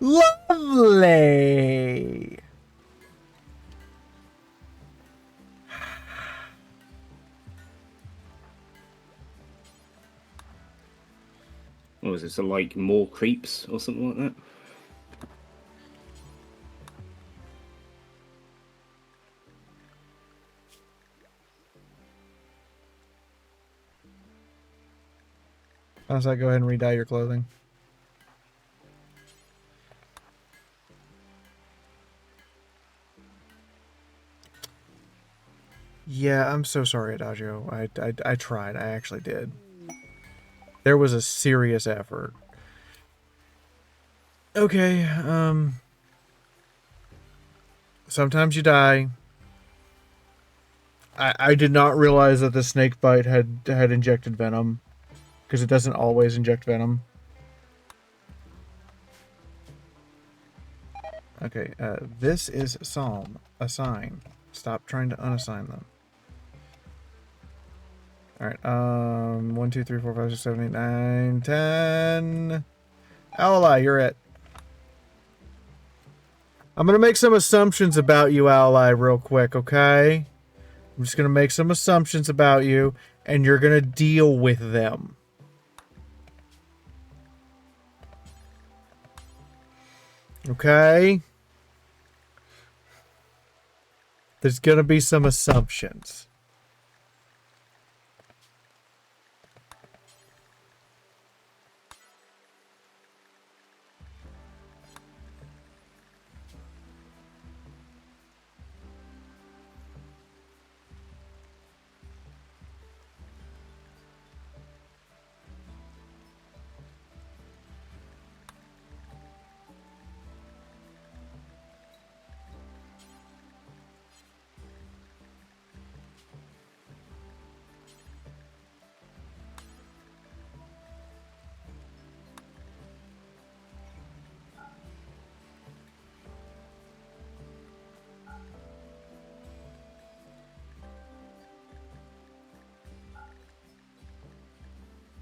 Lovely. What was it? So like more creeps or something like that? How's that? Go ahead and re-dye your clothing. Yeah, I'm so sorry, Adagio. I tried. I actually did. There was a serious effort. Okay, sometimes you die. I did not realize that the snake bite had injected venom, because it doesn't always inject venom. Okay, this is Psalm. Assign. Stop trying to unassign them. Alright, 1, 2, 3, 4, 5, 6, 7, 8, 9, 10. Ally, you're it. I'm gonna make some assumptions about you, Ally, real quick, okay? I'm just gonna make some assumptions about you, and you're gonna deal with them. Okay? There's gonna be some assumptions.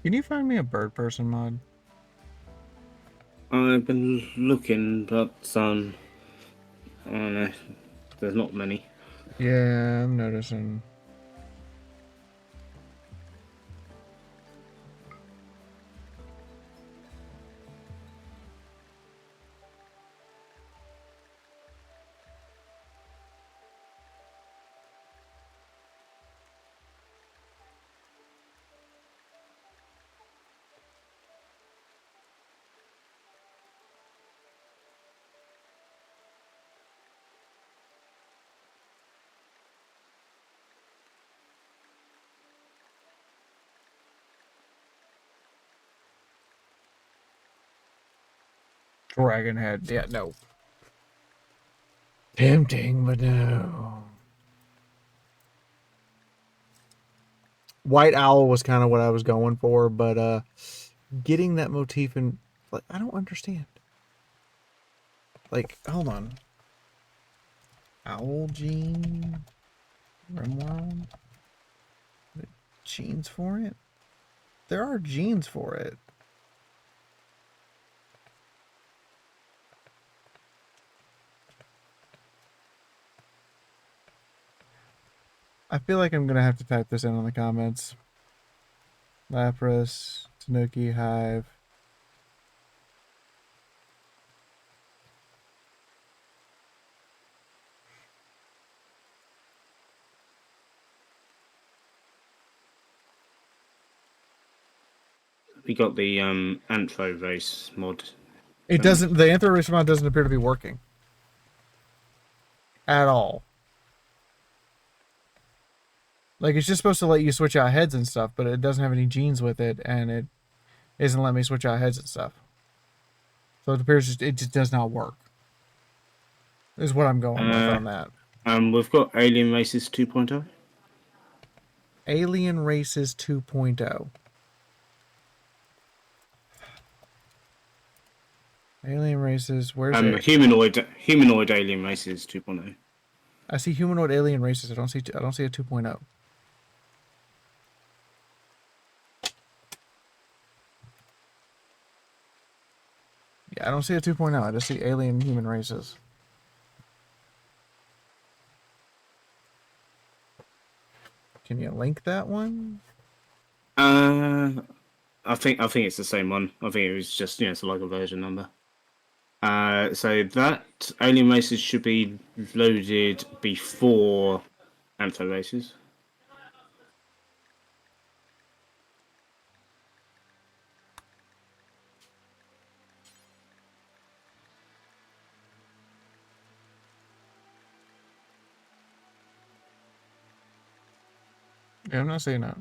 Can you find me a bird person mod? I've been looking, but I don't know. There's not many. Yeah, I'm noticing. Dragon head. Yeah, no. Tempting, but no. White owl was kind of what I was going for, but getting that motif in, like, I don't understand. Like, hold on. Owl gene, Rimworld, genes for it. There are genes for it. I feel like I'm gonna have to type this in on the comments. Lapras, Tanuki, Hive. We got the Anthro race mod. It doesn't. The Anthro race mod doesn't appear to be working at all. Like, it's just supposed to let you switch out heads and stuff, but it doesn't have any genes with it, and it isn't letting me switch out heads and stuff. So it appears it just does not work. Is what I'm going with on that. We've got Alien Races 2.0. Alien Races 2.0. Alien Races, where's it? Humanoid Alien Races 2.0. I see humanoid alien races. I don't see a 2.0. Yeah, I don't see a 2.0. I just see alien human races. Can you link that one? I think it's the same one. I think it was just it's like a version number. So that Alien Races should be loaded before Antho Races. Yeah, I'm not saying that.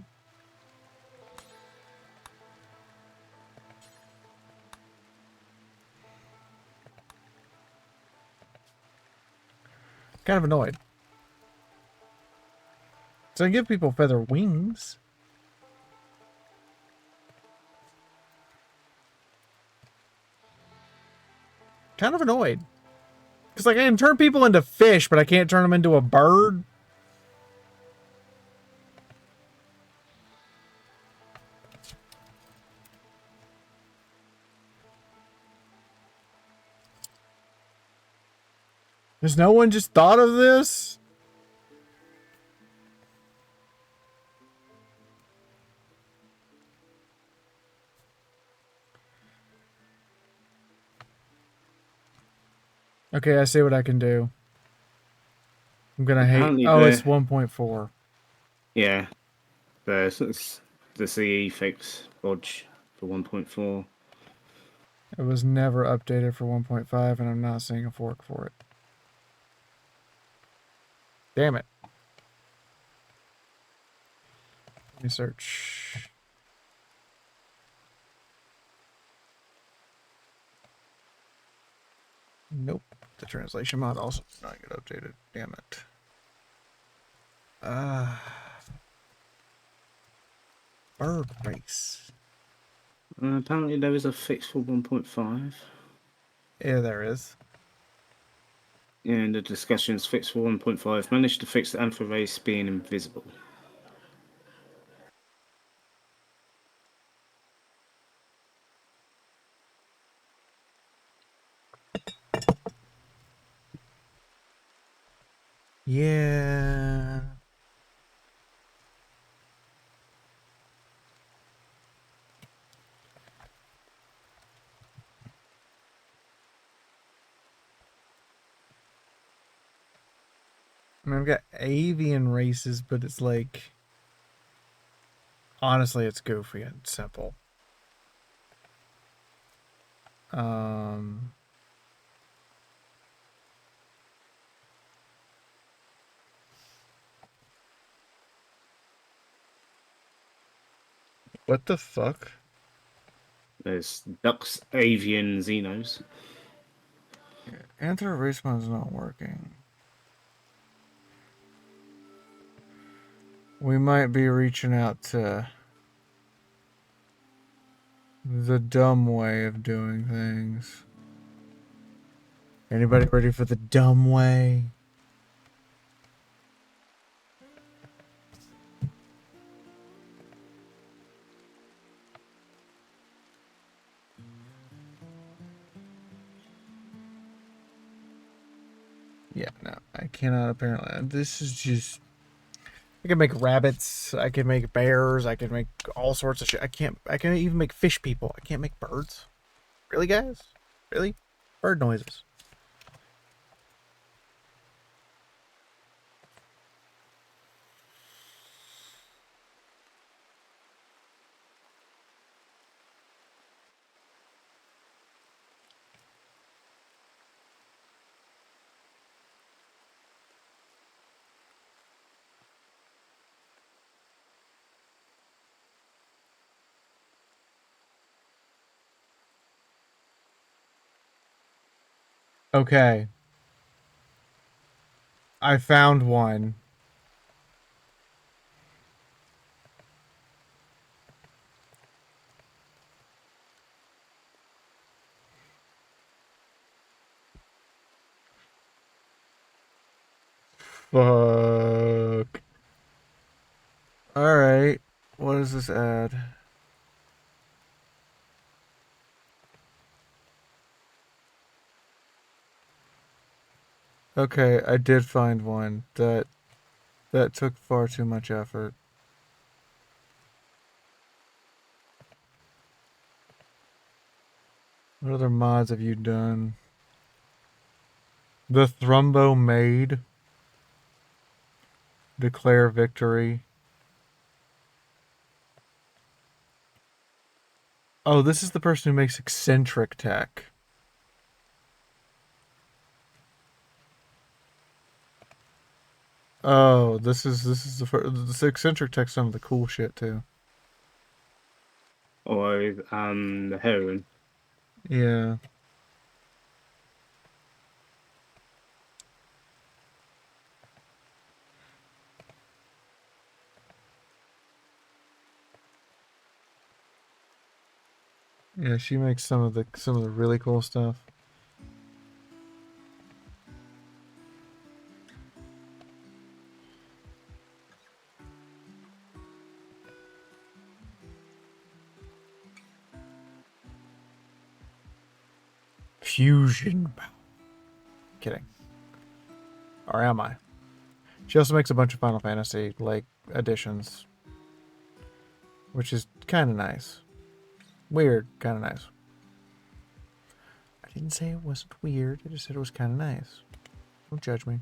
Kind of annoyed. So I give people feather wings. Kind of annoyed. Because, like, I can turn people into fish, but I can't turn them into a bird. Has no one just thought of this? Okay, I see what I can do. I'm gonna hate. Apparently Oh, it's the 1.4. yeah, the CE fix bodge for 1.4. It was never updated for 1.5, and I'm not seeing a fork for it. Damn it. Let me search. Nope. The translation mod also did not get updated. Damn it. Bird race. Apparently there is a fix for 1.5. Yeah, there is. And the discussions fix for 1.5 managed to fix the Anther race being invisible. Yeah. I mean, I've got avian races, but it's like, honestly, it's goofy and simple. What the fuck? There's ducks, avian, xenos. Anther race mod's not working. We might be reaching out to the dumb way of doing things. Anybody ready for the dumb way? Yeah, no, I cannot apparently. This is just... I can make rabbits, I can make bears, I can make all sorts of shit. I can't even make fish people. I can't make birds. Really, guys? Really? Bird noises. Okay. I found one. Fuck. Alright. What does this add? Okay, I did find one. That took far too much effort. What other mods have you done? The Thrumbo Maid. Declare victory. Oh, this is the person who makes eccentric tech. Oh, this is the first. This eccentric tech's some of the cool shit too. Or the heroin. Yeah. Yeah, she makes some of the really cool stuff. Fusion. Kidding. Or am I? She also makes a bunch of Final Fantasy like additions, which is kind of nice. Weird, kind of nice. I I didn't say it wasn't weird. I just said it was kind of nice. Don't judge me.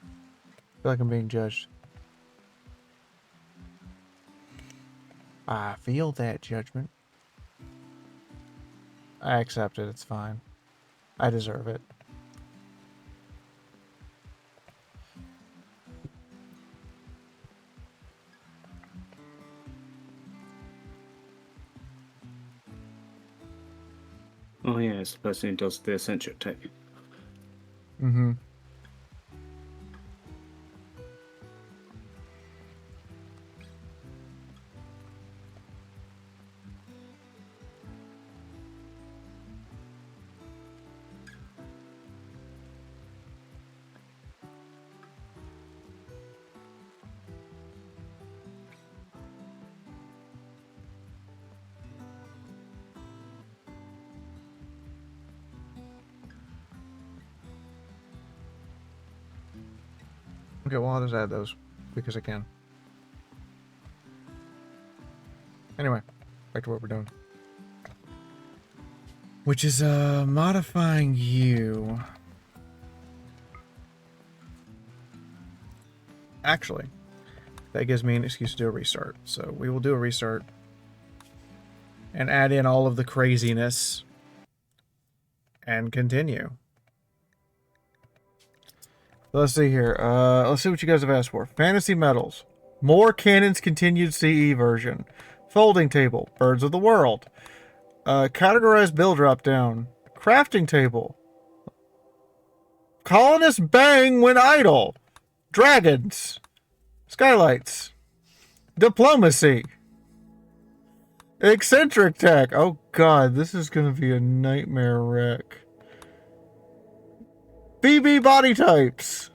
I feel like I'm being judged. I feel that judgment. I accept it. It's fine. I deserve it. Oh yeah, it's the person who does the eccentric tech. Mm-hmm. Okay, well, I'll just add those because I can. Anyway, back to what we're doing. Which is, modifying you. Actually, that gives me an excuse to do a restart. So we will do a restart. And add in all of the craziness. And continue. Let's see here. Let's see what you guys have asked for. Fantasy Metals. More Cannon's Continued CE version. Folding Table. Birds of the World. Categorized bill drop down. Crafting Table. Colonists bang when idle. Dragons. Skylights. Diplomacy. Eccentric tech. Oh god, this is going to be a nightmare wreck. BB body types.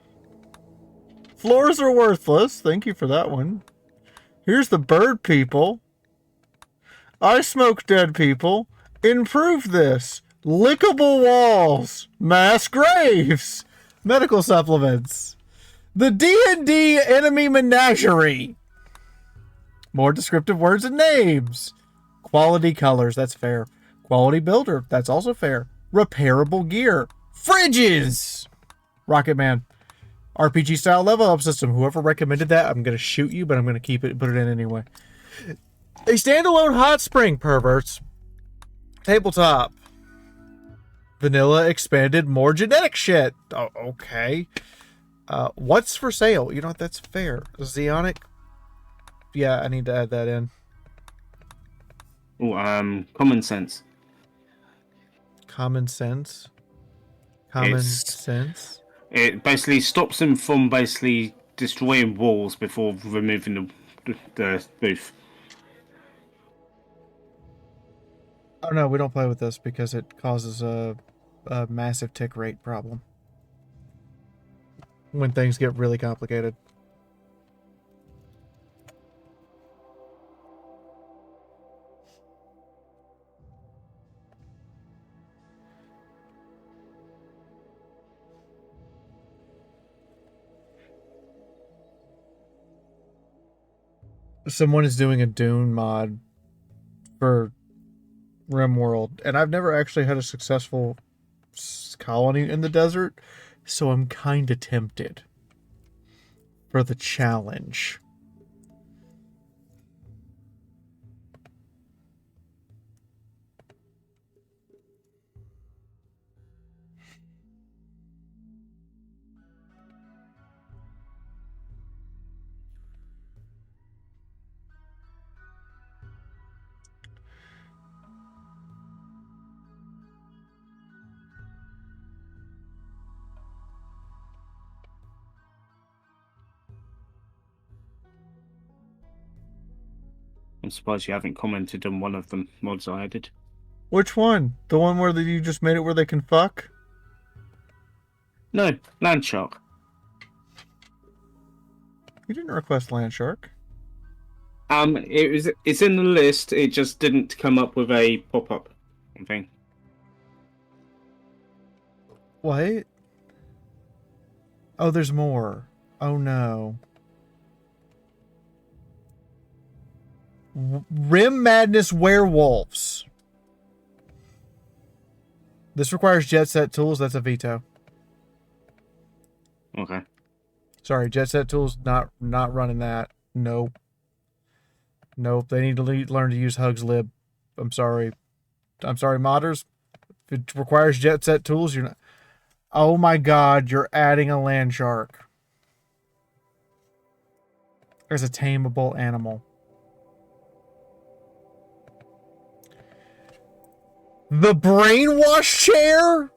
Floors are worthless. Thank you for that one. Here's the bird people. I smoke dead people. Improve this. Lickable walls. Mass graves. Medical supplements. The D&D enemy menagerie. More descriptive words and names. Quality colors. That's fair. Quality builder. That's also fair. Repairable gear. Fridges. Rocket Man. RPG style level up system. Whoever recommended that, I'm going to shoot you, but I'm going to keep it and put it in anyway. A standalone hot spring, perverts. Tabletop. Vanilla expanded, more genetic shit. Oh, okay. What's for sale? You know what? That's fair. Zeonic. Yeah, I need to add that in. Oh, common sense. Common sense. Common It's- sense. It basically stops them from basically destroying walls before removing the roof. Oh no, we don't play with this because it causes a massive tick rate problem when things get really complicated. Someone is doing a Dune mod for RimWorld, and I've never actually had a successful colony in the desert, so I'm kind of tempted for the challenge. I'm surprised you haven't commented on one of the mods I added. Which one? The one where you just made it where they can fuck? No, Land Shark. You didn't request Land Shark. It's in the list. It just didn't come up with a pop-up thing. What? Oh, there's more. Oh no. Rim Madness Werewolves. This requires jet set tools. That's a veto. Okay. Sorry, jet set tools. Not running that. Nope. Nope. They need to learn to use Hugs lib. I'm sorry. Modders. If it requires jet set tools, you're not. Oh my God! You're adding a land shark. There's a tameable animal. The brainwash chair?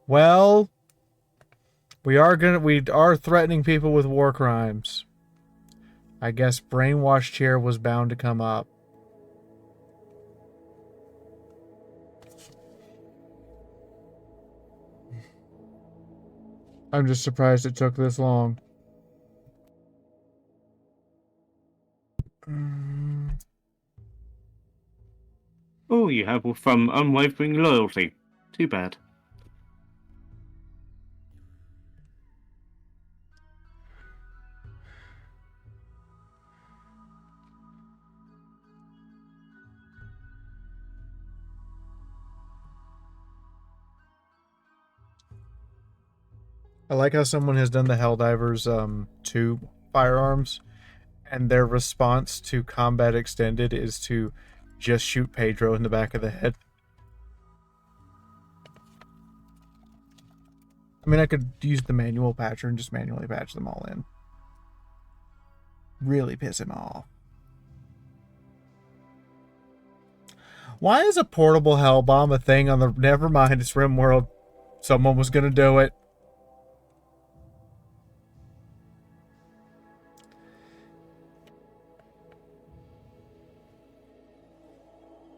Well, we are threatening people with war crimes. I guess brainwash chair was bound to come up. I'm just surprised it took this long. Oh, you have from unwavering loyalty. Too bad. I like how someone has done the Helldivers 2 firearms, and their response to combat extended is to just shoot Pedro in the back of the head. I mean, I could use the manual patcher and just manually patch them all in. Really piss him off. Why is a portable hell bomb a thing on the... Never mind, it's RimWorld. Someone was gonna do it.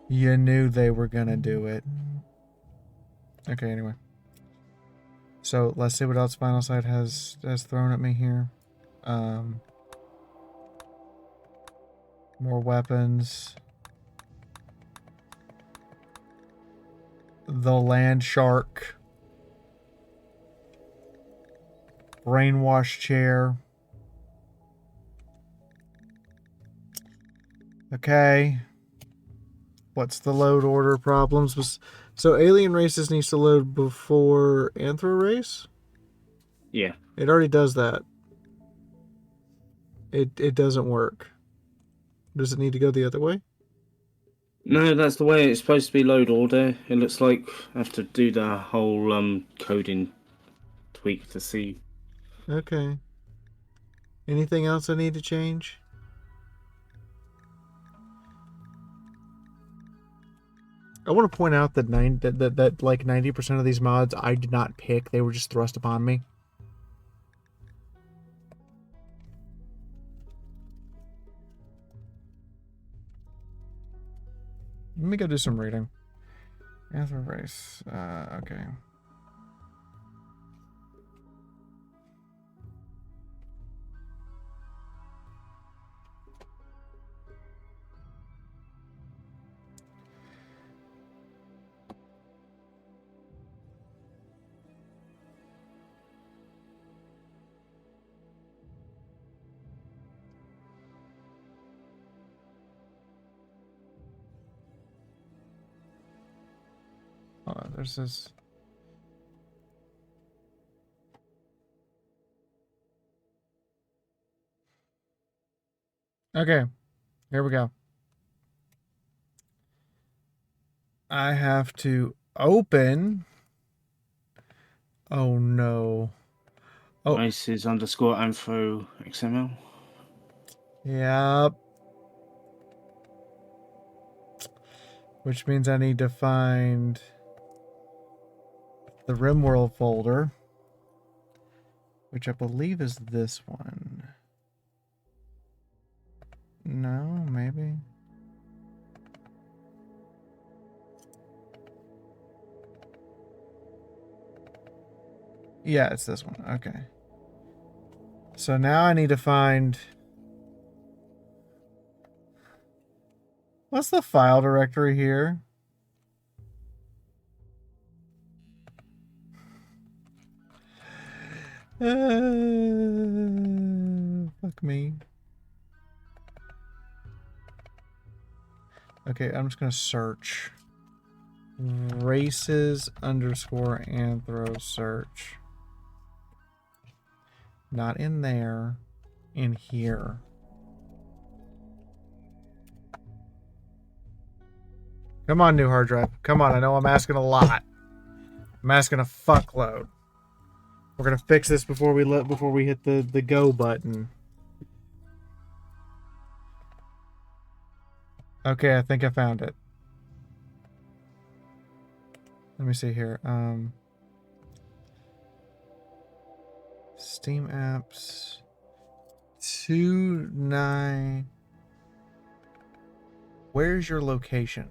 You knew they were gonna do it. Okay, anyway. So, let's see what else Final Sight has thrown at me here. More weapons. The land shark. Brainwash chair. Okay. What's the load order problems? So alien races needs to load before anthro race? Yeah. It already does that. It doesn't work. Does it need to go the other way? No, that's the way it's supposed to be load order. It looks like I have to do the whole coding tweak to see. Okay. Anything else I need to change? I want to point out that that like 90% of these mods I did not pick. They were just thrust upon me. Let me go do some reading. Anthro race. Okay. Hold on, there's this. Okay, here we go. I have to open. Oh no. Oh. Races underscore info XML. Yep. Which means I need to find the RimWorld folder, which I believe is this one. No, maybe. Yeah, it's this one. Okay. So now I need to find... What's the file directory here? Fuck me. Okay, I'm just gonna search. Races underscore anthro search. Not in there. In here. Come on, new hard drive. Come on, I know I'm asking a lot. I'm asking a fuckload. We're gonna fix this before we hit the go button. Okay, I think I found it. Let me see here. Steam apps 29. Where's your location?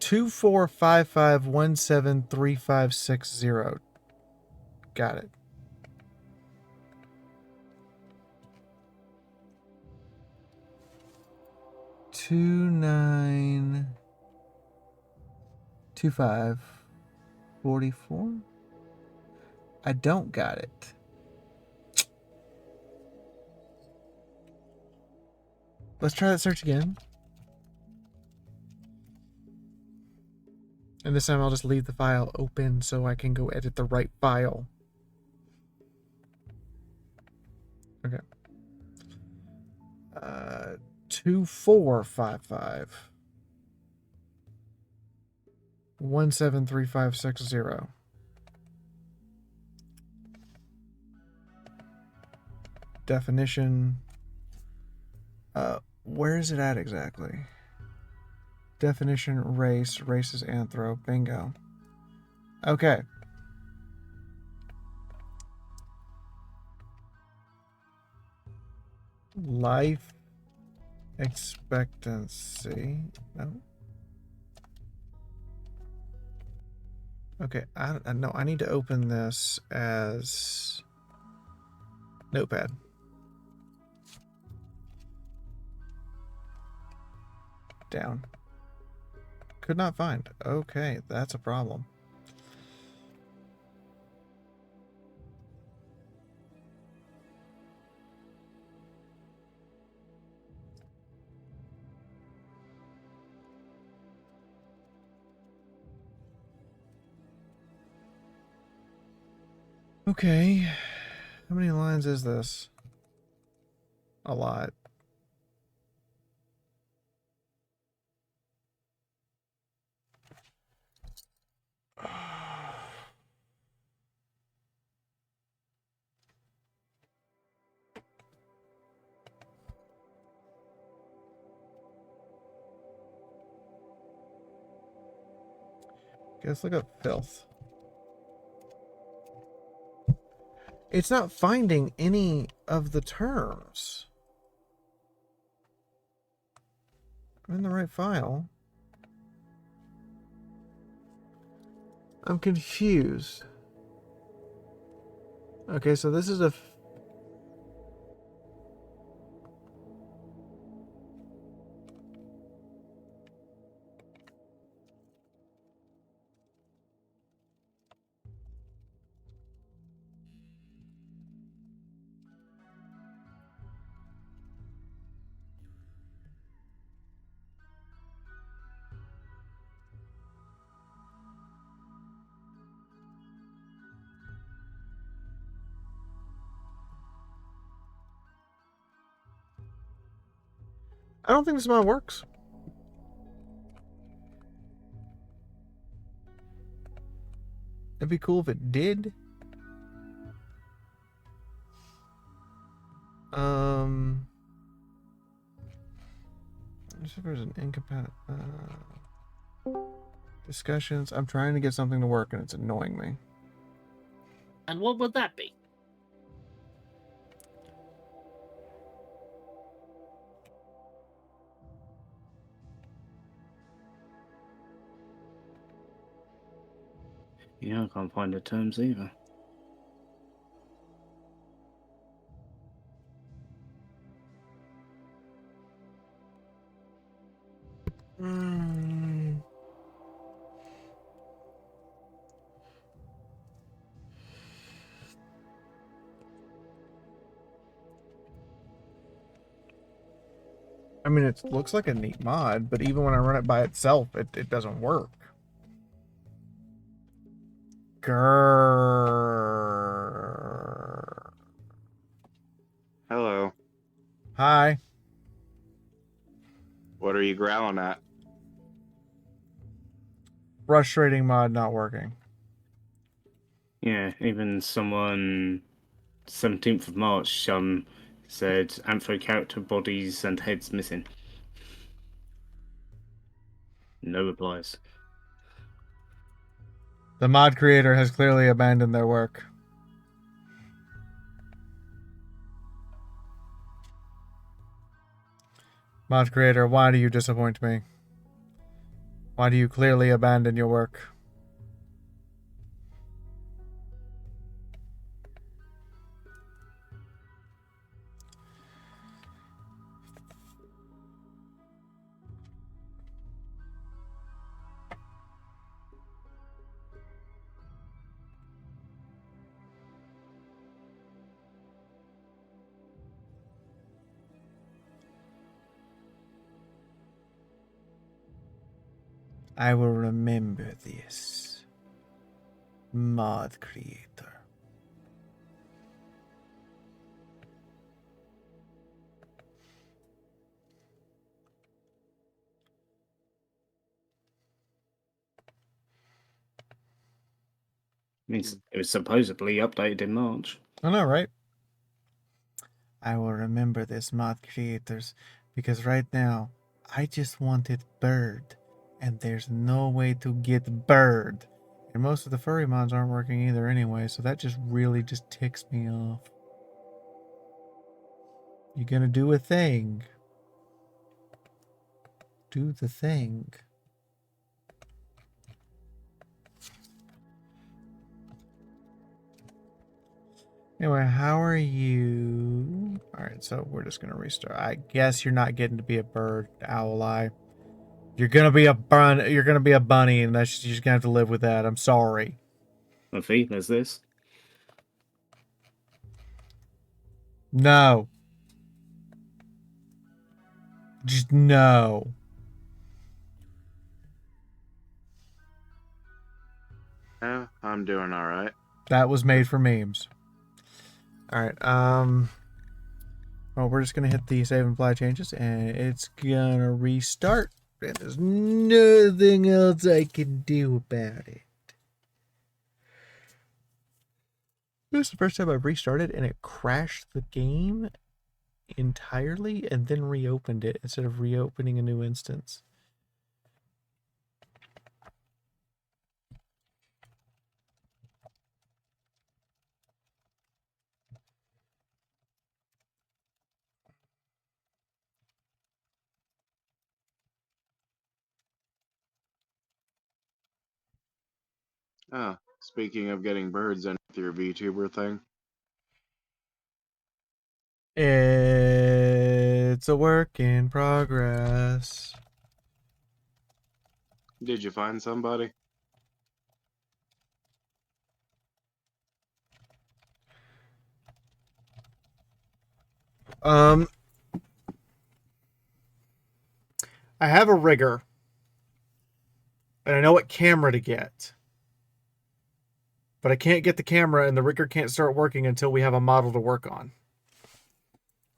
2455173560. Got it. Two 92544. I don't got it. Let's try that search again. And this time I'll just leave the file open so I can go edit the right file. Okay. 2455 173560. Definition. Where is it at exactly? Definition, race is anthro. Bingo. Okay. Life expectancy. No. Okay, I need to open this as Notepad. Down. Could not find. Okay, that's a problem. Okay. How many lines is this? A lot. Okay, let's look up filth. It's not finding any of the terms. I'm in the right file. I'm confused. Okay, so this is a... I don't think this mod works. It'd be cool if it did. There's an incompatible discussions. I'm trying to get something to work and it's annoying me. And what would that be? Yeah, I can't find the terms either. I mean, it looks like a neat mod, but even when I run it by itself, it doesn't work. Grrr. Hello. Hi. What are you growling at? Frustrating mod not working. Yeah, even someone 17th of March said Anthro character bodies and heads missing. No replies. The mod creator has clearly abandoned their work. Mod creator, why do you disappoint me? Why do you clearly abandon your work? I will remember this. Mod creator. It was supposedly updated in March. I know, right? I will remember this, mod creators, because right now, I just wanted bird, and there's no way to get bird. And most of the furry mods aren't working either anyway, so that just really just ticks me off. You gonna do a thing. Do the thing. Anyway, how are you? Alright, so we're just gonna restart. I guess you're not getting to be a bird, Owlie. You're gonna be a you're gonna be a bunny, and that's you're just gonna have to live with that. I'm sorry. Luffy, there's this. No. Just no. Yeah, I'm doing all right. That was made for memes. Alright, well, we're just gonna hit the save and apply changes, and it's gonna restart. And there's nothing else I can do about it. This was the first time I've restarted and it crashed the game entirely and then reopened it instead of reopening a new instance. Oh, speaking of getting birds in with your VTuber thing, It's a work in progress. did you find somebody? I have a rigger, and I know what camera to get. But I can't get the camera, and the rigger can't start working until we have a model to work on.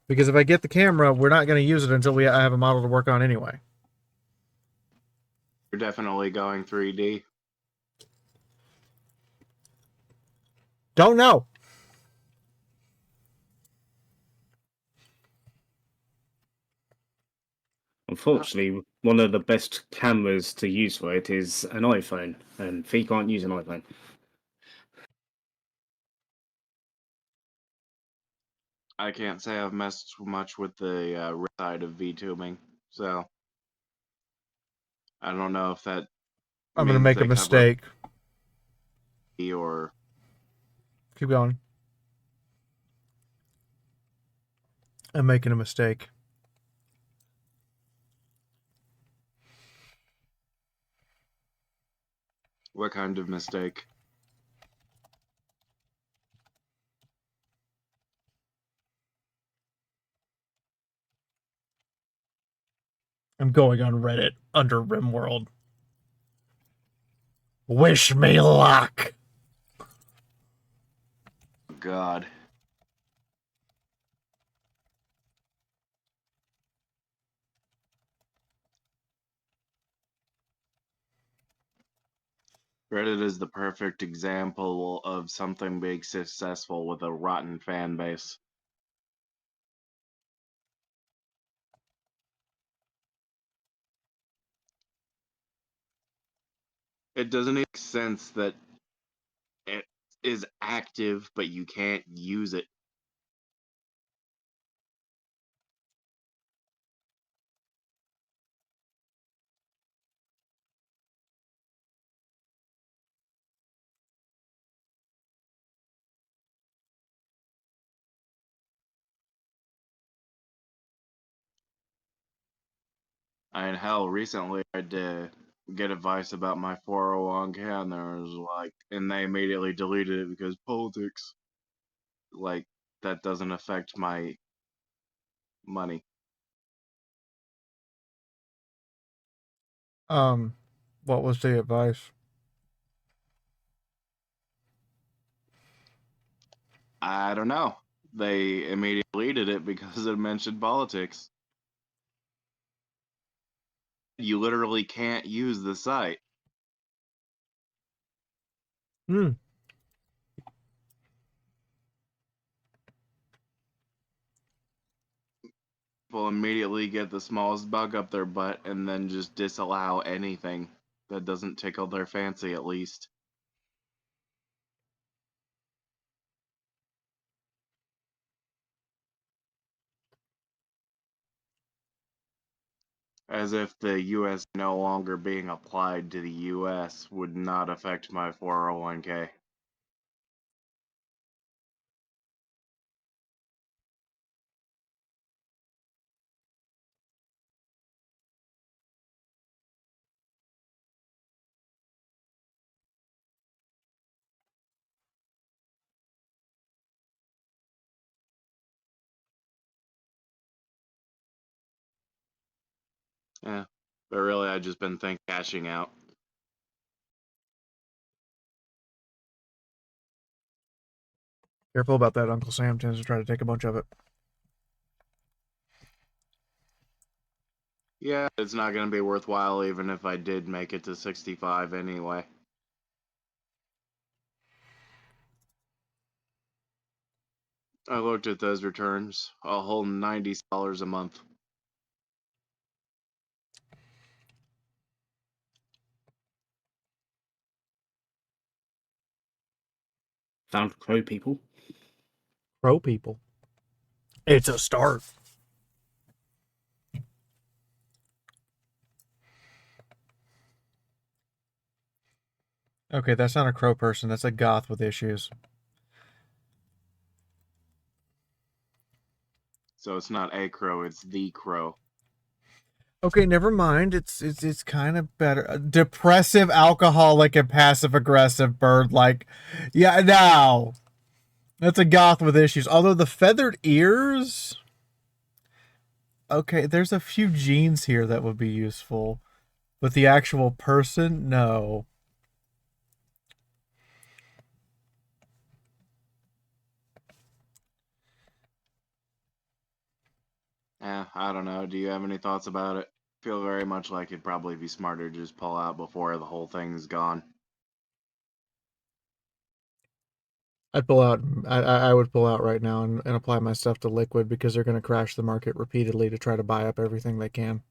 Because if I get the camera, we're not going to use it until I have a model to work on anyway. You're definitely going 3D. Don't know. Unfortunately, one of the best cameras to use for it is an iPhone, and Fee can't use an iPhone. I can't say I've messed much with the side of VTubing, so I don't know if that I'm going to means make a they cover mistake. or Keep going. I'm making a mistake. what kind of mistake. I'm going on Reddit under RimWorld. Wish me luck. God. Reddit is the perfect example of something being successful with a rotten fan base. It doesn't make sense that it is active, but you can't use it. And hell, recently I had to get advice about my 401k, and there was like, and they immediately deleted it because politics. Like, that doesn't affect my money. What was the advice? I don't know. They immediately deleted it because it mentioned politics. You literally can't use the site. Hmm. People immediately get the smallest bug up their butt and then just disallow anything that doesn't tickle their fancy, at least. As if the US no longer being applied to the US would not affect my 401k. Yeah. But really, I've just been cashing out. Careful about that. Uncle Sam tends to try to take a bunch of it. Yeah, it's not going to be worthwhile even if I did make it to 65 anyway. I looked at those returns, a whole $90 a month. Found crow people. Crow people. It's a start. Okay, that's not a crow person. That's a goth with issues. So it's not a crow, it's the crow. Okay, never mind. It's kind of better. Depressive, alcoholic, and passive aggressive bird. Like, yeah, no, that's a goth with issues. Although the feathered ears. Okay, there's a few genes here that would be useful, but the actual person, no. I don't know. Do you have any thoughts about it? Feel very much like it'd probably be smarter to just pull out before the whole thing's gone. I'd pull out. I would pull out right now and apply my stuff to liquid because they're going to crash the market repeatedly to try to buy up everything they can.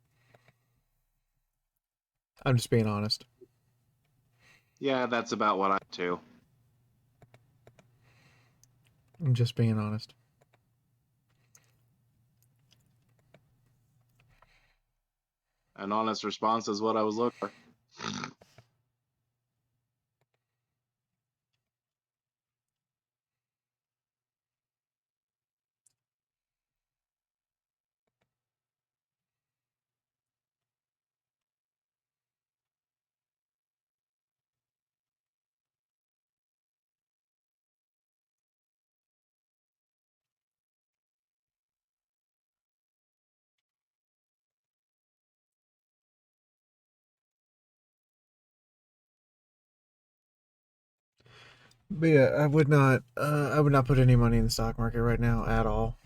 I'm just being honest. Yeah, that's about what I do. I'm just being honest. An honest response is what I was looking for. But yeah, I would not put any money in the stock market right now at all.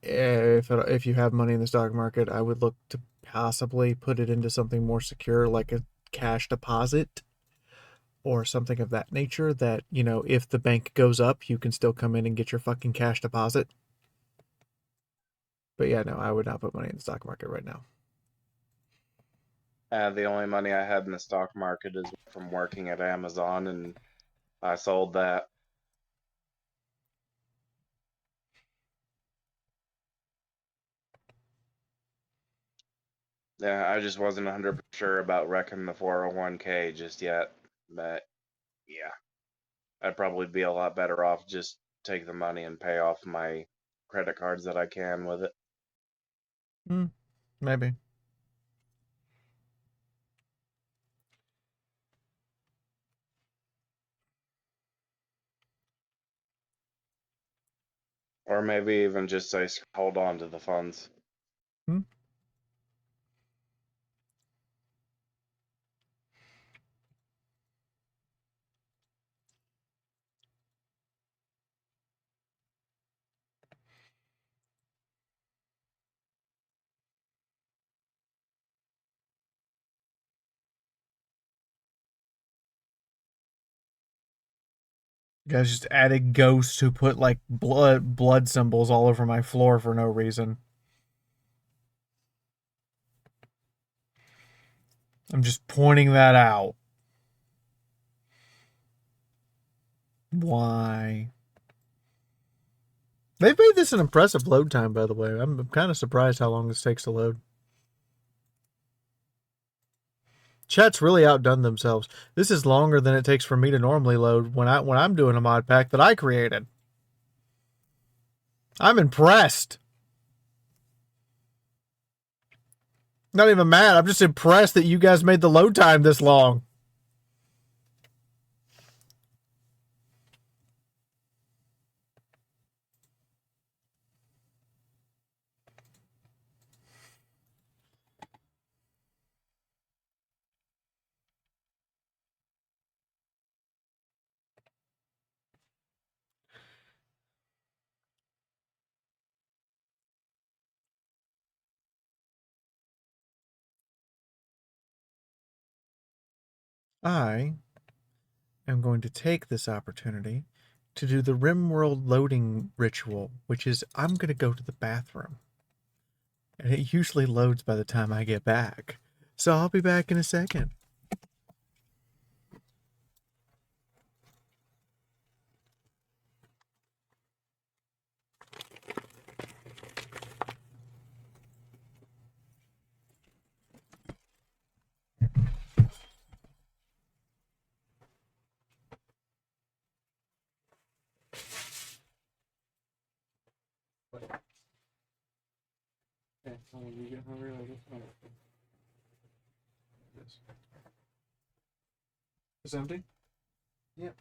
If you have money in the stock market, I would look to possibly put it into something more secure, like a cash deposit or something of that nature, that, you know, if the bank goes up, you can still come in and get your fucking cash deposit. But yeah, no, I would not put money in the stock market right now. The only money I had in the stock market is from working at Amazon, and I sold that. Yeah, I just wasn't 100% sure about wrecking the 401k just yet. But yeah, I'd probably be a lot better off just take the money and pay off my credit cards that I can with it. Maybe. Or maybe even just say hold on to the funds. You guys just added ghosts who put like blood symbols all over my floor for no reason. I'm just pointing that out. Why? They've made this an impressive load time, by the way. I'm kind of surprised how long this takes to load. Chat's really outdone themselves. This is longer than it takes for me to normally load when I'm doing a mod pack that I created. I'm impressed. Not even mad. I'm just impressed that you guys made the load time this long. I am going to take this opportunity to do the RimWorld loading ritual, which is I'm going to go to the bathroom. And it usually loads by the time I get back. So I'll be back in a second. Okay, so when you get hungry, like this one. It's empty? Yep.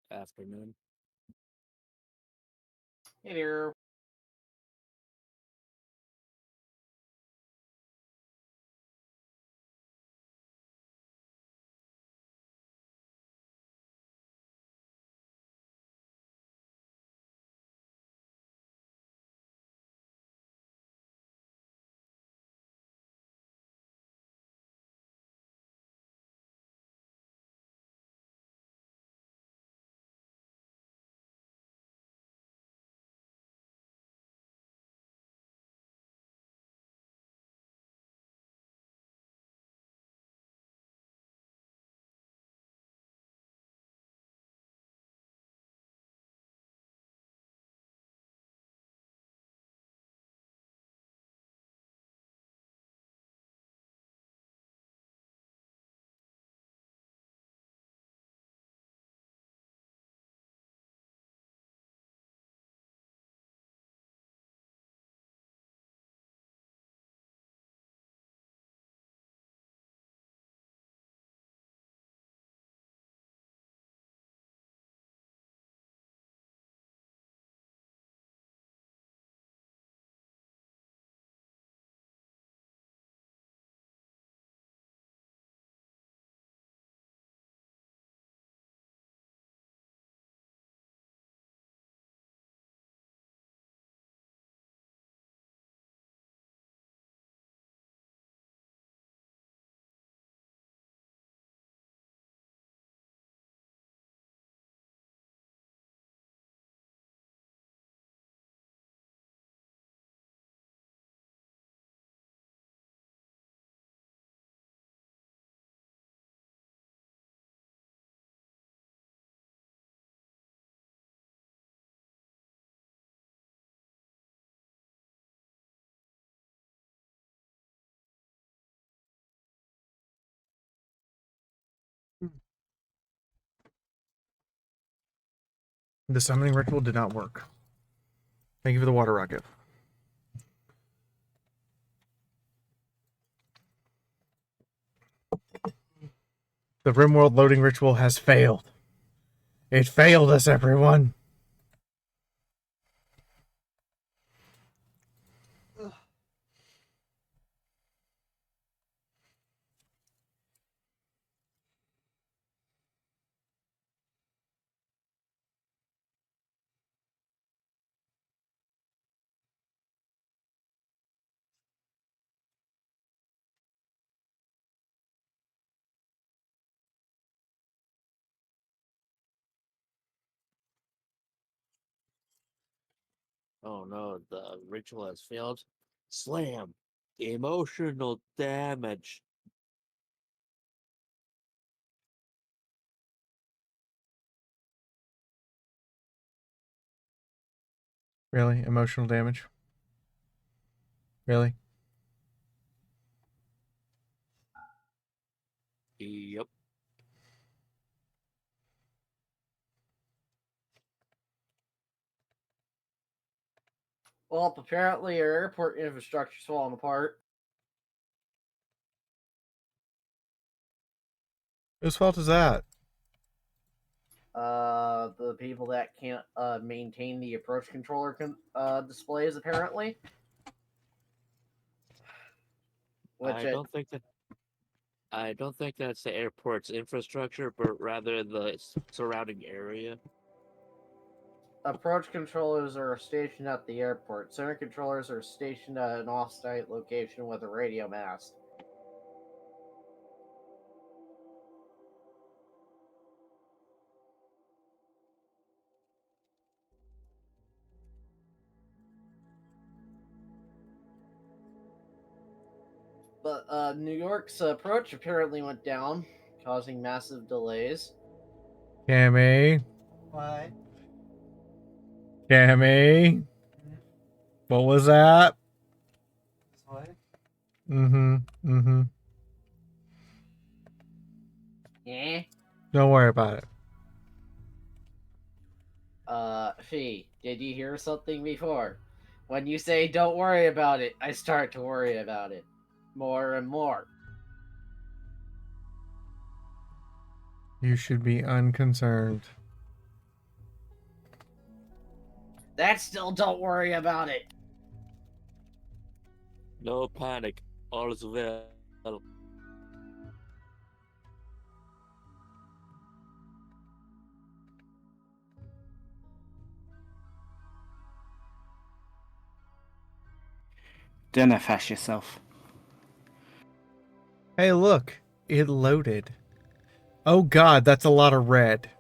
Afternoon. Hey there. The summoning ritual did not work. Thank you for the water rocket. The RimWorld loading ritual has failed. It failed us, everyone. Oh no, the ritual has failed. Slam. Emotional damage. Really? Emotional damage? Really? Yep. Well, apparently our airport infrastructure's falling apart. Whose fault is that? The people that can't maintain the approach controller displays, apparently. I don't think that's the airport's infrastructure, but rather the surrounding area. Approach controllers are stationed at the airport. Center controllers are stationed at an off-site location with a radio mast. But New York's approach apparently went down, causing massive delays. Cammy? What? Cammy? What was that? What? Mm-hmm. Mm-hmm. Eh? Don't worry about it. Fee, did you hear something before? When you say don't worry about it, I start to worry about it. More and more. You should be unconcerned. That's still don't worry about it. No panic. All is well. Don't fash yourself. Hey, look. It loaded. Oh, God, that's a lot of red.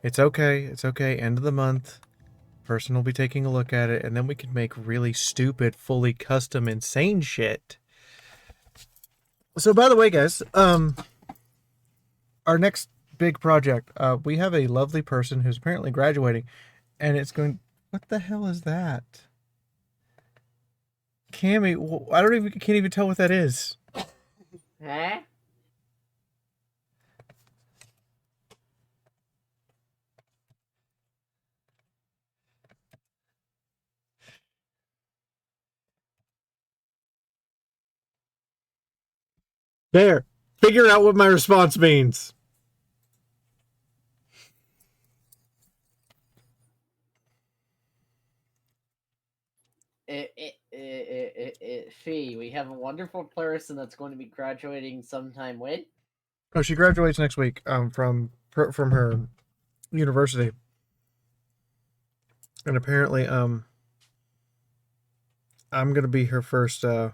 It's okay. It's okay. End of the month. Person will be taking a look at it, and then we can make really stupid, fully custom, insane shit. So, by the way, guys, our next big project, we have a lovely person who's apparently graduating, and it's going... What the hell is that? Cammy, I can't even tell what that is. Huh? There. Figure out what my response means. Fee, we have a wonderful person that's going to be graduating sometime when? Oh, she graduates next week from her university. And apparently I'm going to be her first her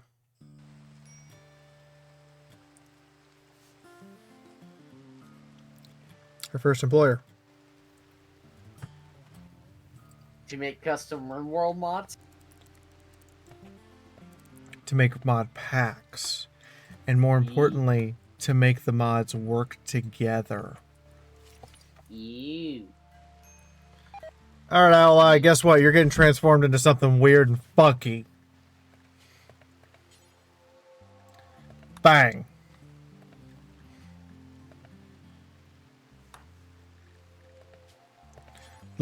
first employer. To make custom RimWorld mods? To make mod packs. And more importantly, to make the mods work together. Ew. Alright, Ally, guess what? You're getting transformed into something weird and funky. Bang.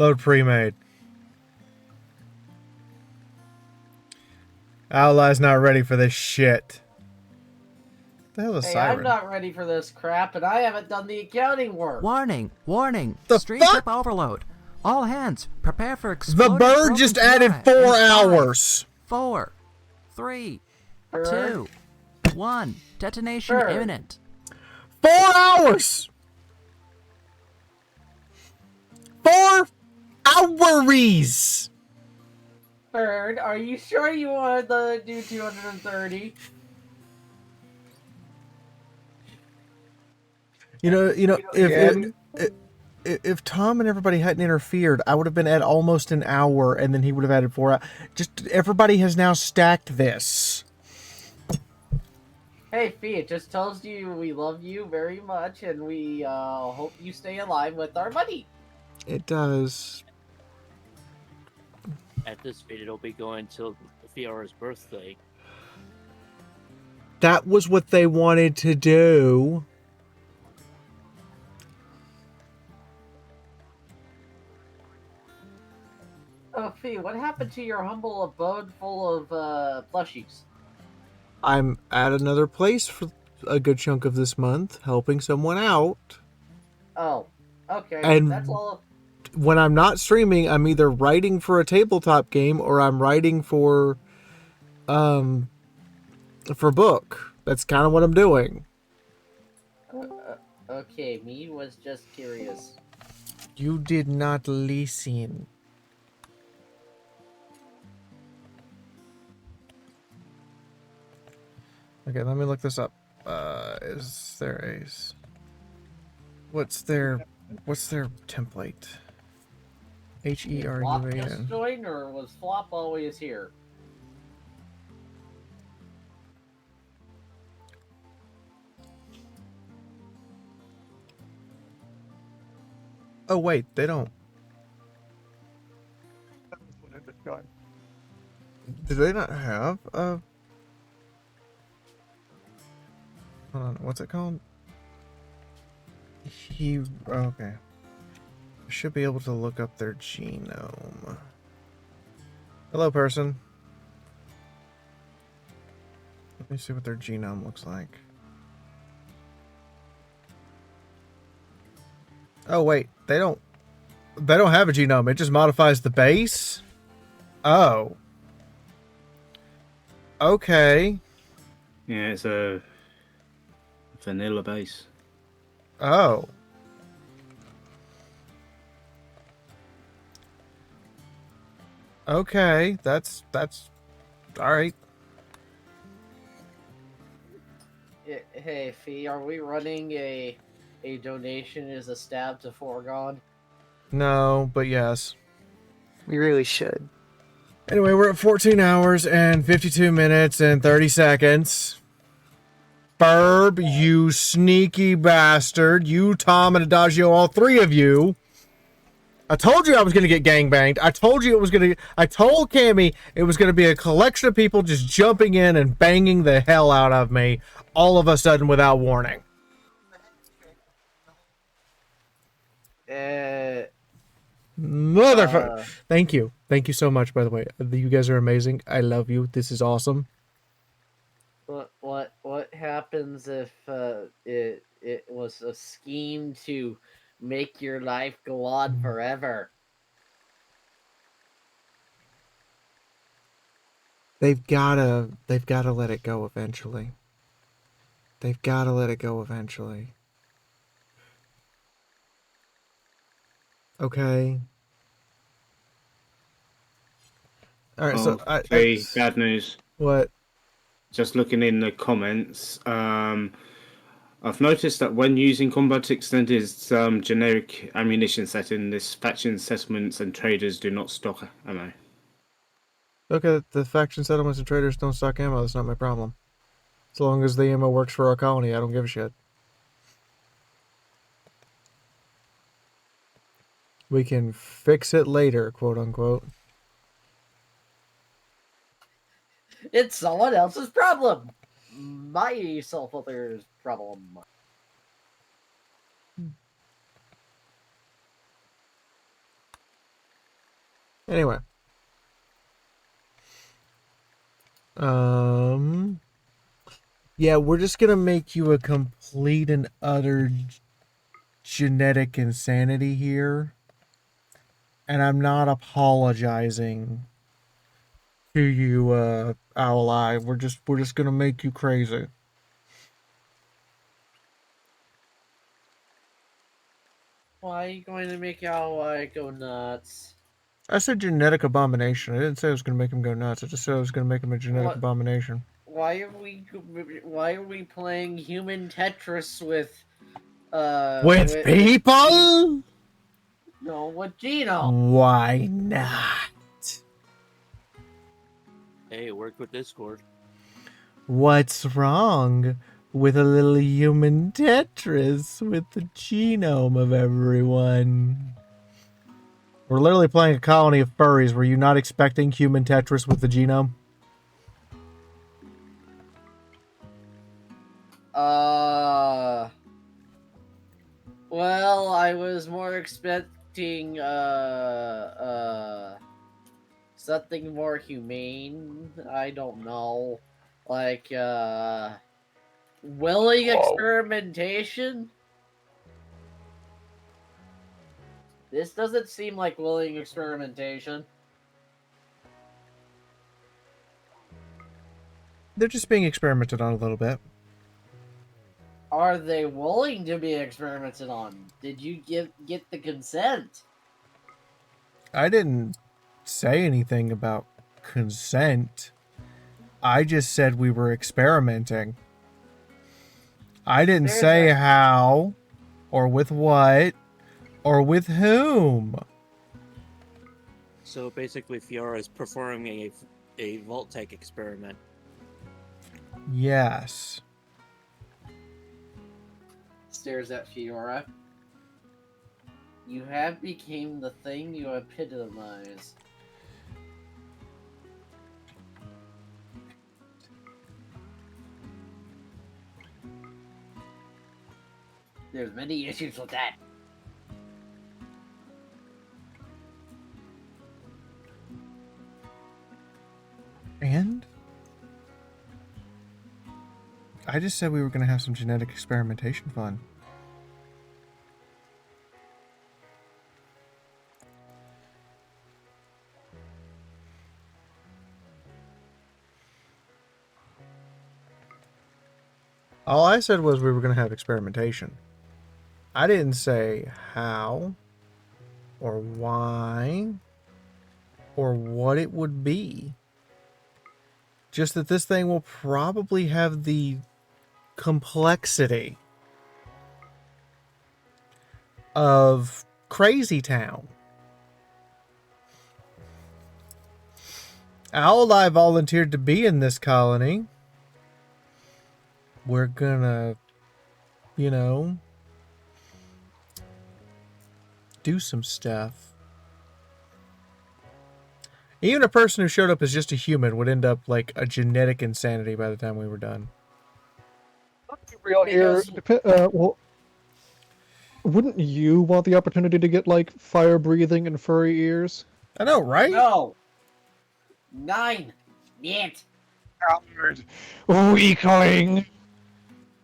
Load pre-made. Ally's not ready for this shit. What the hell is a Hey, siren? I'm not ready for this crap, and I haven't done the accounting work. Warning! Warning! The Stream fuck? chip overload. All hands, prepare for The exploding bird broken just added Fiora in 4 5, hours. 4, 3, Bird. 2, 1. Detonation Bird. imminent. 4 hours. 4 hours. Bird, are you sure you want to do 230? You know, if Tom and everybody hadn't interfered, I would have been at almost an hour, and then he would have added 4 hours. Just everybody has now stacked this. Hey, Fee, it just tells you we love you very much, and we hope you stay alive with our money. It does. At this rate, it'll be going till Fiora's birthday. That was what they wanted to do. Oh, Fee, what happened to your humble abode full of plushies? I'm at another place for a good chunk of this month, helping someone out. Oh, okay, And that's all. when I'm not streaming, I'm either writing for a tabletop game or I'm writing for book. That's kind of what I'm doing. Okay, me was just curious. You did not listen. Okay, let me look this up. Is there a... What's their template? Flop just HERUAN. joined, or was Flop always here? Oh wait, they don't. Do they not have a... Hold on, what's it called? Okay. I should be able to look up their genome. Hello, person. Let me see what their genome looks like. Oh wait, they don't have a genome. It just modifies the base? Oh. Okay. Yeah, it's a vanilla base. Oh. Okay, that's all right. Hey, Fee, are we running a donation as a stab to Foregone? No, but yes. We really should. Anyway, we're at 14 hours and 52 minutes and 30 seconds. Burb, you sneaky bastard. You, Tom, and Adagio, all three of you. I told you I was going to get gangbanged. I told Cammy it was going to be a collection of people just jumping in and banging the hell out of me all of a sudden without warning. Motherfucker. Thank you. Thank you so much, by the way. You guys are amazing. I love you. This is awesome. What happens if it was a scheme to make your life go on forever? They've gotta let it go eventually. They've gotta let it go eventually. Okay. All right. So bad news. What? Just looking in the comments, I've noticed that when using Combat Extended generic ammunition setting, this faction settlements and traders do not stock ammo. Okay, the faction settlements and traders don't stock ammo. That's not my problem. As long as the ammo works for our colony, I don't give a shit. We can fix it later, quote unquote. It's someone else's problem. My self-other's problem. Anyway. Yeah, we're just gonna make you a complete and utter genetic insanity here. And I'm not apologizing to you, Owl Eye. We're just gonna make you crazy. Why are you going to make Ally go nuts? I said genetic abomination. I didn't say I was gonna make him go nuts. I just said I was gonna make him a genetic What? abomination. Why are we playing human Tetris with With people? No, with Gino. Why not? Hey, it worked with Discord. What's wrong with a little human Tetris with the genome of everyone? We're literally playing a colony of furries. Were you not expecting human Tetris with the genome? Well, I was more expecting something more humane. I don't know. Like willing experimentation? This doesn't seem like willing experimentation. They're just being experimented on a little bit. Are they willing to be experimented on? Did you get the consent? I didn't say anything about consent. I just said we were experimenting. I didn't say how, or with what, or with whom. So basically, Fiora is performing a Vault-Tec experiment. Yes. Stares at Fiora. You have become the thing you epitomize. There's many issues with that. And? I just said we were going to have some genetic experimentation fun. All I said was we were going to have experimentation. I didn't say how, or why, or what it would be. Just that this thing will probably have the complexity of Crazy Town. Owl Eye volunteered to be in this colony. We're gonna, do some stuff. Even a person who showed up as just a human would end up like a genetic insanity by the time we were done. Real here. Well, wouldn't you want the opportunity to get like fire breathing and furry ears? I know, right? No. 9. Yet. Coward. Weakling.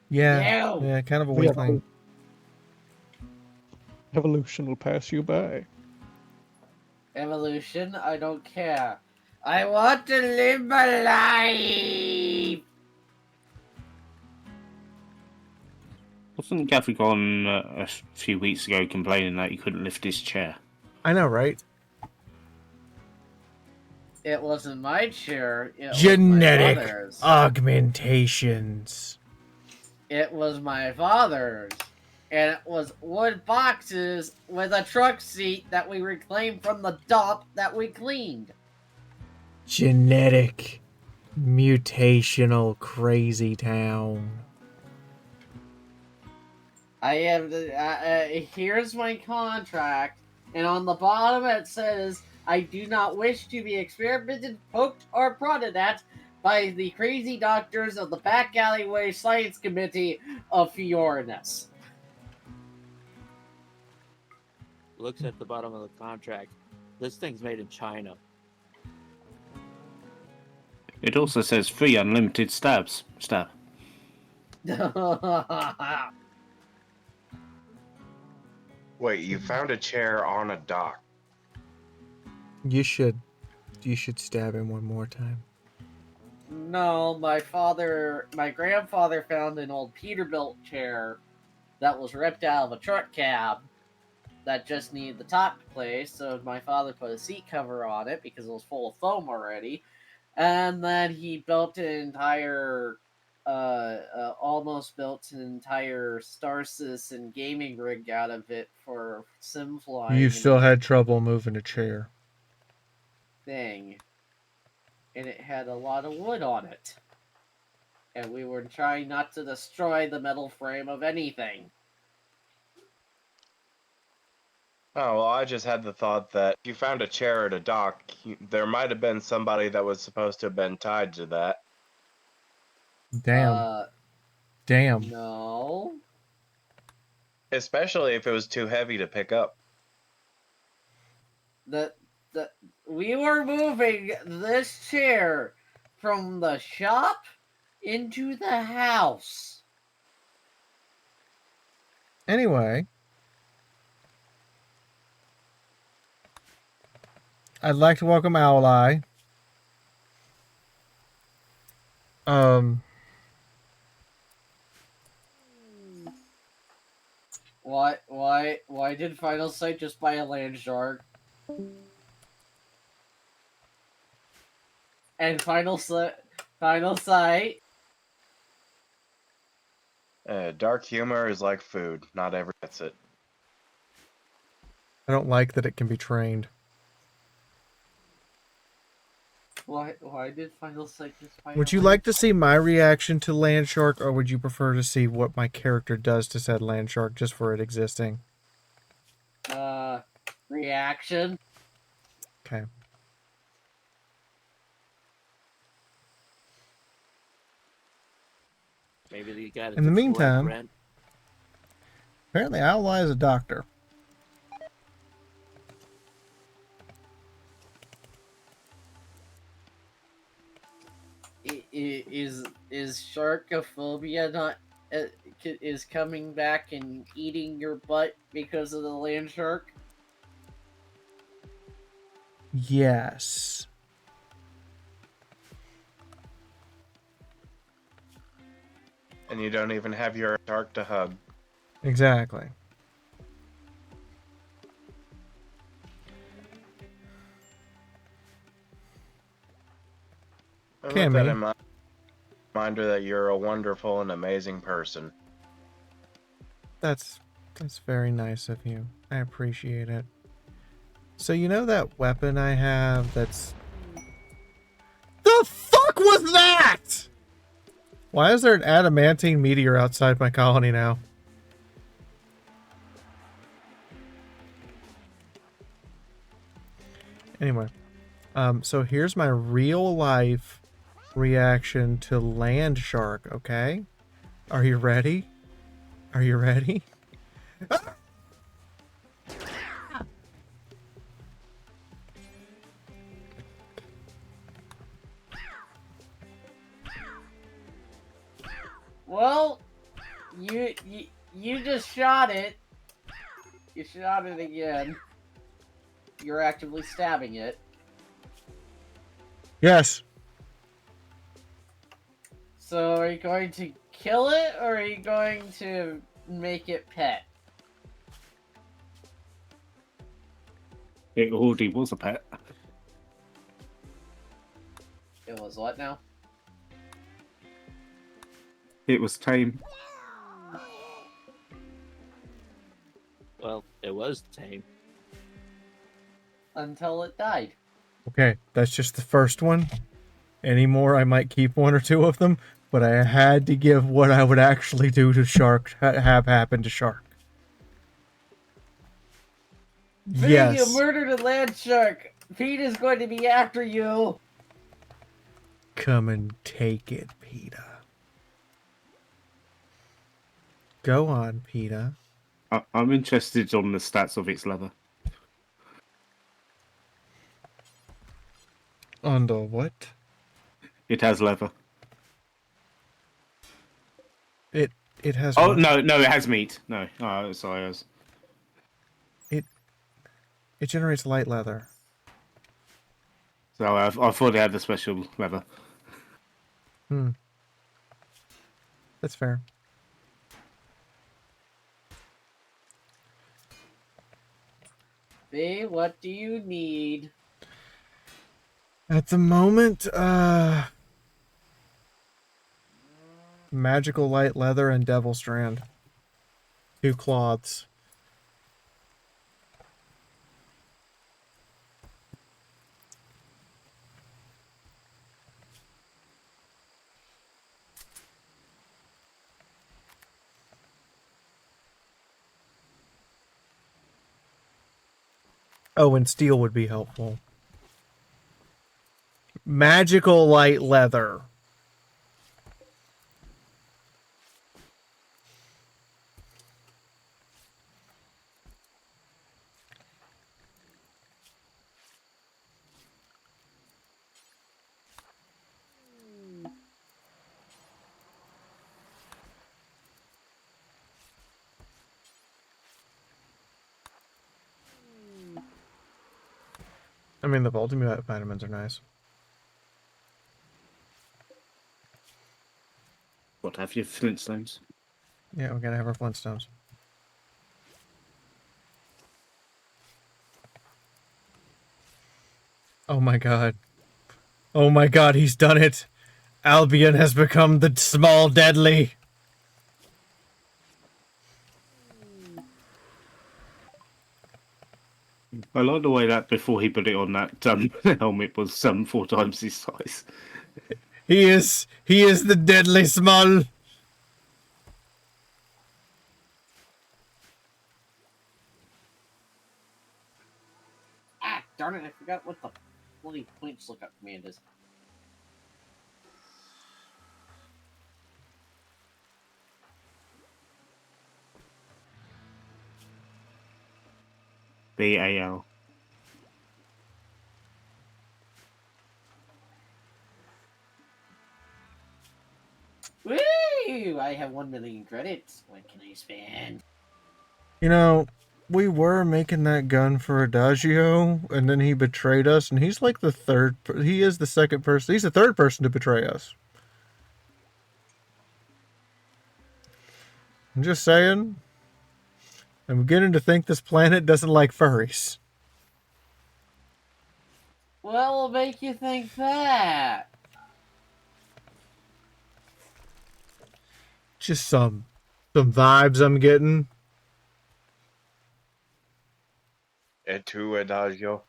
Yeah. No. Yeah, kind of a weakling. Evolution will pass you by. Evolution, I don't care. I want to live my life. Wasn't Gaffy gone a few weeks ago complaining that he couldn't lift his chair? I know, right? It wasn't my chair. It Genetic was my father's. augmentations. It was my father's. And it was wood boxes with a truck seat that we reclaimed from the dump that we cleaned. Genetic mutational Crazy Town. I have here's my contract, and on the bottom it says, I do not wish to be experimented, poked, or prodded at by the crazy doctors of the back alleyway science committee of Fioriness. Looks at the bottom of the contract. This thing's made in China. It also says free unlimited stabs. Stab. Wait, you found a chair on a dock? You should stab him one more time. No, my grandfather found an old Peterbilt chair that was ripped out of a truck cab that just needed the top placed, so my father put a seat cover on it because it was full of foam already, and then he built an entire, almost built an entire Star Citizen gaming rig out of it for sim flying. You and still had trouble moving a chair. thing, and it had a lot of wood on it. And we were trying not to destroy the metal frame of anything. Oh, well, I just had the thought that if you found a chair at a dock, there might have been somebody that was supposed to have been tied to that. Damn. Damn. No. Especially if it was too heavy to pick up. We were moving this chair from the shop into the house. Anyway, I'd like to welcome Owleye. Why did Final Sight just buy a land shark? And Final Sight. Dark humor is like food. Not everyone gets it. I don't like that it can be trained. Why did Final Sight just buy Would a you land like to see my reaction to Land Shark, or would you prefer to see what my character does to said Land Shark just for it existing? Reaction? Okay. Maybe the guy that In the took meantime, rent. apparently Owleye is a doctor. Is sharkophobia not is coming back and eating your butt because of the land shark? Yes. And you don't even have your shark to hug. Exactly. With Cammy. that in mind, reminder that you're a wonderful and amazing person. That's very nice of you. I appreciate it. So you know that weapon I have that's... The fuck was that?! Why is there an adamantine meteor outside my colony now? Anyway. So here's my real life reaction to Land Shark, okay? Are you ready? Are you ready? Well, you just shot it. You shot it again. You're actively stabbing it. Yes. So are you going to kill it, or are you going to make it pet? It already was a pet. It was what now? It was tame. Well, it was tame. Until it died. Okay, that's just the first one. Any more, I might keep one or two of them, but I had to give what I would actually do to Shark have happen to Shark. Pete, Yes. you murdered a land shark. Pete is going to be after you. Come and take it, PETA. Go on, PETA. I'm interested on the stats of its leather. On the what? It has leather. It has Oh what? no, it has meat. No, sorry, I was. It generates light leather. So I thought it had the special leather. Hmm. That's fair. B, what do you need? At the moment, magical light leather and devil strand. 2 cloths. Oh, and steel would be helpful. Magical light leather. I mean, the vitamins are nice. What have you, Flintstones? Yeah, we gotta have our Flintstones. Oh my god. Oh my god, he's done it! Albion has become the small deadly! I like the way that before he put it on that helmet was 4 times his size. He is the deadly small! Ah, darn it, I forgot what the bloody points lookup command is. BAL. Woo! I have 1 million credits. What can I spend? You know, we were making that gun for Adagio, and then he betrayed us, and he's like the he is the second person, he's the third person to betray us. I'm just saying. I'm beginning to think this planet doesn't like furries. What will make you think that? Just some vibes I'm getting. Et tu, Adagio?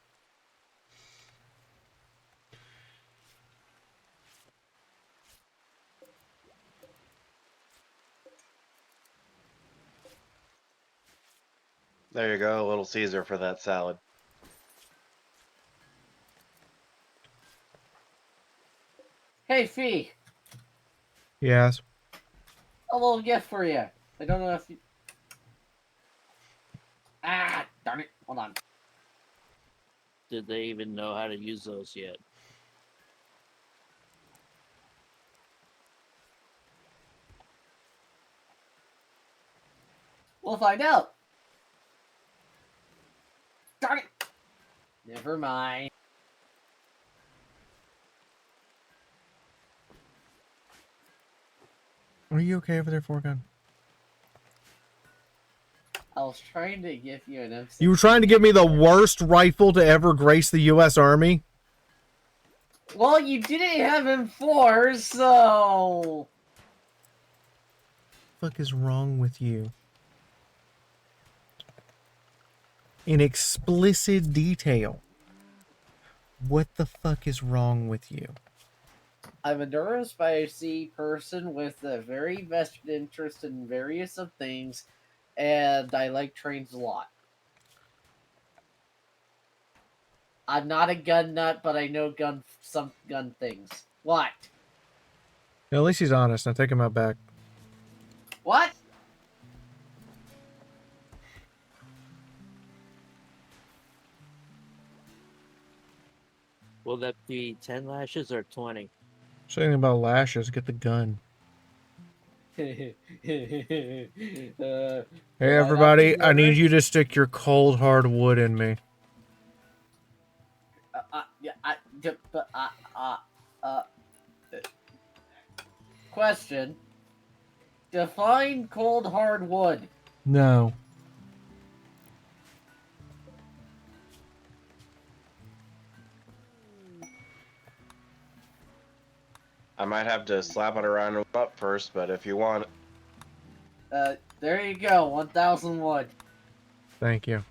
There you go, a little Caesar for that salad. Hey, Fee. Yes. A little gift for you. I don't know if you... Ah, darn it. Hold on. Did they even know how to use those yet? We'll find out. Darn it. Never mind. Are you okay over there, Forgun? I was trying to give you an M6. You were trying to give me the worst rifle to ever grace the U.S. Army? Well, you didn't have M4, so... What the fuck is wrong with you? In explicit detail. What the fuck is wrong with you? I'm a neurospicy person with a very vested interest in various of things, and I like trains a lot. I'm not a gun nut, but I know some gun things. What? At least he's honest. Now take him out back. What? Will that be 10 lashes or 20? Saying about lashes, get the gun. Hey Hey everybody, I need you to stick your cold hard wood in me. Question. Define cold hard wood. No. I might have to slap it around up first, but if you want. There you go, 1,000 wood. Thank you.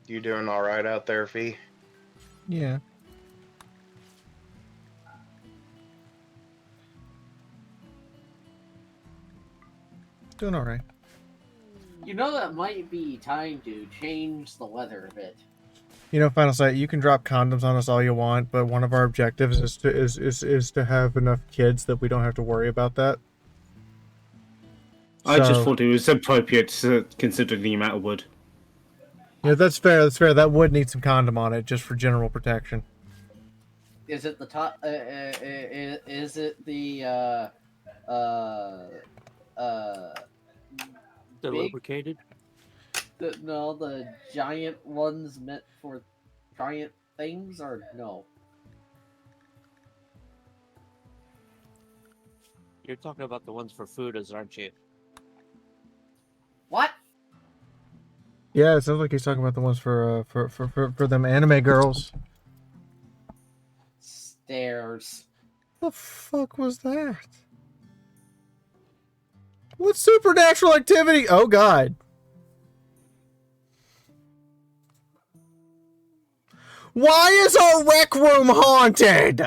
You doing all right out there, Fee? Yeah. Doing all right. You know that might be time to change the weather a bit. You know, Final Sight, you can drop condoms on us all you want, but one of our objectives is to have enough kids that we don't have to worry about that. I just thought it was appropriate to consider the amount of wood. Yeah, that's fair. That's fair. That would need some condom on it just for general protection. Is it the top? Is it the The big? lubricated? No, the giant ones meant for giant things, or no? You're talking about the ones for fooders, aren't you? What? Yeah, it sounds like he's talking about the ones for them anime girls. Stairs. The fuck was that? What supernatural activity? Oh god. Why is our rec room haunted?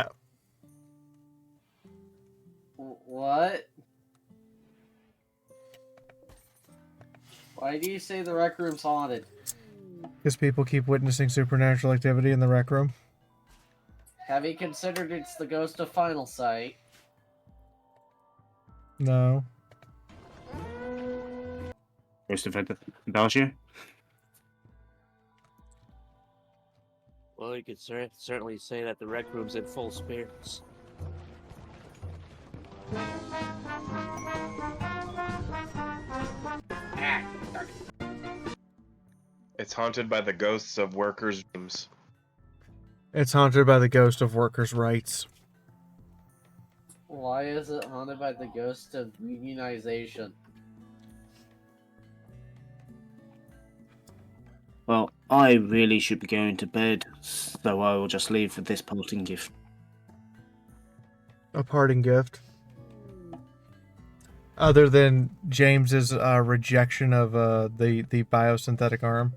What? Why do you say the rec room's haunted? Because people keep witnessing supernatural activity in the rec room. Have you considered it's the ghost of Final Sight? No. Ghost of Belgium? Well, you could certainly say that the rec room's in full spirits. It's haunted by the ghosts of workers' dreams. It's haunted by the ghost of workers' rights. Why is it haunted by the ghost of unionization? Well, I really should be going to bed, so I will just leave with this parting gift. A parting gift. Other than James's rejection of the biosynthetic arm.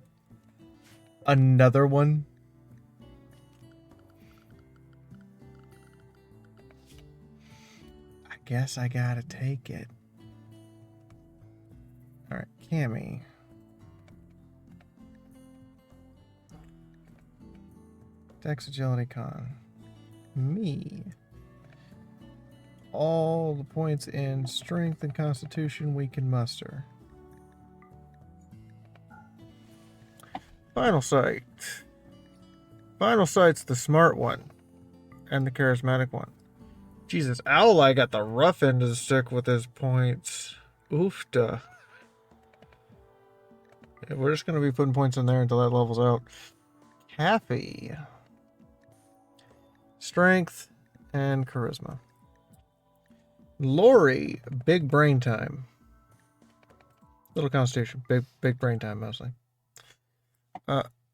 Another one. I guess I gotta take it. Alright, Cammy. Dex Agility Con. Me. All the points in Strength and Constitution we can muster. Final Sight. Final Sight's the smart one. And the charismatic one. Jesus, Owleye got the rough end of the stick with his points. Oofta. Yeah, we're just going to be putting points in there until that levels out. Kathy. Strength and charisma. Lori, big brain time. Little constitution, big brain time mostly.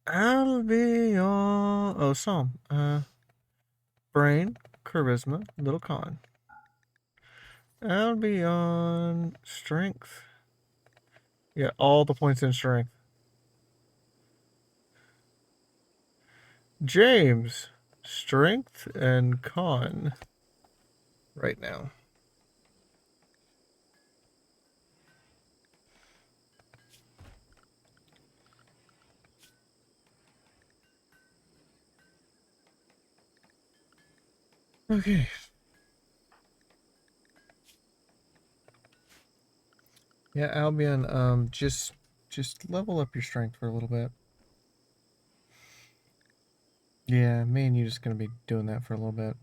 Albion. Oh, Psalm. Brain, charisma, little con. Albion, strength. Yeah, all the points in strength. James, strength and con. Right now. Okay. Yeah, Albion, just level up your strength for a little bit. Yeah, me and you just gonna be doing that for a little bit.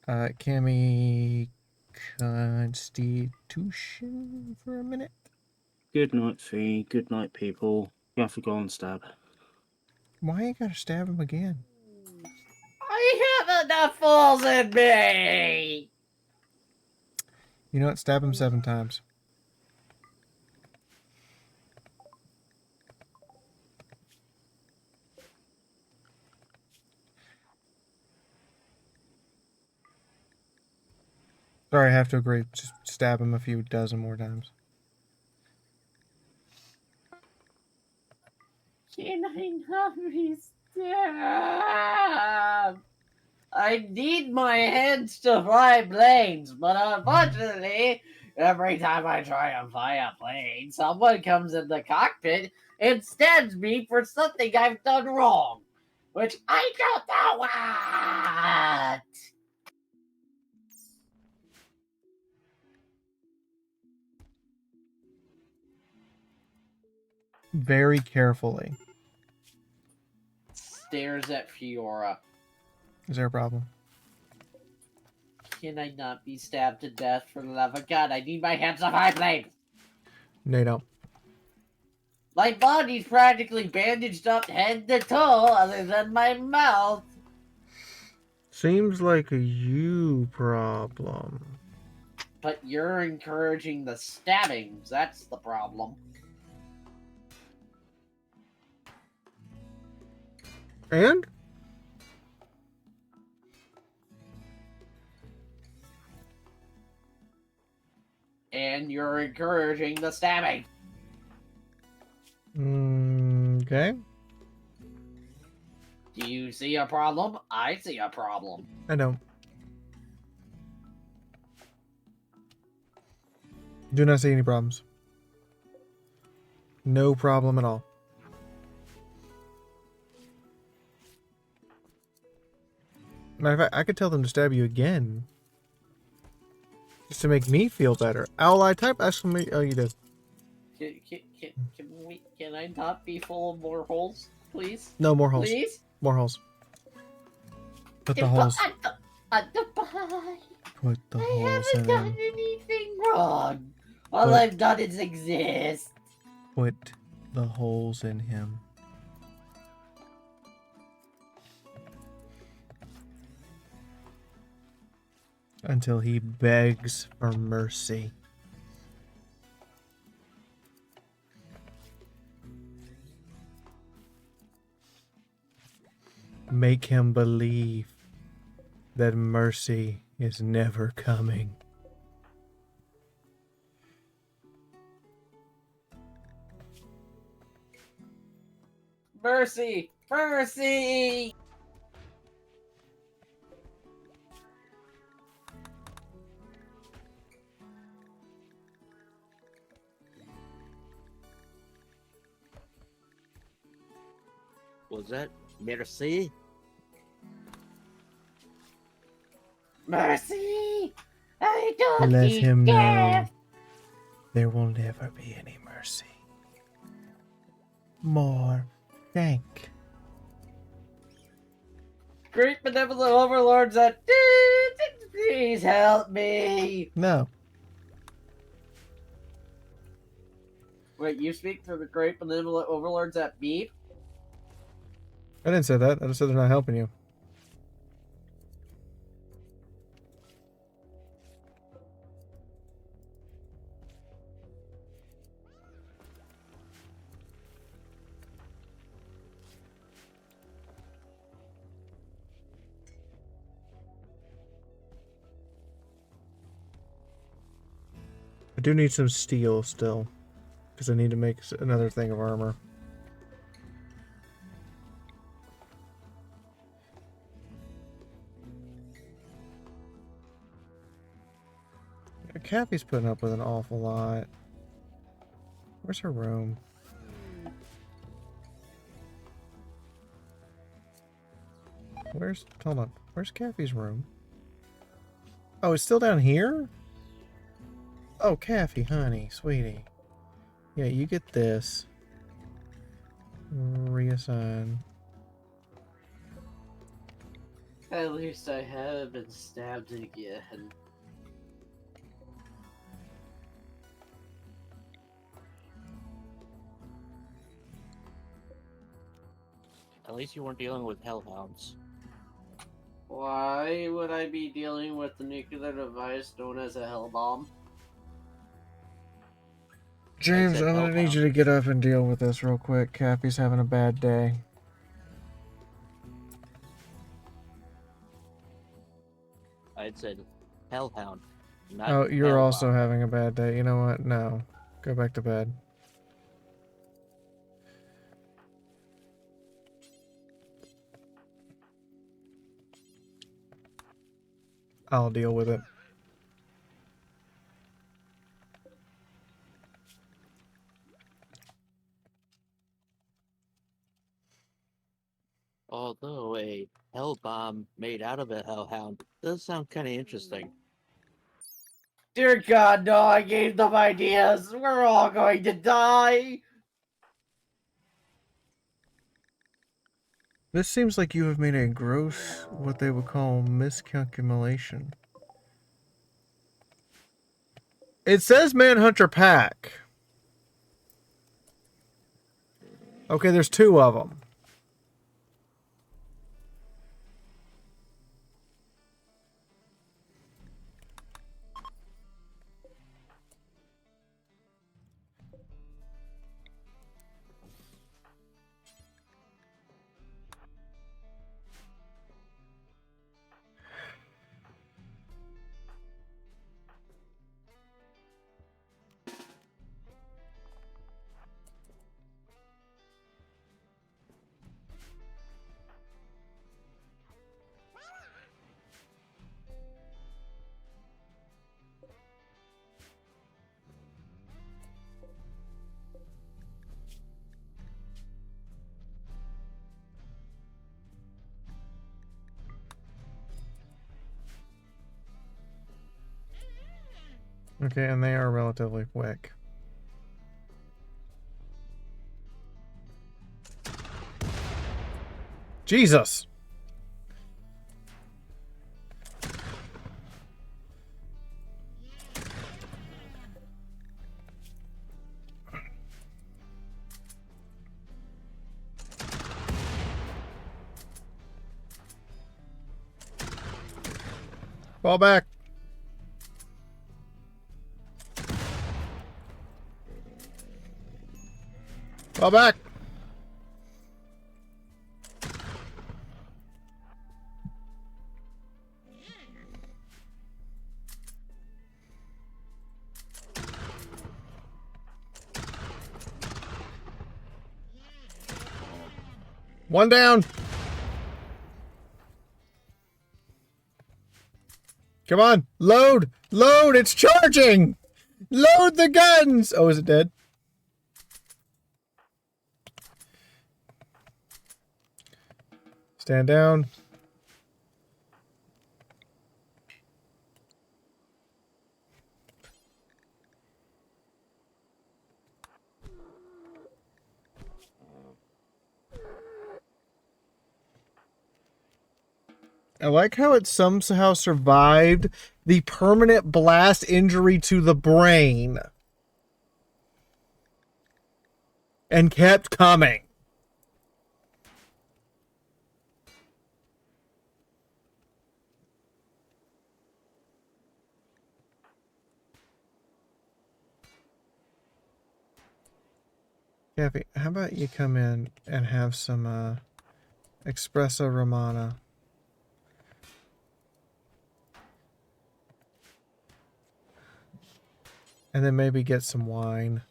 Cammy, Constitution for a minute. Good night, Fee. Good night, people. You have to go and stab. Why you gotta stab him again? I have enough fools in me! You know what? Stab him 7 times. Sorry, I have to agree. Just stab him a few dozen more times. Can I not be stabbed? I need my hands to fly planes, but unfortunately, every time I try and fly a plane, someone comes in the cockpit and stabs me for something I've done wrong, which I don't know what. Very carefully. Stares at Fiora. Is there a problem? Can I not be stabbed to death for the love of God? I need my hands to fly planes. No, you don't. My body's practically bandaged up head to toe, other than my mouth. Seems like a you problem. But you're encouraging the stabbings. That's the problem. And? And you're encouraging the stabbing. Okay. Do you see a problem? I see a problem. I don't. Do not see any problems. No problem at all. Matter of fact, I could tell them to stab you again. Just to make me feel better. Owl eye type exclamation. Oh, you did. Can I not be full of more holes, please? No, more holes. Please? More holes. Put the holes. Goodbye. Put the I holes haven't in done him. anything wrong. All Put- I've done is exist. Put the holes in him. Until he begs for mercy. Make him believe that mercy is never coming. Mercy! Mercy! Was that Merci? Mercy! I don't Let need him know death. there will never be any mercy. More thank. Great benevolent overlords that please help me. No. Wait, you speak for the great benevolent overlords at Beep? I didn't say that. I just said they're not helping you. I do need some steel still, because I need to make another thing of armor. Kathy's putting up with an awful lot. Where's her room? Hold on. Where's Kathy's room? Oh, it's still down here? Oh, Kathy, honey, sweetie. Yeah, you get this. Reassign. At least I haven't been stabbed again. At least you weren't dealing with hellhounds. Why would I be dealing with the nuclear device known as a hell bomb? James, I'm gonna need you to get up and deal with this real quick. Kathy's having a bad day. I'd said hellhound. Not Oh, you're hell also bomb. having a bad day. You know what? No. Go back to bed. I'll deal with it. Although a hell bomb made out of a hellhound does sound kind of interesting. Dear God, no, I gave them ideas. We're all going to die. This seems like you have made a gross, what they would call miscalculation. It says Manhunter Pack. Okay, there's 2 of them. Okay, and they are relatively quick. Jesus! Fall back! Fall back! One down! Come on! Load! Load! It's charging! Load the guns! Oh, is it dead? Stand down. I like how it somehow survived the permanent blast injury to the brain. And kept coming. Kathy, how about you come in and have some espresso romana? And then maybe get some wine.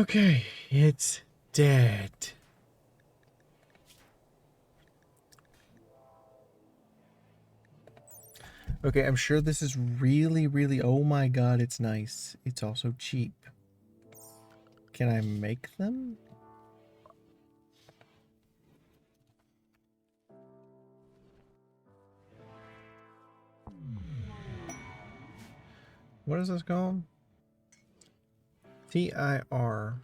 Okay, it's dead. Okay, I'm sure this is really, really... Oh my god, it's nice. It's also cheap. Can I make them? What is this called? T-I-R-U-N-E,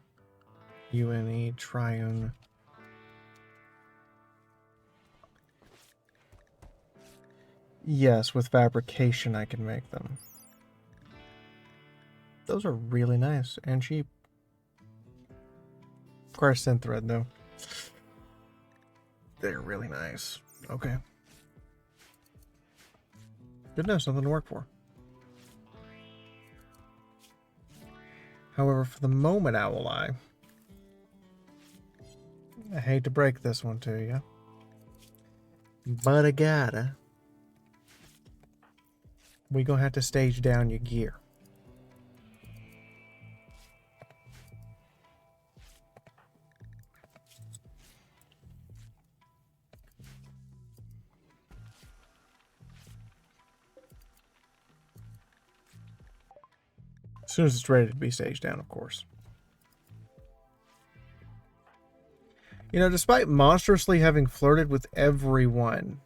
triune. Yes, with fabrication I can make them. Those are really nice and cheap. Of course, synthread though. They're really nice. Okay. Good to know, something to work for. However, for the moment, Owl-Eye, I hate to break this one to you, but I gotta. We gonna have to stage down your gear. As soon as it's ready to be staged down, of course. You know, despite monstrously having flirted with everyone,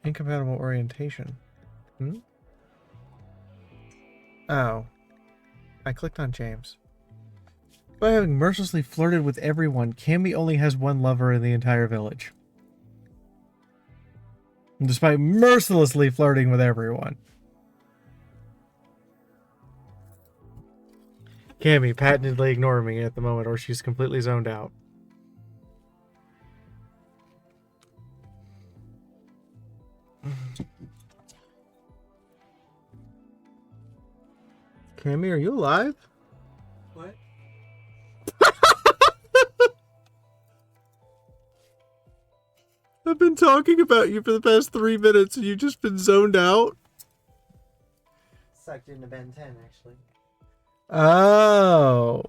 incompatible orientation. Hmm? Oh. I clicked on James. By having mercilessly flirted with everyone, Cammy only has one lover in the entire village. And despite mercilessly flirting with everyone. Cammy patently ignoring me at the moment, or she's completely zoned out. Cammy, are you alive? What? I've been talking about you for the past 3 minutes and you've just been zoned out? Sucked into Ben 10, actually. Oh.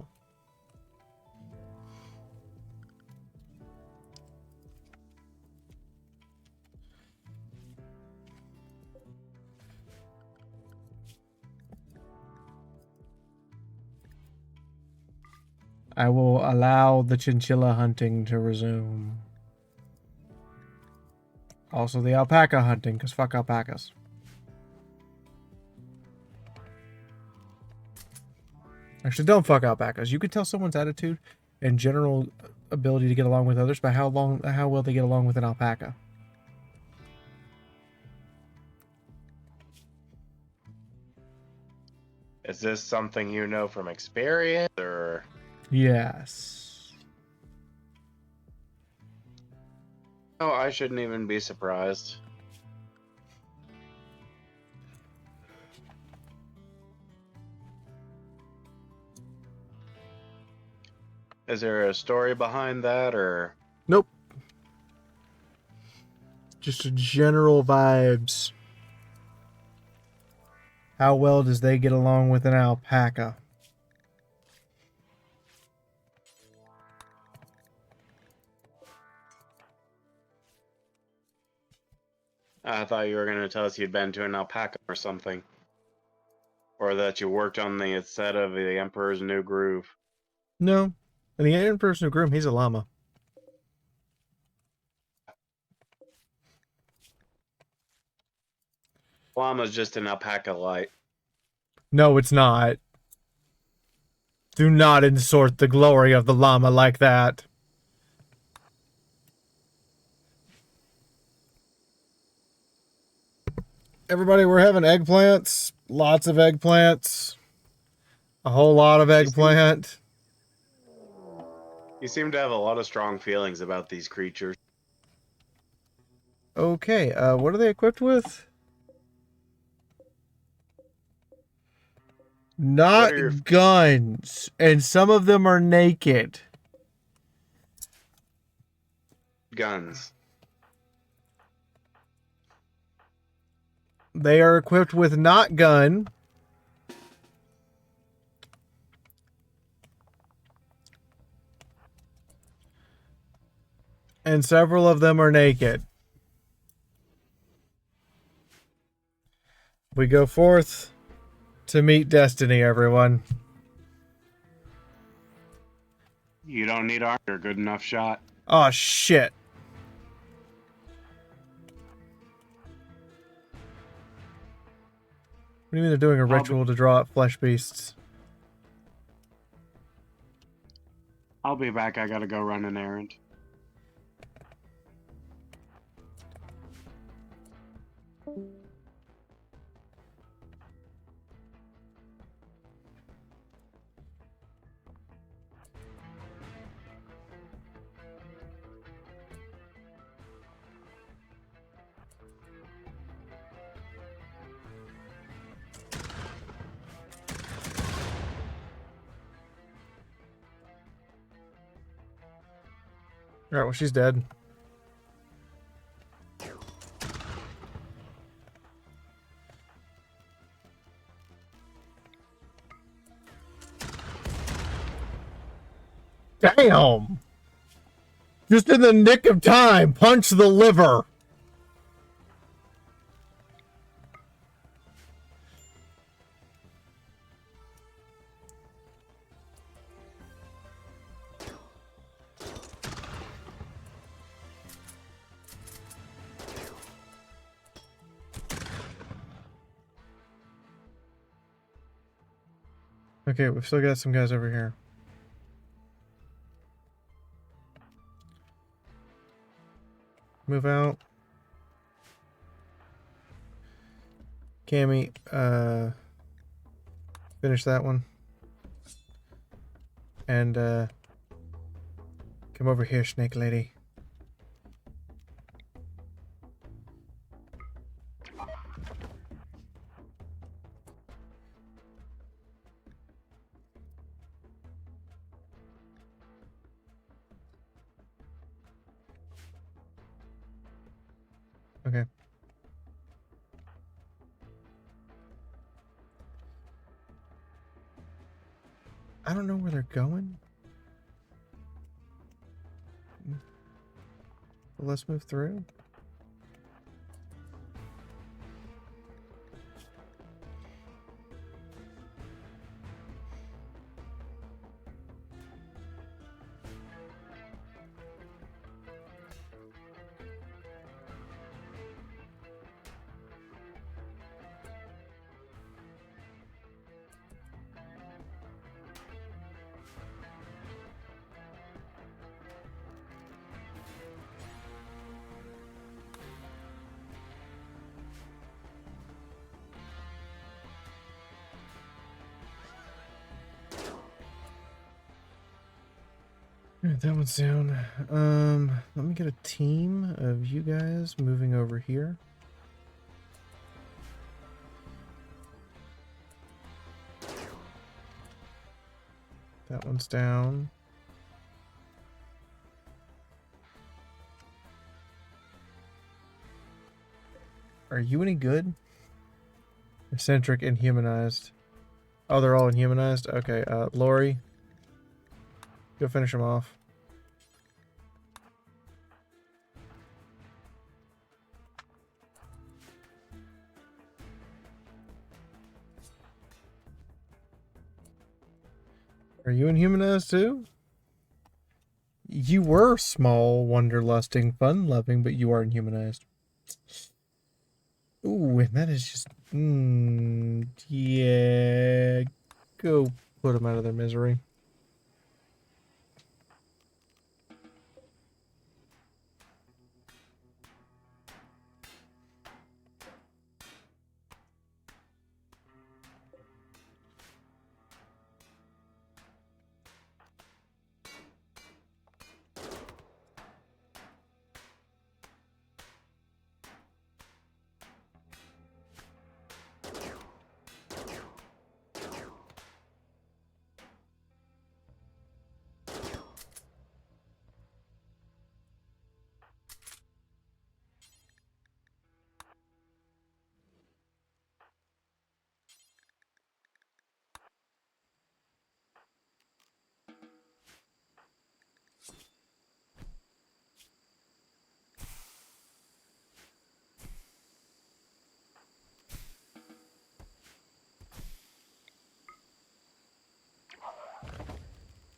I will allow the chinchilla hunting to resume. Also the alpaca hunting, because fuck alpacas. Actually, don't fuck alpacas. You can tell someone's attitude and general ability to get along with others by how well they get along with an alpaca. Is this something you know from experience, or? Yes. Oh, I shouldn't even be surprised. Is there a story behind that, or? Nope. Just a general vibes. How well does they get along with an alpaca? I thought you were going to tell us you'd been to an alpaca or something. Or that you worked on the set of The Emperor's New Groove. No. And the Emperor's New Groove, he's a llama. Llama's just an alpaca light. No, it's not. Do not insert the glory of the llama like that. Everybody, we're having eggplants. Lots of eggplants. A whole lot of eggplant. You seem to have a lot of strong feelings about these creatures. Okay, what are they equipped with? Not guns. And some of them are naked. Guns. They are equipped with not gun. And several of them are naked. We go forth to meet destiny, everyone. You don't need armor. You're a good enough shot. Oh, shit. What do you mean they're doing a ritual to draw out flesh beasts? I'll be back. I gotta go run an errand. Alright, well, she's dead. Damn! Just in the nick of time, punch the liver. Okay, we've still got some guys over here. Move out. Cammy, finish that one. And, come over here, Snake Lady. Okay. I don't know where they're going. But let's move through. Alright, that one's down. Let me get a team of you guys moving over here. That one's down. Are you any good? Eccentric, inhumanized. Oh, they're all inhumanized? Okay, Lori. Go finish them off. Are you inhumanized too? You were small, wanderlusting, fun-loving, but you are inhumanized. Ooh, and that is just... yeah. Go put them out of their misery.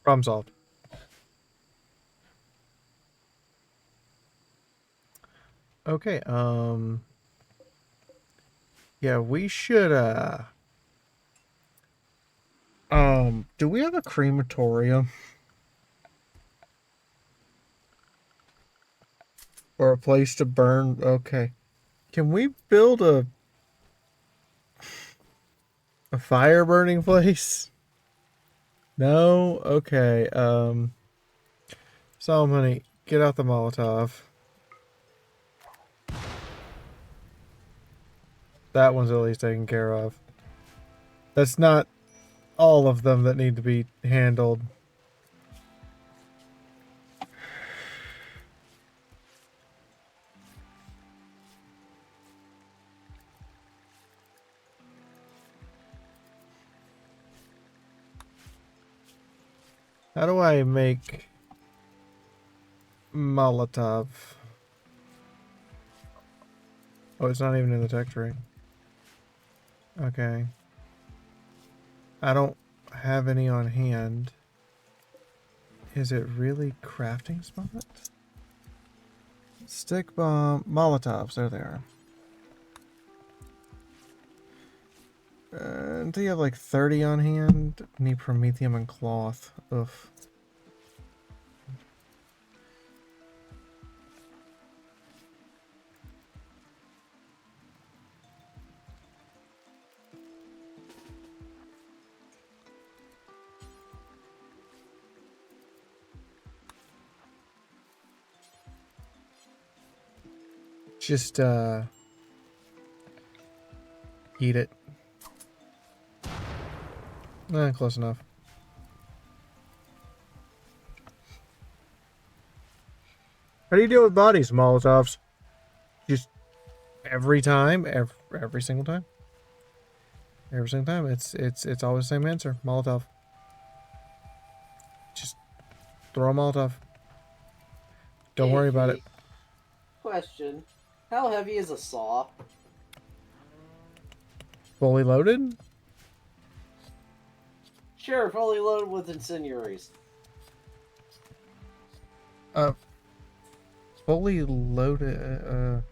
Problem solved. Okay, yeah, we should, do we have a crematorium? Or a place to burn? Okay. Can we build a fire burning place? No? Okay, Solomon, get out the Molotov. That one's at least taken care of. That's not all of them that need to be handled. How do I make Molotov? Oh, it's not even in the tech tree. Okay. I don't have any on hand. Is it really crafting spot? Stick bomb, Molotovs, there they are. Do you have like 30 on hand? Need promethium and cloth. Ugh. Just, eat it. Close enough. How do you deal with bodies, Molotovs? Just every time? Every single time? Every single time. It's always the same answer. Molotov. Just throw a Molotov. Don't worry about it. Question: how heavy is a saw? Fully loaded? Sure, fully loaded with incendiaries. Fully loaded,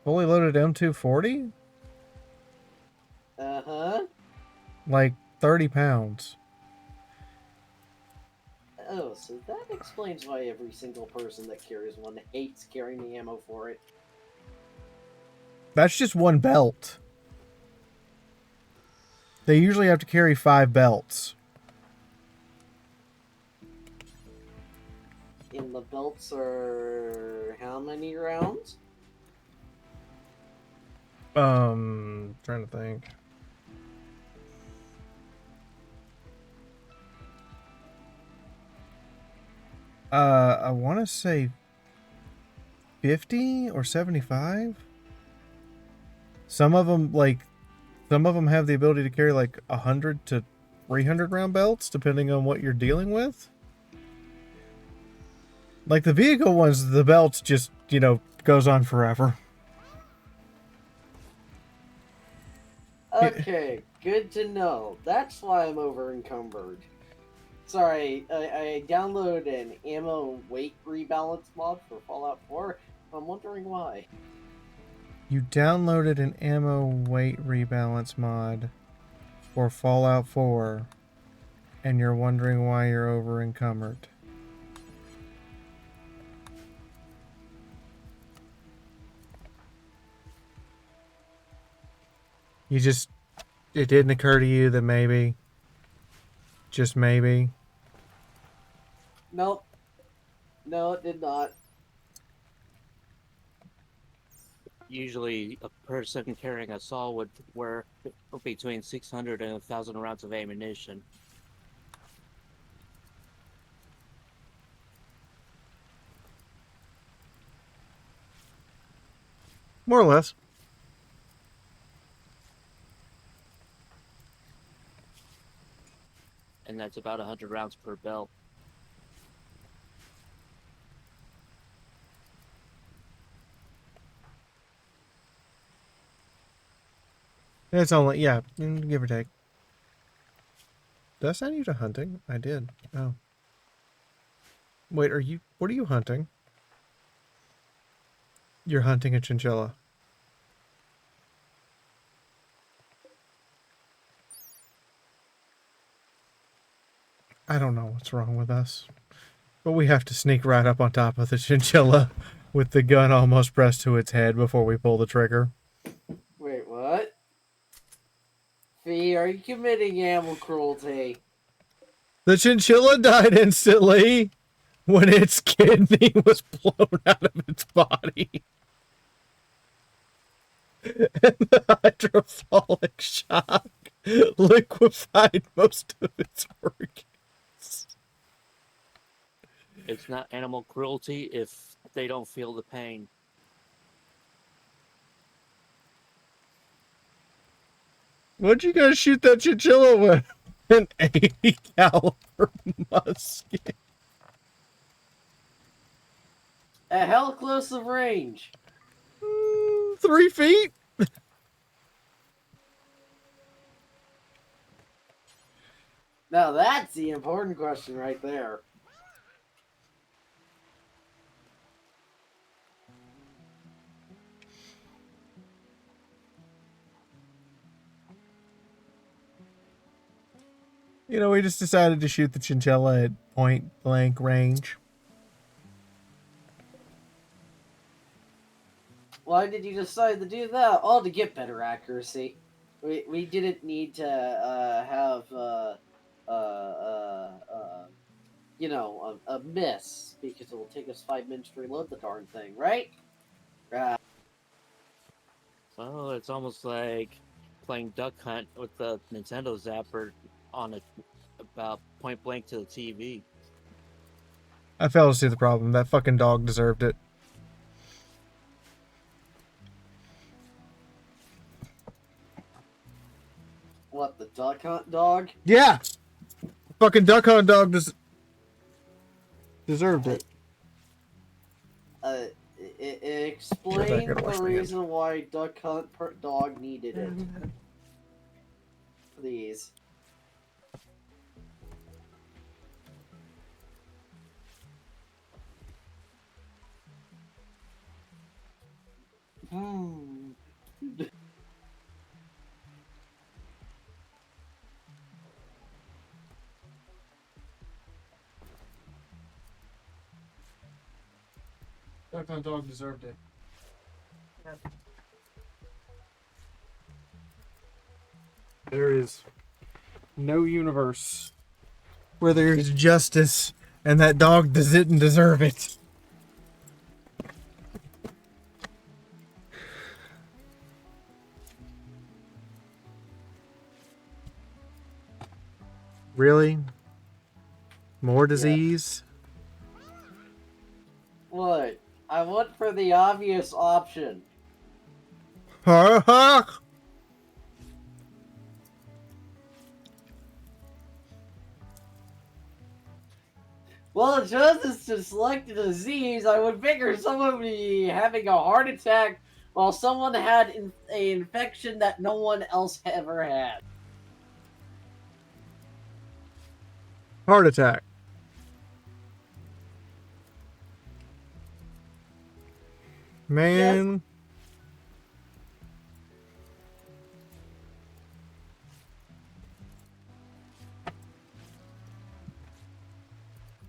fully loaded M240? Uh-huh. Like 30 pounds. Oh, so that explains why every single person that carries one hates carrying the ammo for it. That's just one belt. They usually have to carry 5 belts. And the belts are how many rounds? Trying to think. I want to say 50 or 75. Some of them have the ability to carry like 100 to 300 round belts, depending on what you're dealing with. Like the vehicle ones, the belts just, goes on forever. Okay, good to know. That's why I'm over encumbered. Sorry, I downloaded an ammo weight rebalance mod for Fallout 4. I'm wondering why. You downloaded an ammo weight rebalance mod for Fallout 4, and you're wondering why you're over encumbered. It didn't occur to you that maybe, just maybe. Nope. No, it did not. Usually, a person carrying a saw would wear between 600 and 1,000 rounds of ammunition. More or less. And that's about 100 rounds per belt. It's only, yeah, give or take. Did I send you to hunting? I did. Oh. Wait, what are you hunting? You're hunting a chinchilla. I don't know what's wrong with us. But we have to sneak right up on top of the chinchilla with the gun almost pressed to its head before we pull the trigger. Wait, what? Fee, are you committing animal cruelty? The chinchilla died instantly when its kidney was blown out of its body. And the hydrophilic shock liquefied most of its organs. It's not animal cruelty if they don't feel the pain. What'd you guys shoot that chinchilla with? An 80 caliber musket. At hell close of range. 3 feet? Now that's the important question right there. You know, we just decided to shoot the chinchilla at point blank range. Why did you decide to do that? All to get better accuracy. We didn't need to have you know, a miss because it will take us 5 minutes to reload the darn thing, right? Well, it's almost like playing Duck Hunt with the Nintendo Zapper on about point blank to the TV. I failed to see the problem. That fucking dog deserved it. What, the duck hunt dog? Yeah! Fucking duck hunt dog deserved it. Explain the reason why duck hunt dog needed it. Please. Duck hunt dog deserved it. There is no universe where there is justice and that dog didn't deserve it. Really? More disease? What? I went for the obvious option. Ha ha! Well, just to select a disease, I would figure someone would be having a heart attack while someone had an infection that no one else ever had. Heart attack. Man.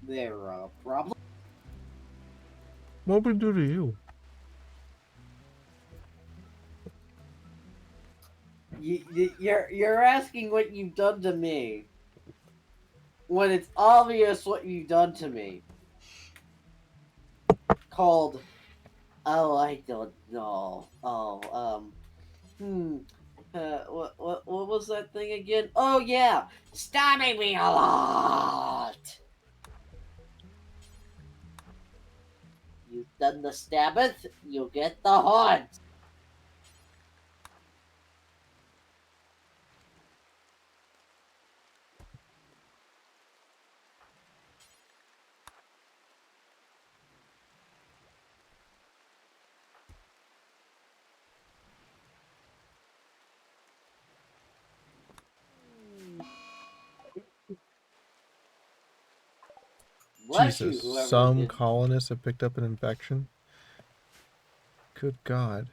There, problem. What would we do to you? You're asking what you've done to me when it's obvious what you've done to me. Called, oh, I don't know. What was that thing again? Oh yeah, stabbing me a lot. You've done the stabbeth, you get the haunt. Bless you, Jesus, whoever some did. colonists have picked up an infection. Good God.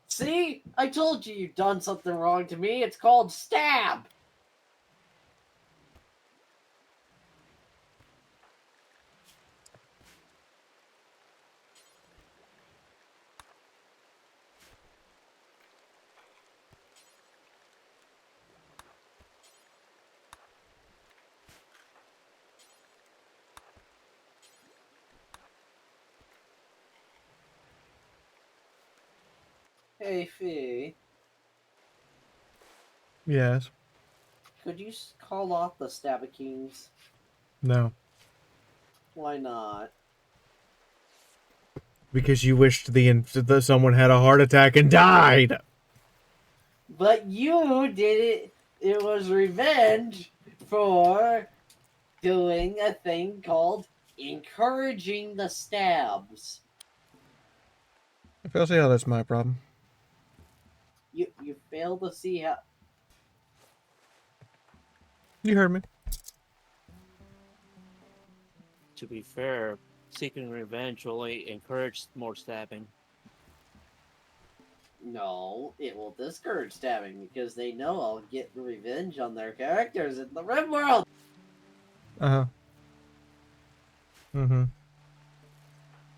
See? I told you you've done something wrong to me. It's called stab. Hey, Fee. Yes. Could you call off the Stabakings? No. Why not? Because you wished that someone had a heart attack and died. But you did it. It was revenge for doing a thing called encouraging the stabs. I feel see how that's my problem. You fail to see how. You heard me. To be fair, seeking revenge only encouraged more stabbing. No, it will discourage stabbing because they know I'll get revenge on their characters in the Rim World. Uh-huh. Mm-hmm.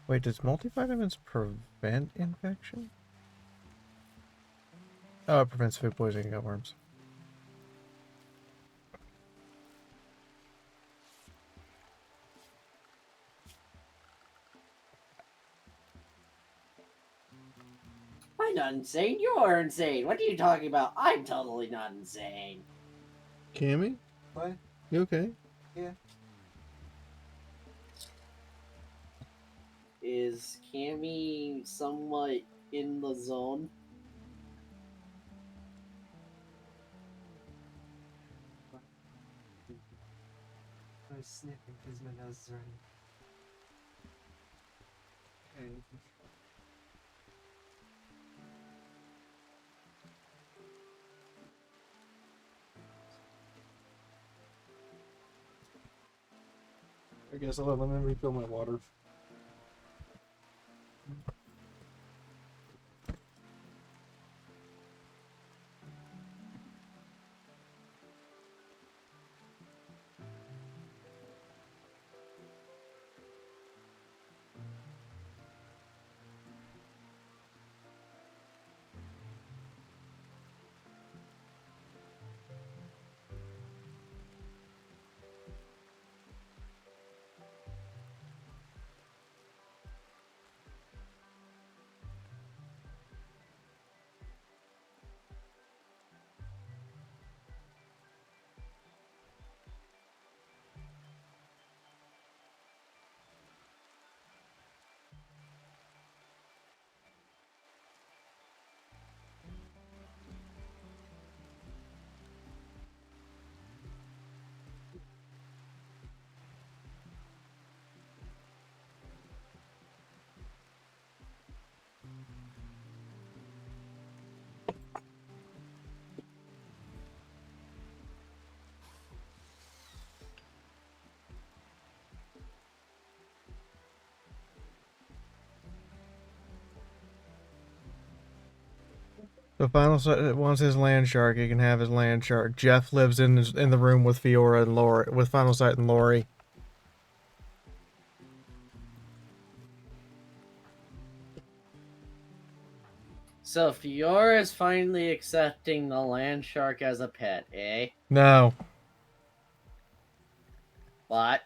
Wait, does multivitamins prevent infection? Oh, it prevents food poisoning and gut worms. I'm not insane. You're insane. What are you talking about? I'm totally not insane. Cammy? What? You okay? Yeah. Is Cammy somewhat in the zone? I was sniffing because my nose is running. Okay. I guess I'll let me refill my water. The final wants his land shark. He can have his land shark. Jeff lives in the room with Fiora and Lori, with Final Sight and Lori. So Fiora is finally accepting the land shark as a pet, eh? No. What?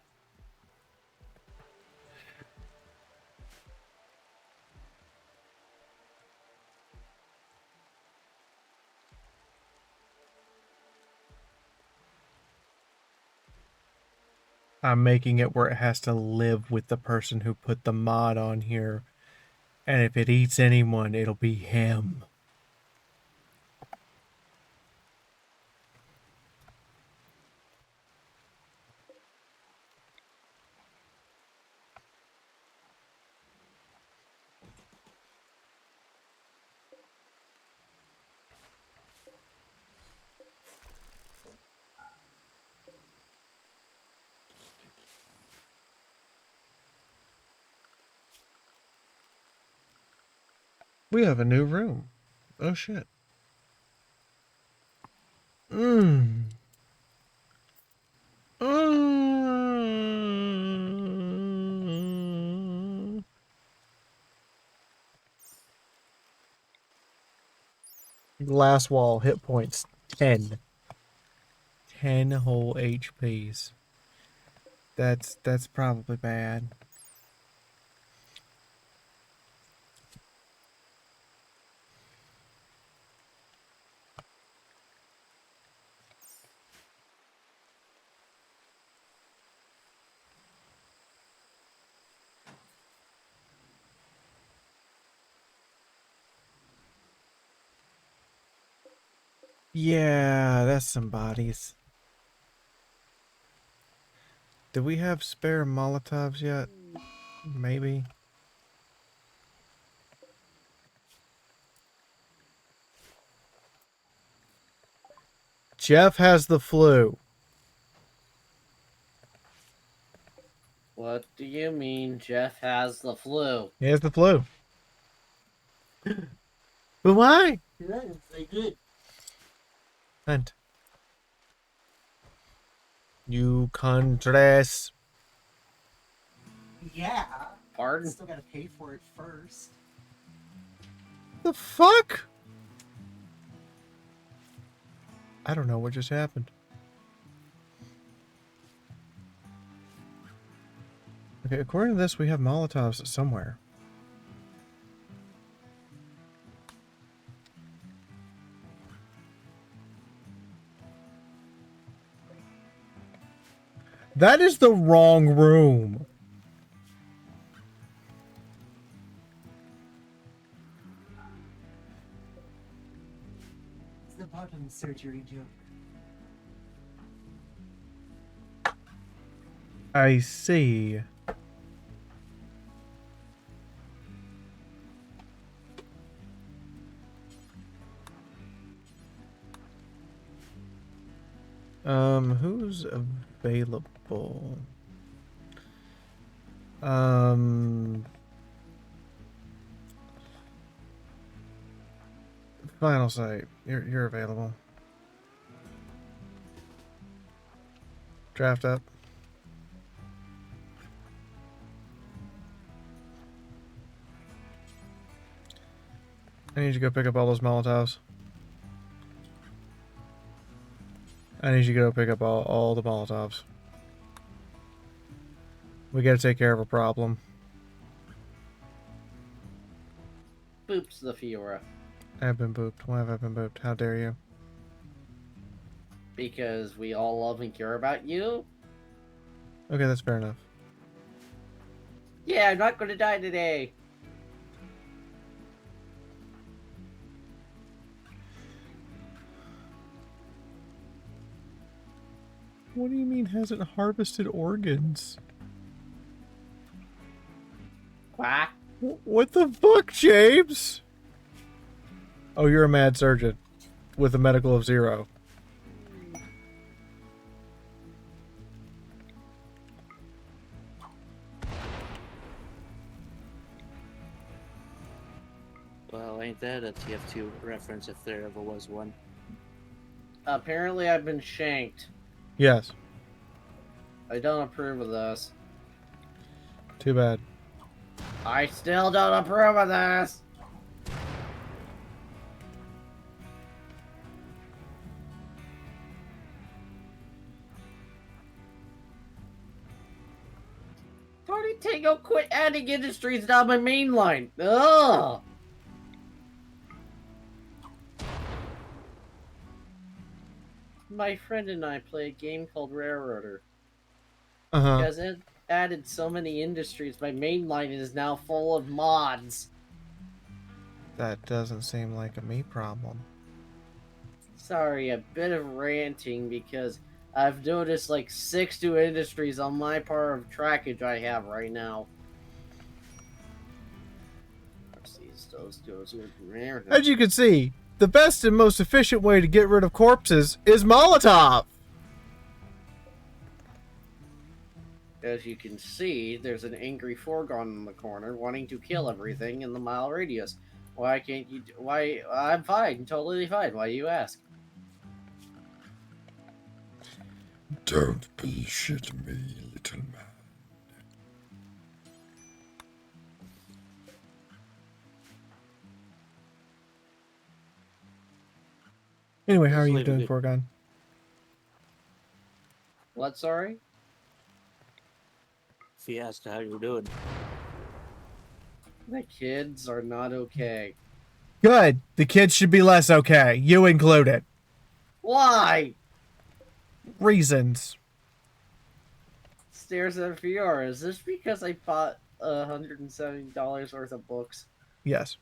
I'm making it where it has to live with the person who put the mod on here. And if it eats anyone, it'll be him. We have a new room. Oh shit. Mmm. Mm. Glass wall, hit points 10. 10 whole HPs. That's probably bad. Yeah, that's some bodies. Do we have spare Molotovs yet? Maybe. Jeff has the flu. What do you mean Jeff has the flu? He has the flu. But why? That's good. Hunt. You contrast. Yeah. Pardon? Still gotta pay for it first. The fuck? I don't know what just happened. Okay, according to this, we have Molotovs somewhere. That is the wrong room. It's the bottom surgery joke. I see. Who's available? Final site. You're available. Draft up. I need you to go pick up all those Molotovs. I need you to go pick up all the Molotovs. We gotta take care of a problem. Boops the Fiora. I've been booped. Why have I been booped? How dare you? Because we all love and care about you? Okay, that's fair enough. Yeah, I'm not gonna die today. What do you mean hasn't harvested organs? Quack. What the fuck, James? Oh, you're a mad surgeon with a medical of 0. Well, ain't that a TF2 reference if there ever was one? Apparently I've been shanked. Yes. I don't approve of this. Too bad. I still don't approve of this! Tony Tango quit adding industries down my main line. Ugh! My friend and I play a game called Railroader. Uh-huh. Because it added so many industries, my main line is now full of mods. That doesn't seem like a me problem. Sorry, a bit of ranting because I've noticed like 6 new industries on my part of trackage I have right now. As you can see, the best and most efficient way to get rid of corpses is Molotov. As you can see, there's an angry foregon in the corner wanting to kill everything in the mile radius. Why can't you? Why? I'm fine, totally fine. Why you ask? Don't bullshit me, little man. Anyway, how are you doing, Foregone? What? Sorry. If he asked how you're doing. The kids are not okay. Good. The kids should be less okay. You included. Why? Reasons. Stares at Fiora. Is this because I bought $170 worth of books? Yes.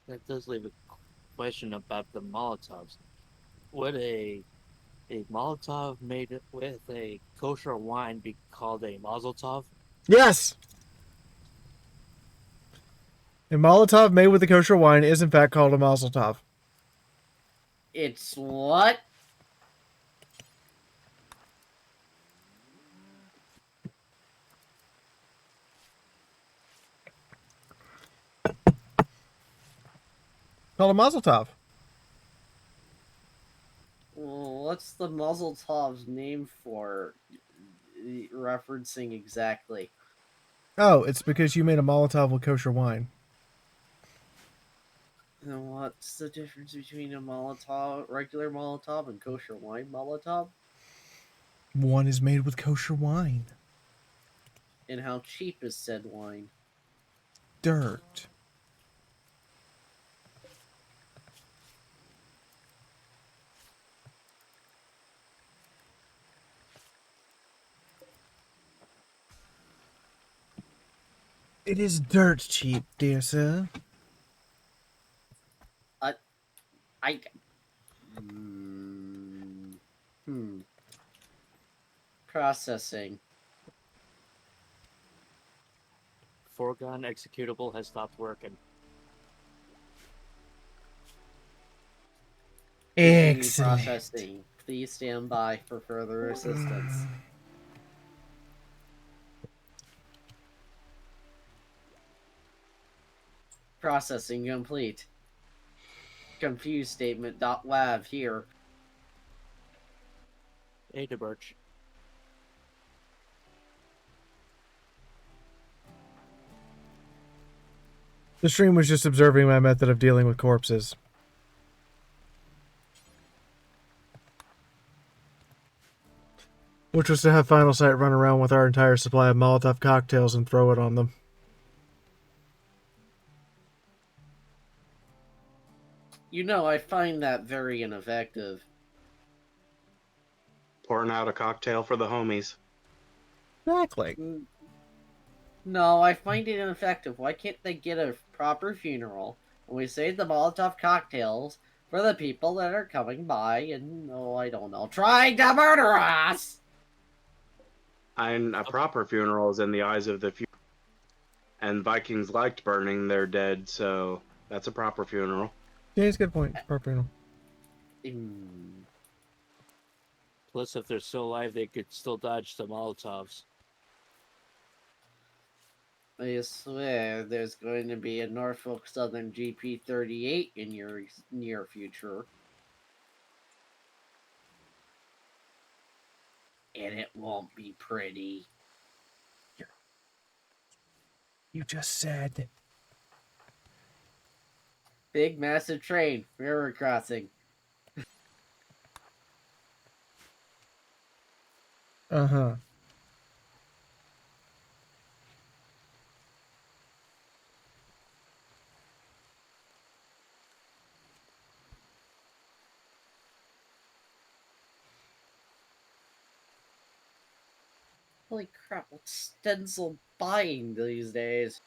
That does leave a question about the Molotovs. Would a Molotov made with a kosher wine be called a Mazel Tov? Yes. A Molotov made with a kosher wine is in fact called a Mazel Tov. It's what? Called a Mazel Tov. Well, what's the Mazel Tov's name for? Referencing exactly. Oh, it's because you made a Molotov with kosher wine. And what's the difference between a Molotov, regular Molotov, and kosher wine Molotov? One is made with kosher wine. And how cheap is said wine? Dirt. It is dirt cheap, dear sir. Processing. Foregone executable has stopped working. Continue Excellent. processing. Please stand by for further assistance. Processing complete. Confused statement. .wav here. Ada Birch. The stream was just observing my method of dealing with corpses. Which was to have Final Sight run around with our entire supply of Molotov cocktails and throw it on them. You know, I find that very ineffective. Pouring out a cocktail for the homies. Exactly. No, I find it ineffective. Why can't they get a proper funeral and we save the Molotov cocktails for the people that are coming by and, I don't know, trying to murder us? And a proper funeral is in the eyes of the few. And Vikings liked burning their dead, so that's a proper funeral. Yeah, he's a good point. Proper. Plus, if they're still alive, they could still dodge the Molotovs. I swear there's going to be a Norfolk Southern GP38 in your near future. And it won't be pretty. You just said. Big massive train, river crossing. Uh-huh. Holy crap, what's Stencil buying these days?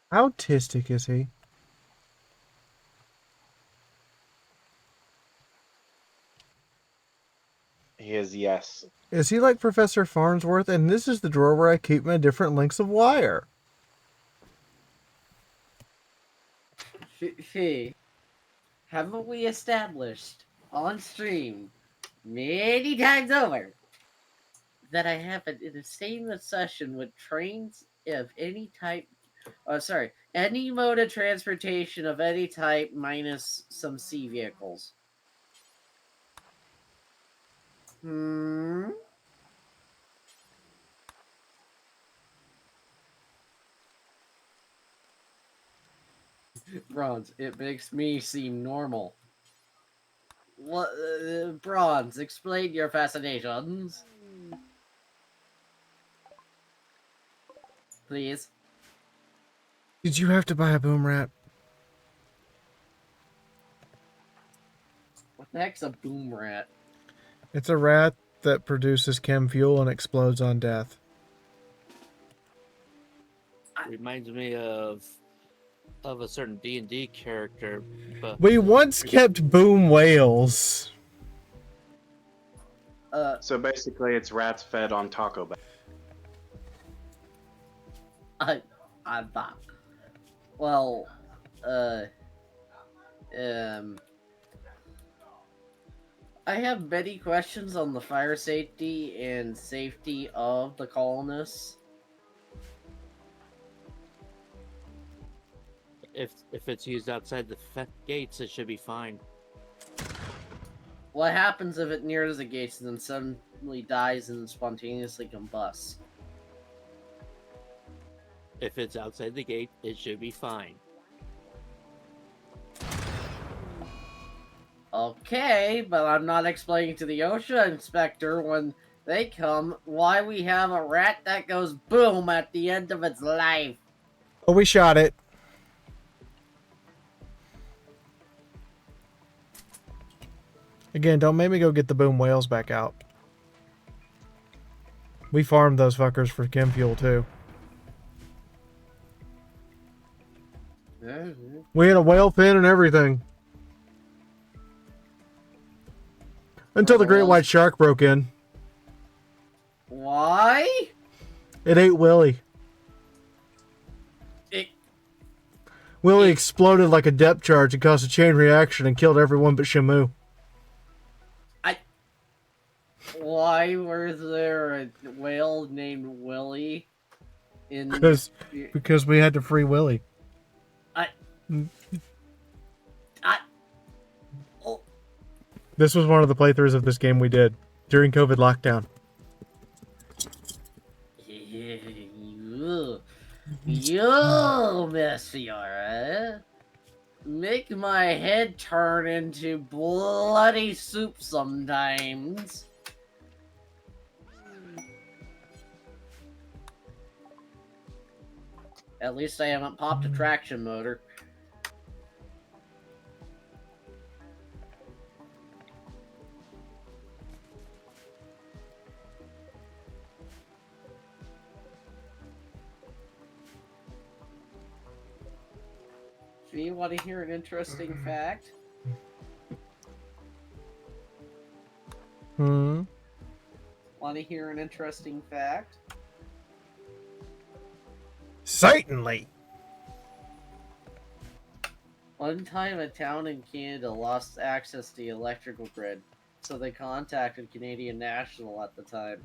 How autistic is he? He is, yes. Is he like Professor Farnsworth? And this is the drawer where I keep my different lengths of wire. Fee, haven't we established on stream many times over that I have an insane obsession with trains of any type. Oh, sorry, any mode of transportation of any type minus some sea vehicles. Hmm. Bronze, it makes me seem normal. What, Bronze, explain your fascinations. Please. Did you have to buy a boom rat? What the heck's a boom rat? It's a rat that produces chem fuel and explodes on death. Reminds me of a certain D&D character, but We once kept boom whales. So basically, it's rats fed on Taco Bell. I'm not. Well, I have many questions on the fire safety and safety of the colonists. if it's used outside the gates, it should be fine. What happens if it nears the gates and then suddenly dies and spontaneously combusts? If it's outside the gate, it should be fine. Okay, but I'm not explaining to the OSHA inspector when they come why we have a rat that goes boom at the end of its life. Oh, we shot it. Again, don't make me go get the boom whales back out. We farmed those fuckers for chem fuel too. We had a whale pen and everything. Until the great white shark broke in. Why? It ate Willie. Willie exploded like a depth charge and caused a chain reaction and killed everyone but Shamu. Why was there a whale named Willie in Because we had to free Willie. This was one of the playthroughs of this game we did during COVID lockdown. You, Miss Fiora, make my head turn into bloody soup sometimes. At least I haven't popped a traction motor. Do you want to hear an interesting fact? Want to hear an interesting fact? Certainly. One time a town in Canada lost access to the electrical grid, so they contacted Canadian National at the time.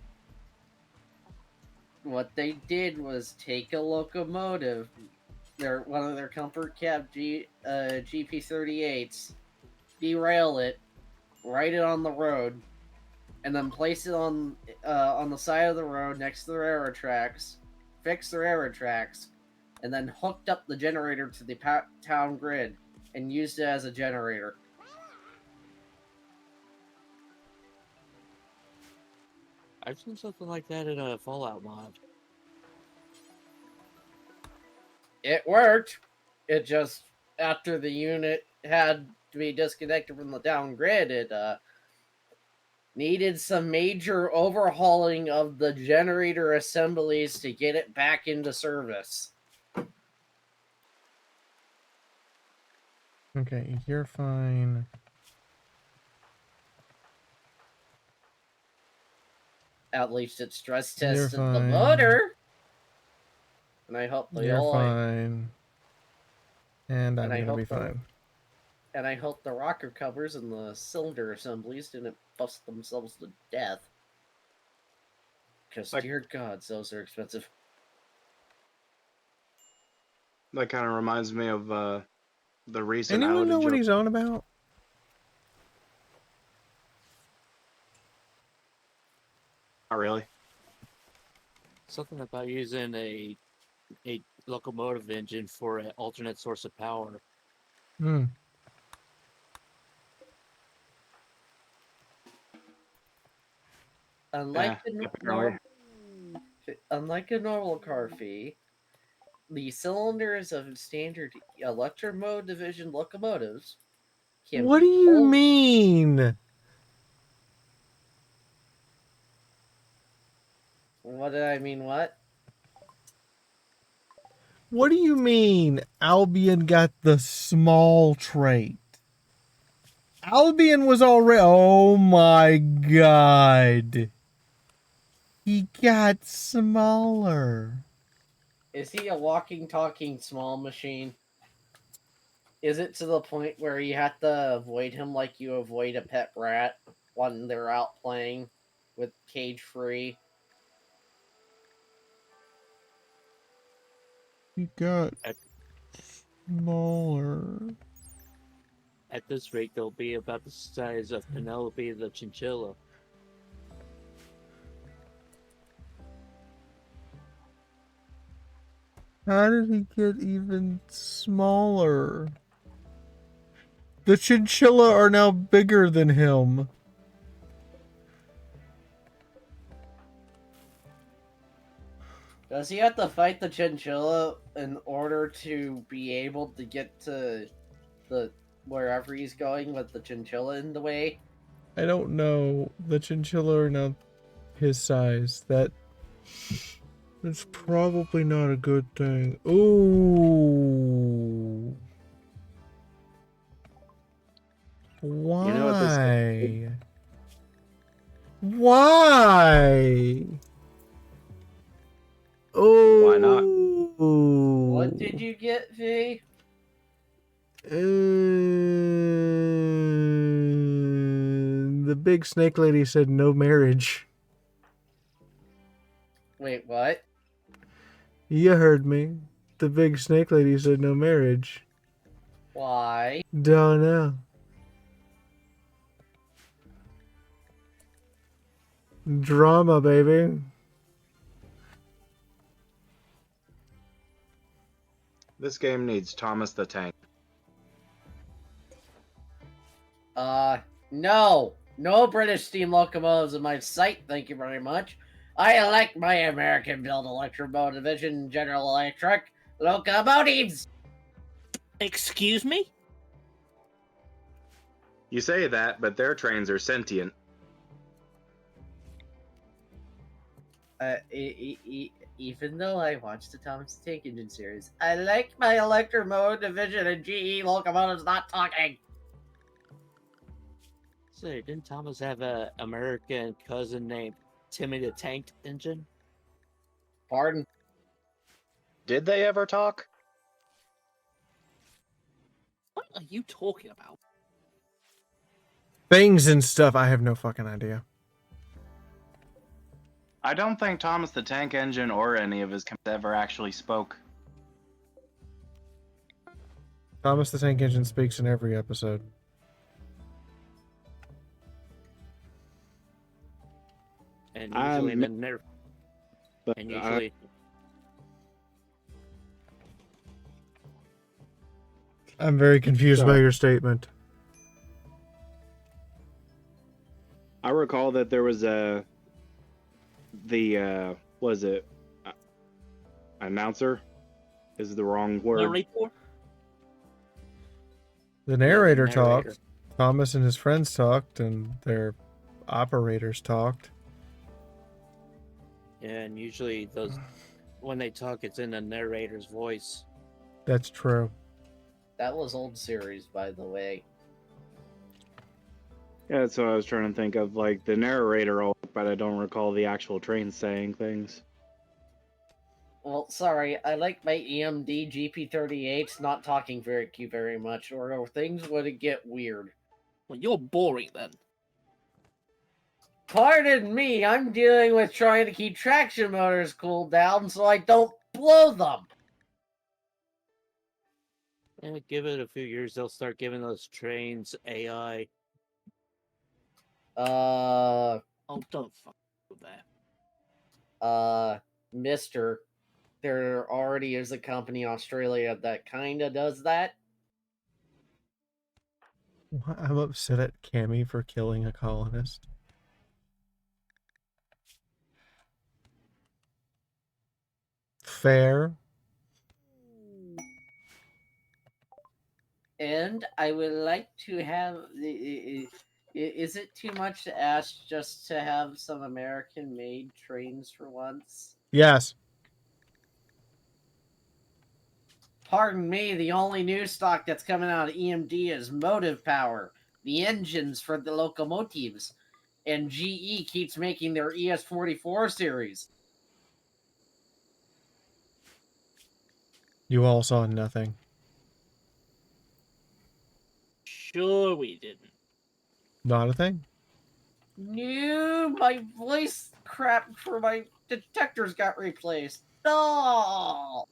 What they did was take a locomotive, one of their comfort cab GP38s, derail it, ride it on the road, and then place it on the side of the road next to the railroad tracks, fix the railroad tracks, and then hooked up the generator to the town grid and used it as a generator. I've seen something like that in a Fallout mod. It worked. It just, after the unit had to be disconnected from the town grid, it needed some major overhauling of the generator assemblies to get it back into service. Okay, you're fine. At least it stress You're tested the fine. motor. And I hope they You're all... fine. And I'm I gonna be hope the- fine. And I hope the rocker covers and the cylinder assemblies didn't bust themselves to death. Because, dear gods, those are expensive. That kind of reminds me of the recent Anyone know outage. what he's on about? Not really. Something about using a locomotive engine for an alternate source of power. Hmm. Unlike apparently. unlike a normal car fee, the cylinders of standard electro division locomotives can What do be you mean? What did I mean? What? What do you mean Albion got the small trait? Albion was already... Oh my god. He got smaller. Is he a walking, talking small machine? Is it to the point where you have to avoid him like you avoid a pet rat when they're out playing with cage free? He got smaller. At this rate, they'll be about the size of Penelope the chinchilla. How did he get even smaller? The chinchilla are now bigger than him. Does he have to fight the chinchilla in order to be able to get to the wherever he's going with the chinchilla in the way? I don't know. The chinchilla are now his size. That's probably not a good thing. Ooh. Why? You know what this? Why? Oh. Why not? What did you get, V? The big snake lady said no marriage. Wait, what? You heard me. The big snake lady said no marriage. Why? Don't know. Drama, baby. This game needs Thomas the Tank. No. No British steam locomotives in my sight, thank you very much. I like my American-built electromotive division General Electric locomotives! Excuse me? You say that, but their trains are sentient. Even though I watched the Thomas the Tank Engine series, I like my electromotive division and GE locomotives not talking. Say, didn't Thomas have an American cousin named Timmy the Tank Engine? Pardon? Did they ever talk? What are you talking about? Things and stuff. I have no fucking idea. I don't think Thomas the Tank Engine or any of his ever actually spoke. Thomas the Tank Engine speaks in every episode. And usually But and usually I'm very confused by your statement. I recall that there was was it announcer? Is the wrong word. Narrator? The narrator narrator. talked. Thomas and his friends talked, and their operators talked. and usually those when they talk, it's in the narrator's voice. That's true. That was old series, by the way. Yeah, that's what I was trying to think of, like the narrator, but I don't recall the actual train saying things. Well, sorry, I like my EMD GP38s not talking very much, or things would get weird. Well, you're boring then. Pardon me, I'm dealing with trying to keep traction motors cooled down so I don't blow them. Give it a few years, they'll start giving those trains AI. Oh, don't fuck with that. Mister, there already is a company in Australia that kinda does that. I'm upset at Cammy for killing a colonist. Fair. And I would like to have the. Is it too much to ask just to have some American-made trains for once? Yes. Pardon me, the only new stock that's coming out of EMD is motive power, the engines for the locomotives, and GE keeps making their ES44 series. You all saw nothing. Sure we didn't. Not a thing. No, my voice crap for my detectors got replaced. No!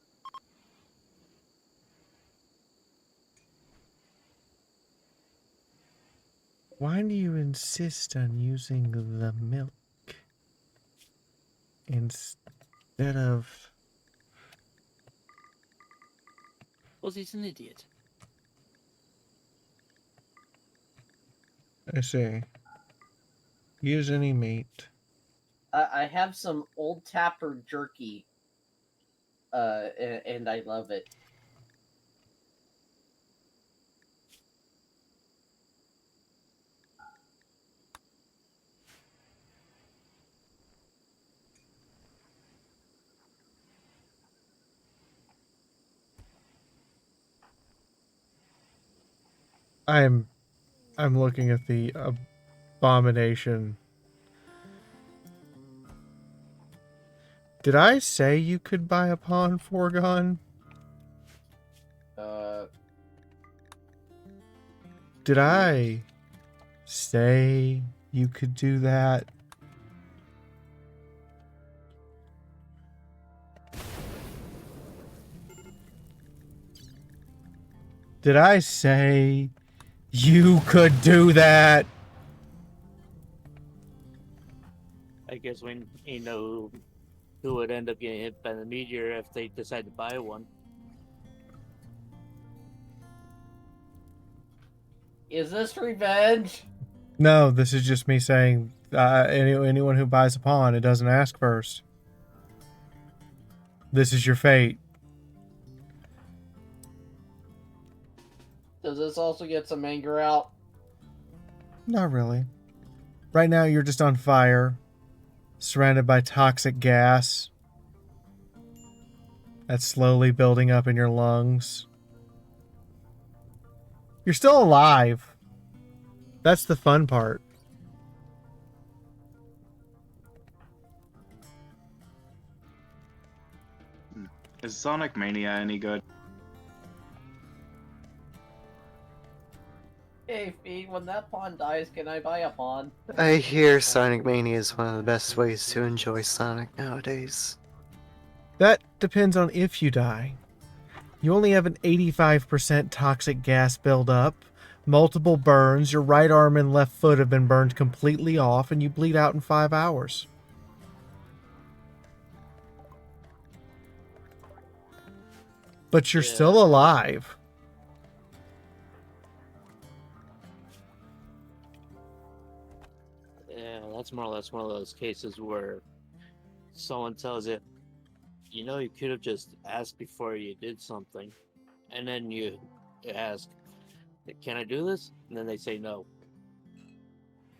Why do you insist on using the milk instead of... Well, he's an idiot. I see. Use any meat. I have some old Tapper jerky, and I love it. I'm looking at the abomination. Did I say you could buy a pawn foregone? Did I say you could do that? Did I say you could do that? I guess we know who would end up getting hit by the meteor if they decide to buy one. Is this revenge? No, this is just me saying anyone who buys a pawn, it doesn't ask first. This is your fate. Does this also get some anger out? Not really. Right now, you're just on fire, surrounded by toxic gas that's slowly building up in your lungs. You're still alive. That's the fun part. Is Sonic Mania any good? Hey, Fee, when that pawn dies, can I buy a pawn? I hear Sonic Mania is one of the best ways to enjoy Sonic nowadays. That depends on if you die. You only have an 85% toxic gas buildup, multiple burns, your right arm and left foot have been burned completely off, and you bleed out in 5 hours. But you're still alive. Yeah, that's more or less one of those cases where someone tells you, you know, you could have just asked before you did something, and then you ask, can I do this? And then they say no.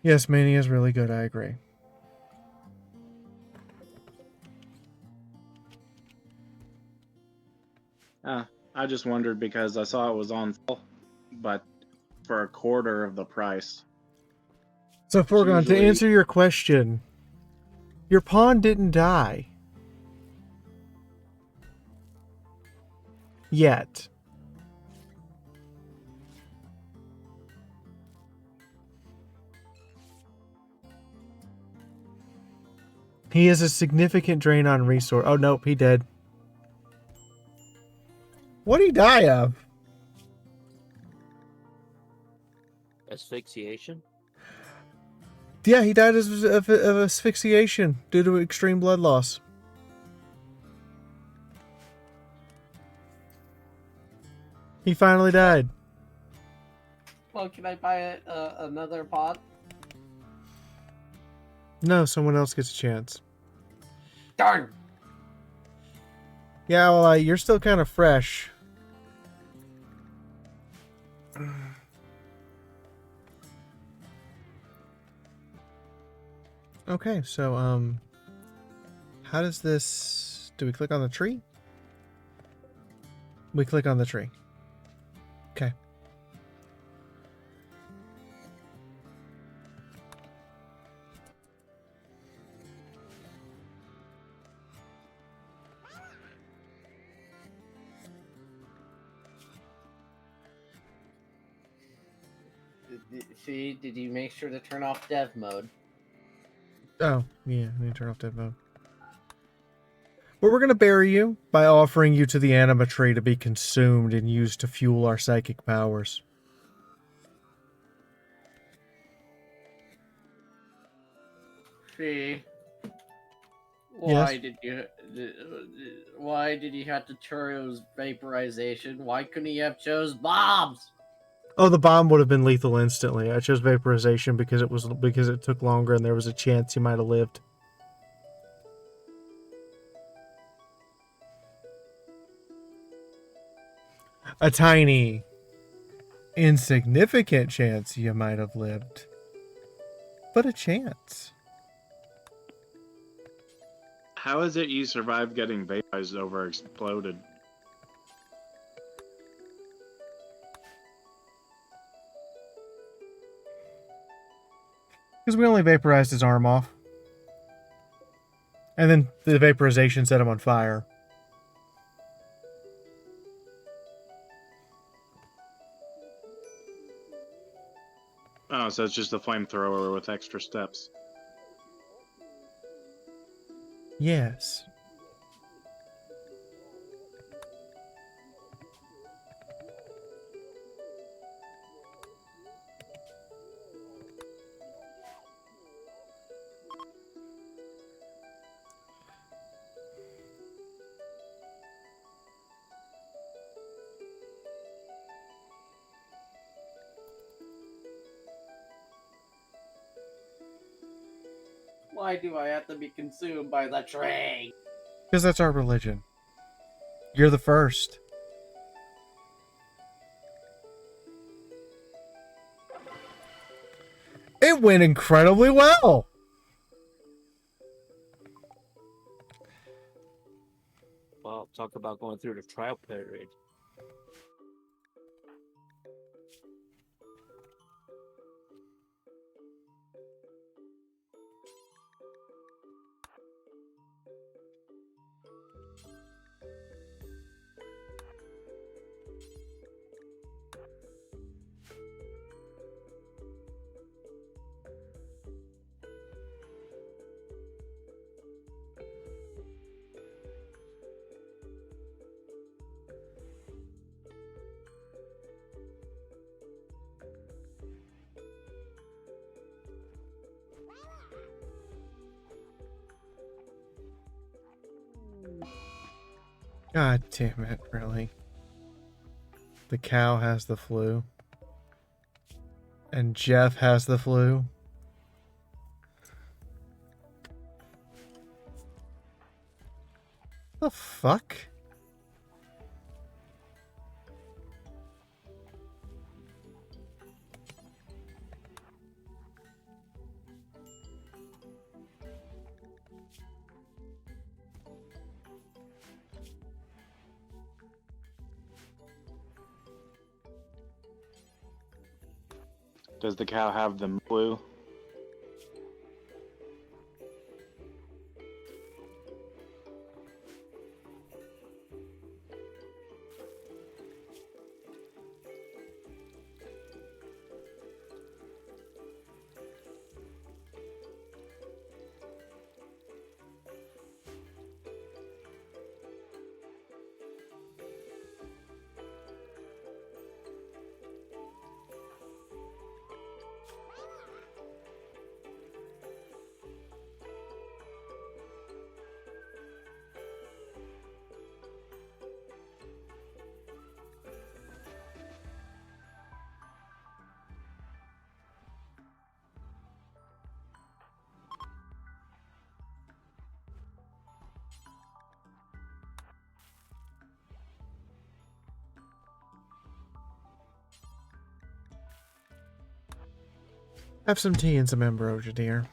Yes, Mania is really good, I agree. I just wondered because I saw it was on sale, but for a quarter of the price. So, Foregone, to usually- answer your question, your pawn didn't die. Yet. He is a significant drain on resource. Oh, nope, he dead. What did he die of? Asphyxiation? Yeah, he died of asphyxiation due to extreme blood loss. He finally died. Well, can I buy another pot? No, someone else gets a chance. Darn! Yeah, well, you're still kind of fresh. Okay, so, how does this... Do we click on the tree? We click on the tree. Okay. See, did you make sure to turn off dev mode? Oh, yeah, I need to turn off dead mode. But we're going to bury you by offering you to the anima tree to be consumed and used to fuel our psychic powers. See, Yes? why did you have to choose vaporization? Why couldn't he have chose bombs? Oh, the bomb would have been lethal instantly. I chose vaporization because it took longer and there was a chance he might have lived. A tiny, insignificant chance you might have lived. But a chance. How is it you survived getting vaporized over exploded? Because we only vaporized his arm off. And then the vaporization set him on fire. Oh, so it's just a flamethrower with extra steps. Yes. Why do I have to be consumed by the tree? Because that's our religion. You're the first. It went incredibly well. Well, talk about going through the trial period. God damn it, really. The cow has the flu. And Jeff has the flu. The fuck? Does the cow have the flu? Have some tea and some ambrosia, dear.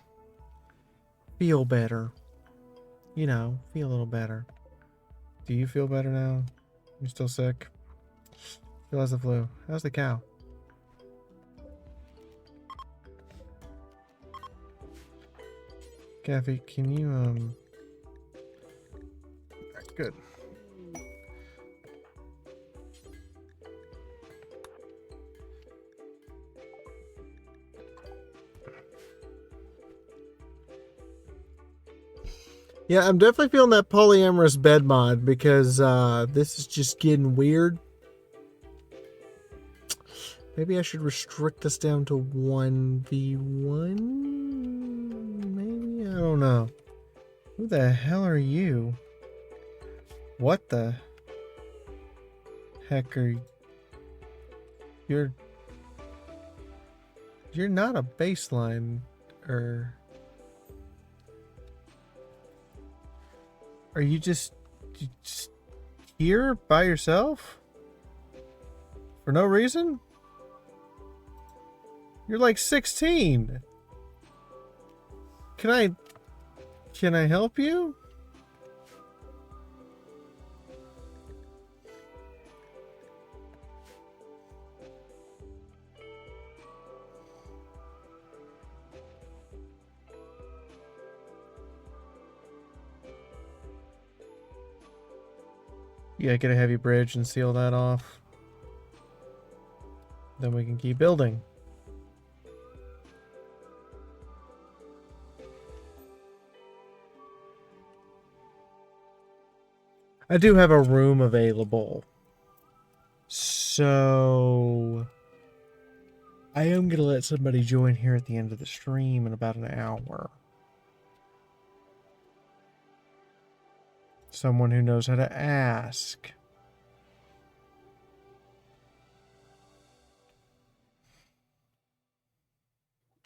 Feel better. You know, feel a little better. Do you feel better now? You still sick? Still has the flu. How's the cow? Kathy, can you, Alright, good. Yeah, I'm definitely feeling that polyamorous bed mod because this is just getting weird. Maybe I should restrict this down to 1v1? Maybe? I don't know. Who the hell are you? What the heck are you? You're not a baseline, or are you just here by yourself? For no reason? You're like 16. Can I help you? Yeah, get a heavy bridge and seal that off. Then we can keep building. I do have a room available. So I am going to let somebody join here at the end of the stream in about an hour. Someone who knows how to ask.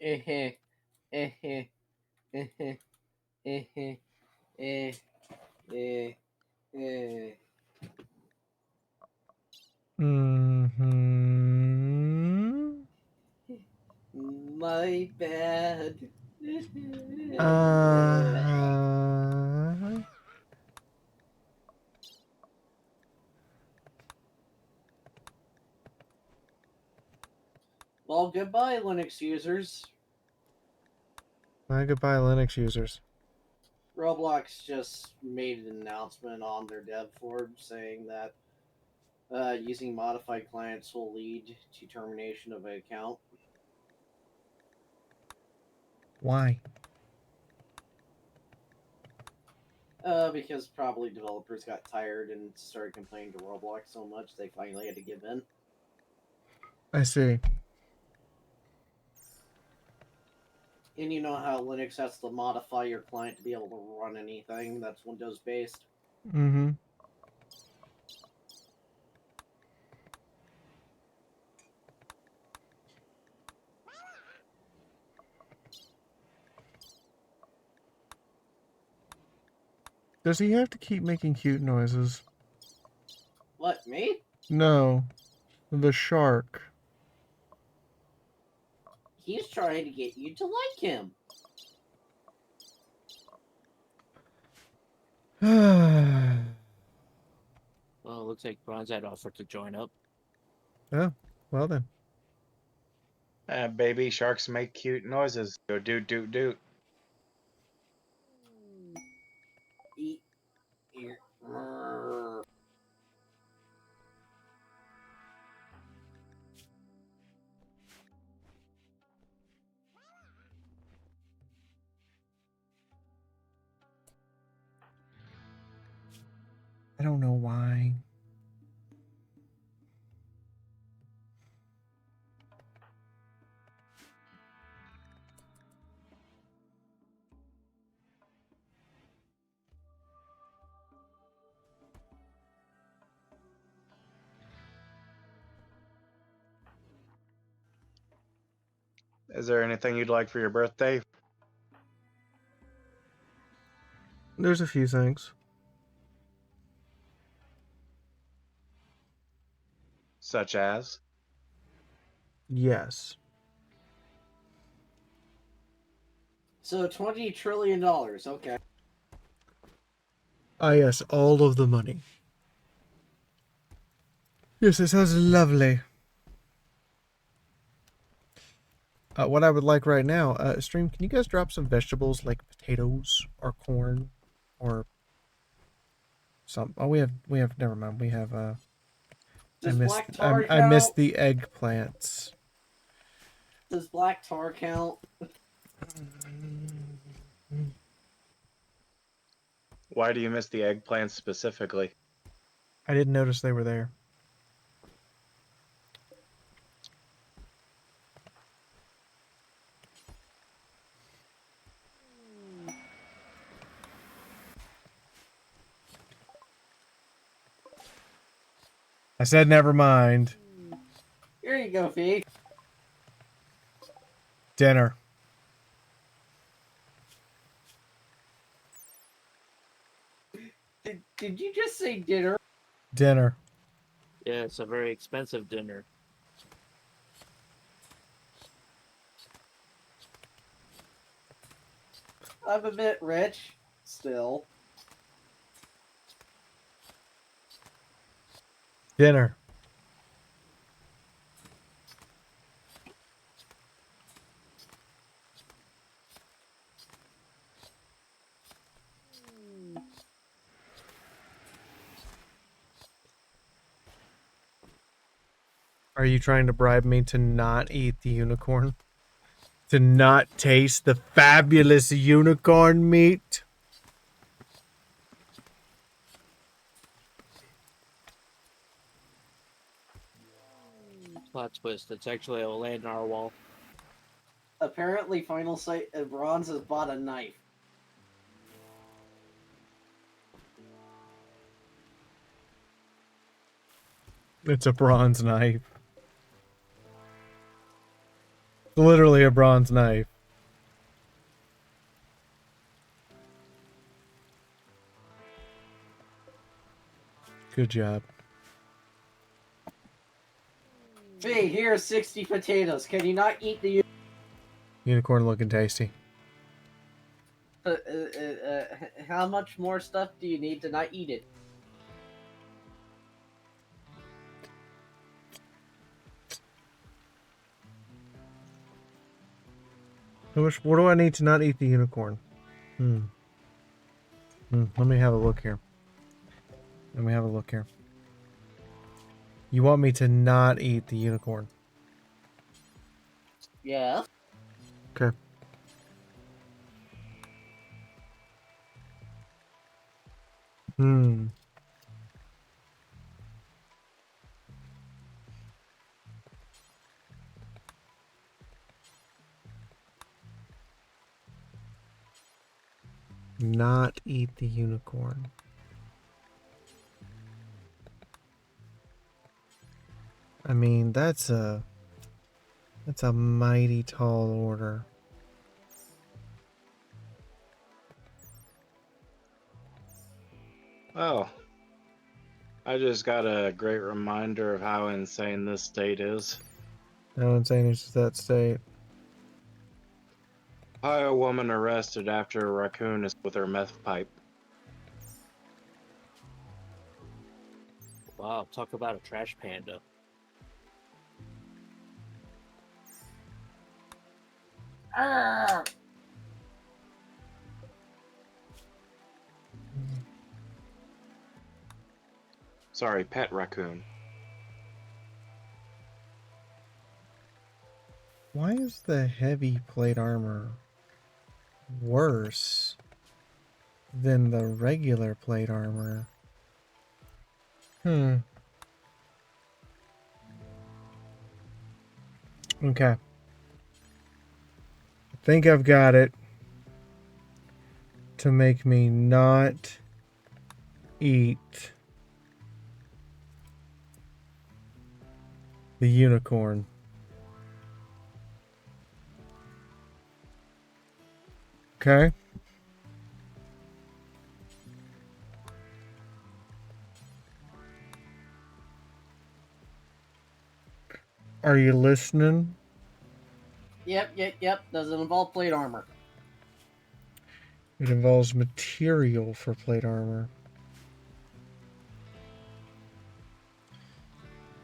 Eh, eh, eh, eh, eh, eh, eh, eh, eh, eh. Mm-hmm. My bad. Uh-huh. Well, goodbye, Linux users. Goodbye, Linux users. Roblox just made an announcement on their dev forum saying that using modified clients will lead to termination of an account. Why? Because probably developers got tired and started complaining to Roblox so much they finally had to give in. I see. And you know how Linux has to modify your client to be able to run anything that's Windows based? Mm-hmm. Does he have to keep making cute noises? What, me? No. The shark. He's trying to get you to like him. Well, it looks like Bronzette offered to join up. Oh, well then. Baby sharks make cute noises. Go doot doot doot. Eat ear. I don't know why. Is there anything you'd like for your birthday? There's a few things. Such as? Yes. So $20 trillion. Okay. Ah, yes, all of the money. Yes, it sounds lovely. What I would like right now, stream, can you guys drop some vegetables like potatoes or corn or some? Oh, we have. Never mind. We have. Does black I tar I missed count? the eggplants. Does black tar count? Why do you miss the eggplants specifically? I didn't notice they were there. I said never mind. Here you go, Fee. Dinner. Did you just say dinner? Dinner. Yeah, it's a very expensive dinner. I'm a bit rich, still. Dinner. Are you trying to bribe me to not eat the unicorn? To not taste the fabulous unicorn meat? Plot twist, it's actually a land narwhal. Apparently, Final Sight Bronze has bought a knife. It's a bronze knife. Literally a bronze knife. Good job. Fee, here are 60 potatoes. Can you not eat the Unicorn looking tasty. how much more stuff do you need to not eat it? What do I need to not eat the unicorn? Let me have a look here. You want me to not eat the unicorn? Yeah. Okay. Not eat the unicorn. I mean, that's a mighty tall order. Oh. I just got a great reminder of how insane this state is. How insane is that state? Ohio woman arrested after a raccoon is with her meth pipe. Wow, talk about a trash panda. Sorry, pet raccoon. Why is the heavy plate armor worse than the regular plate armor? Okay. I think I've got it to make me not eat the unicorn. Okay. Are you listening? Yep. Doesn't involve plate armor. It involves material for plate armor.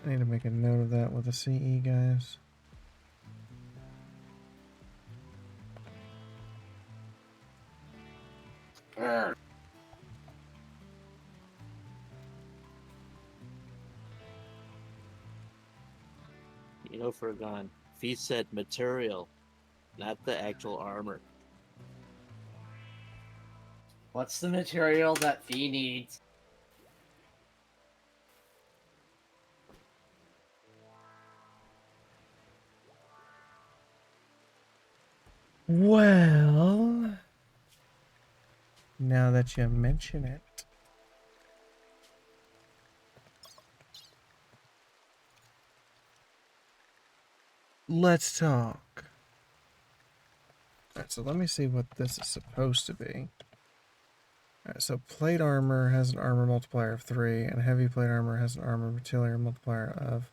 I need to make a note of that with the CE guys. You know, Furgon, Fee said material, not the actual armor. What's the material that Fee needs? Well, now that you mention it. Let's talk. Alright, so let me see what this is supposed to be. Alright, so plate armor has an armor multiplier of 3, and heavy plate armor has an armor material multiplier of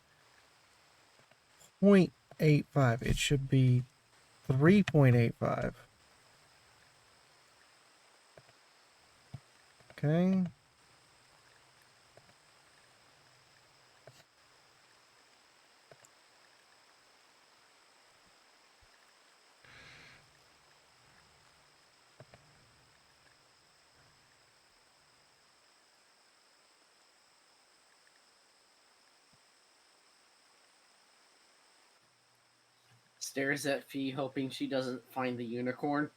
0.85. It should be 3.85. Okay. Stares at Fee, hoping she doesn't find the unicorn.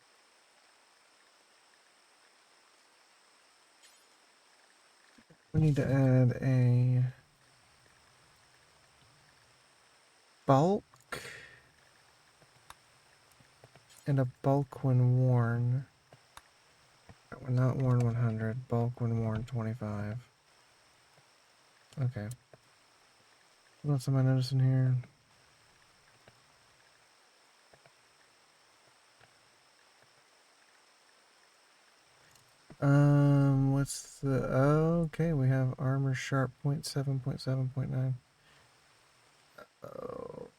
We need to add a bulk and a bulk when worn. When not worn 100, bulk when worn 25. Okay. What else am I noticing here? What's the... Oh, okay, we have armor sharp 0.7, 0.7, 0.9. Oh.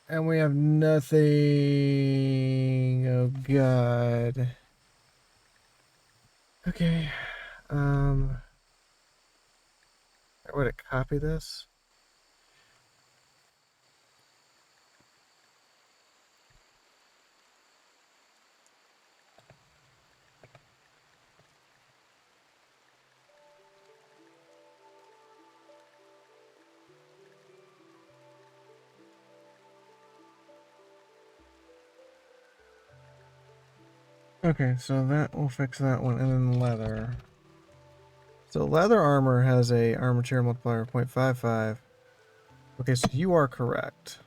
And we have nothing. Oh, God. Okay. I would have copied this. Okay, so that will fix that one, and then leather. So leather armor has a armor material multiplier of 0.55. Okay, so you are correct.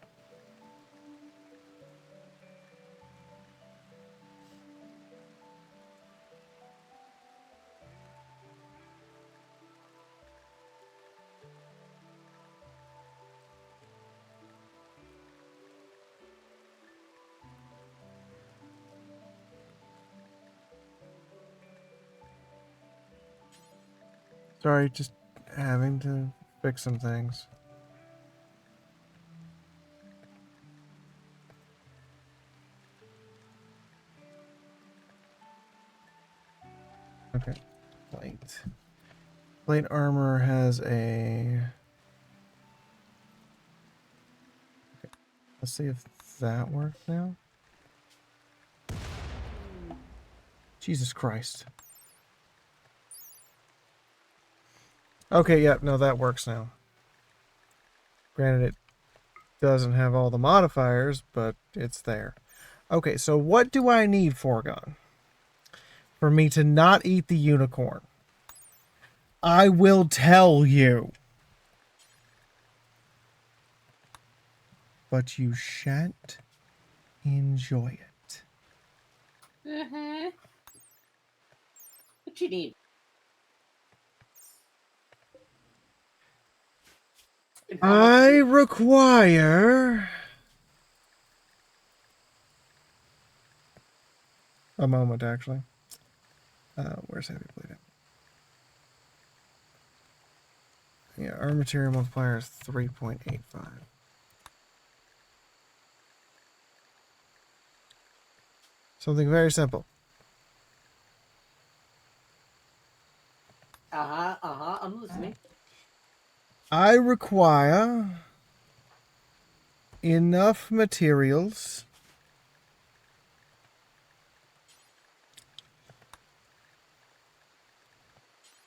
Sorry, just having to fix some things. Okay, plate. Plate armor has a... Okay. Let's see if that works now. Jesus Christ. Okay, yep, no, that works now. Granted, it doesn't have all the modifiers, but it's there. Okay, so what do I need, Forgon, for me to not eat the unicorn? I will tell you. But you shan't enjoy it. Uh-huh. What you need? I require a moment, actually. Where's heavy plate? Yeah, our material multiplier is 3.85. Something very simple. I require enough materials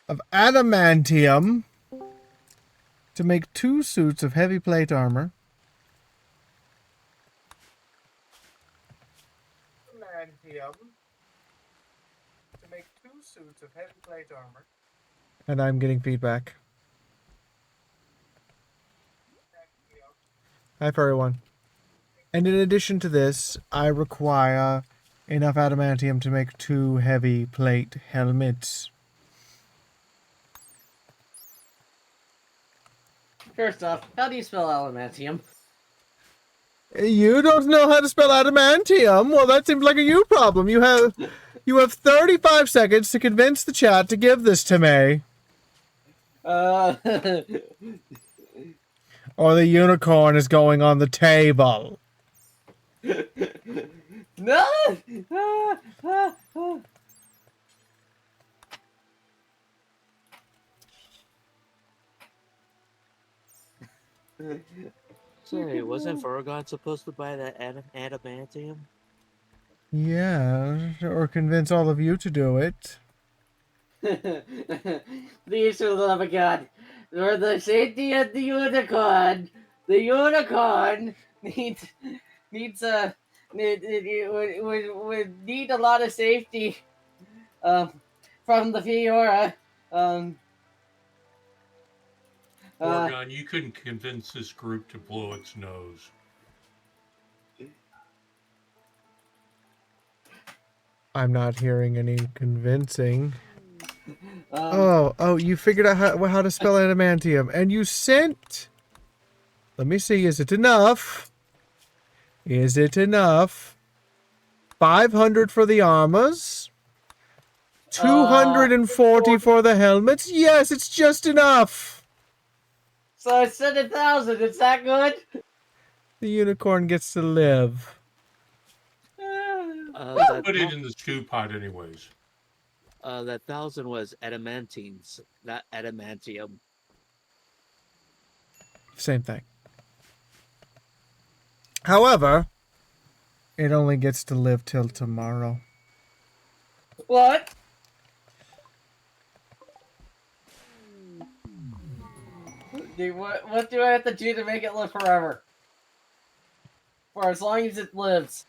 of adamantium to make 2 suits of heavy plate armor. Adamantium to make 2 suits of heavy plate armor. And I'm getting feedback. Hi, Furry One. And in addition to this, I require enough adamantium to make 2 heavy plate helmets. First off, how do you spell adamantium? You don't know how to spell adamantium? Well, that seems like a you problem. You have 35 seconds to convince the chat to give this to me. Or the unicorn is going on the table. No! Say, wasn't Furgon supposed to buy that adamantium? Yeah, or convince all of you to do it. Please, for the love of God, for the safety of the unicorn needs would need a lot of safety from the Fiora. Oregon, you couldn't convince this group to blow its nose. I'm not hearing any convincing. Oh, you figured out how to spell adamantium. And you sent... Let me see, is it enough? Is it enough? 500 for the armors? 240 for the helmets? Yes, it's just enough! So I said 1,000, is that good? The unicorn gets to live. Put it in the stew pot anyways. That 1,000 was adamantines, not adamantium. Same thing. However, it only gets to live till tomorrow. What? What do I have to do to make it live forever? For as long as it lives.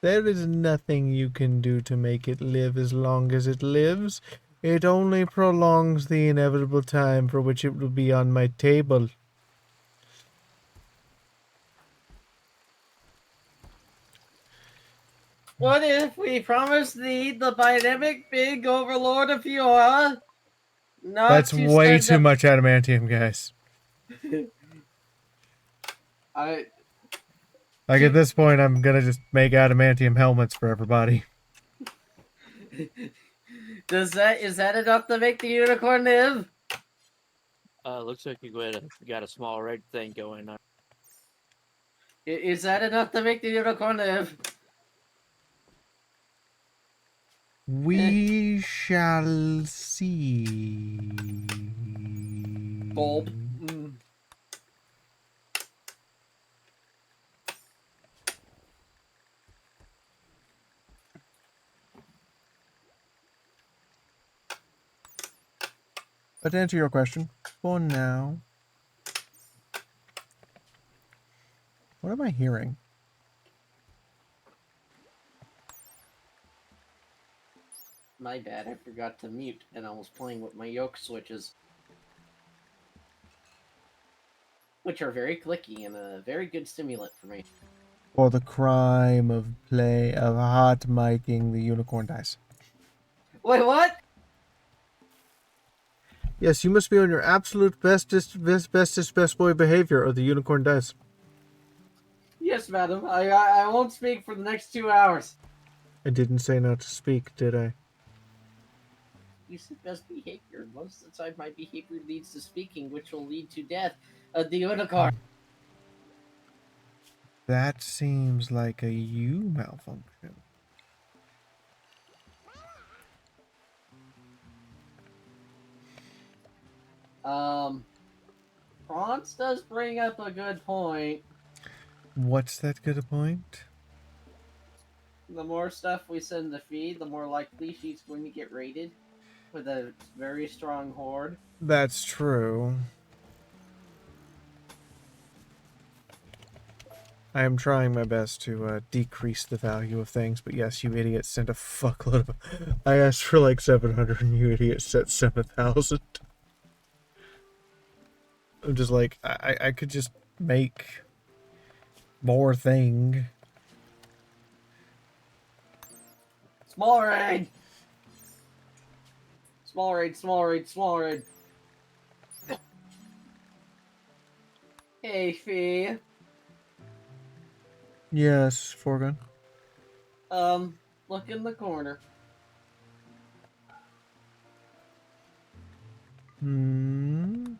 There is nothing you can do to make it live as long as it lives. It only prolongs the inevitable time for which it will be on my table. What if we promise the dynamic big overlord of Fiora not That's to way send too much adamantium, guys. Like at this point, I'm gonna just make adamantium helmets for everybody. is that enough to make the unicorn live? Looks like you got a small red thing going on. Is that enough to make the unicorn live? We shall see. Bulb. But to answer your question, for now, what am I hearing? My bad, I forgot to mute, and I was playing with my yoke switches. Which are very clicky and a very good stimulant for me. For the crime of hot miking the unicorn dice. Wait, what? Yes, you must be on your absolute bestest best boy behavior, or the unicorn dies. Yes, madam. I won't speak for the next 2 hours. I didn't say not to speak, did I? You said best behavior. Most of the time, my behavior leads to speaking, which will lead to death of the unicorn. That seems like a you malfunction. Franz does bring up a good point. What's that good a point? The more stuff we send to feed, the more likely she's going to get raided with a very strong horde. That's true. I am trying my best to decrease the value of things, but yes, you idiots sent a fuckload of... I asked for like 700 and you idiots sent 7,000. I'm just like, I could just make more thing. Small raid! Small raid, small raid, small raid. Hey, Fee. Yes, Foregone. Look in the corner. Hmm.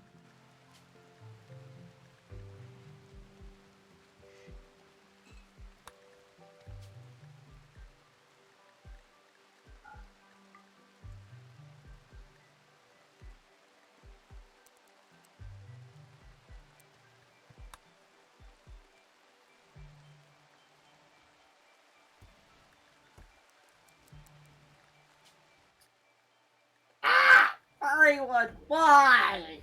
Hurry one, why?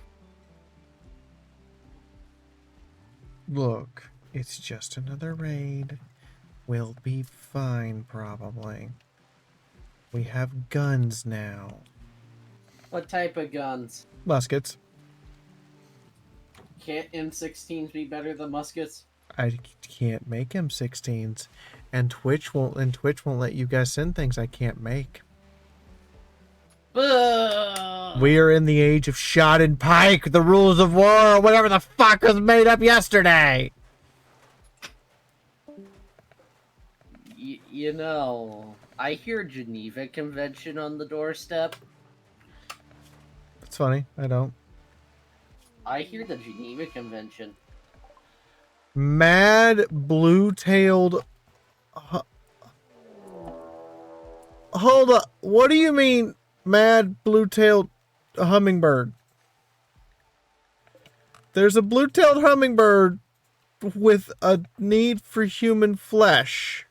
Look, it's just another raid. We'll be fine, probably. We have guns now. What type of guns? Muskets. Can't M16s be better than muskets? I can't make M16s, and Twitch won't let you guys send things I can't make. We are in the age of shot and pike, the rules of war, or whatever the fuck was made up yesterday. You know, I hear Geneva Convention on the doorstep. It's funny, I don't. I hear the Geneva Convention. Mad blue-tailed... Hold up, what do you mean, mad blue-tailed hummingbird? There's a blue-tailed hummingbird with a need for human flesh.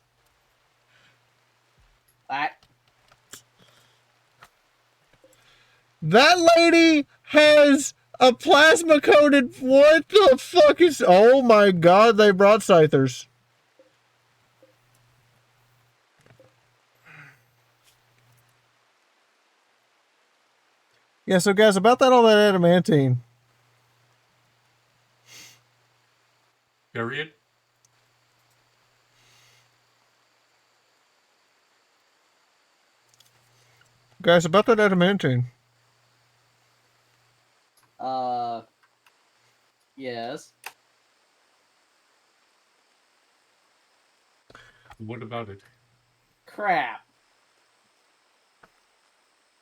That lady has a plasma-coated... What the fuck is... Oh my god, they brought scythers. Yeah, so guys, about all that adamantine. Period. Guys, about that adamantine. Yes. What about it? Crap.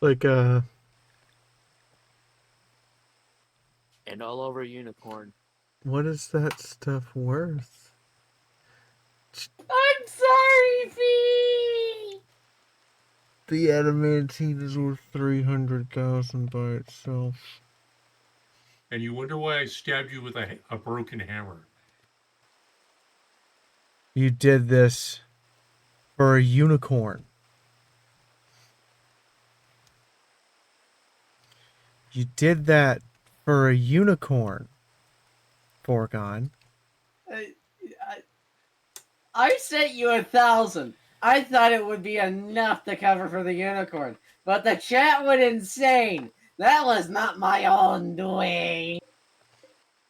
Like, And all over unicorn. what is that stuff worth? I'm sorry, Fee! The adamantine is worth 300,000 by itself. And you wonder why I stabbed you with a broken hammer. You did this for a unicorn. You did that for a unicorn, Foregone. I sent you 1,000. I thought it would be enough to cover for the unicorn, but the chat went insane. That was not my own doing.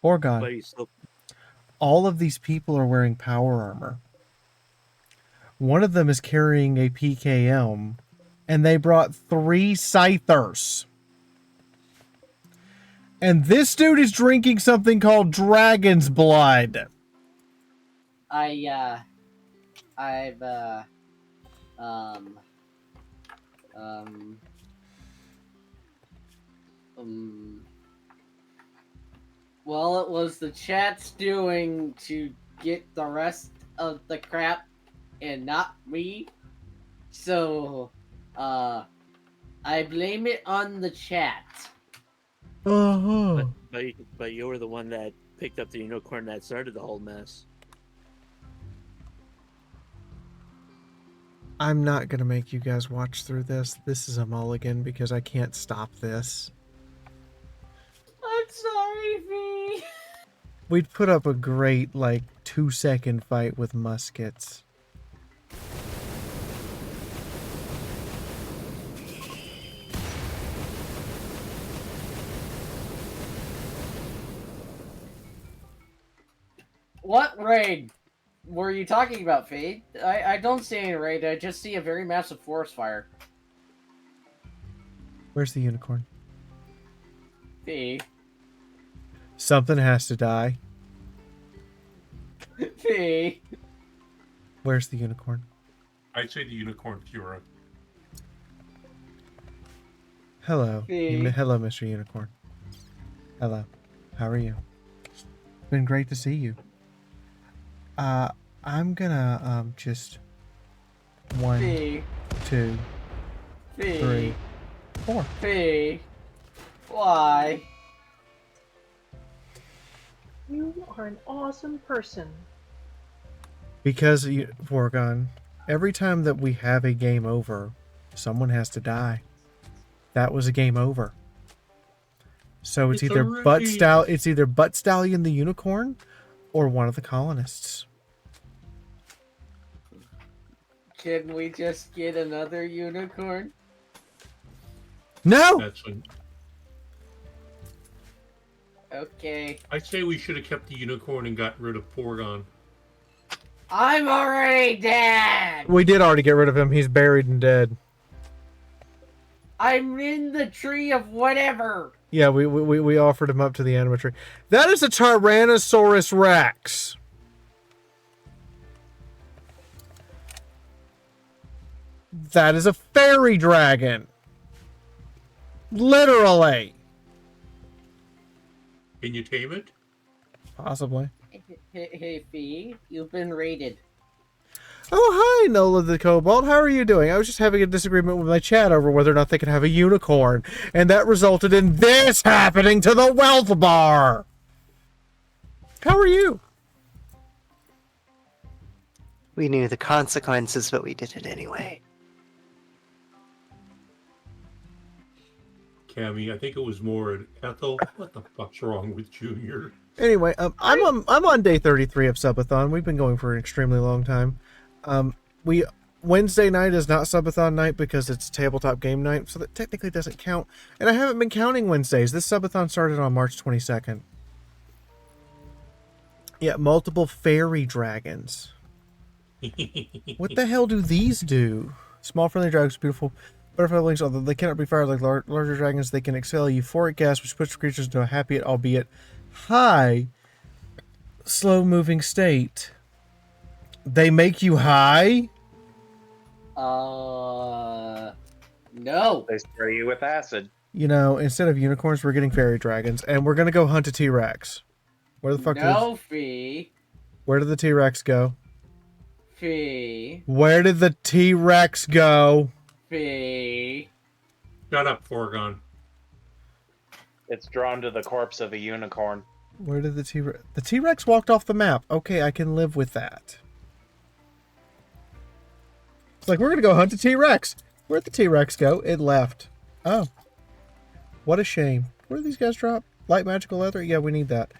Foregone. All of these people are wearing power armor. One of them is carrying a PKM, and they brought 3 scythers. And this dude is drinking something called dragon's blood. Well, it was the chat's doing to get the rest of the crap and not me. So, I blame it on the chat. Uh-huh. But you were the one that picked up the unicorn that started the whole mess. I'm not gonna make you guys watch through this. This is a mulligan because I can't stop this. I'm sorry, V. We'd put up a great, like, 2-second fight with muskets. What raid were you talking about, Fade? I don't see any raid. I just see a very massive forest fire. Where's the unicorn? V. Something has to die. V. Where's the unicorn? I'd say the unicorn Fiora. Hello. Hey. Hello, Mr. Unicorn. Hello. How are you? It's been great to see you. I'm gonna, just... 1, V. 2, V. 3, 4. V. Why? You are an awesome person. Because, Vorgon, every time that we have a game over, someone has to die. That was a game over. So it's either Butt Stallion the Unicorn or one of the colonists. Can we just get another unicorn? No! That's when Okay. I say we should have kept the unicorn and got rid of Porygon. I'm already dead! We did already get rid of him. He's buried and dead. I'm in the tree of whatever! Yeah, we offered him up to the animatrix. That is a Tyrannosaurus Rex. That is a fairy dragon. Literally. Can you tame it? Possibly. Hey, Fee, you've been raided. Oh, hi, Nola the Cobalt. How are you doing? I was just having a disagreement with my chat over whether or not they could have a unicorn, and that resulted in this happening to the wealth bar. How are you? We knew the consequences, but we did it anyway. Cammy, I think it was more an Ethel. What the fuck's wrong with Junior? Anyway, I'm on day 33 of Subathon. We've been going for an extremely long time. Wednesday night is not Subathon night because it's tabletop game night, so that technically doesn't count. And I haven't been counting Wednesdays. This Subathon started on March 22nd. Yeah, multiple fairy dragons. What the hell do these do? Small friendly dragons, beautiful butterfly wings, although they cannot be fired like larger dragons, they can exhale a euphoric gas which puts creatures into a happy, albeit high, slow-moving state. They make you high? No. They spray you with acid. You know, instead of unicorns, we're getting fairy dragons, and we're gonna go hunt a T-Rex. Where the fuck No, Fee. Where did the T-Rex go? Fee. Where did the T-Rex go? Fee. Shut up, Porygon. It's drawn to the corpse of a unicorn. Where did the T-Rex... The T-Rex walked off the map. Okay, I can live with that. It's like, we're gonna go hunt a T-Rex. Where'd the T-Rex go? It left. Oh. What a shame. Where did these guys drop? Light magical leather? Yeah, we need that.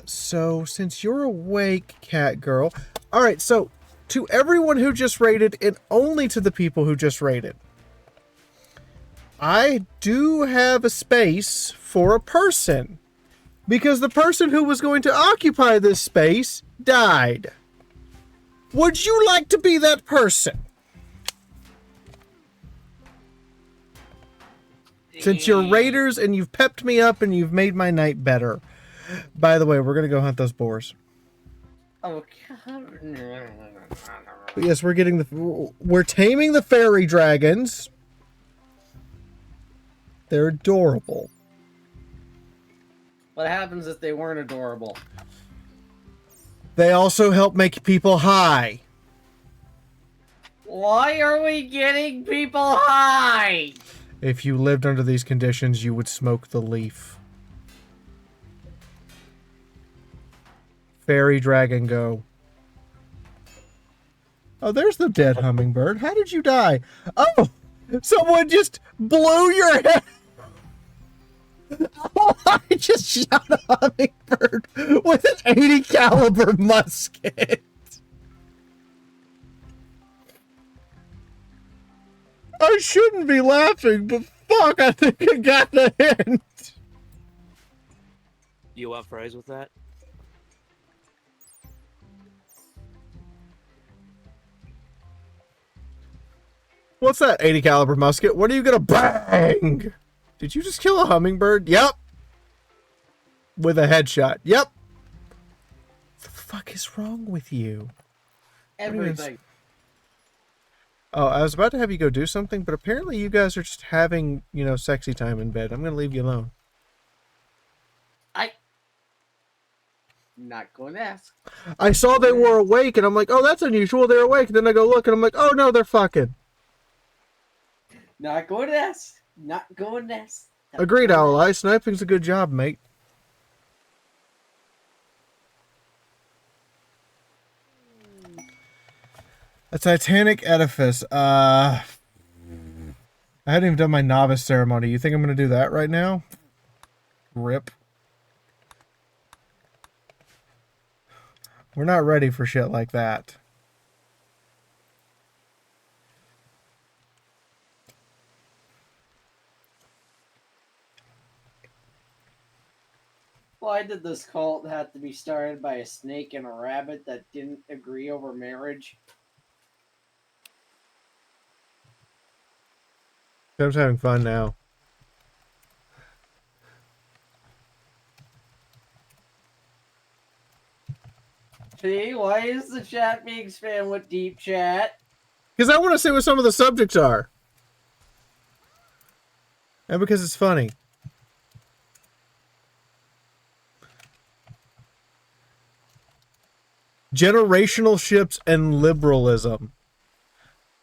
So, since you're awake, cat girl... Alright, so, to everyone who just raided, and only to the people who just raided, I do have a space for a person. Because the person who was going to occupy this space died. Would you like to be that person? Since you're raiders and you've pepped me up and you've made my night better. By the way, we're going to go hunt those boars. Oh, God. But yes, we're taming the fairy dragons. They're adorable. What happens if they weren't adorable? They also help make people high. Why are we getting people high? If you lived under these conditions, you would smoke the leaf. Fairy dragon go. Oh, there's the dead hummingbird. How did you die? Oh, someone just blew your head. Oh, I just shot a hummingbird with an 80 caliber musket. I shouldn't be laughing, but fuck, I think I got the hint. You want fries with that? What's that 80 caliber musket? What are you gonna bang? Did you just kill a hummingbird? Yep. With a headshot. Yep. What the fuck is wrong with you? Everything. Oh, I was about to have you go do something, but apparently you guys are just having, you know, sexy time in bed. I'm gonna leave you alone. Not going to ask. I saw they were awake, and I'm like, oh, that's unusual. They're awake. And then I go look, and I'm like, oh, no, they're fucking. Not going to ask. Not going to ask. Agreed, Ally. Sniping's a good job, mate. A Titanic edifice. I hadn't even done my novice ceremony. You think I'm going to do that right now? Rip. We're not ready for shit like that. Why did this cult have to be started by a snake and a rabbit that didn't agree over marriage? I'm just having fun now. See, why is the chat being spammed with deep chat? Because I want to see what some of the subjects are. And because it's funny. Generational ships and liberalism.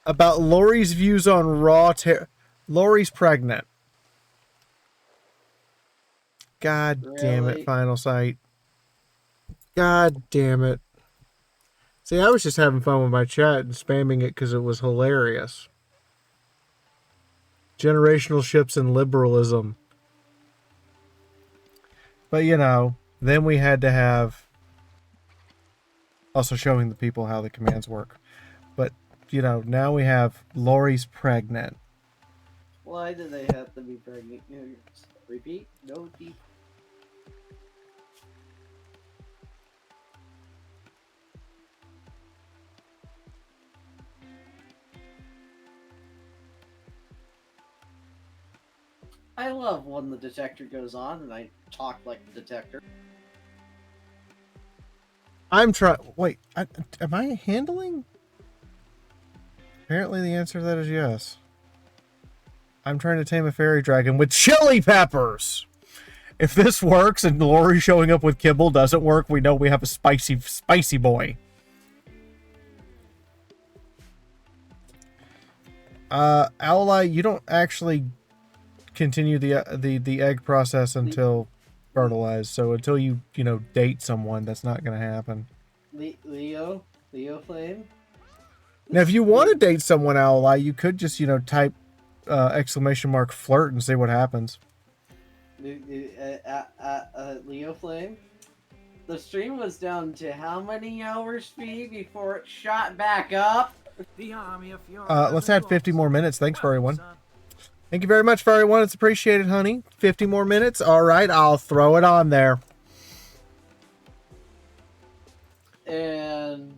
About Lori's views on raw Lori's pregnant. God damn it, Really? Final Sight. God damn it. See, I was just having fun with my chat and spamming it because it was hilarious. Generational ships and liberalism. But, you know, then we had to have also showing the people how the commands work. But, you know, now we have Lori's pregnant. Why do they have to be pregnant? Repeat? No deep. I love when the detector goes on and I talk like the detector. I'm trying. Wait, am I handling? Apparently, the answer to that is yes. I'm trying to tame a fairy dragon with chili peppers. If this works and Lori showing up with kibble doesn't work, we know we have a spicy boy. Ally, you don't actually continue the egg process until fertilized. So until you date someone, that's not going to happen. Leo Flame. Now, if you want to date someone, Ally, you could just type exclamation mark flirt and see what happens. Leo Flame. The stream was down to how many hours speed before it shot back up? The army of Fiora Let's add 50 more minutes. Thanks, Furry One. Thank you very much, Furry One. It's appreciated, honey. 50 more minutes. All right, I'll throw it on there. And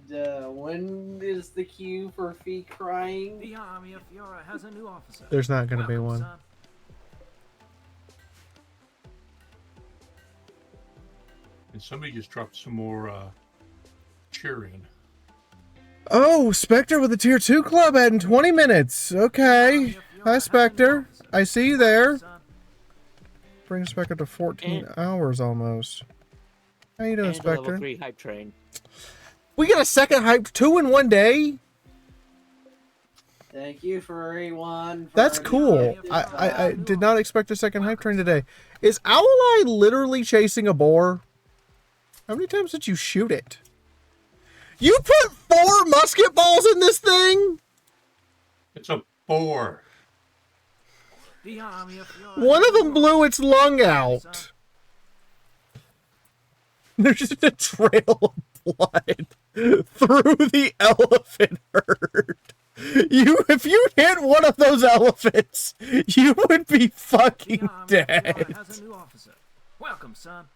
when is the cue for Fee crying? The army of Fiora has a new officer. There's not going to be one. Son. And somebody just dropped some more cheering. Oh, Spectre with the Tier 2 Club adding 20 minutes. Okay. Hi, Spectre. I see you there. Bring Spectre to 14 hours almost. How you doing, And a level Spectre? 3 hype train. We got a second hype 2 in one day? Thank you, furry one. That's for the cool. gifted I sub. did not expect a second hype train today. Is Owleye literally chasing a boar? How many times did you shoot it? You put 4 musket balls in this thing? It's a boar. The army of Fiora One has of a them new blew its lung out. There's just a trail of blood through the elephant herd. If you hit one of those elephants, you would be fucking dead. has a new officer. Welcome, son.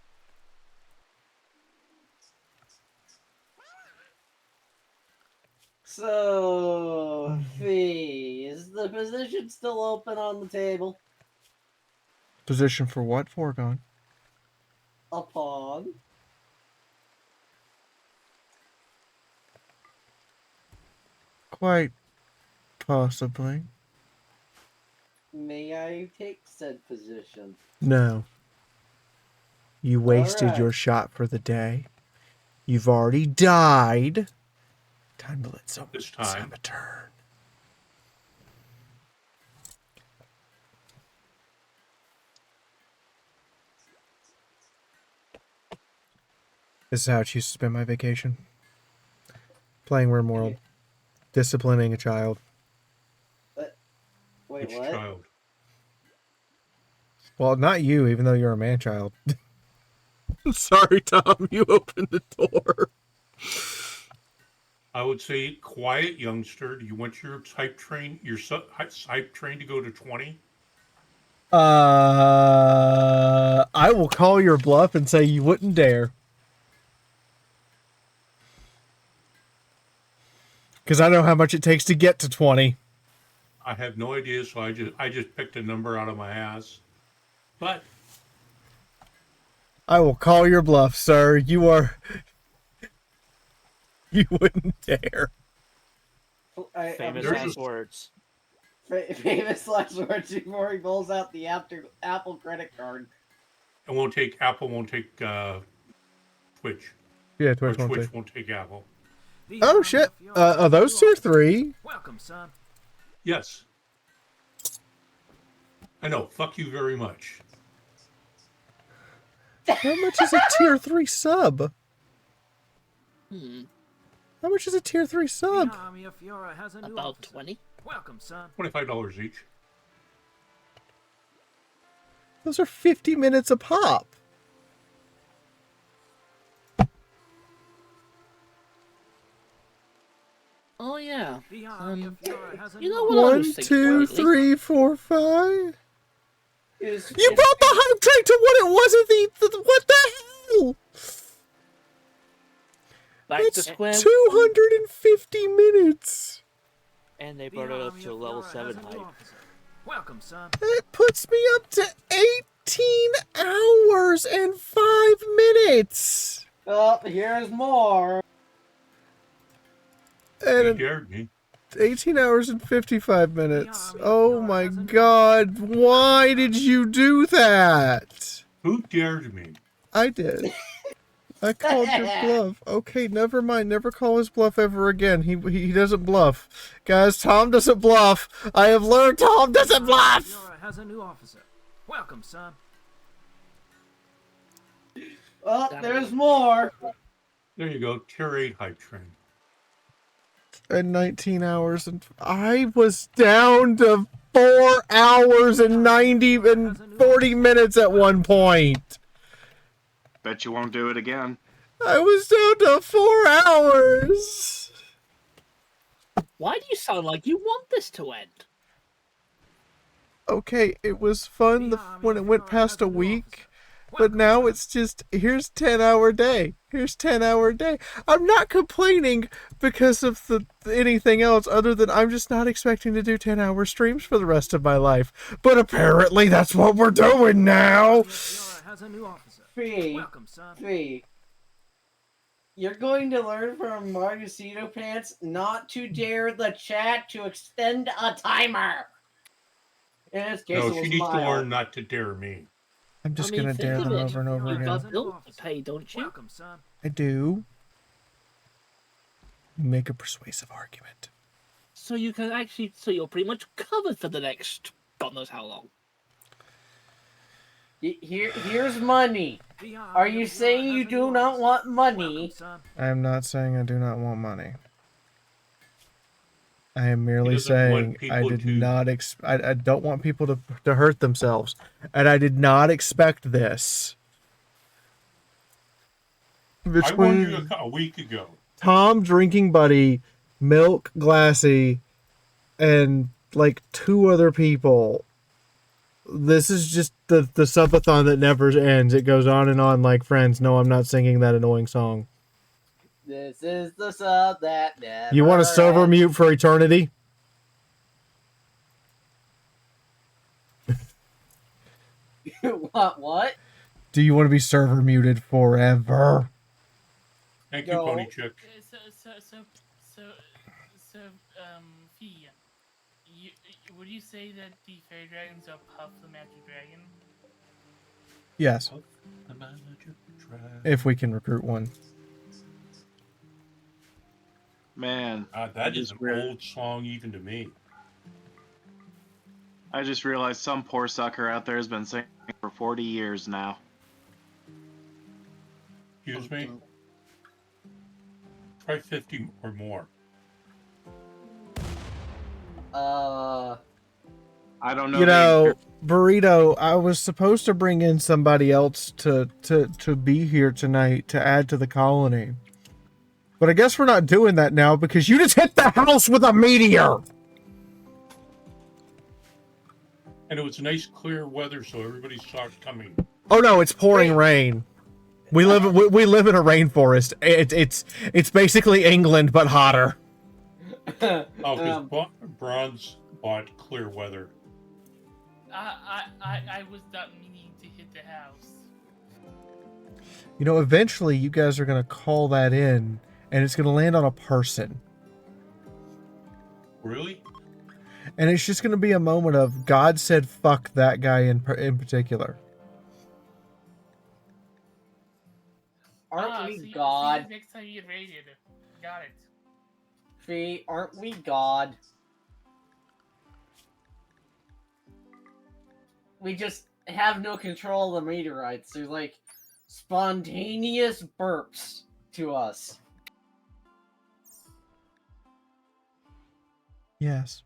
So, Fee, is the position still open on the table? Position for what, Foregone? A pawn? Quite possibly. May I take said position? No. You wasted Alright. your shot for the day. You've already died. Time to let someone This time. have a turn. This is how I choose to spend my vacation. Playing RimWorld. Disciplining a child. Wait, Which what? child? Well, not you, even though you're a man-child. Sorry, Tom, you opened the door. I would say, quiet youngster. Do you want your hype train, hype train to go to 20? I will call your bluff and say you wouldn't dare. Because I know how much it takes to get to 20. I have no idea, so I just picked a number out of my ass. But I will call your bluff, sir. You wouldn't dare. Famous I'm last words. Famous last words before he pulls out the Apple credit card. Apple won't take Twitch. Yeah, Twitch won't Twitch take. won't take Apple. Oh, shit. Are those tier 3? Welcome, son. Yes. I know. Fuck you very much. How much is a tier 3 sub? How much is a tier 3 sub? The army of Fiora has a new About officer. 20. Welcome, son. $25 each. Those are 50 minutes a pop. Oh yeah. The army of Fiora has a You new know what I 1, was thinking 2, lately? 3, 4, 5. Is- You is- brought the hype train to what it was at what the hell? Back That's to square 250 minutes. and they The brought it up army to of level Fiora 7 has a new hype. officer. Welcome, son. That puts me up to 18 hours and 5 minutes. Oh, here's more. You And dared me. 18 hours and 55 minutes. Oh my god. Why did you do that? Who dared me? I did. I called your bluff. Okay, never mind. Never call his bluff ever again. He doesn't bluff. Guys, Tom doesn't bluff. I have learned Tom doesn't bluff. Fiora has a new officer. Welcome, son. Oh, there's more. There you go. Tier 8 hype train. And 19 hours and I was down to 4 hours and 90 and 40 minutes at one point. Bet you won't do it again. I was down to 4 hours. Why do you sound like you want this to end? Okay, it was fun when it went past a week, but now it's just, here's 10-hour day. Here's 10-hour day. I'm not complaining because of anything else other than I'm just not expecting to do 10-hour streams for the rest of my life. But apparently that's what we're doing now. Fiora has a new officer. Fee. Welcome, son. Fee. You're going to learn from Margosito Pants not to dare the chat to extend a timer. In this case, No, it she was needs to Mile. learn not to dare me. I'm just I mean, gonna think dare of them it. over and over You've again. got bills to pay, don't you? Welcome, son. I do. Make a persuasive argument. So you can actually, so you're pretty much covered for the next God knows how long. Here's money. Are you saying you do not want money? I am not saying I do not want money. I am He merely doesn't want saying I people did to. not I don't want people to hurt themselves. And I did not expect this. I warned you Between a week ago. Tom Drinking Buddy, Milk Glassy, and like 2 other people. This is just the subathon that never ends. It goes on and on like Friends. No, I'm not singing that annoying song. This is the sub that never You want a server ends. mute for eternity? You want what? Do you want to be server muted forever? Thank you, Pony Chick. Fee, would you say that the fairy dragons are Puff the Magic Dragon? Yes. If we can recruit one. Man, That is an old song even to me. I just realized some poor sucker out there has been singing for 40 years now. Excuse me? Try 50 or more. I don't know. You know, Burrito, I was supposed to bring in somebody else to be here tonight to add to the colony. But I guess we're not doing that now because you just hit the house with a meteor! And it was nice, clear weather, so everybody saw it coming. Oh no, it's pouring rain. We live in a rainforest. It's basically England but hotter. Oh, because Bronze bought clear weather. I was not meaning to hit the house. You know, eventually you guys are gonna call that in, and it's gonna land on a person. Really? And it's just gonna be a moment of God said fuck that guy in particular. Aren't we see God? you next time you get raided. Got it. Fee, aren't we God? We just have no control of the meteorites. They're like spontaneous burps to us. Yes.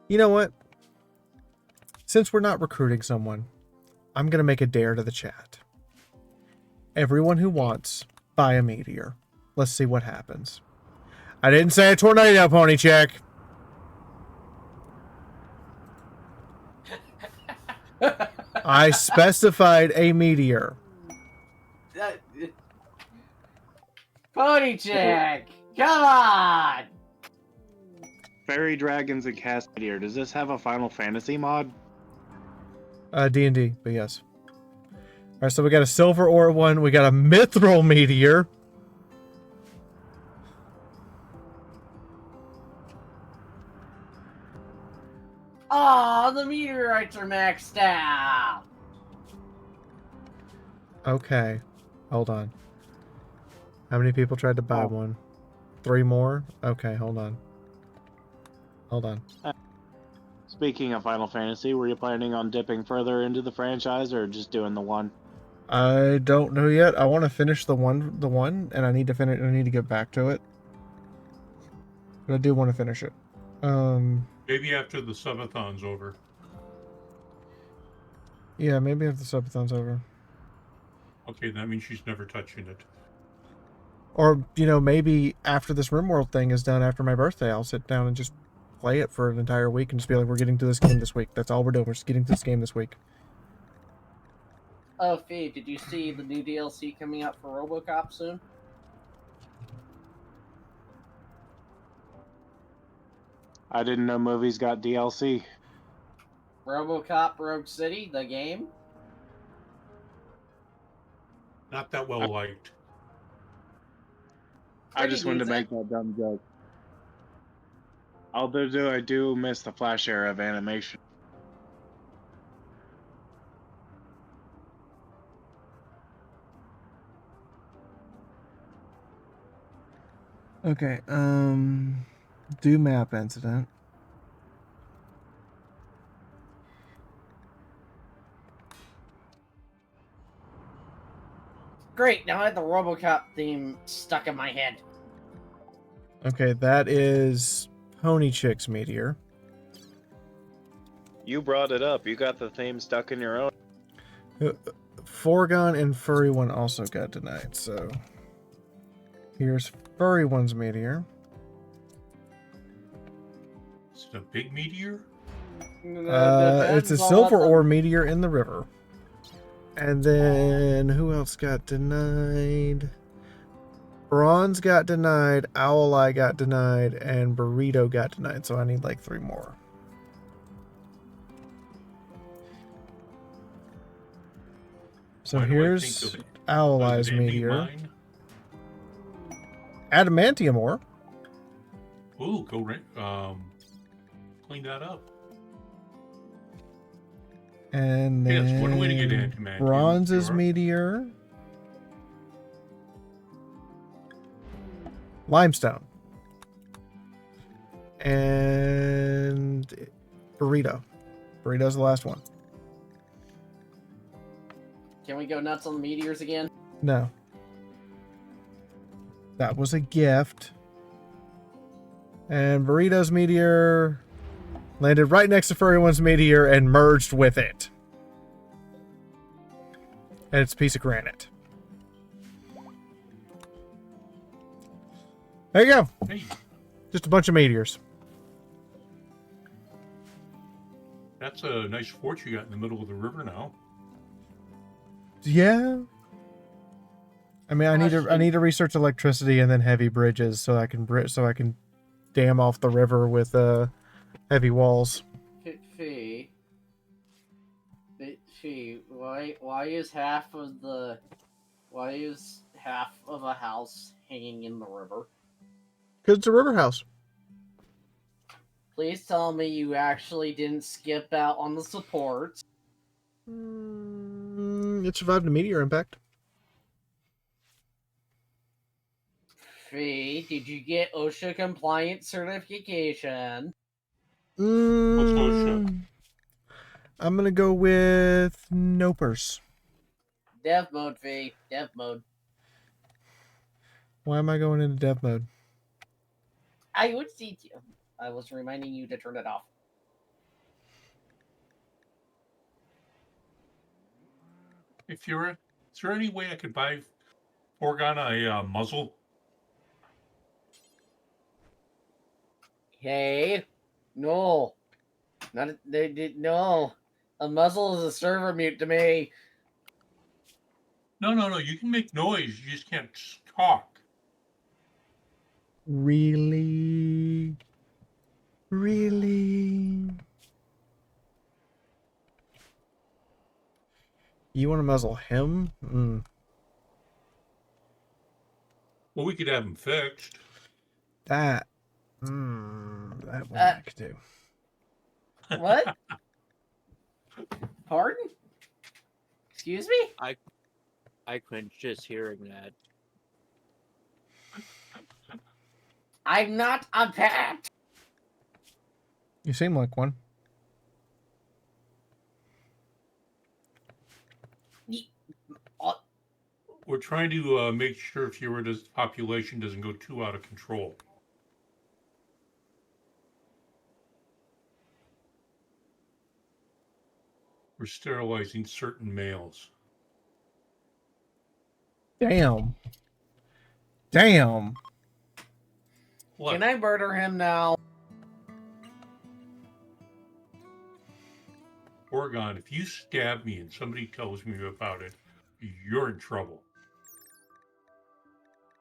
You know what? Since we're not recruiting someone, I'm going to make a dare to the chat. Everyone who wants, buy a meteor. Let's see what happens. I didn't say a tornado, Pony Check. I specified a meteor. Pony check! Come on! Fairy Dragons and Cast Meteor. Does this have a Final Fantasy mod? D&D, but yes. Alright, so we got a silver ore one. We got a mithril meteor. Oh, the meteorites are maxed out! Okay. Hold on. How many people tried to buy one? 3 more? Okay, hold on. Hold on. Speaking of Final Fantasy, were you planning on dipping further into the franchise or just doing the one? I don't know yet. I want to finish the one, and I need to get back to it. But I do want to finish it. Maybe after the subathon's over. Yeah, maybe after the subathon's over. Okay, that means she's never touching it. Or, you know, maybe after this RimWorld thing is done after my birthday, I'll sit down and just play it for an entire week and just be like, we're getting to this game this week. That's all we're doing. We're just getting to this game this week. Oh, Fee, did you see the new DLC coming out for RoboCop soon? I didn't know movies got DLC. RoboCop Rogue City, the game? Not that well liked. I just wanted to make that dumb joke. Although I do miss the Flash era of animation. Okay, do map incident. Great, now I have the RoboCop theme stuck in my head. Okay, that is Pony Chick's meteor. You brought it up. You got the theme stuck in your own. Foregon and Furry One also got denied, so here's Furry One's meteor. Is it a big meteor? It's a silver ore meteor in the river. And then who else got denied? Bronze got denied, Owl Eye got denied, and Burrito got denied. So I need like 3 more. So Why do I here's think of Owl Eye's ending meteor. mine? Adamantium ore. Ooh, go clean that up. And Yes, one way to get then adamantium Bronze's ore. meteor. Limestone. And Burrito. Burrito's the last one. Can we go nuts on the meteors again? No. That was a gift. And Burrito's meteor landed right next to Furry One's meteor and merged with it. And it's a piece of granite. There you go. Hey, Just a bunch of meteors. that's a nice fort you got in the middle of the river now. Yeah. I mean, I need to research electricity and then heavy bridges so I can dam off the river with heavy walls. Fee, why is half of a house hanging in the river? Because it's a river house. Please tell me you actually didn't skip out on the supports. It survived a meteor impact. Fee, did you get OSHA compliant certification? What's OSHA? I'm gonna go with Nopers. Dev mode, Fee. Dev mode. Why am I going into dev mode? I would see you. I was reminding you to turn it off. Hey, Fiora, is there any way I could buy Oregon a muzzle? Hey, no, they did no. A muzzle is a server mute to me. No. You can make noise. You just can't talk. Really? Really? You want to muzzle him? Well, we could have him fixed. That one I could do. What? Pardon? Excuse me? I cringe just hearing that. I'm not a pet. You seem like one. We're trying to make sure Fiora's population doesn't go too out of control. We're sterilizing certain males. Damn. Damn. What? Can I murder him now? Oregon, if you stab me and somebody tells me about it, you're in trouble.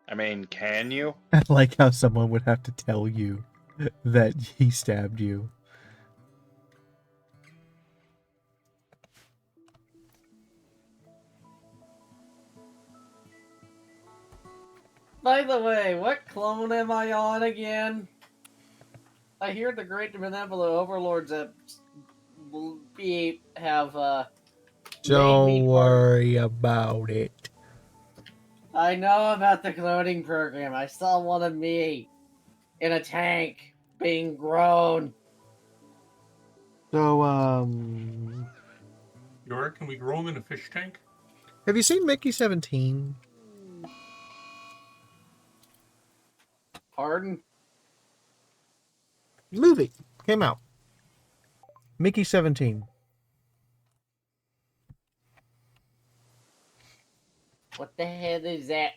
I mean, can you? I like how someone would have to tell you that he stabbed you. By the way, what clone am I on again? I hear the great benevolent overlords have Don't worry about it. I know about the cloning program. I saw one of me in a tank being grown. So, Yora, can we grow him in a fish tank? have you seen Mickey 17? Pardon? Movie came out. Mickey 17. What the hell is that?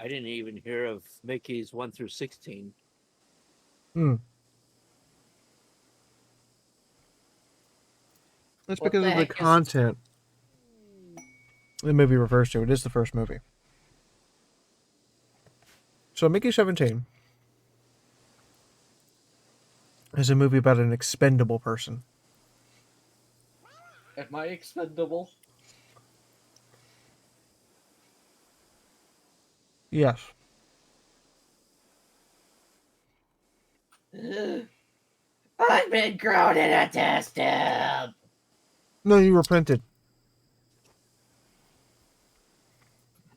I didn't even hear of Mickey's 1 through 16. Hmm. That's What because the of the heck is- content the movie refers to. It is the first movie. So Mickey 17 is a movie about an expendable person. Am I expendable? Yes. I've been grown in a test tube. No, you were printed.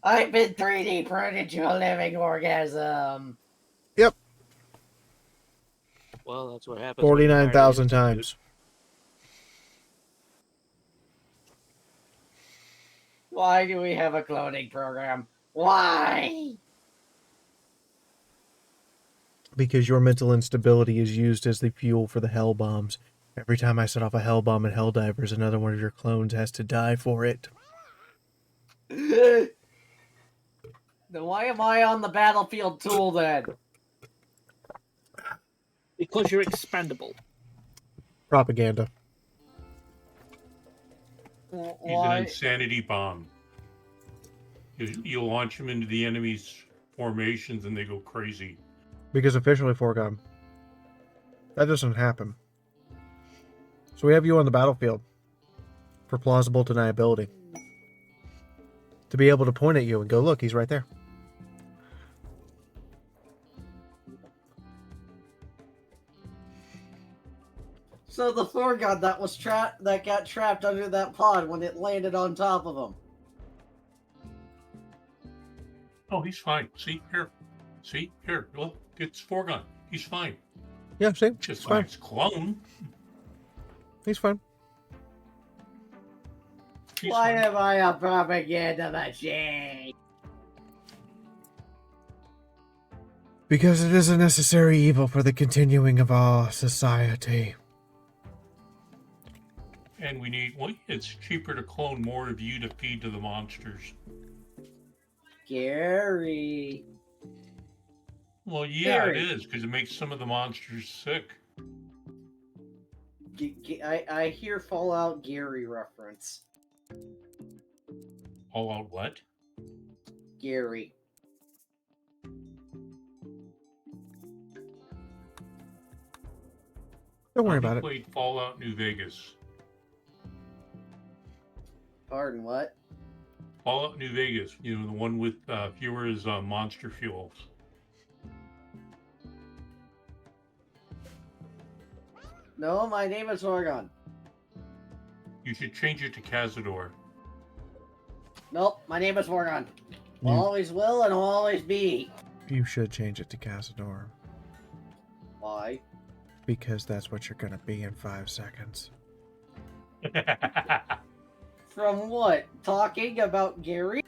I've been 3D printed to a living organism. Yep. Well, that's what happens. when you hire an 49,000 institute. times. Why do we have a cloning program? Why? Because your mental instability is used as the fuel for the hell bombs. Every time I set off a hell bomb at Helldivers, another one of your clones has to die for it. Then why am I on the battlefield tool then? Because you're expendable. Propaganda. He's Why? an insanity bomb. You launch him into the enemy's formations and they go crazy. Because officially foregone. That doesn't happen. So we have you on the battlefield for plausible deniability. To be able to point at you and go, look, he's right there. So the foregone that got trapped under that pod when it landed on top of him. Oh, he's fine. See, here. See, here. Look, it's foregone. He's fine. Yeah, see? Just It's fine. like his clone. He's fine. Why am I a propaganda machine? Because it is a necessary evil for the continuing of our society. And we need, well, it's cheaper to clone more of you to feed to the monsters. Gary. Well, yeah, Gary. it is, because it makes some of the monsters sick. I hear Fallout Gary reference. All out what? Gary. Don't worry He about it. played Fallout New Vegas. Pardon, what? Fallout New Vegas, you know, the one with Fewer's monster fuels. No, my name is Oregon. You should change it to Cazador. Nope, my name is Oregon. You- Always will and will always be. You should change it to Cazador. Why? Because that's what you're gonna be in 5 seconds. From what? Talking about Gary?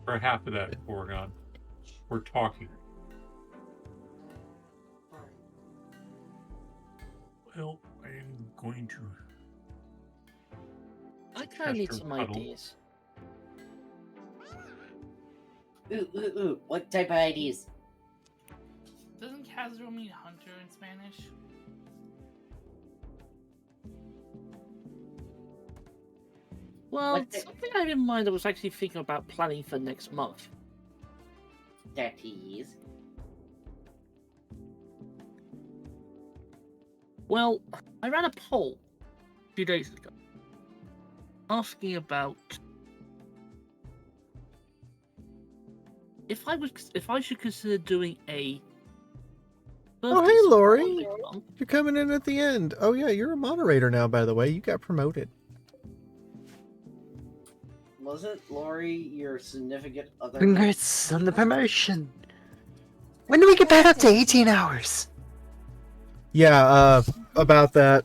For half of that, Oregon. We're talking. Well, I am going to. I kind of need Chester some Puddle. ideas. Ooh. What type of ideas? Doesn't Casual mean hunter in Spanish? Well, What the- something I had in mind, I was actually thinking about planning for next month. That is. Well, I ran a poll a few days ago asking about if I should consider doing a Oh, birthday hey, song Lori. later on, You're coming in at the end. Oh, yeah, you're a moderator now, by the way. You got promoted. Wasn't Lori your significant other? Congrats on the promotion. When do we get back up to 18 hours? Yeah, about that.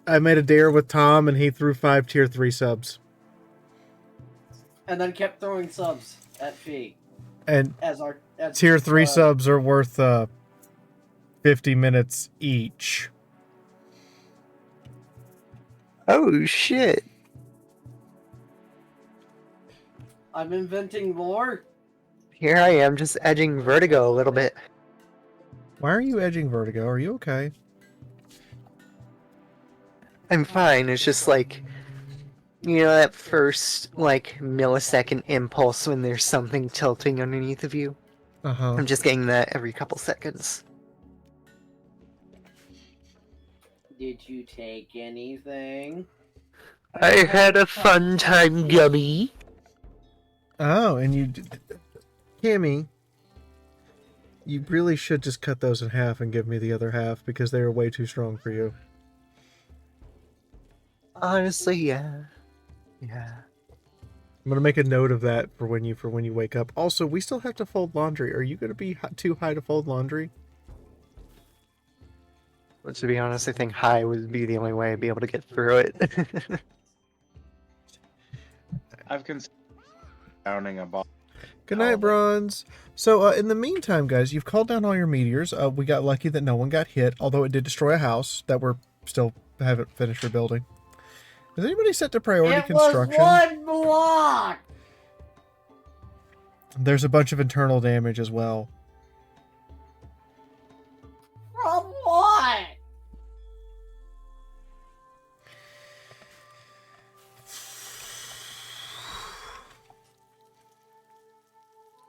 I made a dare with Tom, and he threw 5 tier 3 subs. And then kept throwing subs at Fee. And As tier 3 subs are worth 50 minutes each. Oh, shit. I'm inventing lore. Here I am, just edging Vertigo a little bit. Why are you edging Vertigo? Are you okay? I'm fine, it's just like, you know, that first, like, millisecond impulse when there's something tilting underneath of you? Uh-huh. I'm just getting that every couple seconds. Did you take anything? I had a fun time, Gummy. Oh, and you... Kimmy, you really should just cut those in half and give me the other half, because they are way too strong for you. Honestly, yeah. Yeah. I'm gonna make a note of that for when you wake up. Also, we still have to fold laundry. Are you gonna be too high to fold laundry? But to be honest, I think high would be the only way I'd be able to get through it. I've considered downing a bottle. Good night, Bronze. So, in the meantime, guys, you've called down all your meteors. We got lucky that no one got hit, although it did destroy a house that we're still haven't finished rebuilding. Is anybody set to priority construction? Was one block. There's a bunch of internal damage as well. From what?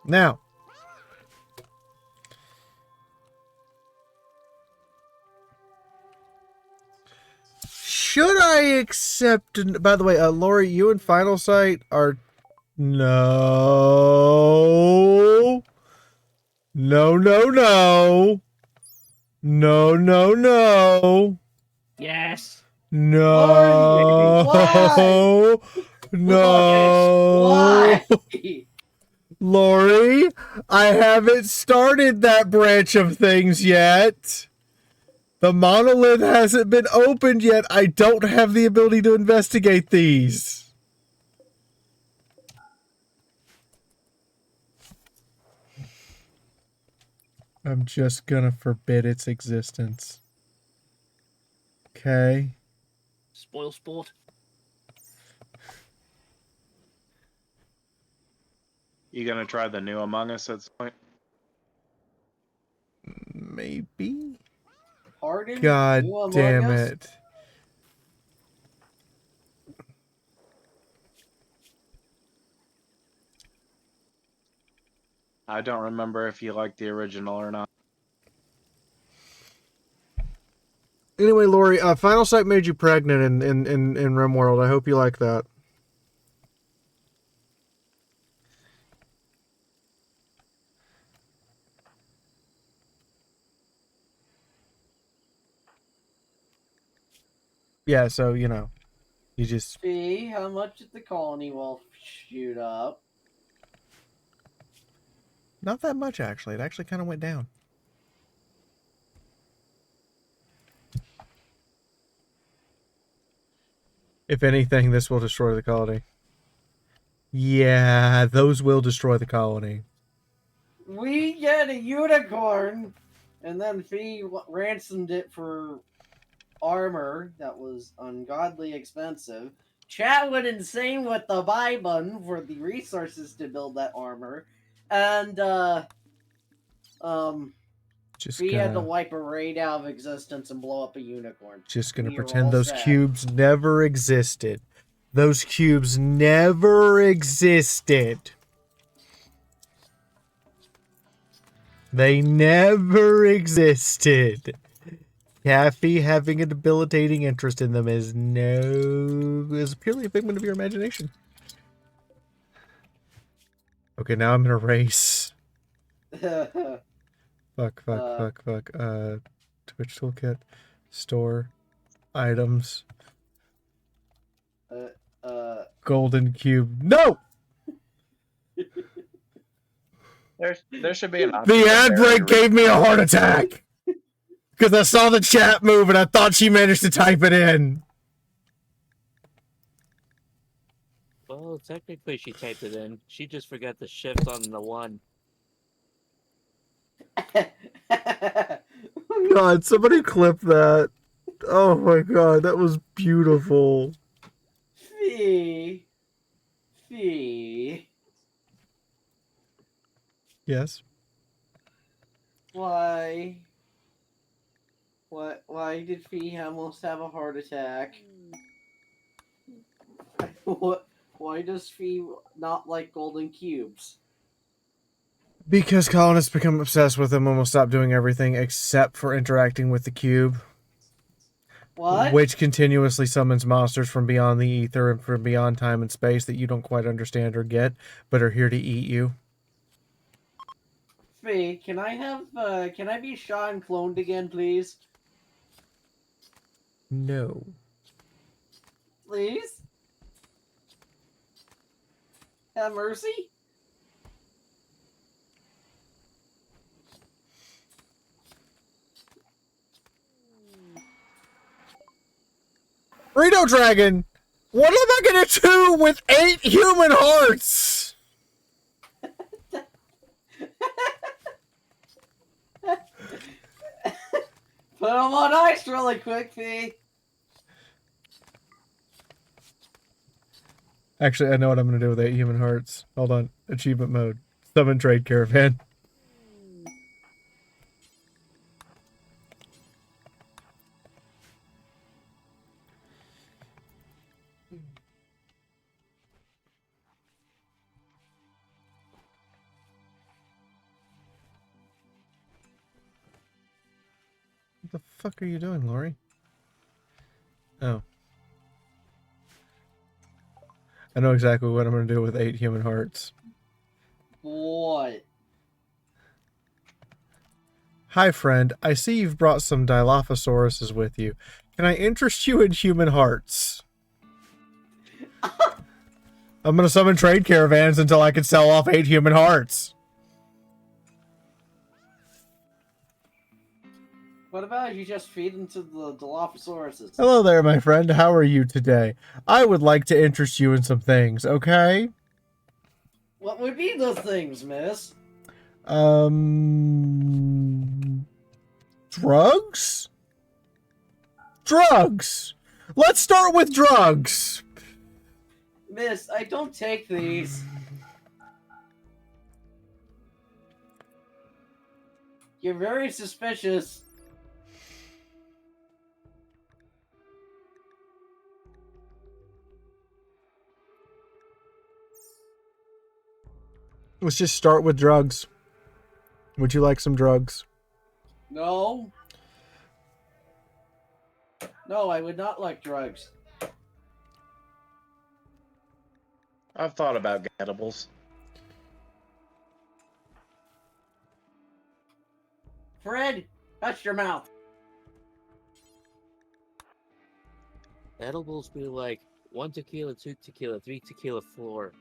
Now, should I accept... By the way, Lori, you and Final Sight are... No. No, no, no. No, no, no. yes. No. Why? No. Why? Lori, I haven't started that branch of things yet. The monolith hasn't been opened yet. I don't have the ability to investigate these. I'm just gonna forbid its existence. Okay. Spoil sport. You gonna try the new Among Us at some point? Maybe. Pardon? God New Among damn Us? it. I don't remember if you liked the original or not. Anyway, Lori, Final Sight made you pregnant in RimWorld. I hope you like that. Yeah, so, you know, you just... Fee, how much did the colony wolf shoot up? Not that much, actually. It actually kind of went down. If anything, this will destroy the colony. Yeah, those will destroy the colony. We get a unicorn, and then Fee ransomed it for armor that was ungodly expensive. Chat went insane with the buy button for the resources to build that armor, and Just Fee had to gonna, wipe a raid out of existence and blow up a unicorn. just gonna We were pretend all those sad. cubes never existed. Those cubes never existed. They never existed. Kathy having a debilitating interest in them is purely a figment of your imagination. Okay, now I'm in a race. Uh, Fuck. Twitch toolkit, store, items, golden cube. No! There should be an option. The to ad vary break gave me a heart attack! Because I saw the chat move and I thought she managed to type it in. Well, technically she typed it in. She just forgot the shift on the 1. God, somebody clip that. Oh my god, that was beautiful. Fee. Yes. Why? Why did Fee almost have a heart attack? Why does Fee not like golden cubes? Because colonists become obsessed with them and will stop doing everything except for interacting with the cube. What? Which continuously summons monsters from beyond the ether and from beyond time and space that you don't quite understand or get, but are here to eat you. Fee, can I be shot and cloned again, please? No. Please? Have mercy? Reno Dragon! What am I gonna do with 8 human hearts? Put them on ice really quick, Fee. Actually, I know what I'm gonna do with 8 human hearts. Hold on. Achievement mode. Summon trade caravan. What the fuck are you doing, Lori? Oh. I know exactly what I'm going to do with 8 human hearts. What? Hi, friend. I see you've brought some Dilophosauruses with you. Can I interest you in human hearts? I'm going to summon trade caravans until I can sell off 8 human hearts. What about you just feed them to the Dilophosauruses? Hello there, my friend. How are you today? I would like to interest you in some things, okay? What would be those things, miss? Drugs? Drugs! Let's start with drugs! Miss, I don't take these. You're very suspicious. Let's just start with drugs. Would you like some drugs? No. No, I would not like drugs. I've thought about edibles. Fred, touch your mouth. Edibles be like 1 tequila, 2 tequila, 3 tequila, 4.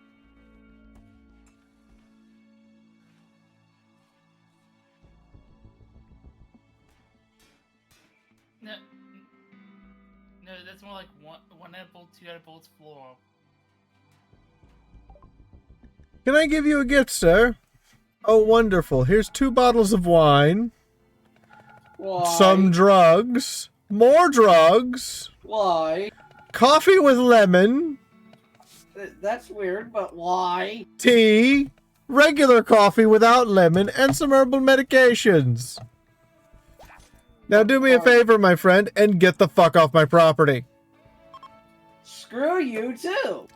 No, that's more like one edible, 2 edibles, floor. Can I give you a gift, sir? Oh, wonderful. Here's 2 bottles of wine. Why? Some drugs. More drugs. Why? Coffee with lemon. That's weird, but why? Tea. Regular coffee without lemon. And some herbal medications. Now do me a favor, my friend, and get the fuck off my property. Screw you, too.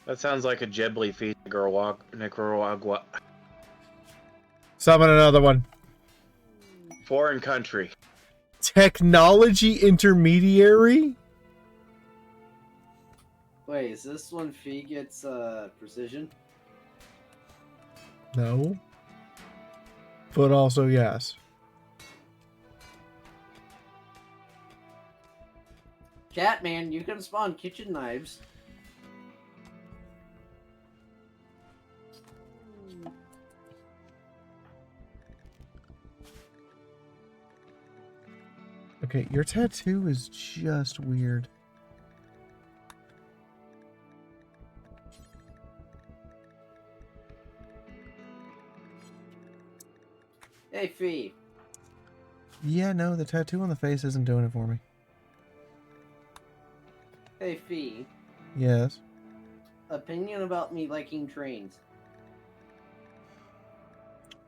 That sounds like a Ghibli feat, Nicaragua. Summon another one. Foreign country. Technology intermediary? Wait, is this when Fee gets precision? No. But also yes. Catman, you can spawn kitchen knives. Okay, your tattoo is just weird. Hey, Fee. Yeah, no, the tattoo on the face isn't doing it for me. Hey, Fee. Yes. Opinion about me liking trains.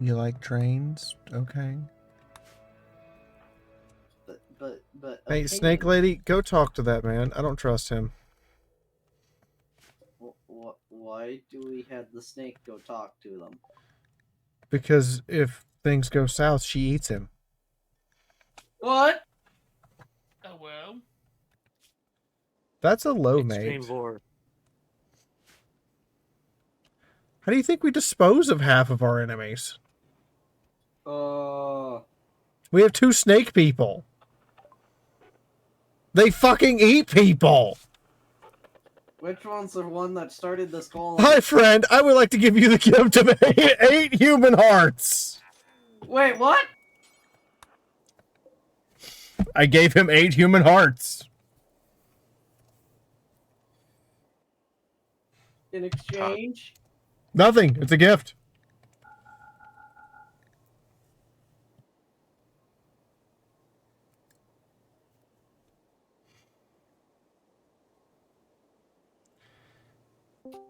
You like trains? Okay. But. Hey, opinion. Snake Lady, go talk to that man. I don't trust him. Why do we have the snake go talk to them? Because if things go south, she eats him. What? Oh well. That's a low Extreme mate. vor. How do you think we dispose of half of our enemies? We We have 2 snake people. They fucking eat people. Which one's the one that started this call? Hi, friend. I would like to give you the gift of 8 human hearts. Wait, what? I gave him 8 human hearts. In exchange? Nothing. It's a gift.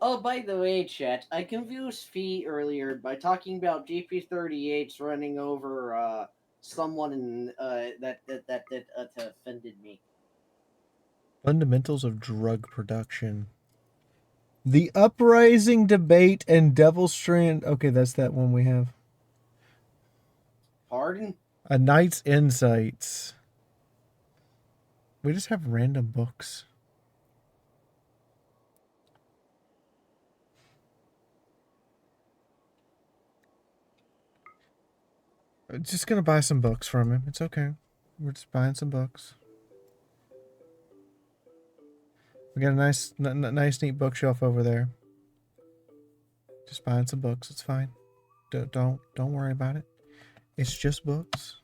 Oh, by the way, chat, I confused Fee earlier by talking about GP38s running over someone in, that offended me. Fundamentals of drug production. The Uprising Debate and Devil Strand. Okay, that's that one we have. Pardon? A Knight's Insights. We just have random books. I'm just gonna buy some books from him. It's okay. We're just buying some books. We got a nice, neat bookshelf over there. Just buying some books. It's fine. Don't worry about it. It's just books.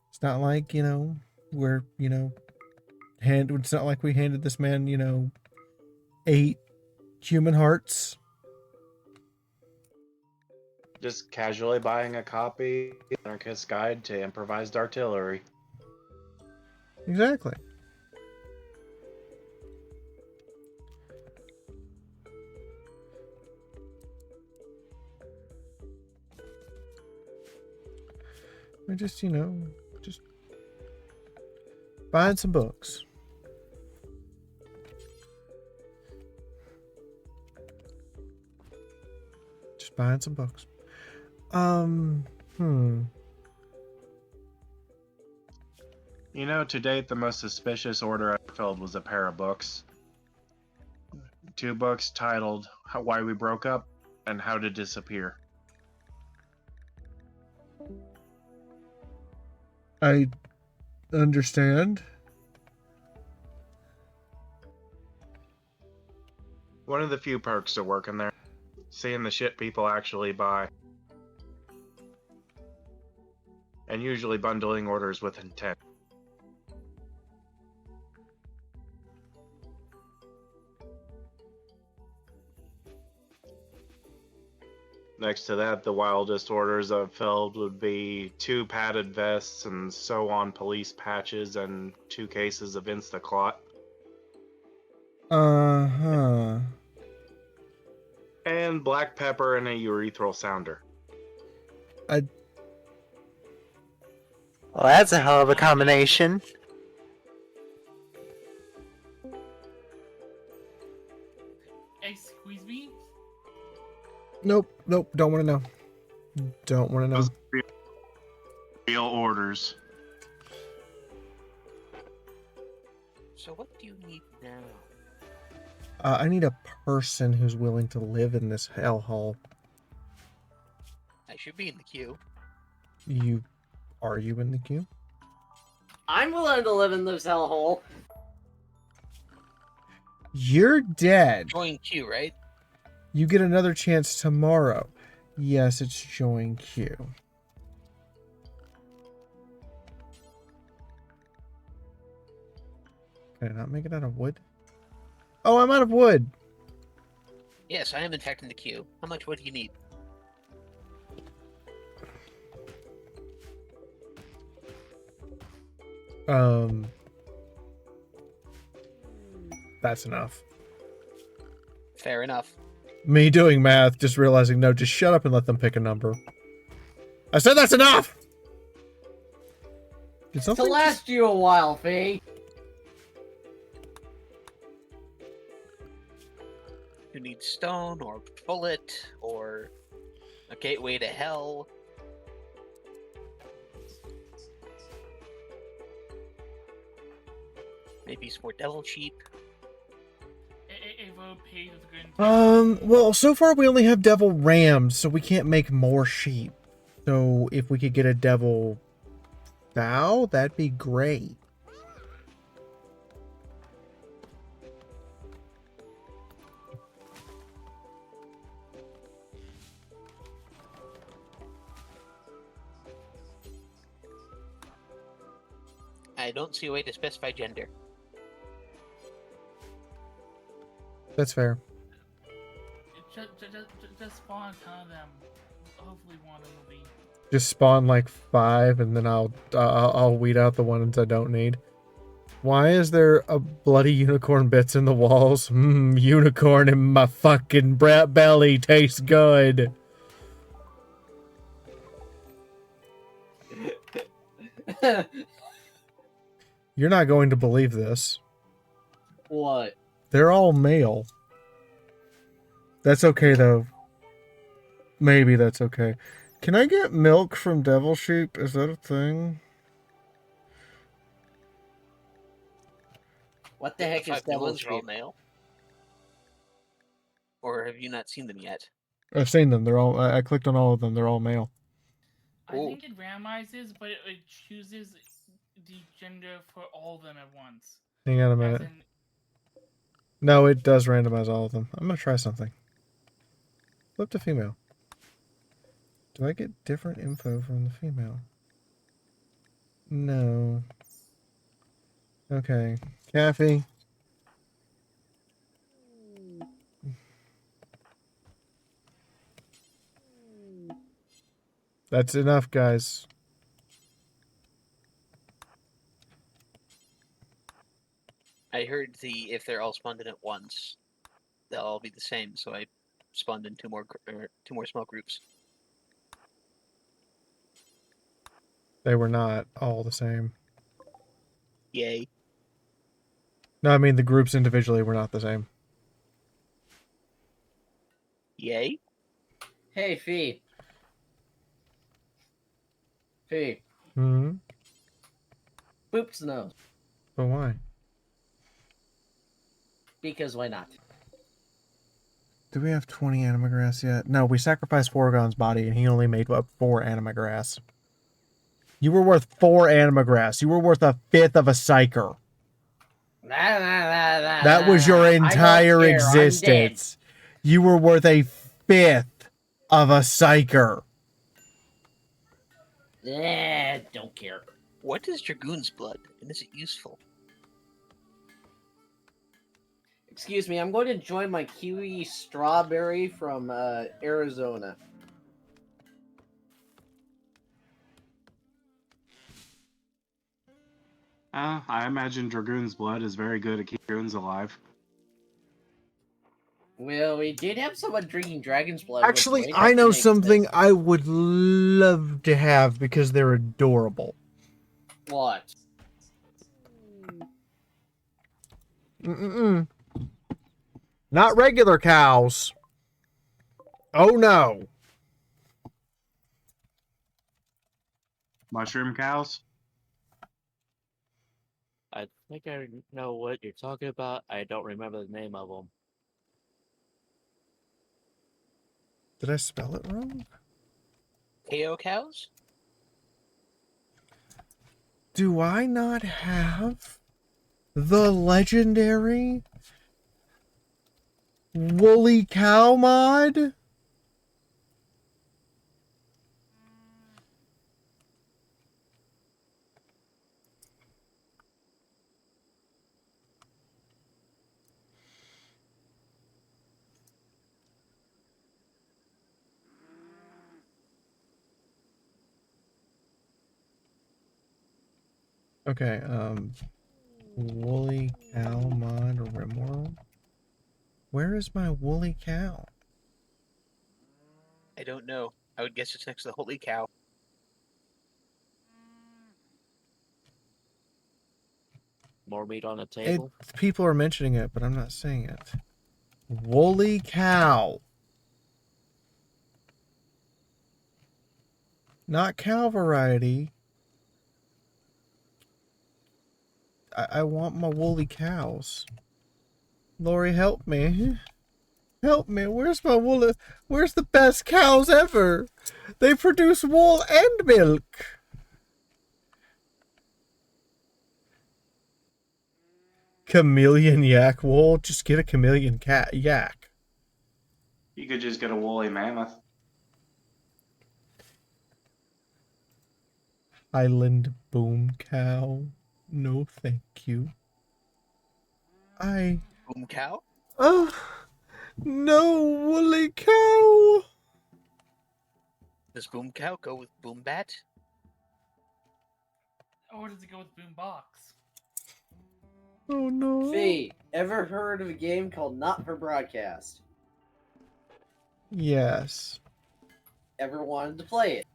It's not like, we're, it's not like we handed this man, 8 human hearts. Just casually buying a copy of Anarchist's Guide to Improvised Artillery. Exactly. We're just, just buying some books. Just buying some books. To date, the most suspicious order I filled was a pair of books. 2 books titled Why We Broke Up and How to Disappear. I understand. One of the few perks to working there. Seeing the shit people actually buy. And usually bundling orders with intent. Next to that, the wildest orders I've filled would be 2 padded vests and so on police patches and 2 cases of Instaclot. Uh-huh. And black pepper and a urethral sounder. Well, that's a hell of a combination. Excuse me? Nope. Don't want to know. Don't want to know. Those real orders. So what do you need now? I need a person who's willing to live in this hellhole. I should be in the queue. Are you in the queue? I'm willing to live in this hellhole. You're dead. Join queue, right? You get another chance tomorrow. Yes, it's join queue. Can I not make it out of wood? Oh, I'm out of wood. Yes, I am in fact in the queue. How much wood do you need? That's enough. Fair enough. Me doing math, just realizing, no, just shut up and let them pick a number. I said that's enough! Did To something last you a while, Fee. You need stone or bullet or a gateway to hell. Maybe some more devil sheep. A road paved with good Well, so far we only have devil rams, so we can't make more sheep. So if we could get a devil bow, that'd be great. I don't see a way to specify gender. That's fair. Just spawn a ton of them. Hopefully one of them will be. Just spawn like 5, and then I'll weed out the ones I don't need. Why is there a bloody unicorn bits in the walls? Unicorn in my fucking belly tastes good. You're not going to believe this. What? They're all male. That's okay, though. Maybe that's okay. Can I get milk from devil sheep? Is that a thing? What the heck is Five new devil ones are all sheep? male? Or have you not seen them yet? I've seen them. They're all. I clicked on all of them. They're all male. I think it randomizes, but it chooses the gender for all of them at once. Hang on a minute. No, it does randomize all of them. I'm gonna try something. Flip to female. Do I get different info from the female? No. Okay. Kathy. That's enough, guys. I heard if they're all spawned in at once, they'll all be the same. So I spawned in two more small groups. They were not all the same. Yay! No, I mean the groups individually were not the same. Yay! Hey, Fee. Fee. Hmm. Boop's nose. But why? Because why not? Do we have 20 animagrass yet? No, we sacrificed Forgon's body and he only made up 4 animagrass. You were worth 4 animagrass. You were worth 1/5 of a psyker. That was your entire existence. You were worth 1/5 of a psyker. Don't care. What is Dragoon's blood, and is it useful? Excuse me, I'm going to join my kiwi strawberry from Arizona. I imagine Dragoon's blood is very good at keeping dragoons alive. Well, we did have someone drinking dragon's blood. Actually, I know something I would love to have because they're adorable. What? Mm-mm-mm. Not regular cows. Oh no. Mushroom cows? I think I know what you're talking about. I don't remember the name of them. Did I spell it wrong? KO cows? Do I not have the legendary woolly cow mod? Okay, woolly cow mod Rimworld. Where is my woolly cow? I don't know. I would guess it's next to the holy cow. More meat on the table. People are mentioning it, but I'm not seeing it. Woolly cow. Not cow variety. I want my woolly cows. Lori, help me. Help me. Where's my wool? Where's the best cows ever? They produce wool and milk. Chameleon yak wool. Just get a chameleon cat yak. You could just get a woolly mammoth. Island boom cow. No, thank you. Boom cow? Oh, no woolly cow. Does boom cow go with boom bat? Or does it go with boom box? Oh no. Fee, ever heard of a game called Not for Broadcast? Yes. Ever wanted to play it?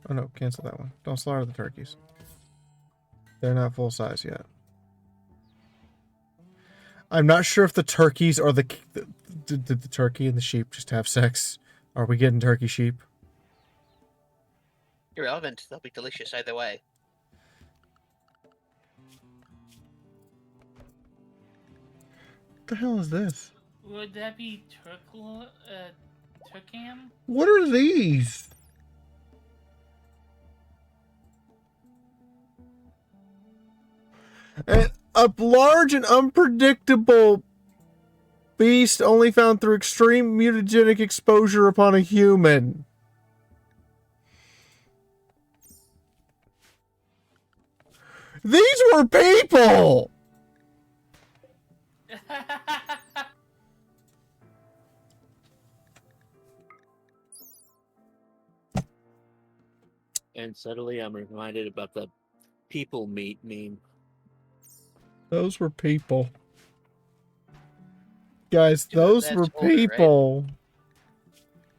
Oh no, cancel that one. Don't slaughter the turkeys. They're not full size yet. I'm not sure if the turkeys or the turkey and the sheep just have sex. Are we getting turkey sheep? Irrelevant. They'll be delicious either way. What the hell is this? Would that be Turkam? What are these? A large and unpredictable beast only found through extreme mutagenic exposure upon a human. These were people! And suddenly I'm reminded about the people meat meme. Those were people. Guys, Two of those that's were older, right? people.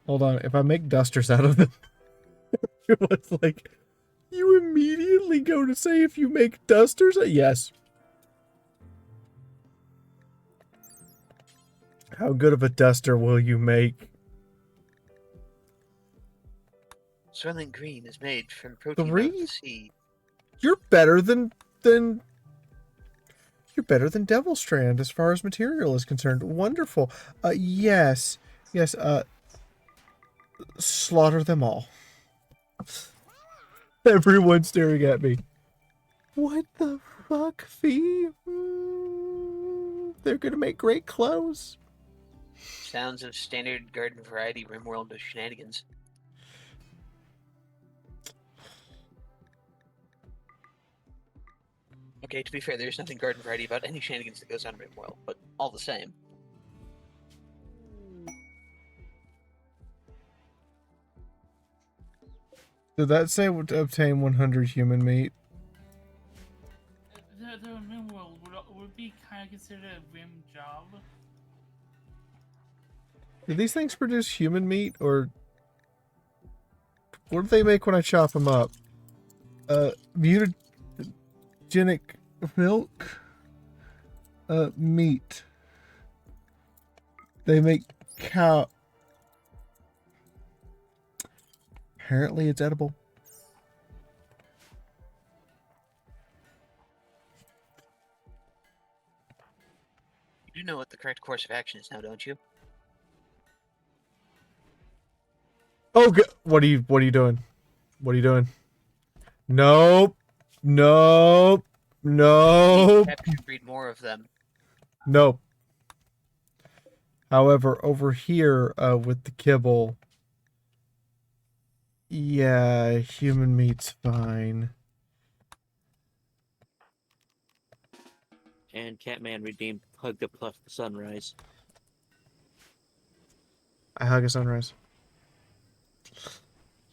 Hold on, if I make dusters out of them, it was like, you immediately go to say if you make dusters? Yes. How good of a duster will you make? Soylent Green is made from protein out of 3? the sea. You're better than you're better than Devil Strand as far as material is concerned. Wonderful. Yes. Yes, slaughter them all. Everyone's staring at me. What the fuck, Fee? They're gonna make great clothes. Sounds of standard garden variety Rimworld shenanigans. Okay, to be fair, there's nothing garden variety about any shenanigans that goes on in Rimworld, but all the same. Did that say to obtain 100 human meat? The Rimworld would be kind of considered a Rim job. Do these things produce human meat, or what do they make when I chop them up? Mutagenic milk? Meat. They make cow... Apparently it's edible. You know what the correct course of action is now, don't you? Oh, what are you doing? What are you doing? Nope. Nope. Nope. Perhaps you breed more of them. Nope. However, over here with the kibble, yeah, human meat's fine. And Catman redeemed Hug the Plus the Sunrise. I hug a sunrise.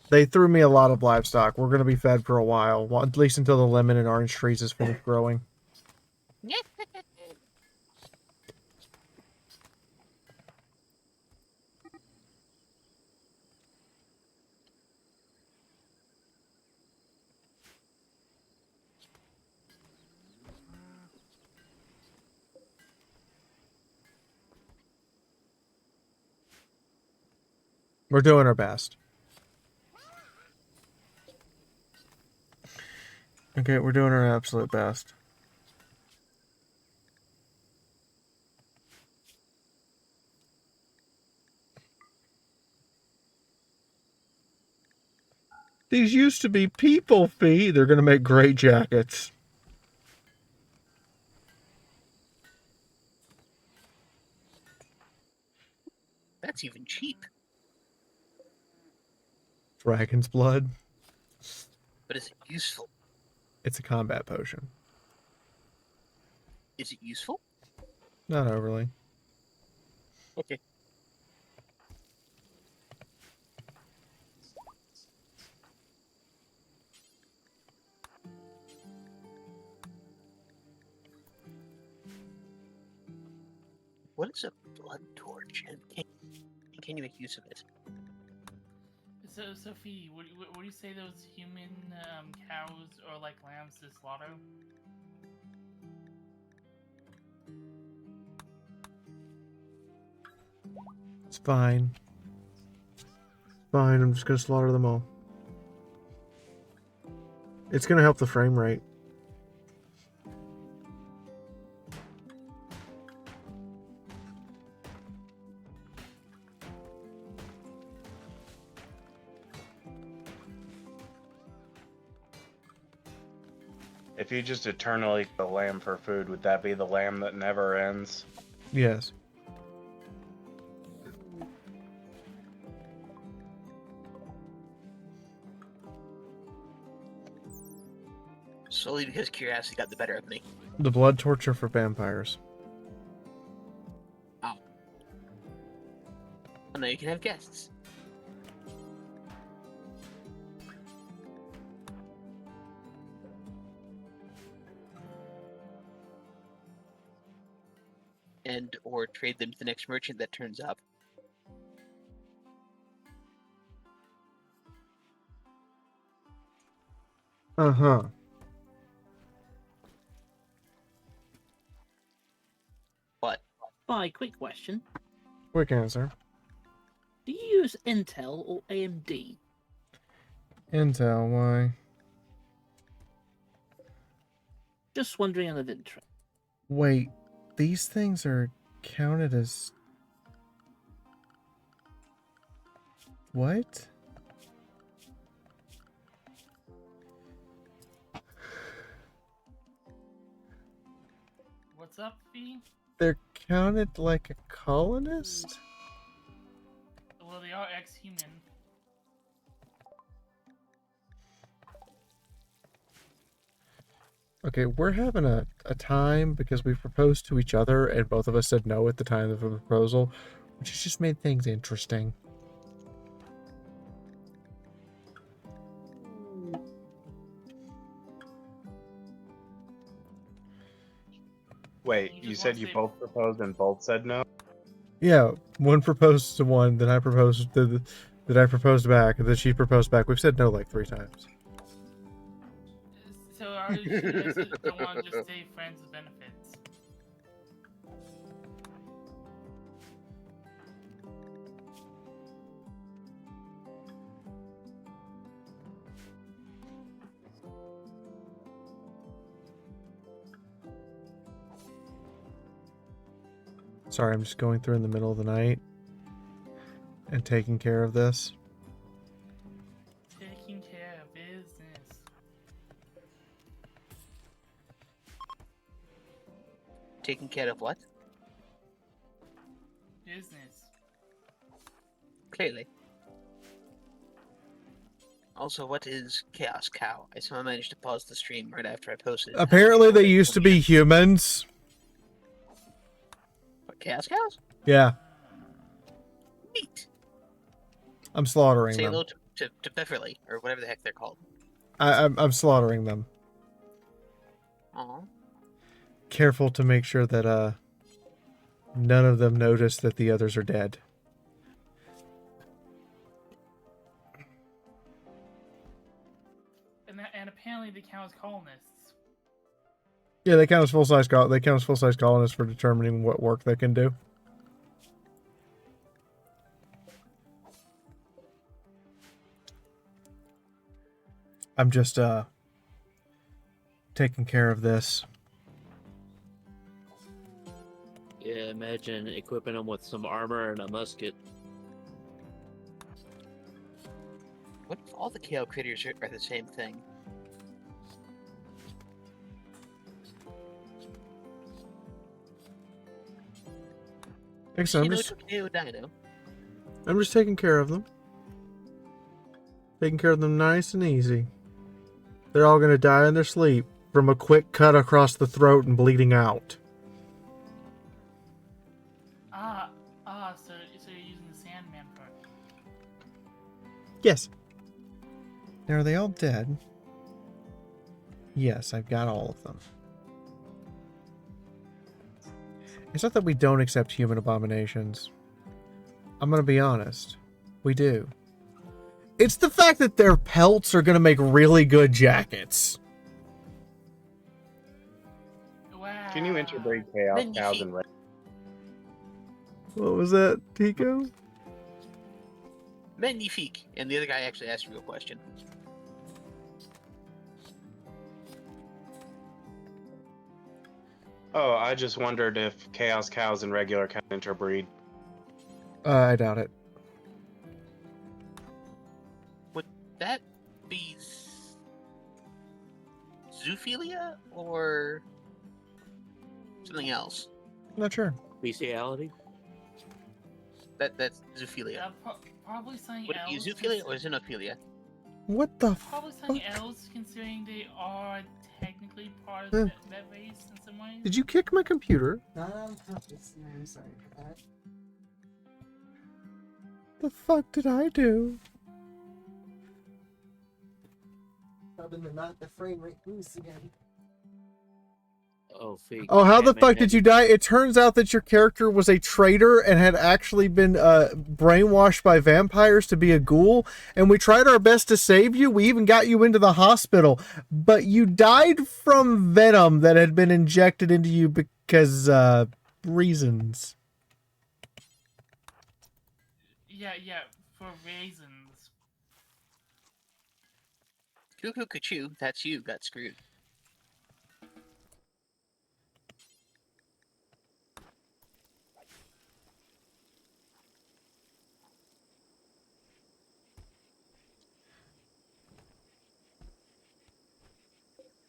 They threw me a lot of livestock. We're going to be fed for a while, at least until the lemon and orange trees is finished growing. We're doing our best. Okay, we're doing our absolute best. These used to be people feet. They're going to make great jackets. That's even cheap. Dragon's blood. But is it useful? It's a combat potion. Is it useful? Not overly. Okay. What is a blood torch, and can you make use of it? So, Sophie, what do you say those human cows are like lambs to slaughter? It's fine. Fine, I'm just going to slaughter them all. It's going to help the frame rate. If you just eternally eat the lamb for food, would that be the lamb that never ends? Yes. Solely because curiosity got the better of me. The blood torture for vampires. Oh. Well, now you can have guests. And or trade them to the next merchant that turns up. Uh-huh. What? Hi, quick question. Quick answer. Do you use Intel or AMD? Intel, why? Just wondering out of interest. Wait, these things are counted as... What? What's up, Fee? They're counted like a colonist? Well, they are ex-human. Okay, we're having a time because we proposed to each other and both of us said no at the time of the proposal, which has just made things interesting. Wait, you said you both proposed and both said no? Yeah, one proposed to one, then I proposed to that I proposed back, and then she proposed back. We've said no like 3 times. So are you guys don't want to just stay friends with benefits? Sorry, I'm just going through in the middle of the night and taking care of this. Taking care of business. Taking care of what? Business. Clearly. Also, what is Chaos Cow? I somehow managed to pause the stream right after I posted it. Apparently they used to be humans. What, Chaos Cows? Yeah, Neat. I'm slaughtering Say them. hello to Beverly, or whatever the heck they're called. I'm slaughtering them. Aw. Careful to make sure that none of them notice that the others are dead. And apparently they count as colonists. Yeah, they count as full-size colonists for determining what work they can do. I'm just taking care of this. Yeah, imagine equipping them with some armor and a musket. What if all the KO critters are the same thing? Next time, KO Dino. I'm just taking care of them. Taking care of them nice and easy. They're all gonna die in their sleep from a quick cut across the throat and bleeding out. So you're using the Sandman part. Yes. Now, are they all dead? Yes, I've got all of them. It's not that we don't accept human abominations. I'm gonna be honest. We do. It's the fact that their pelts are gonna make really good jackets. Wow. Can you interbreed Chaos Cows and Red? What was that, Tico? Magnifique. And the other guy actually asked a real question. Oh, I just wondered if Chaos Cows and regular can interbreed. I doubt it. Would that be zoophilia or something else? Not sure. Bestiality? That's zoophilia. Yeah, probably something Would it be else. zoophilia or xenophilia? What the Probably something else, considering they are technically part of Huh. that race in some ways. Did you kick my computer? Not on purpose. No, I'm sorry for that. The fuck did I do? Probably not the frame rate boost again. Oh, fake. Oh, how the Batman fuck had- did you die? It turns out that your character was a traitor and had actually been brainwashed by vampires to be a ghoul, and we tried our best to save you. We even got you into the hospital, but you died from venom that had been injected into you because reasons. Yeah, for reasons. Cuckoo Cuckoo, that's you, got screwed.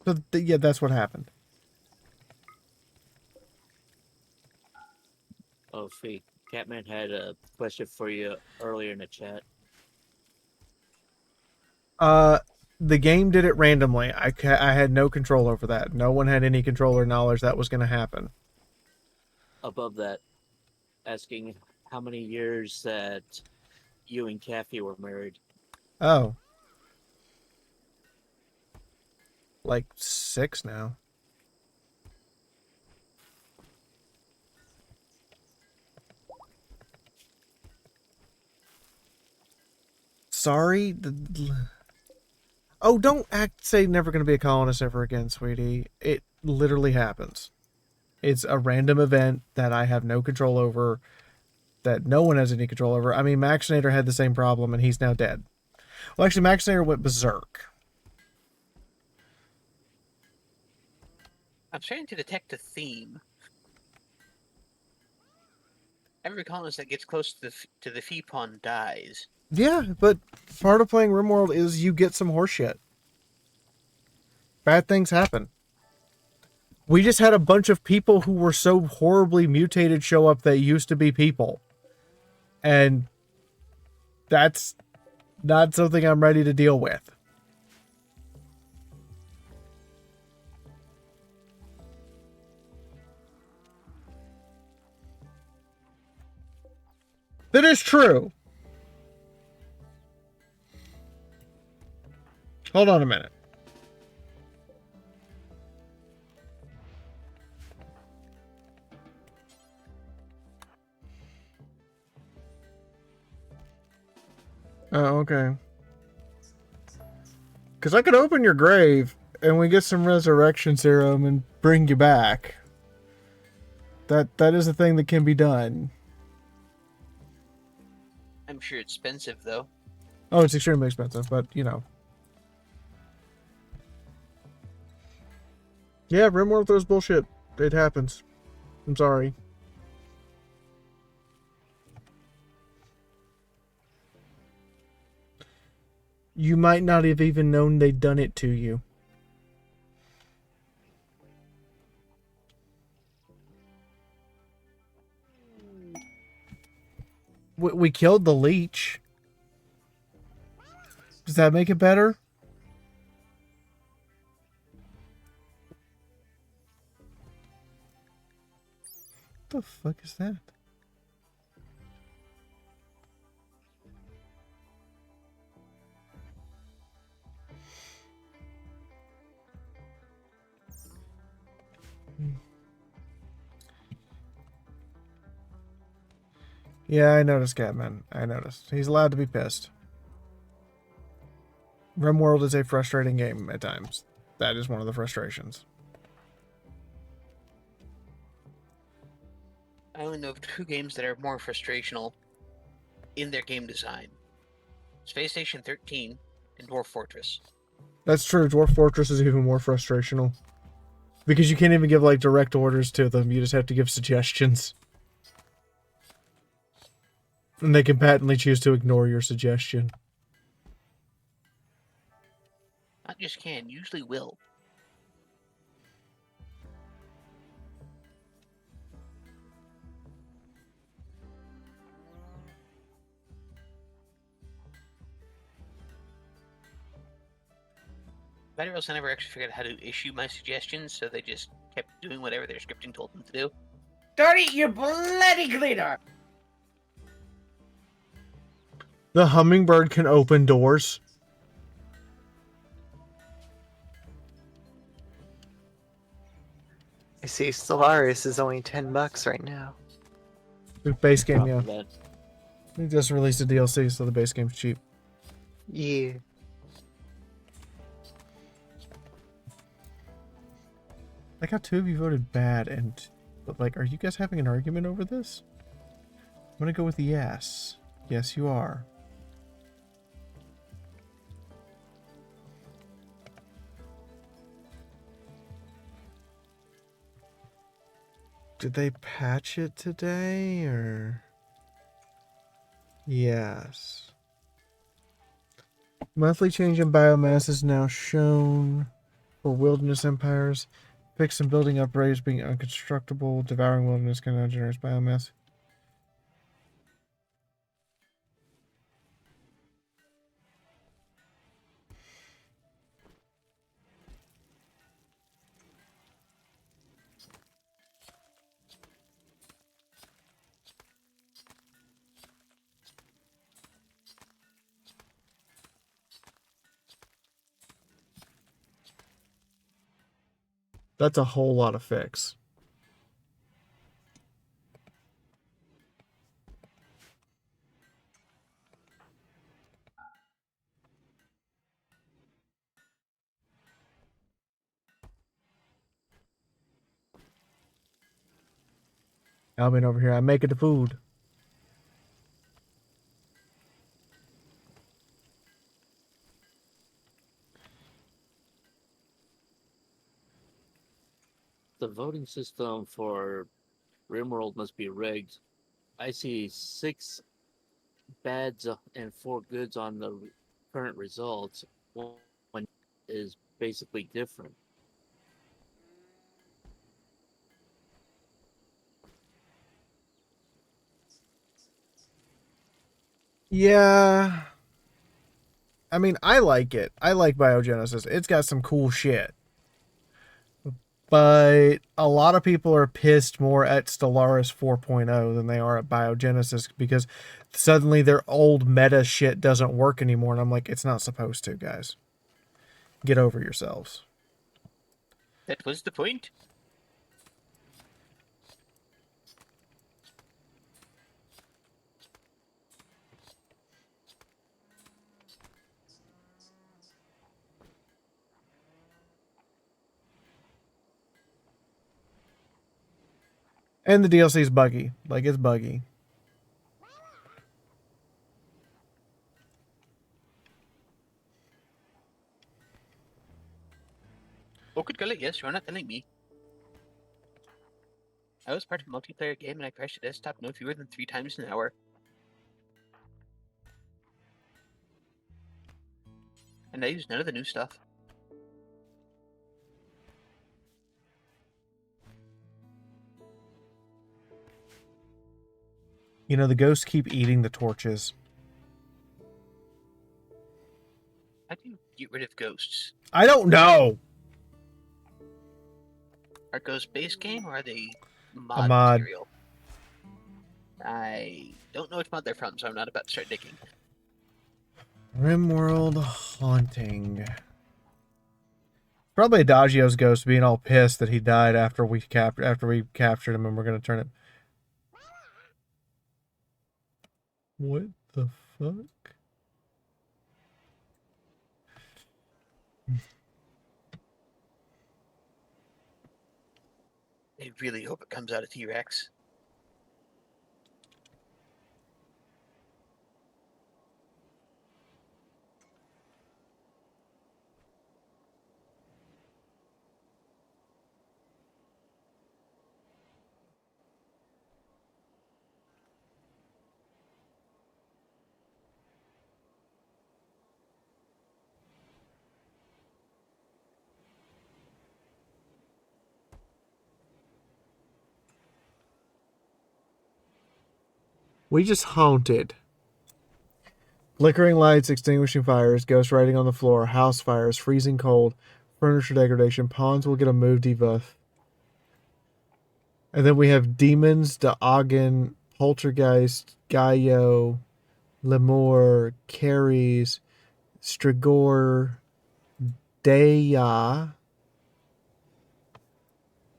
So yeah, that's what happened. Oh, fake. Catman had a question for you earlier in the chat. The game did it randomly. I had no control over that. No one had any control or knowledge that was going to happen. Above that, asking how many years that you and Kathy were married. Oh. Like 6 now. Sorry. Oh, don't say never going to be a colonist ever again, sweetie. It literally happens. It's a random event that I have no control over, that no one has any control over. I mean, Maxinator had the same problem, and he's now dead. Well, actually, Maxinator went berserk. I'm starting to detect a theme. Every colonist that gets close to the fee pond dies. Yeah, but part of playing RimWorld is you get some horseshit. Bad things happen. We just had a bunch of people who were so horribly mutated show up that used to be people. And that's not something I'm ready to deal with. That is true. Hold on a minute. Oh, okay. Because I could open your grave and we get some resurrection serum and bring you back. That is a thing that can be done. I'm sure it's expensive, though. Oh, it's extremely expensive, but you know. Yeah, RimWorld throws bullshit. It happens. I'm sorry. You might not have even known they'd done it to you. We killed the leech. Does that make it better? What the fuck is that? Yeah, I noticed, Catman. I noticed. He's allowed to be pissed. RimWorld is a frustrating game at times. That is one of the frustrations. I only know of 2 games that are more frustrational in their game design. Space Station 13 and Dwarf Fortress. That's true. Dwarf Fortress is even more frustrational. Because you can't even give, like, direct orders to them. You just have to give suggestions. And they can patently choose to ignore your suggestion. Not just can, usually will. Better else I never actually figured out how to issue my suggestions, so they just kept doing whatever their scripting told them to do. Dirty, you bloody cleaner! The hummingbird can open doors. I see Stellaris is only $10 right now. The base game, yeah. They just released a DLC, so the base game's cheap. Yeah. Like how 2 of you voted bad, but like, are you guys having an argument over this? I'm gonna go with yes. Yes, you are. Did they patch it today, or? Yes. Monthly change in biomass is now shown for wilderness empires. Fix and building upgrades being unconstructible. Devouring wilderness can now generate biomass. That's a whole lot of fix. Alvin over here, I'm making the food. The voting system for RimWorld must be rigged. I see 6 bads and 4 goods on the current results. One is basically different. Yeah. I mean, I like it. I like Biogenesis. It's got some cool shit. But a lot of people are pissed more at Stellaris 4.0 than they are at Biogenesis because suddenly their old meta shit doesn't work anymore. And I'm like, it's not supposed to, guys. Get over yourselves. That was the point. And the DLC is buggy. Like, it's buggy. Oh, could kill it. Yes, you're not telling me. I was part of a multiplayer game and I crashed the desktop no fewer than 3 times an hour. And I used none of the new stuff. You know, the ghosts keep eating the torches. How do you get rid of ghosts? I don't know. Are ghosts base game or are they A mod mod. material? I don't know which mod they're from, so I'm not about to start digging. Rimworld Haunting. Probably Adagio's ghost being all pissed that he died after we captured him, and we're gonna turn it. What the fuck? I really hope it comes out of T-Rex. We just haunted. Flickering lights, extinguishing fires, ghost writing on the floor, house fires, freezing cold, furniture degradation. Pawns will get a move debuff. And then we have demons, Da'agan, Poltergeist, Gaio, Lemur, Carries, Strigor, Deya,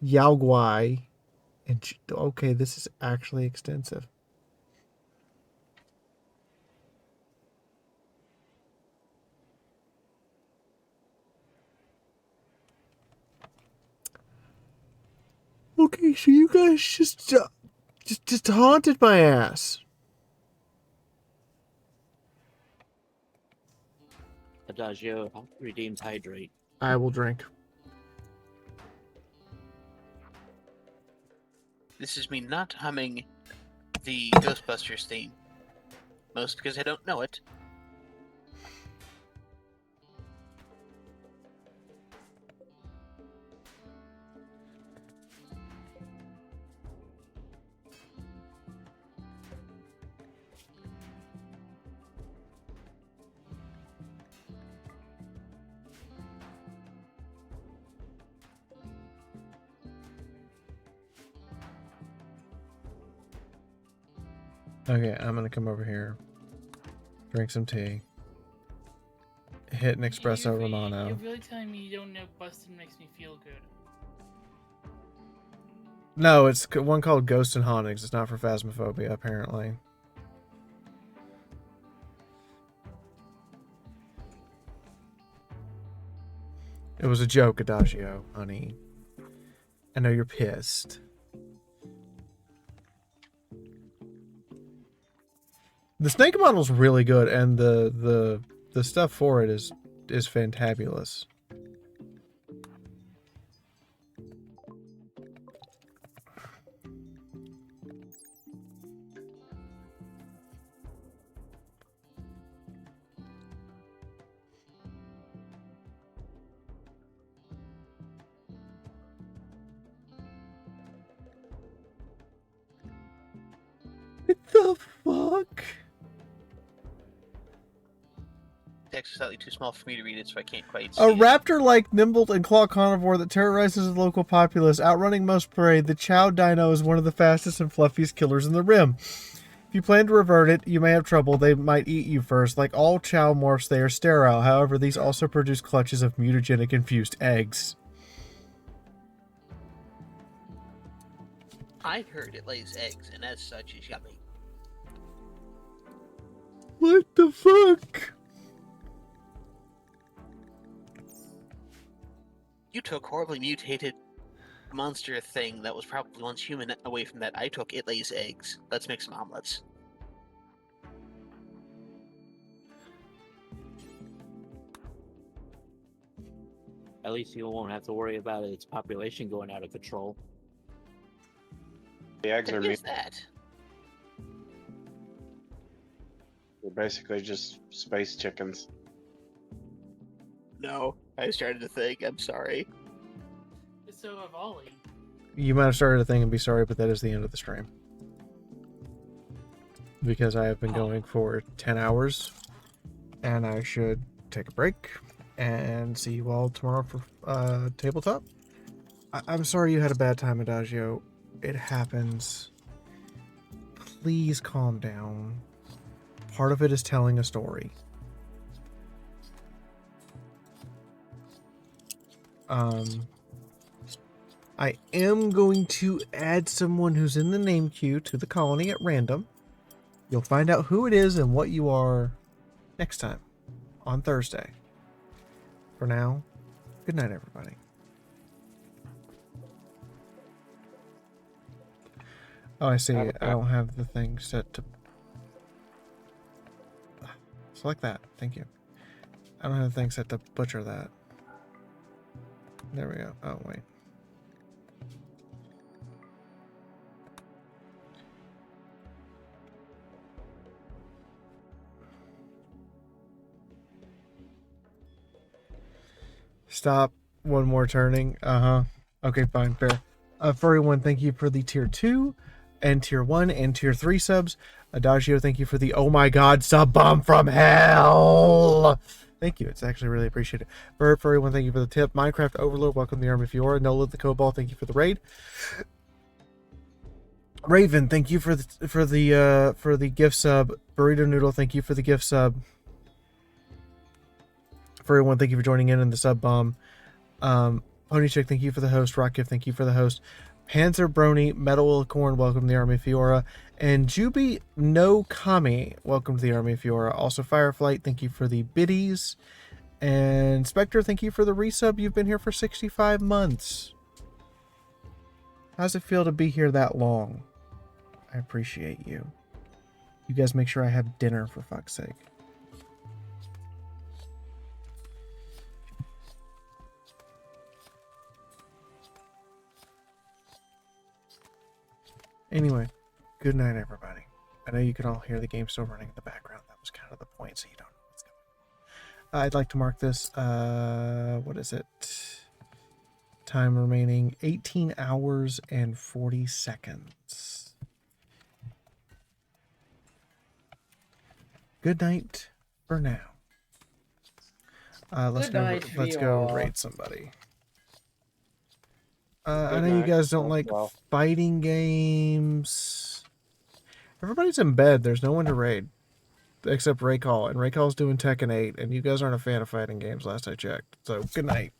Yaogwai, and okay, this is actually extensive. Okay, so you guys just haunted my ass. Adagio redeems hydrate. I will drink. This is me not humming the Ghostbusters theme. Most because I don't know it. Okay, I'm gonna come over here, drink some tea, hit an espresso Romano. You're really telling me you don't know busted makes me feel good. No, it's one called Ghosts and Hauntings. It's not for Phasmophobia, apparently. It was a joke, Adagio, honey. I know you're pissed. The snake model's really good, and the stuff for it is fantabulous. What the fuck? Text is slightly too small for me to read it, so I can't quite see A it. raptor-like nimbled and claw carnivore that terrorizes the local populace, outrunning most prey, the Chow Dino is one of the fastest and fluffiest killers in the rim. If you plan to revert it, you may have trouble. They might eat you first. Like all Chow morphs, they are sterile. However, these also produce clutches of mutagenic infused eggs. I heard it lays eggs, and as such is yummy. What the fuck? You took horribly mutated monster thing that was probably once human away from that. I took it lays eggs. Let's make some omelets. At least you won't have to worry about its population going out of control. The eggs are What meat. is that? They're basically just space chickens. No, I started to think. I'm sorry. So have Ollie. You might have started a thing and be sorry, but that is the end of the stream. Because I have been going for 10 hours, and I should take a break and see you all tomorrow for tabletop. I'm sorry you had a bad time, Adagio. It happens. Please calm down. Part of it is telling a story. I am going to add someone who's in the name queue to the colony at random. You'll find out who it is and what you are next time on Thursday. For now, good night, everybody. Oh, I see. I don't have the thing set to... Select that. Thank you. I don't have the thing set to butcher that. There we go. Oh, wait. Stop. One more turning. Okay, fine. Fair. Furry One, thank you for the tier 2 and tier 1 and tier 3 subs. Adagio, thank you for the oh my god sub bomb from hell. Thank you. It's actually really appreciated. Furry One, thank you for the tip. Minecraft Overlord, welcome to the Army Fiora. Nola the Cobalt, thank you for the raid. Raven, thank you for the gift sub. Burrito Noodle, thank you for the gift sub. For everyone, thank you for joining in the sub bomb. Pony Chick, thank you for the host. Rock Gift, thank you for the host. Panzer Brony, Metal Corn, welcome to the Army of Fiora. And Juby No Kami, welcome to the Army of Fiora. Also Fireflight, thank you for the biddies. And Spectre, thank you for the resub. You've been here for 65 months. How's it feel to be here that long? I appreciate you. You guys make sure I have dinner, for fuck's sake. Anyway, good night, everybody. I know you can all hear the game still running in the background. That was kind of the point, so you don't know what's going on. I'd like to mark this, what is it? Time remaining 18 hours and 40 seconds. Good night for now. Let's go raid somebody. I know you guys don't like fighting games. Everybody's in bed. There's no one to raid. Except Raycall. And Raycall's doing Tekken 8. And you guys aren't a fan of fighting games last I checked. So, good night.